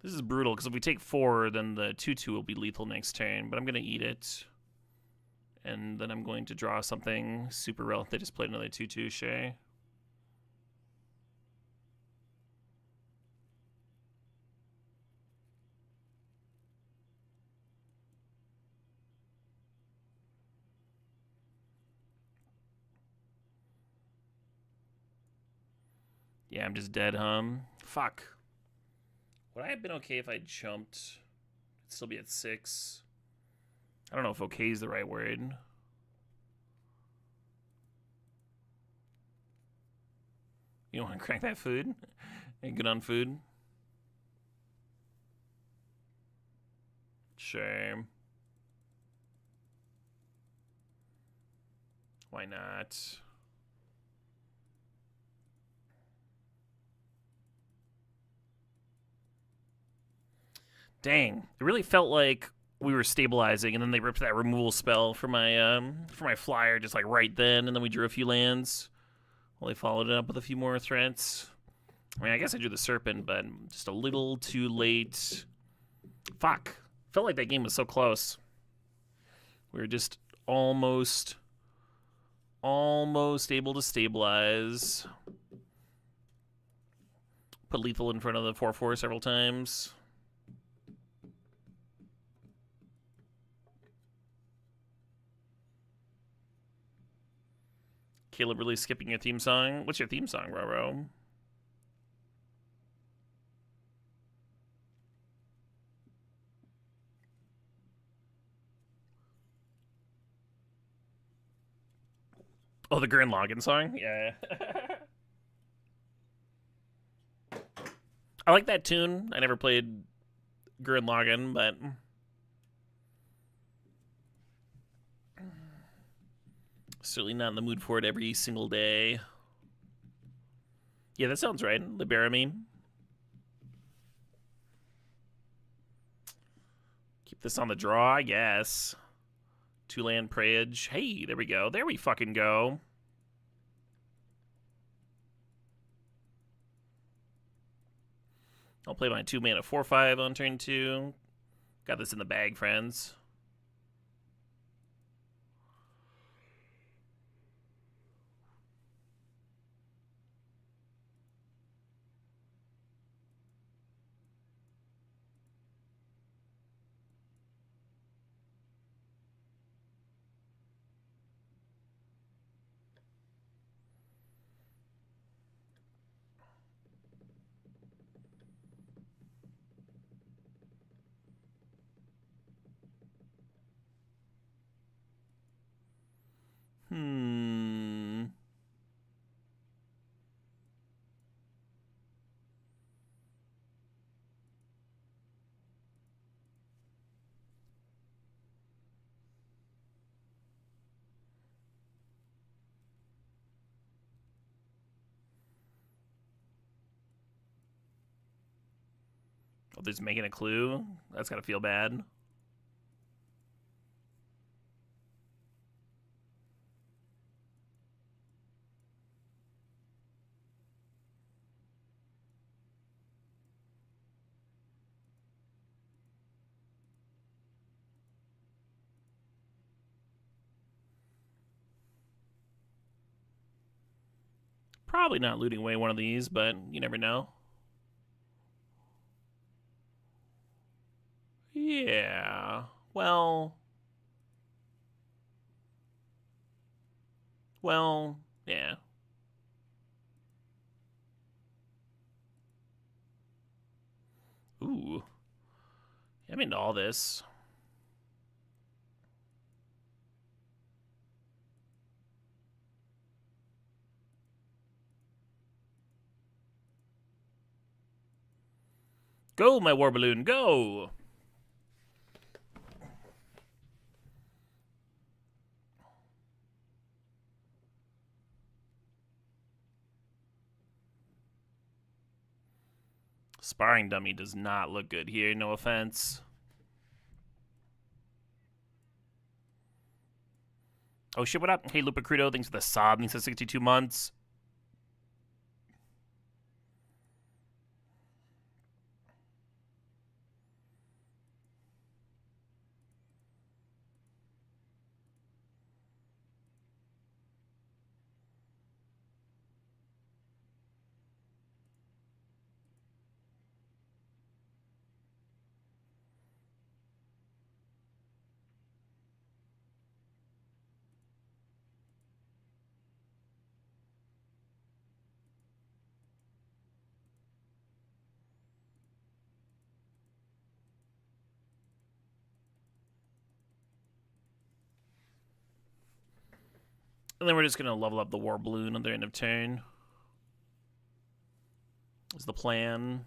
This is brutal because if we take 4, then the 2/2 will be lethal next turn, but I'm going to eat it. And then I'm going to draw something super relevant. They just played another 2/2 Shay. Yeah, I'm just dead, Fuck. Would I have been okay if I jumped Still be at 6. I don't know if okay is the right word. You don't want to crank that food? Ain't good on food? Sure. Why not? Dang, it really felt like we were stabilizing, and then they ripped that removal spell for my flyer just like right then, and then we drew a few lands. Well, they followed it up with a few more threats. I mean, I guess I drew the Serpent, but just a little too late. Fuck. Felt like that game was so close. We were just almost able to stabilize. Put lethal in front of the 4/4 several times. Caleb really skipping your theme song. What's your theme song, Roro? Oh, the Gurren Lagann song? Yeah. I like that tune. I never played Gurren Lagann, but certainly not in the mood for it every single day. Yeah, that sounds right. Liberami. Keep this on the draw, I guess. 2-land Preyage. Hey, there we go. There we fucking go. I'll play my 2-mana 4/5 on turn 2. Got this in the bag, friends. Oh, there's making a clue? That's gotta feel bad. Probably not looting away one of these, but you never know. Yeah. Well, yeah. Ooh. I'm into all this. Go, my war balloon, go! Sparring dummy does not look good here, no offense. Oh shit, what up? Hey, Lupa Crudo, thanks for the sub. Thanks for 62 months. And then we're just going to level up the War Balloon at the end of turn. Is the plan.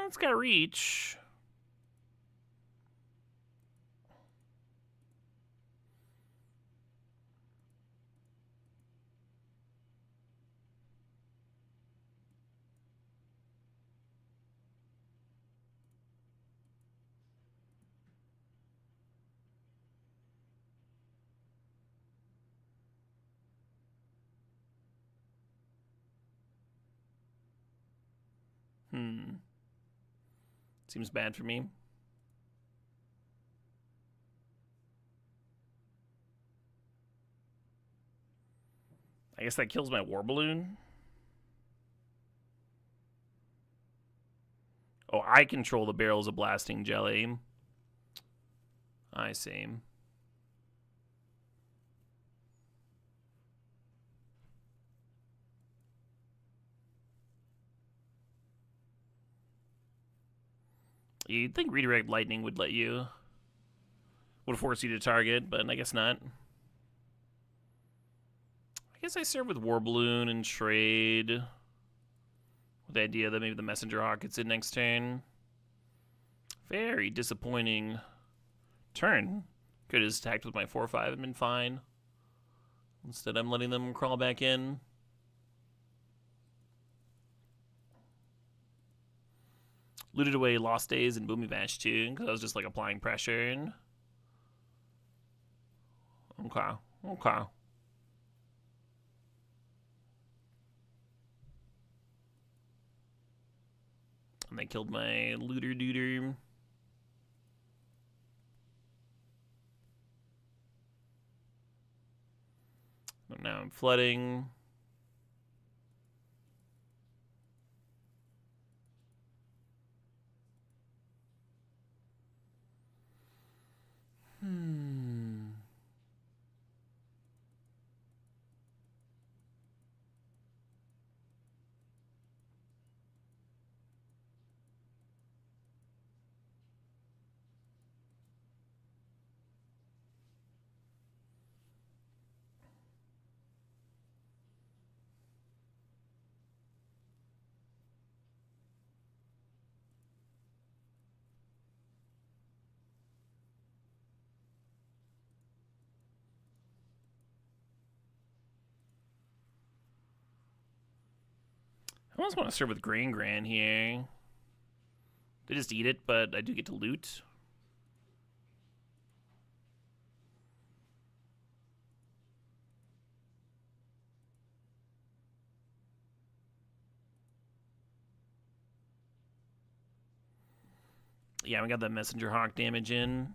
It's got reach. Seems bad for me. I guess that kills my War Balloon. Oh, I control the barrels of blasting jelly. I see. You'd think Redirect Lightning would let you... would force you to target, but I guess not. I guess I serve with War Balloon and trade with the idea that maybe the Messenger Hawk gets in next turn. Very disappointing turn. Could have attacked with my 4/5 and been fine. Instead, I'm letting them crawl back in. Looted away Lost Days and Boomy Bash too, because I was just like applying pressure. And... Okay. And they killed my Looter Dooter. And now I'm flooding. I almost want to serve with Grain Gran here. They just eat it, but I do get to loot. Yeah, we got that Messenger Hawk damage in.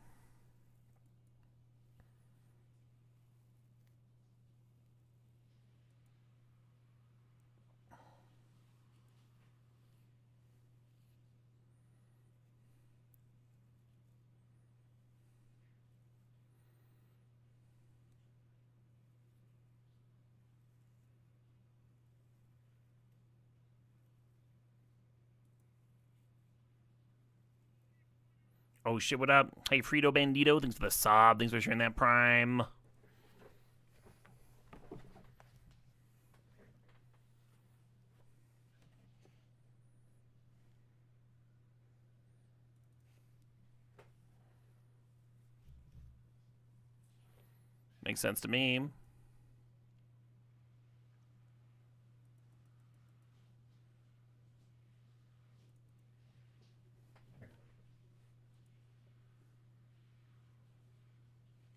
Oh shit, what up? Hey, Frito Bandito, thanks for the sub. Thanks for sharing that Prime. Makes sense to me.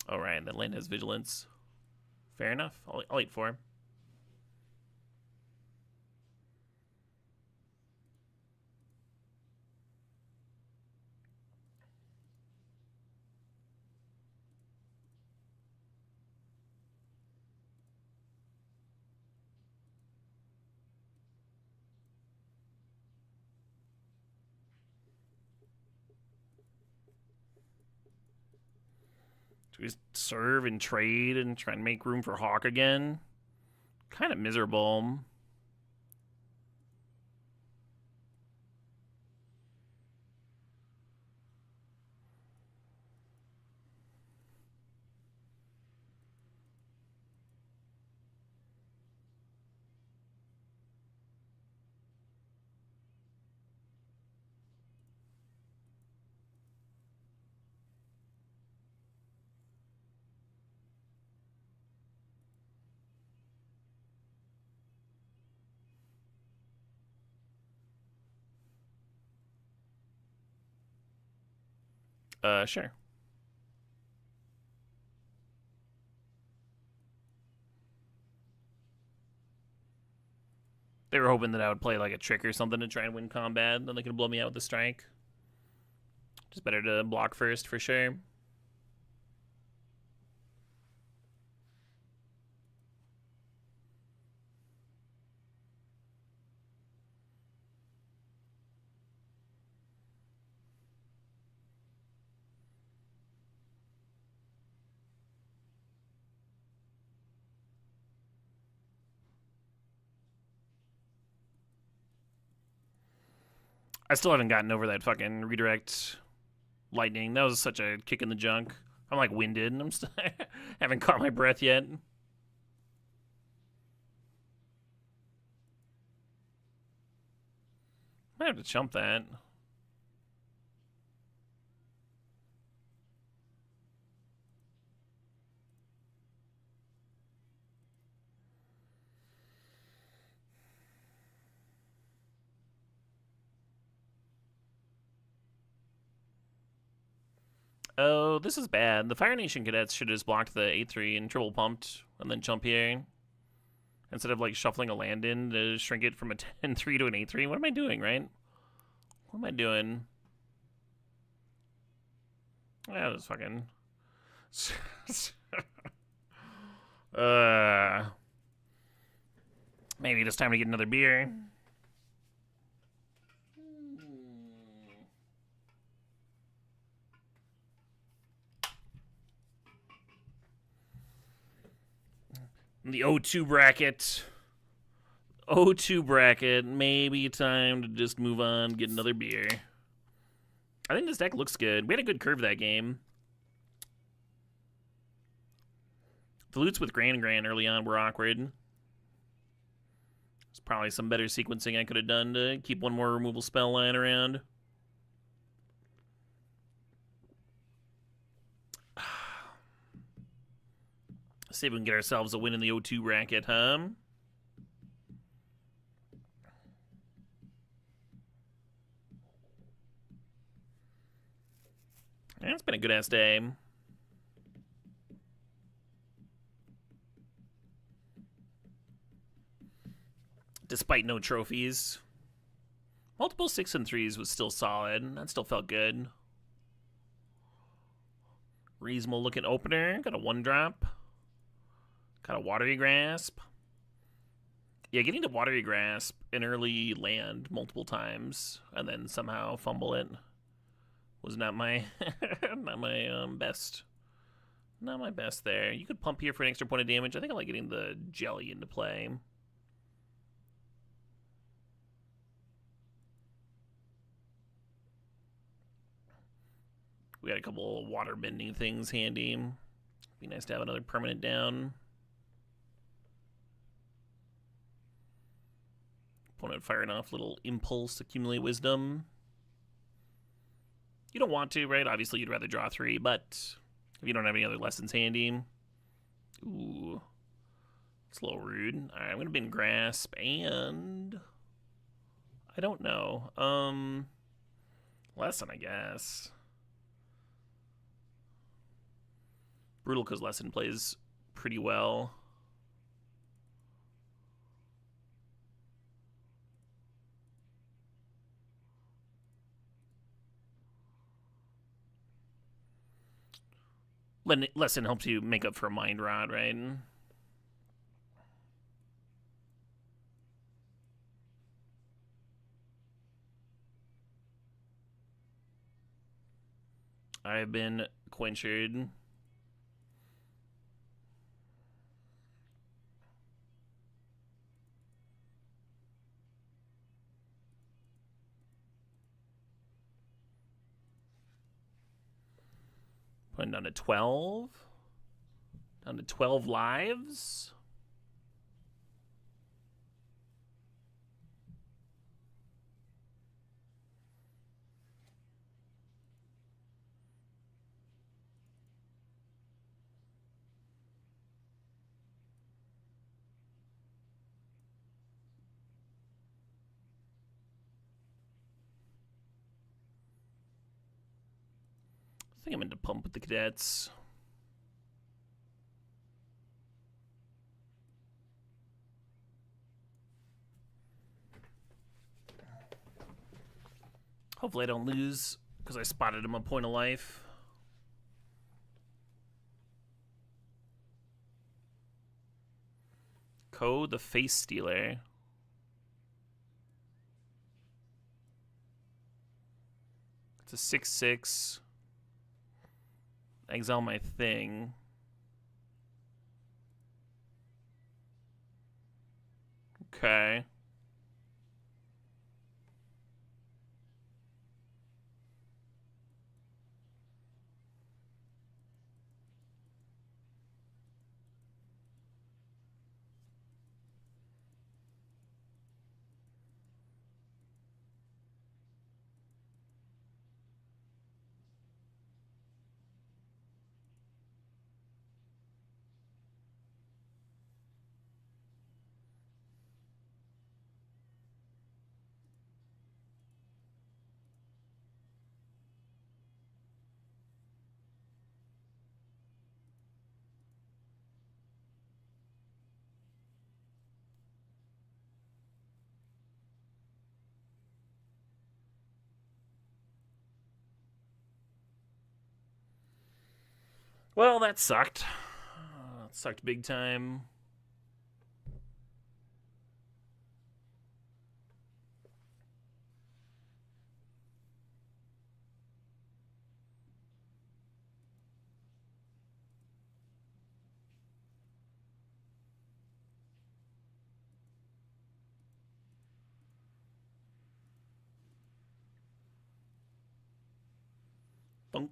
Alright, that land has vigilance. Fair enough. I'll wait for him. Do we serve and trade and try and make room for Hawk again? Kind of miserable. Sure. They were hoping that I would play like a trick or something to try and win combat, then they could blow me out with a strike. Just better to block first for sure. I still haven't gotten over that fucking redirect lightning. That was such a kick in the junk. I'm like winded and I'm still haven't caught my breath yet. Might have to chump that. Oh, this is bad. The Fire Nation cadets should have just blocked the 8-3 and triple pumped and then jump here. Instead of like shuffling a land in to shrink it from a 10-3 to an 8-3. What am I doing, right? What am I doing? Yeah, this fucking... Maybe it's time to get another beer. The O2 bracket. O2 bracket. Maybe time to just move on, get another beer. I think this deck looks good. We had a good curve that game. The loots with Gran early on were awkward. There's probably some better sequencing I could have done to keep one more removal spell lying around. See if we can get ourselves a win in the O2 bracket, huh? Yeah, it's been a good-ass day. Despite no trophies. Multiple 6 and 3s was still solid. That still felt good. Reasonable looking opener. Got a 1-drop. Got a Watery Grasp. Yeah, getting to Watery Grasp an early land multiple times and then somehow fumble it was not my not my best. Not my best there. You could pump here for an extra point of damage. I think I like getting the jelly into play. We got a couple water bending things handy. Be nice to have another permanent down. Opponent firing off little impulse, accumulate wisdom. You don't want to, right? Obviously, you'd rather draw 3, but if you don't have any other lessons handy. Ooh. It's a little rude. Alright, I'm going to bend Grasp, and... I don't know. Lesson, I guess. Brutal, because Lesson plays pretty well. Lesson helps you make up for Mind Rot, right? I've been quenchered. Putting down to 12. Down to 12 lives. I think I'm into pump with the cadets. Hopefully I don't lose because I spotted him a point of life. Code the Face Stealer. It's a 6/6. Exile my thing. Okay. Well, that sucked. That sucked big time. Thunk.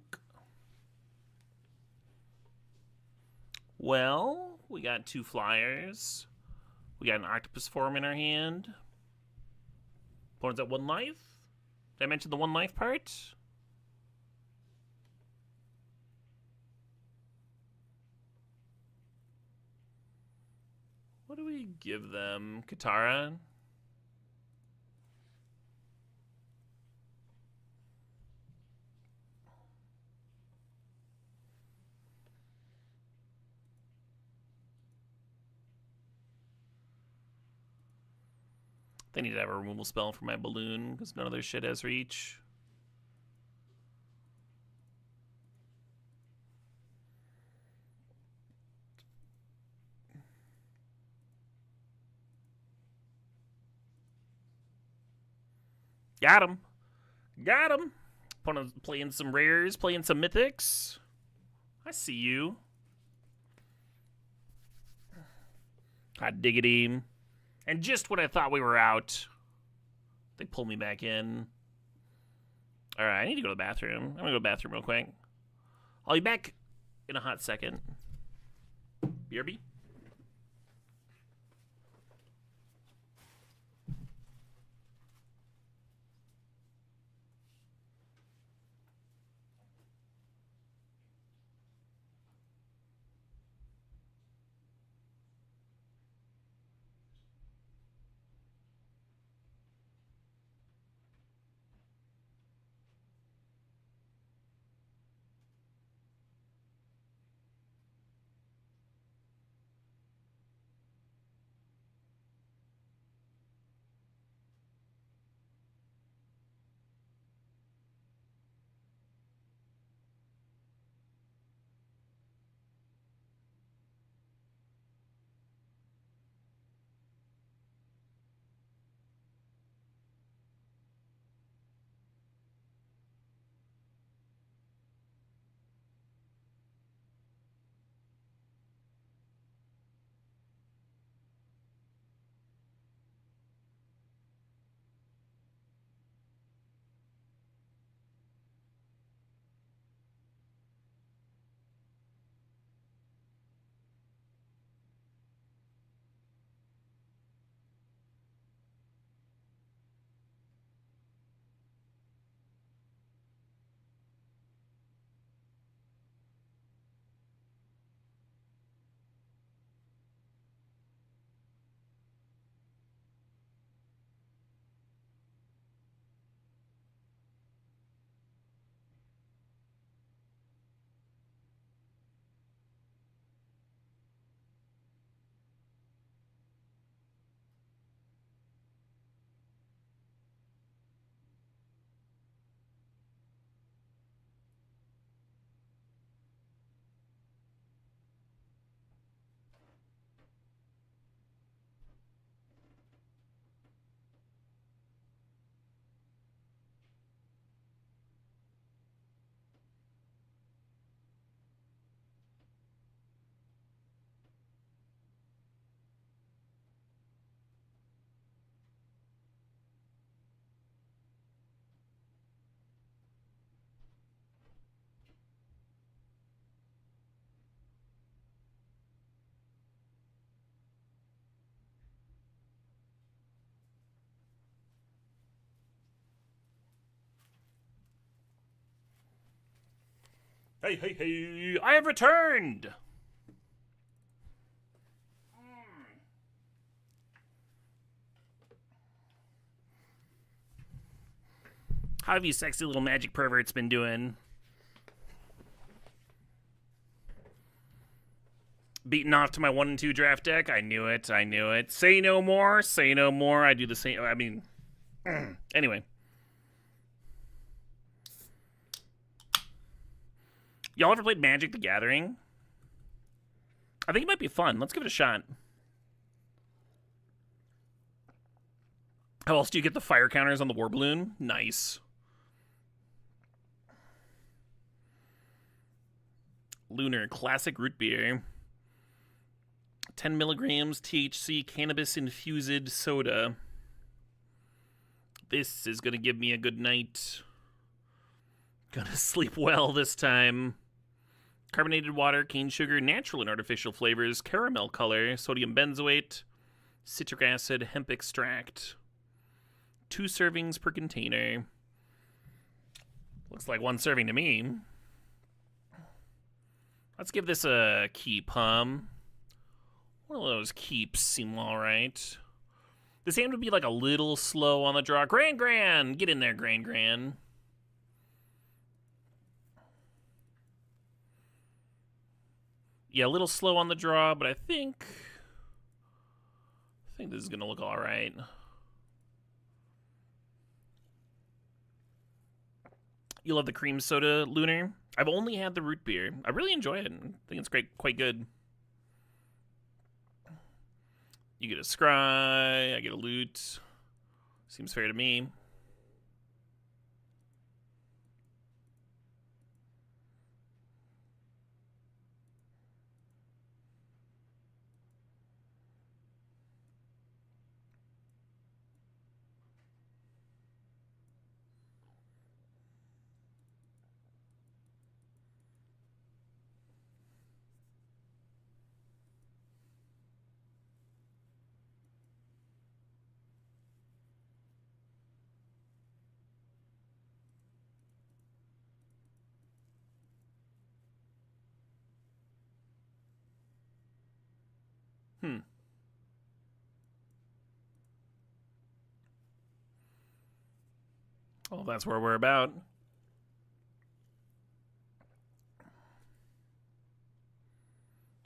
Well, we got 2 flyers. We got an octopus form in our hand. Opponent's at 1 life. Did I mention the 1 life part? What do we give them? Katara? They need to have a removal spell for my balloon because none of their shit has reach. Got him. Got him. Opponent playing some rares, playing some mythics. I see you. Hot diggity. And just when I thought we were out, they pulled me back in. All right, I need to go to the bathroom. I'm going to go to the bathroom real quick. I'll be back in a hot second. BRB. Hey, hey, hey! I have returned! How have you sexy little magic perverts been doing? Beaten off to my 1 and 2 draft deck? I knew it, I knew it. Say no more, say no more. I do the same. I mean, anyway. Y'all ever played Magic the Gathering? I think it might be fun. Let's give it a shot. How else do you get the fire counters on the War Balloon? Nice. Lunar Classic Root Beer. 10 milligrams THC cannabis infused soda. This is gonna give me a good night. Gonna sleep well this time. Carbonated water, cane sugar, natural and artificial flavors, caramel color, sodium benzoate, citric acid, hemp extract. 2 servings per container. Looks like 1 serving to me. Let's give this a keep, One of those keeps seem alright. This hand would be like a little slow on the draw. Gran! Get in there, Gran. Yeah, a little slow on the draw, but I think this is gonna look alright. You love the cream soda, Lunar? I've only had the root beer. I really enjoy it. I think it's quite good. You get a scry, I get a loot. Seems fair to me. Well, that's where we're about.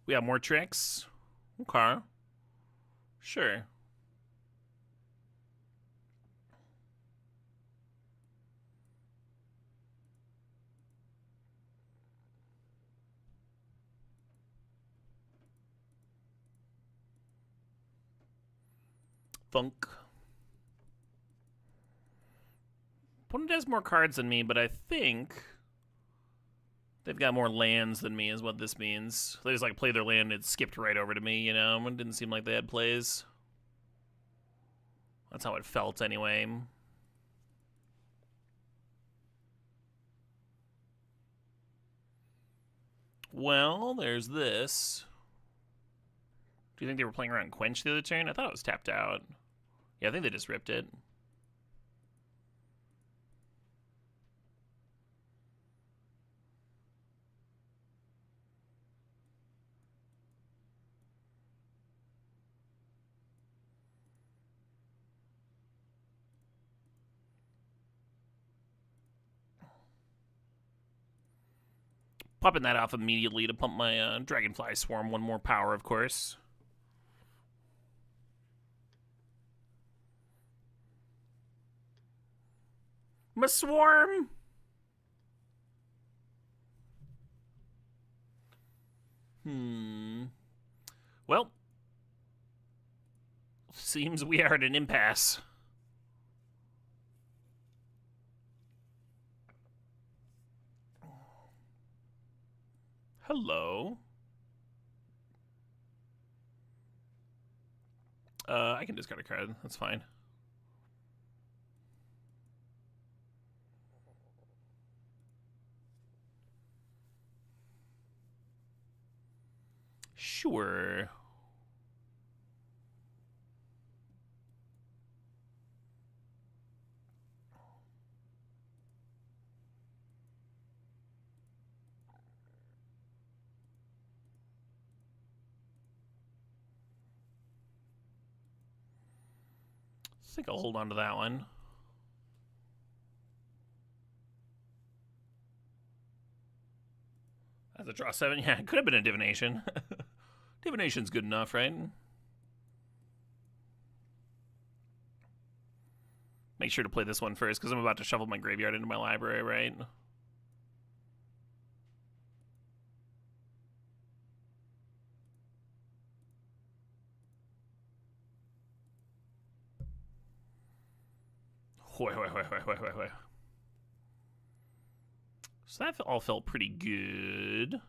We have more tricks. Okay. Sure. Funk. Opponent has more cards than me, but I think they've got more lands than me is what this means. They just like play their land and it skipped right over to me, you know? It didn't seem like they had plays. That's how it felt anyway. Well, there's this. Do you think they were playing around Quench the other turn? I thought it was tapped out. Yeah, I think they just ripped it. Popping that off immediately to pump my Dragonfly Swarm 1 more power, of course. My Swarm! Well, seems we are at an impasse. Hello. I can discard a card. That's fine. Sure. think I'll hold on to that one. As a draw 7, yeah, it could have been a divination. Divination's good enough, right? Make sure to play this one first, because I'm about to shuffle my graveyard into my library, right? So that all felt pretty good.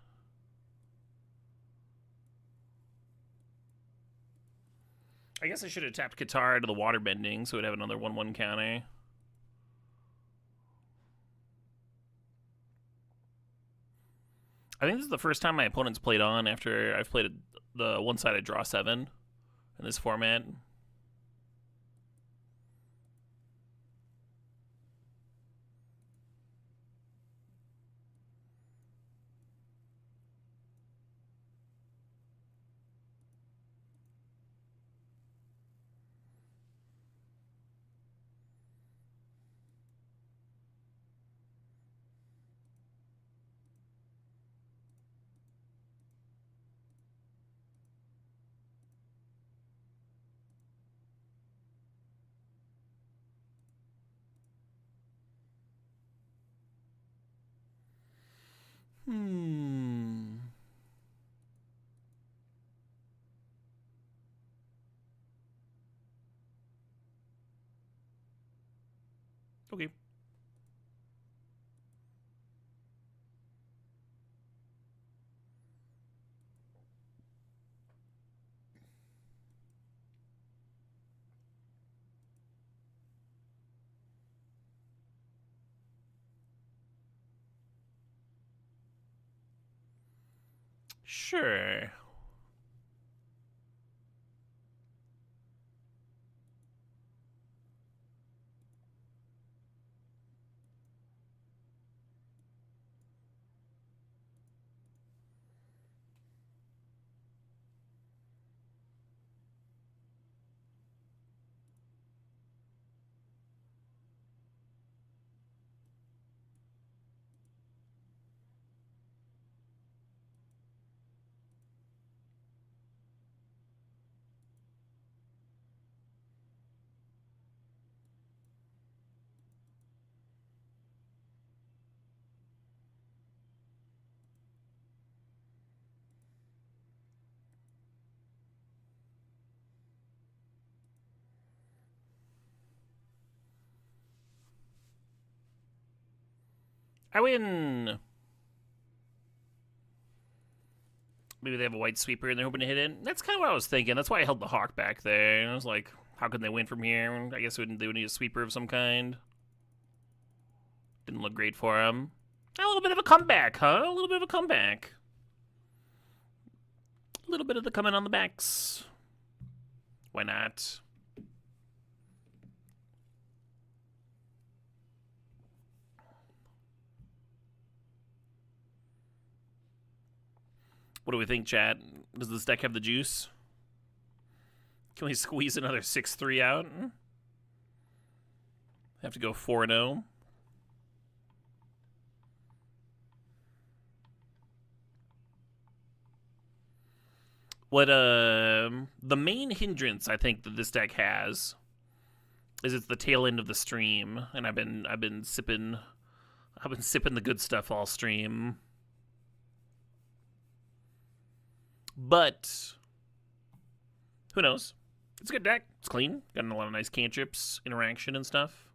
I guess I should have tapped Qatar to the water bending so it would have another 1/1 counter. I think this is the first time my opponent's played on after I've played the one-sided draw 7 in this format. Okay. Sure. I win. Maybe they have a white sweeper and they're hoping to hit it. That's kind of what I was thinking. That's why I held the hawk back there. And I was like, how can they win from here? I guess they would need a sweeper of some kind. Didn't look great for them. A little bit of a comeback, huh? A little bit of a comeback. A little bit of the coming on the backs. Why not? What do we think, chat? Does this deck have the juice? Can we squeeze another 6-3 out? Have to go 4-0. What the main hindrance I think that this deck has is it's the tail end of the stream, and I've been sipping the good stuff all stream. But who knows? It's a good deck. It's clean. Got a lot of nice cantrips, interaction, and stuff.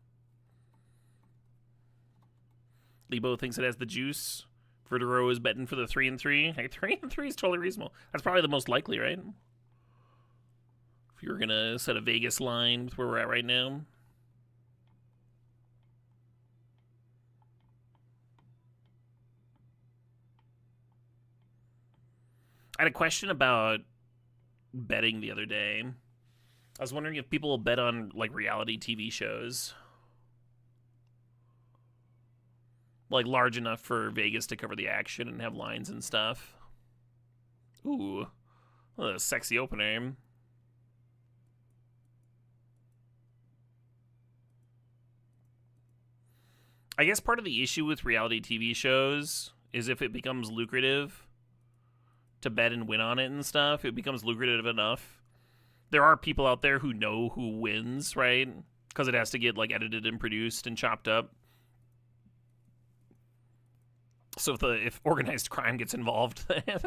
Lebo thinks it has the juice. Verdero is betting for the 3-3. Like, 3-3 is totally reasonable. That's probably the most likely, right? If you were gonna set a Vegas line with where we're at right now. I had a question about betting the other day. I was wondering if people will bet on, like, reality TV shows. Like, large enough for Vegas to cover the action and have lines and stuff. Ooh. What a sexy opener. I guess part of the issue with reality TV shows is if it becomes lucrative to bet and win on it and stuff, it becomes lucrative enough. There are people out there who know who wins, right? Because it has to get like edited and produced and chopped up. So if organized crime gets involved, then it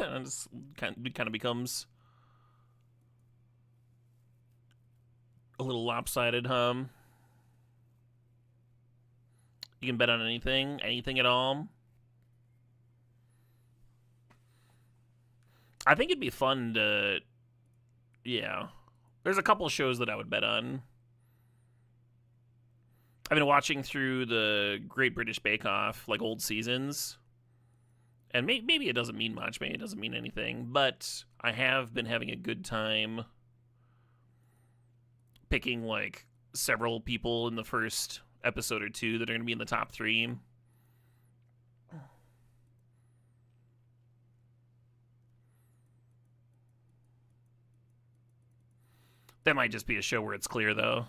kind of becomes a little lopsided, huh? You can bet on anything at all. I think it'd be fun to, yeah. There's a couple shows that I would bet on. I've been watching through the Great British Bake Off, like old seasons. And maybe it doesn't mean much, maybe it doesn't mean anything, but I have been having a good time picking like several people in the first episode or two that are going to be in the top 3. That might just be a show where it's clear, though.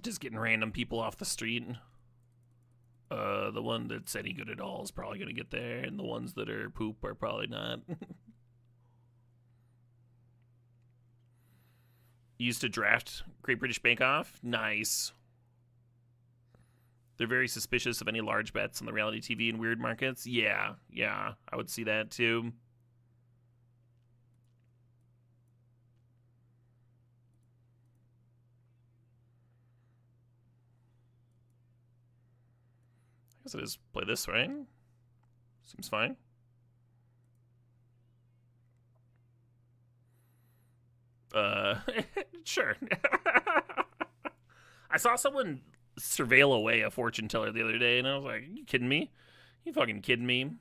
Just getting random people off the street. The one that's any good at all is probably going to get there, and the ones that are poop are probably not. Used to draft Great British Bake Off? Nice. They're very suspicious of any large bets on the reality TV and weird markets? Yeah, I would see that too. I guess I just play this, right? Seems fine. Sure. I saw someone surveil away a fortune teller the other day, and I was like, you kidding me? You fucking kidding me?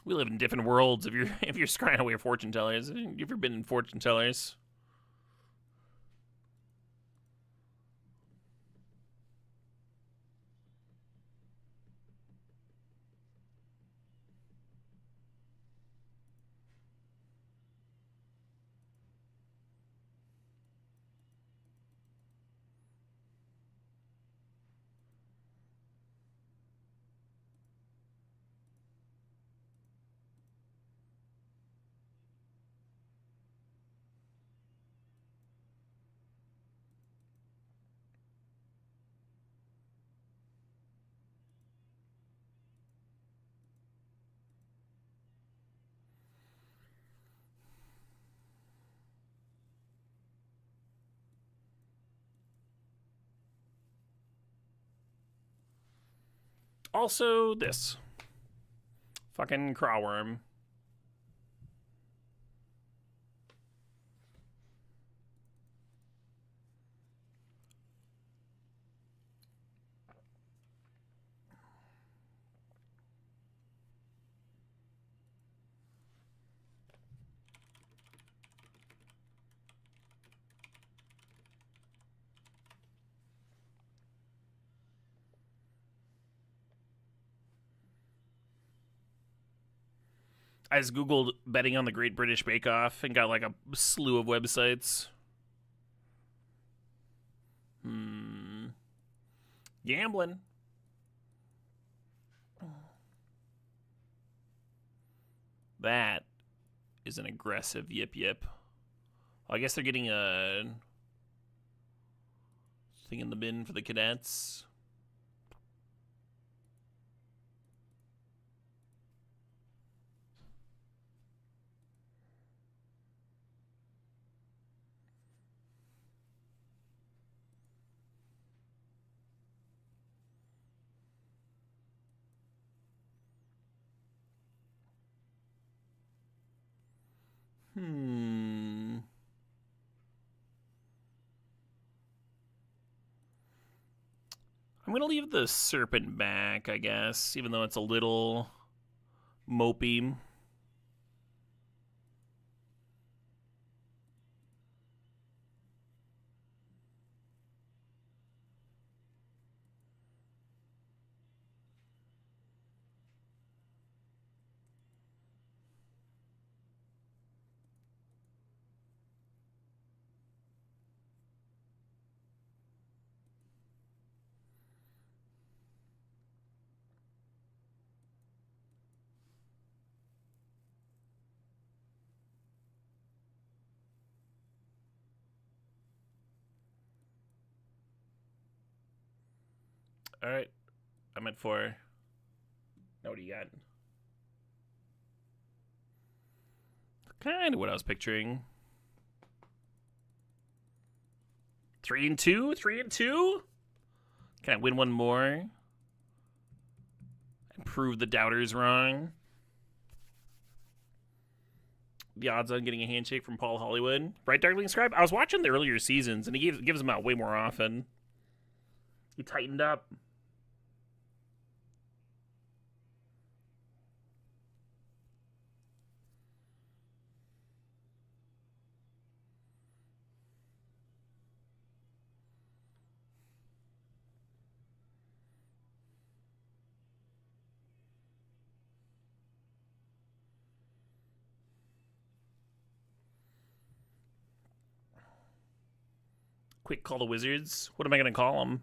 We live in different worlds. If you're scrying away fortune tellers, have you ever been in fortune tellers? Also, this fucking crawworm. I just Googled betting on the Great British Bake Off and got like a slew of websites. Gambling. That is an aggressive yip yip. Well, I guess they're getting a thing in the bin for the cadets. I'm going to leave the serpent back, I guess, even though it's a little mopey. All right. I'm at 4. Now what do you got? Kind of what I was picturing. 3 and 2? 3 and 2? Can I win one more? And prove the doubters wrong? The odds on getting a handshake from Paul Hollywood. Right, Darkling Scribe? I was watching the earlier seasons, and he gives them out way more often. He tightened up. Quick call the Wizards. What am I going to call them?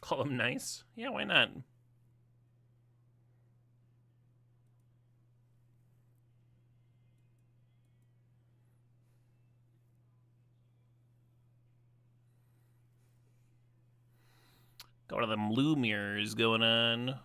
Call them nice? Yeah, why not? Got one of them Lumires going on.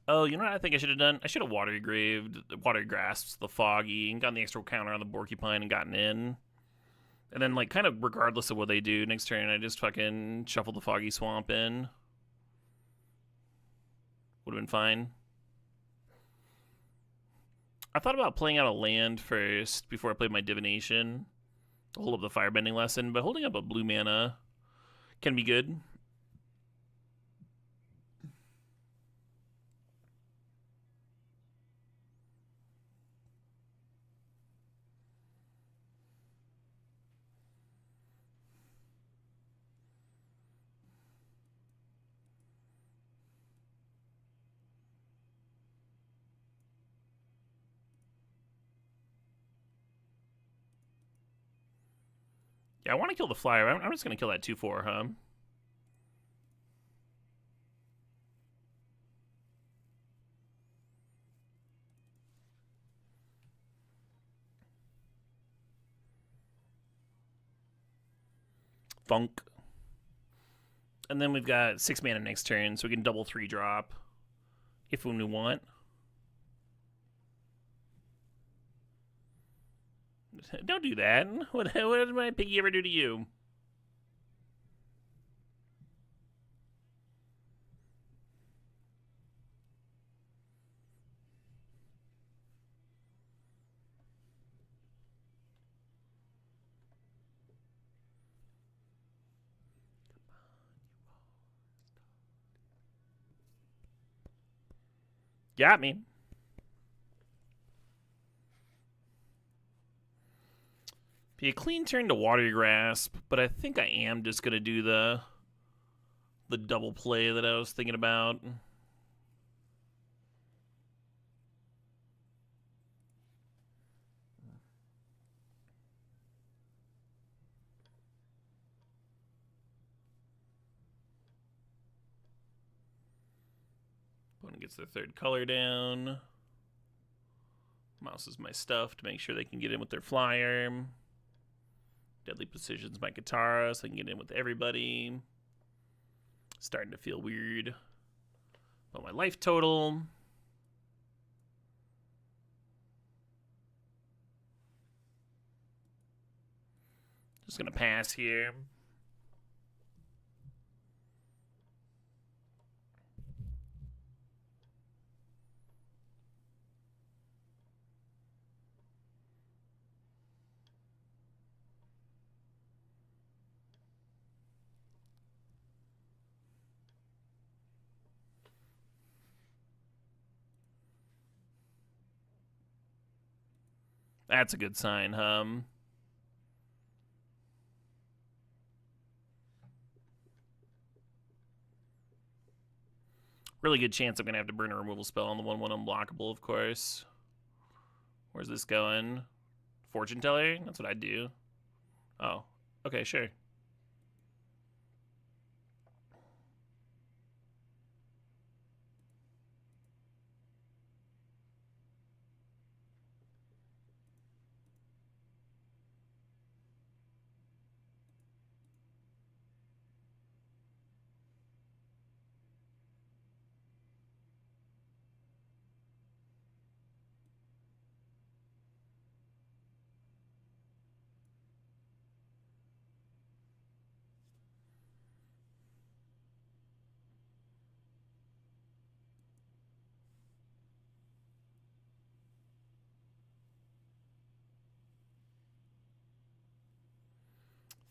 Oh, you know what I think I should have done? I should have water grasped the Foggy and gotten the extra counter on the Porcupine and gotten in. And then, like, kind of regardless of what they do next turn, I just fucking shuffle the Foggy Swamp in. Would have been fine. I thought about playing out a land first before I played my Divination. Hold up the Firebending Lesson, but holding up a blue mana can be good. Yeah, I want to kill the Flyer. I'm just going to kill that 2/4, huh? Funk. And then we've got 6 mana next turn, so we can double 3-drop if when we want. Don't do that. What did my piggy ever do to you? Got me. Be a clean turn to Water Grasp, but I think I am just going to do the double play that I was thinking about. Opponent gets their 3rd color down. Mouse is my stuff to make sure they can get in with their Flyer. Deadly Precision's my Katara, so I can get in with everybody. Starting to feel weird about my life total. Just gonna pass here. That's a good sign, Really good chance I'm going to have to burn a removal spell on the 1/1 unblockable, of course. Where's this going? Fortune teller? That's what I do. Oh, okay, sure.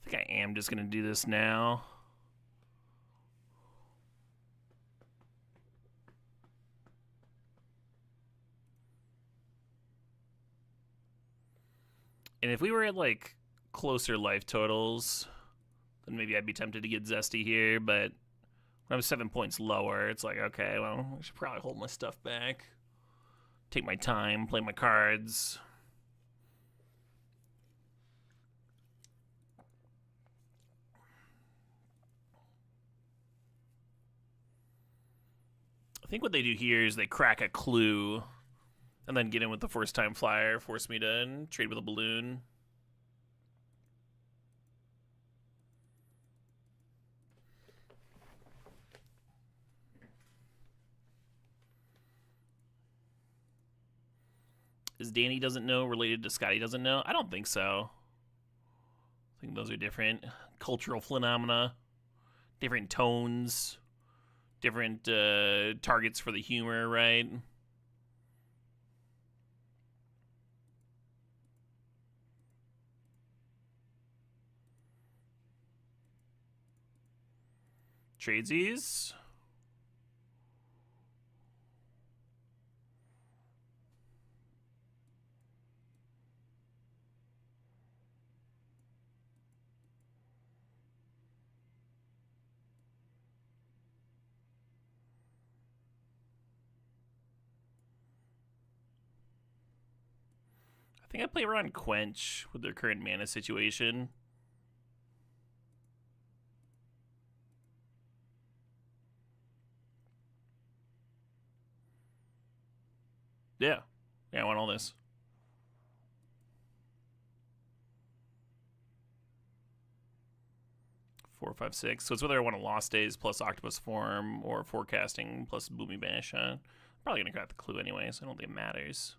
I think I am just going to do this now. And if we were at, like, closer life totals, then maybe I'd be tempted to get Zesty here, but when I'm 7 points lower, it's like, okay, well, I should probably hold my stuff back. Take my time, play my cards. I think what they do here is they crack a clue and then get in with the first time flyer, force me to trade with a balloon. Is Danny doesn't know related to Scotty doesn't know? I don't think so. I think those are different cultural phenomena, different tones, different targets for the humor, right? Tradesies. I think I play around Quench with their current mana situation. Yeah. Yeah, I want all this. 4, 5, 6. So it's whether I want a Lost Days plus Octopus Form or Forecasting plus Boomy Bash. Probably going to grab the clue anyway, so I don't think it matters.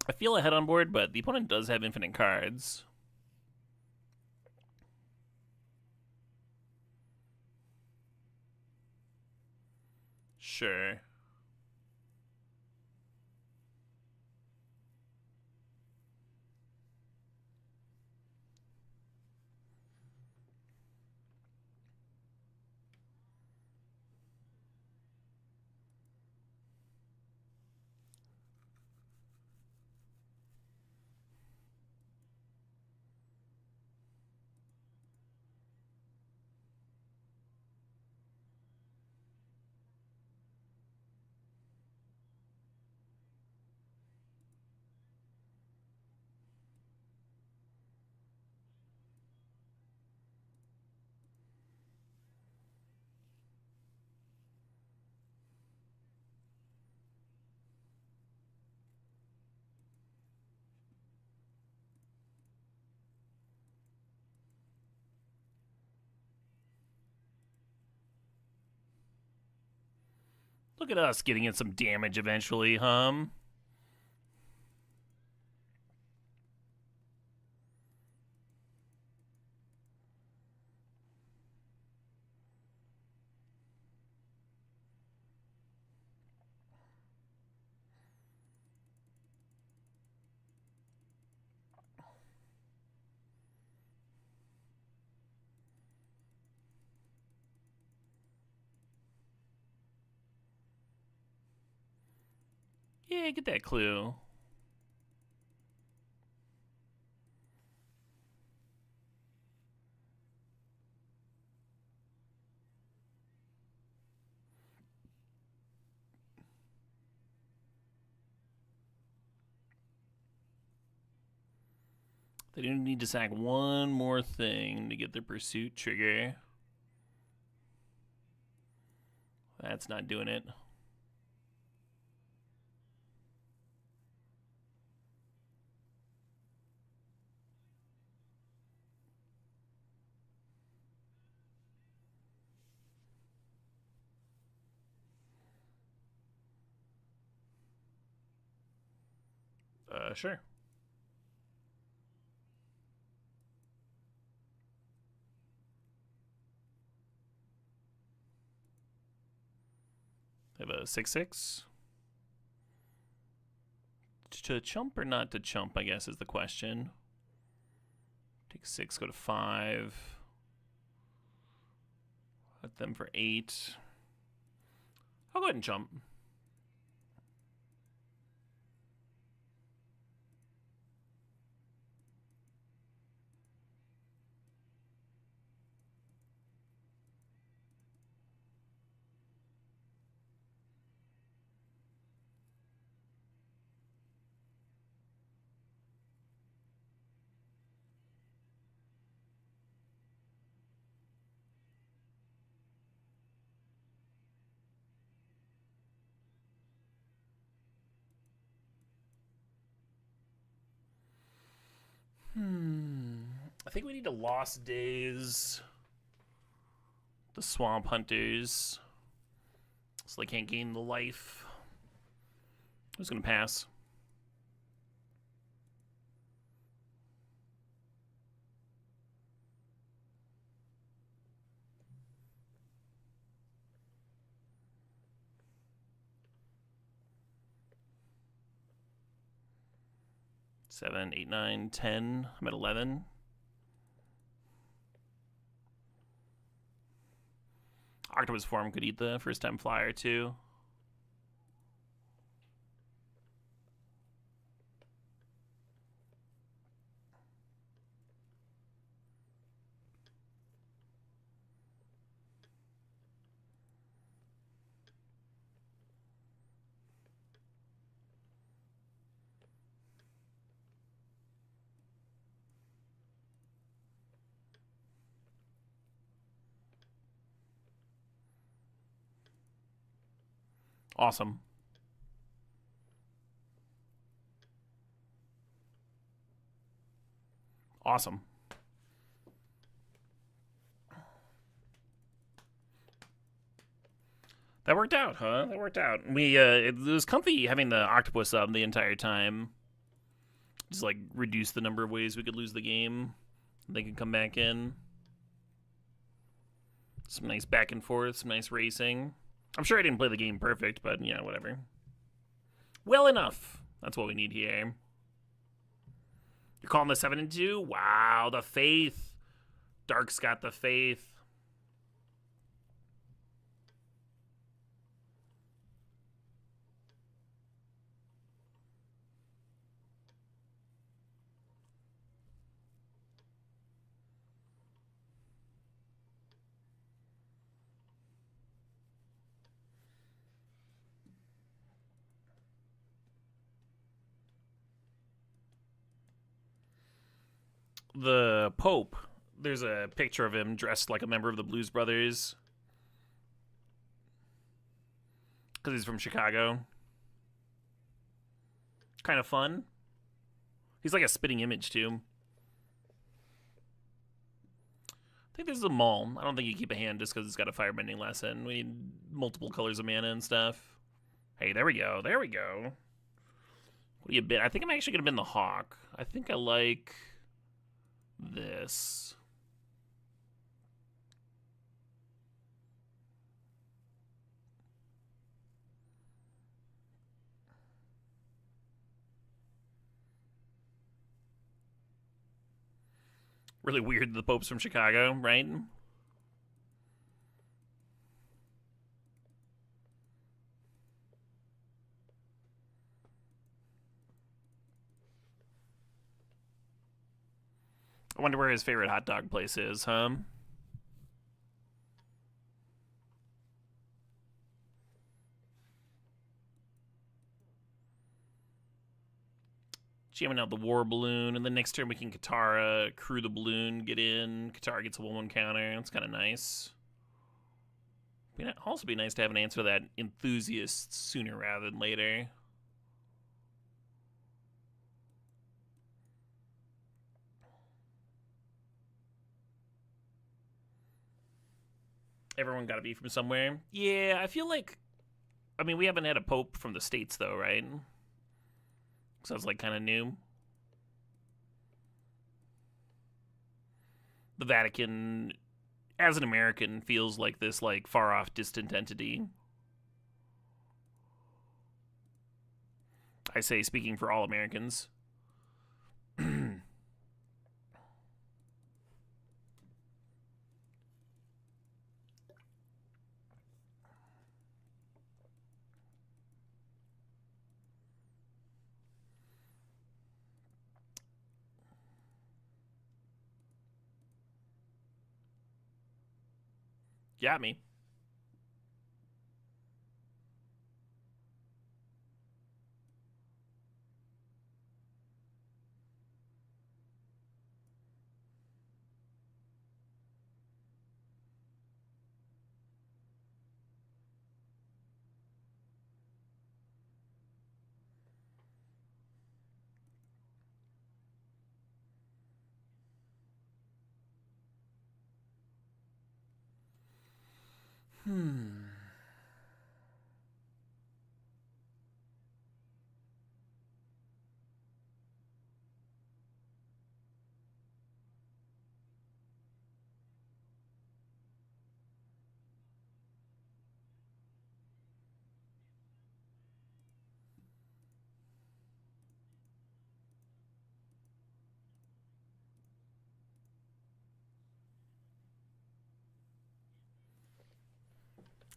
I feel ahead on board, but the opponent does have infinite cards. Sure. Look at us getting in some damage eventually, hum. Yeah, get that clue. They do need to sack one more thing to get the pursuit trigger. That's not doing it. Sure. They have a 6/6. To chump or not to chump, I guess, is the question. Take 6, go to 5. Let them for 8. I'll go ahead and chump. I think we need to Lost Days the Swamp Hunters so they can't gain the life. Who's going to pass? Seven, 8, 9, 10. I'm at 11. Octopus form could eat the first time flyer too. Awesome. Awesome. That worked out, huh? That worked out. It was comfy having the octopus up the entire time. Just like reduce the number of ways we could lose the game. They could come back in. Some nice back and forth, some nice racing. I'm sure I didn't play the game perfect, but yeah, whatever. Well enough. That's what we need here. You're calling the 7 and 2? Wow, the faith. Dark's got the faith. The Pope, there's a picture of him dressed like a member of the Blues Brothers. Because he's from Chicago. Kind of fun. He's like a spitting image, too. I think this is a Maul. I don't think you keep a hand just because it's got a firebending lesson. We need multiple colors of mana and stuff. Hey, there we go. There we go. What do you bid? I think I'm actually going to bin the Hawk. I think I like this. Really weird the Pope's from Chicago, right? I wonder where his favorite hot dog place is, huh? Jamming out the war balloon, and then next turn we can Katara, crew the balloon, get in. Katara gets a 1-1 counter. That's kind of nice. It'd also be nice to have an answer to that enthusiast sooner rather than later. Everyone got to be from somewhere. Yeah, I feel like... I mean, we haven't had a pope from the States, though, right? So it's like kind of new. The Vatican, as an American, feels like this like far off, distant entity. I say, speaking for all Americans. Got me.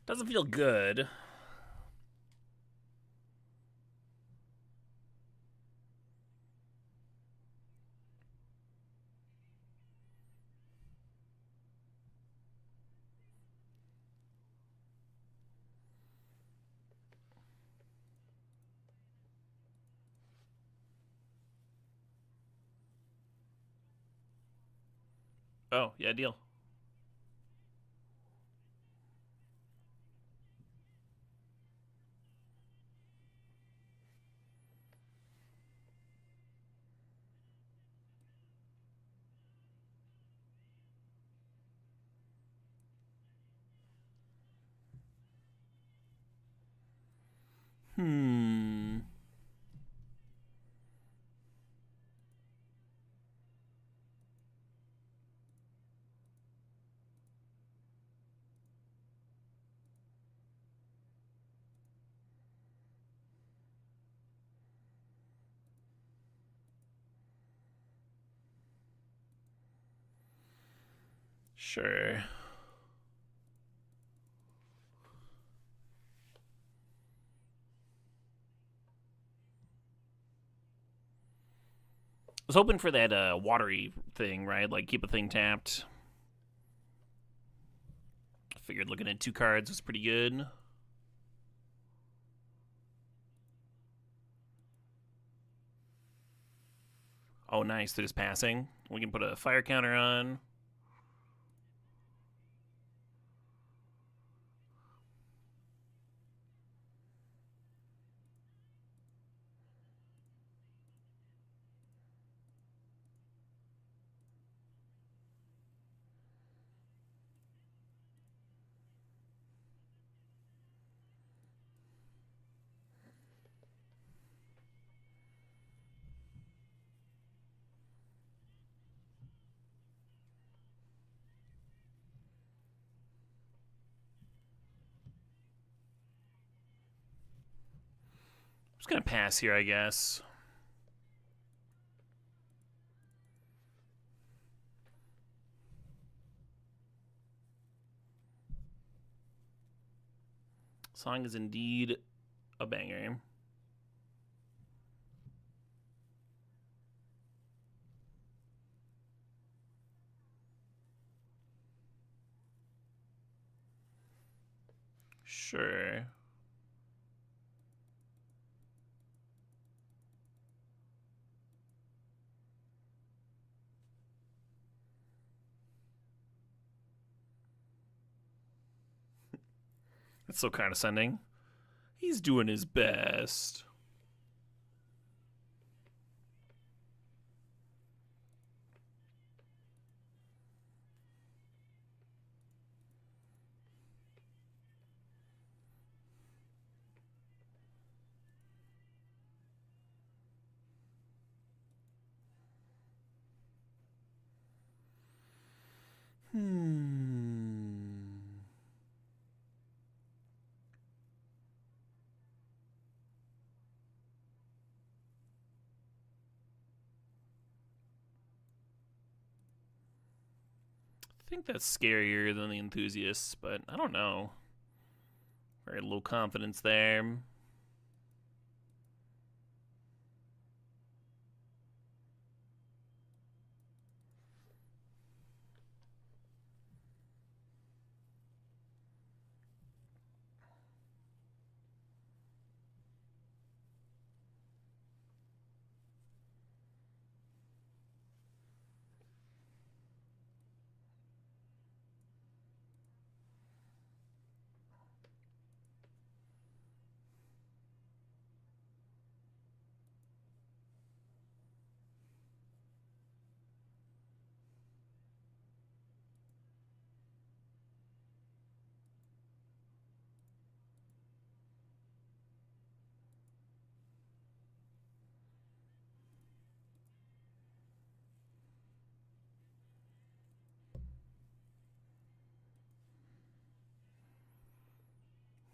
Doesn't feel good. Oh, yeah, deal. Hmm. Sure. I was hoping for that watery thing, right? Like keep a thing tapped. Figured looking at 2 cards was pretty good. Oh, nice. They're just passing. We can put a fire counter on. Just gonna pass here, I guess. Song is indeed a banger. Sure. That's so condescending. He's doing his best. I think that's scarier than the enthusiasts, but I don't know. Very low confidence there.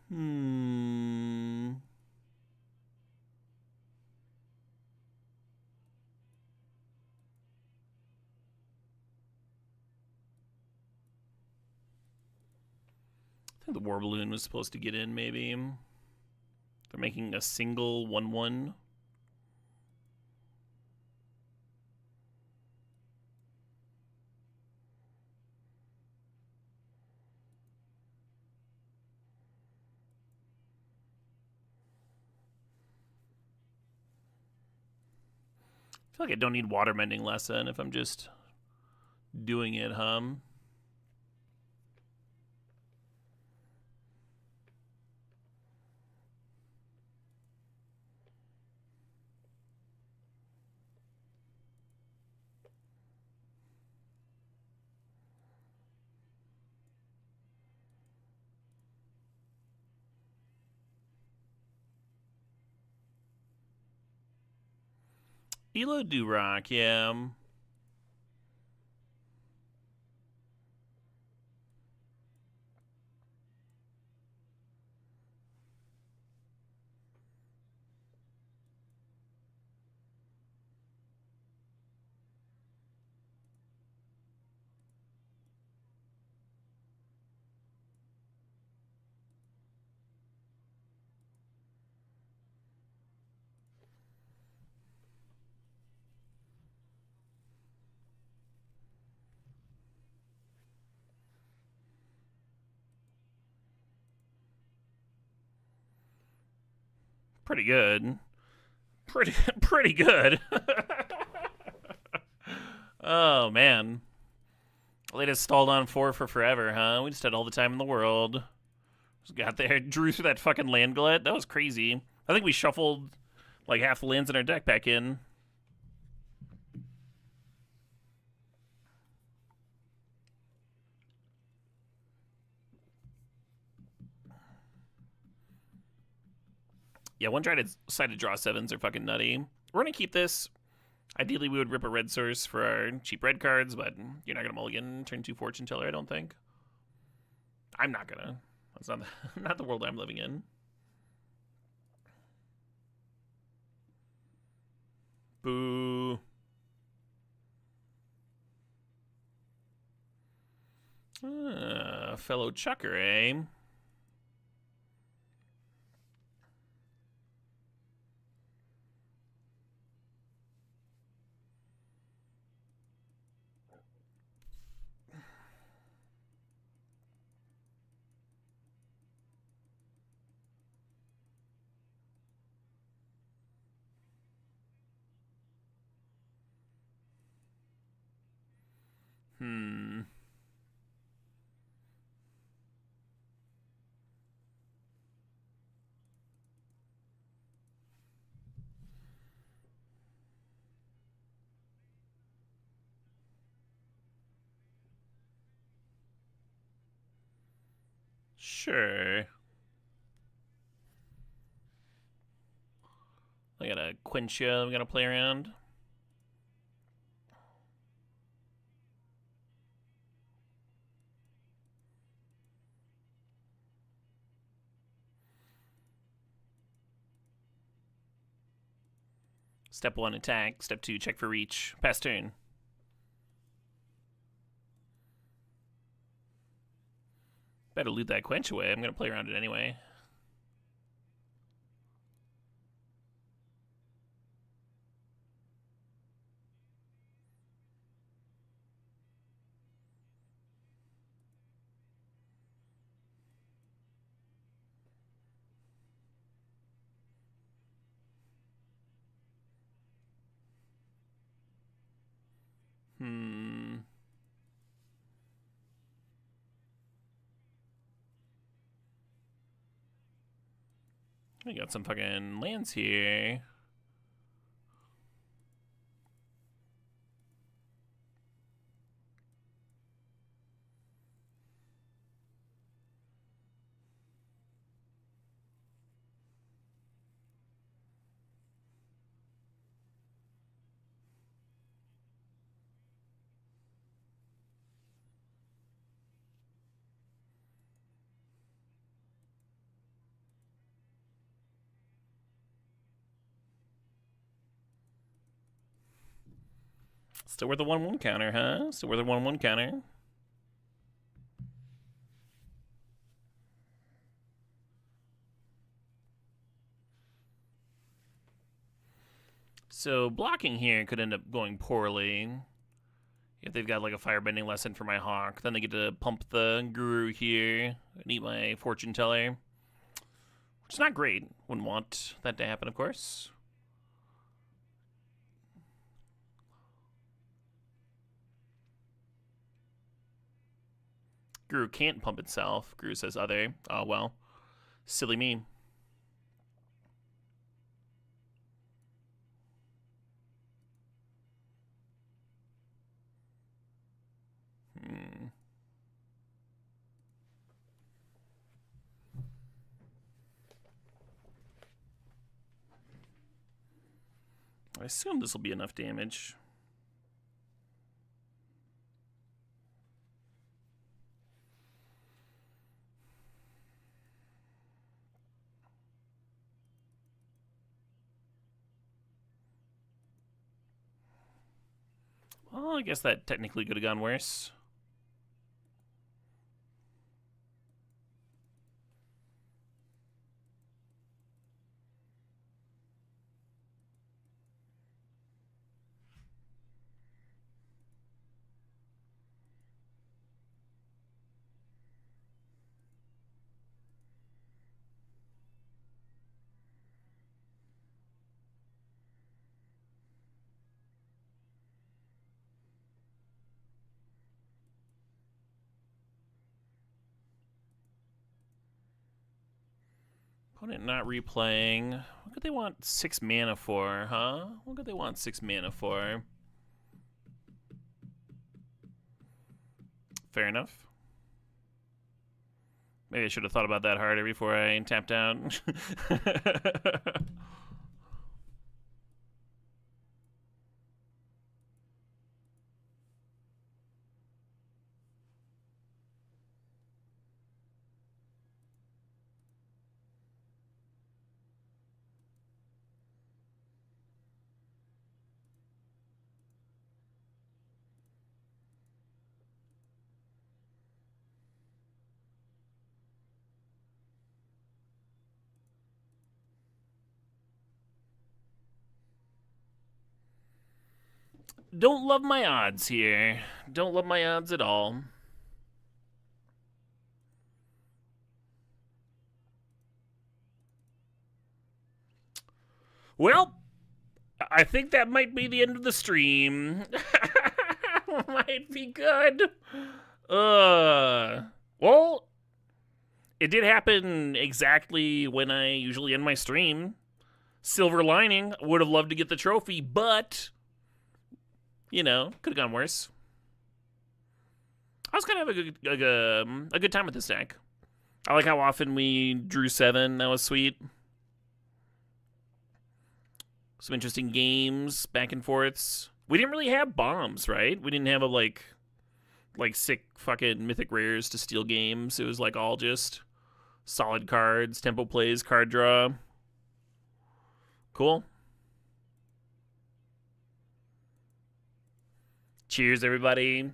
Hmm. I think the war balloon was supposed to get in, maybe. They're making a single 1-1. I feel like I don't need water mending lesson if I'm just doing it, huh? Elo Durock, yeah. Pretty good. Pretty good. Oh, man. They just stalled on 4 for forever, huh? We just had all the time in the world. Just got there, drew through that fucking land glut. That was crazy. I think we shuffled like half the lands in our deck back in. Yeah, one-sided draw 7s are fucking nutty. We're gonna keep this. Ideally, we would rip a red source for our cheap red cards, but you're not gonna mulligan turn 2 Fortune Teller, I don't think. I'm not gonna. That's not not the world I'm living in. Boo. Fellow chucker, eh? Hmm. Sure. I got a Quincia I'm gonna play around. Step 1, attack. Step 2, check for reach. Pass turn. Better loot that Quench away. I'm gonna play around it anyway. Hmm. We got some fucking lands here. Still worth a 1/1 counter, huh? Still worth a 1/1 counter. So blocking here could end up going poorly. If they've got like a firebending lesson for my Hawk, then they get to pump the Guru here and eat my Fortune Teller. Which is not great. Wouldn't want that to happen, of course. Guru can't pump itself. Guru says other. Oh, well. Silly me. I assume this will be enough damage. Well, I guess that technically could have gone worse. Opponent not replaying. What could they want 6 mana for, huh? What could they want 6 mana for? Fair enough. Maybe I should have thought about that harder before I tapped out. Don't love my odds here. Don't love my odds at all. Well, I think that might be the end of the stream. Might be good. Well, it did happen exactly when I usually end my stream. Silver lining, would have loved to get the trophy, but, you know, could have gone worse. I was kind of a good time with this deck. I like how often we drew 7. That was sweet. Some interesting games, back and forths. We didn't really have bombs, right? We didn't have a, like sick fucking mythic rares to steal games. It was like all just solid cards, tempo plays, card draw. Cool. Cheers, everybody.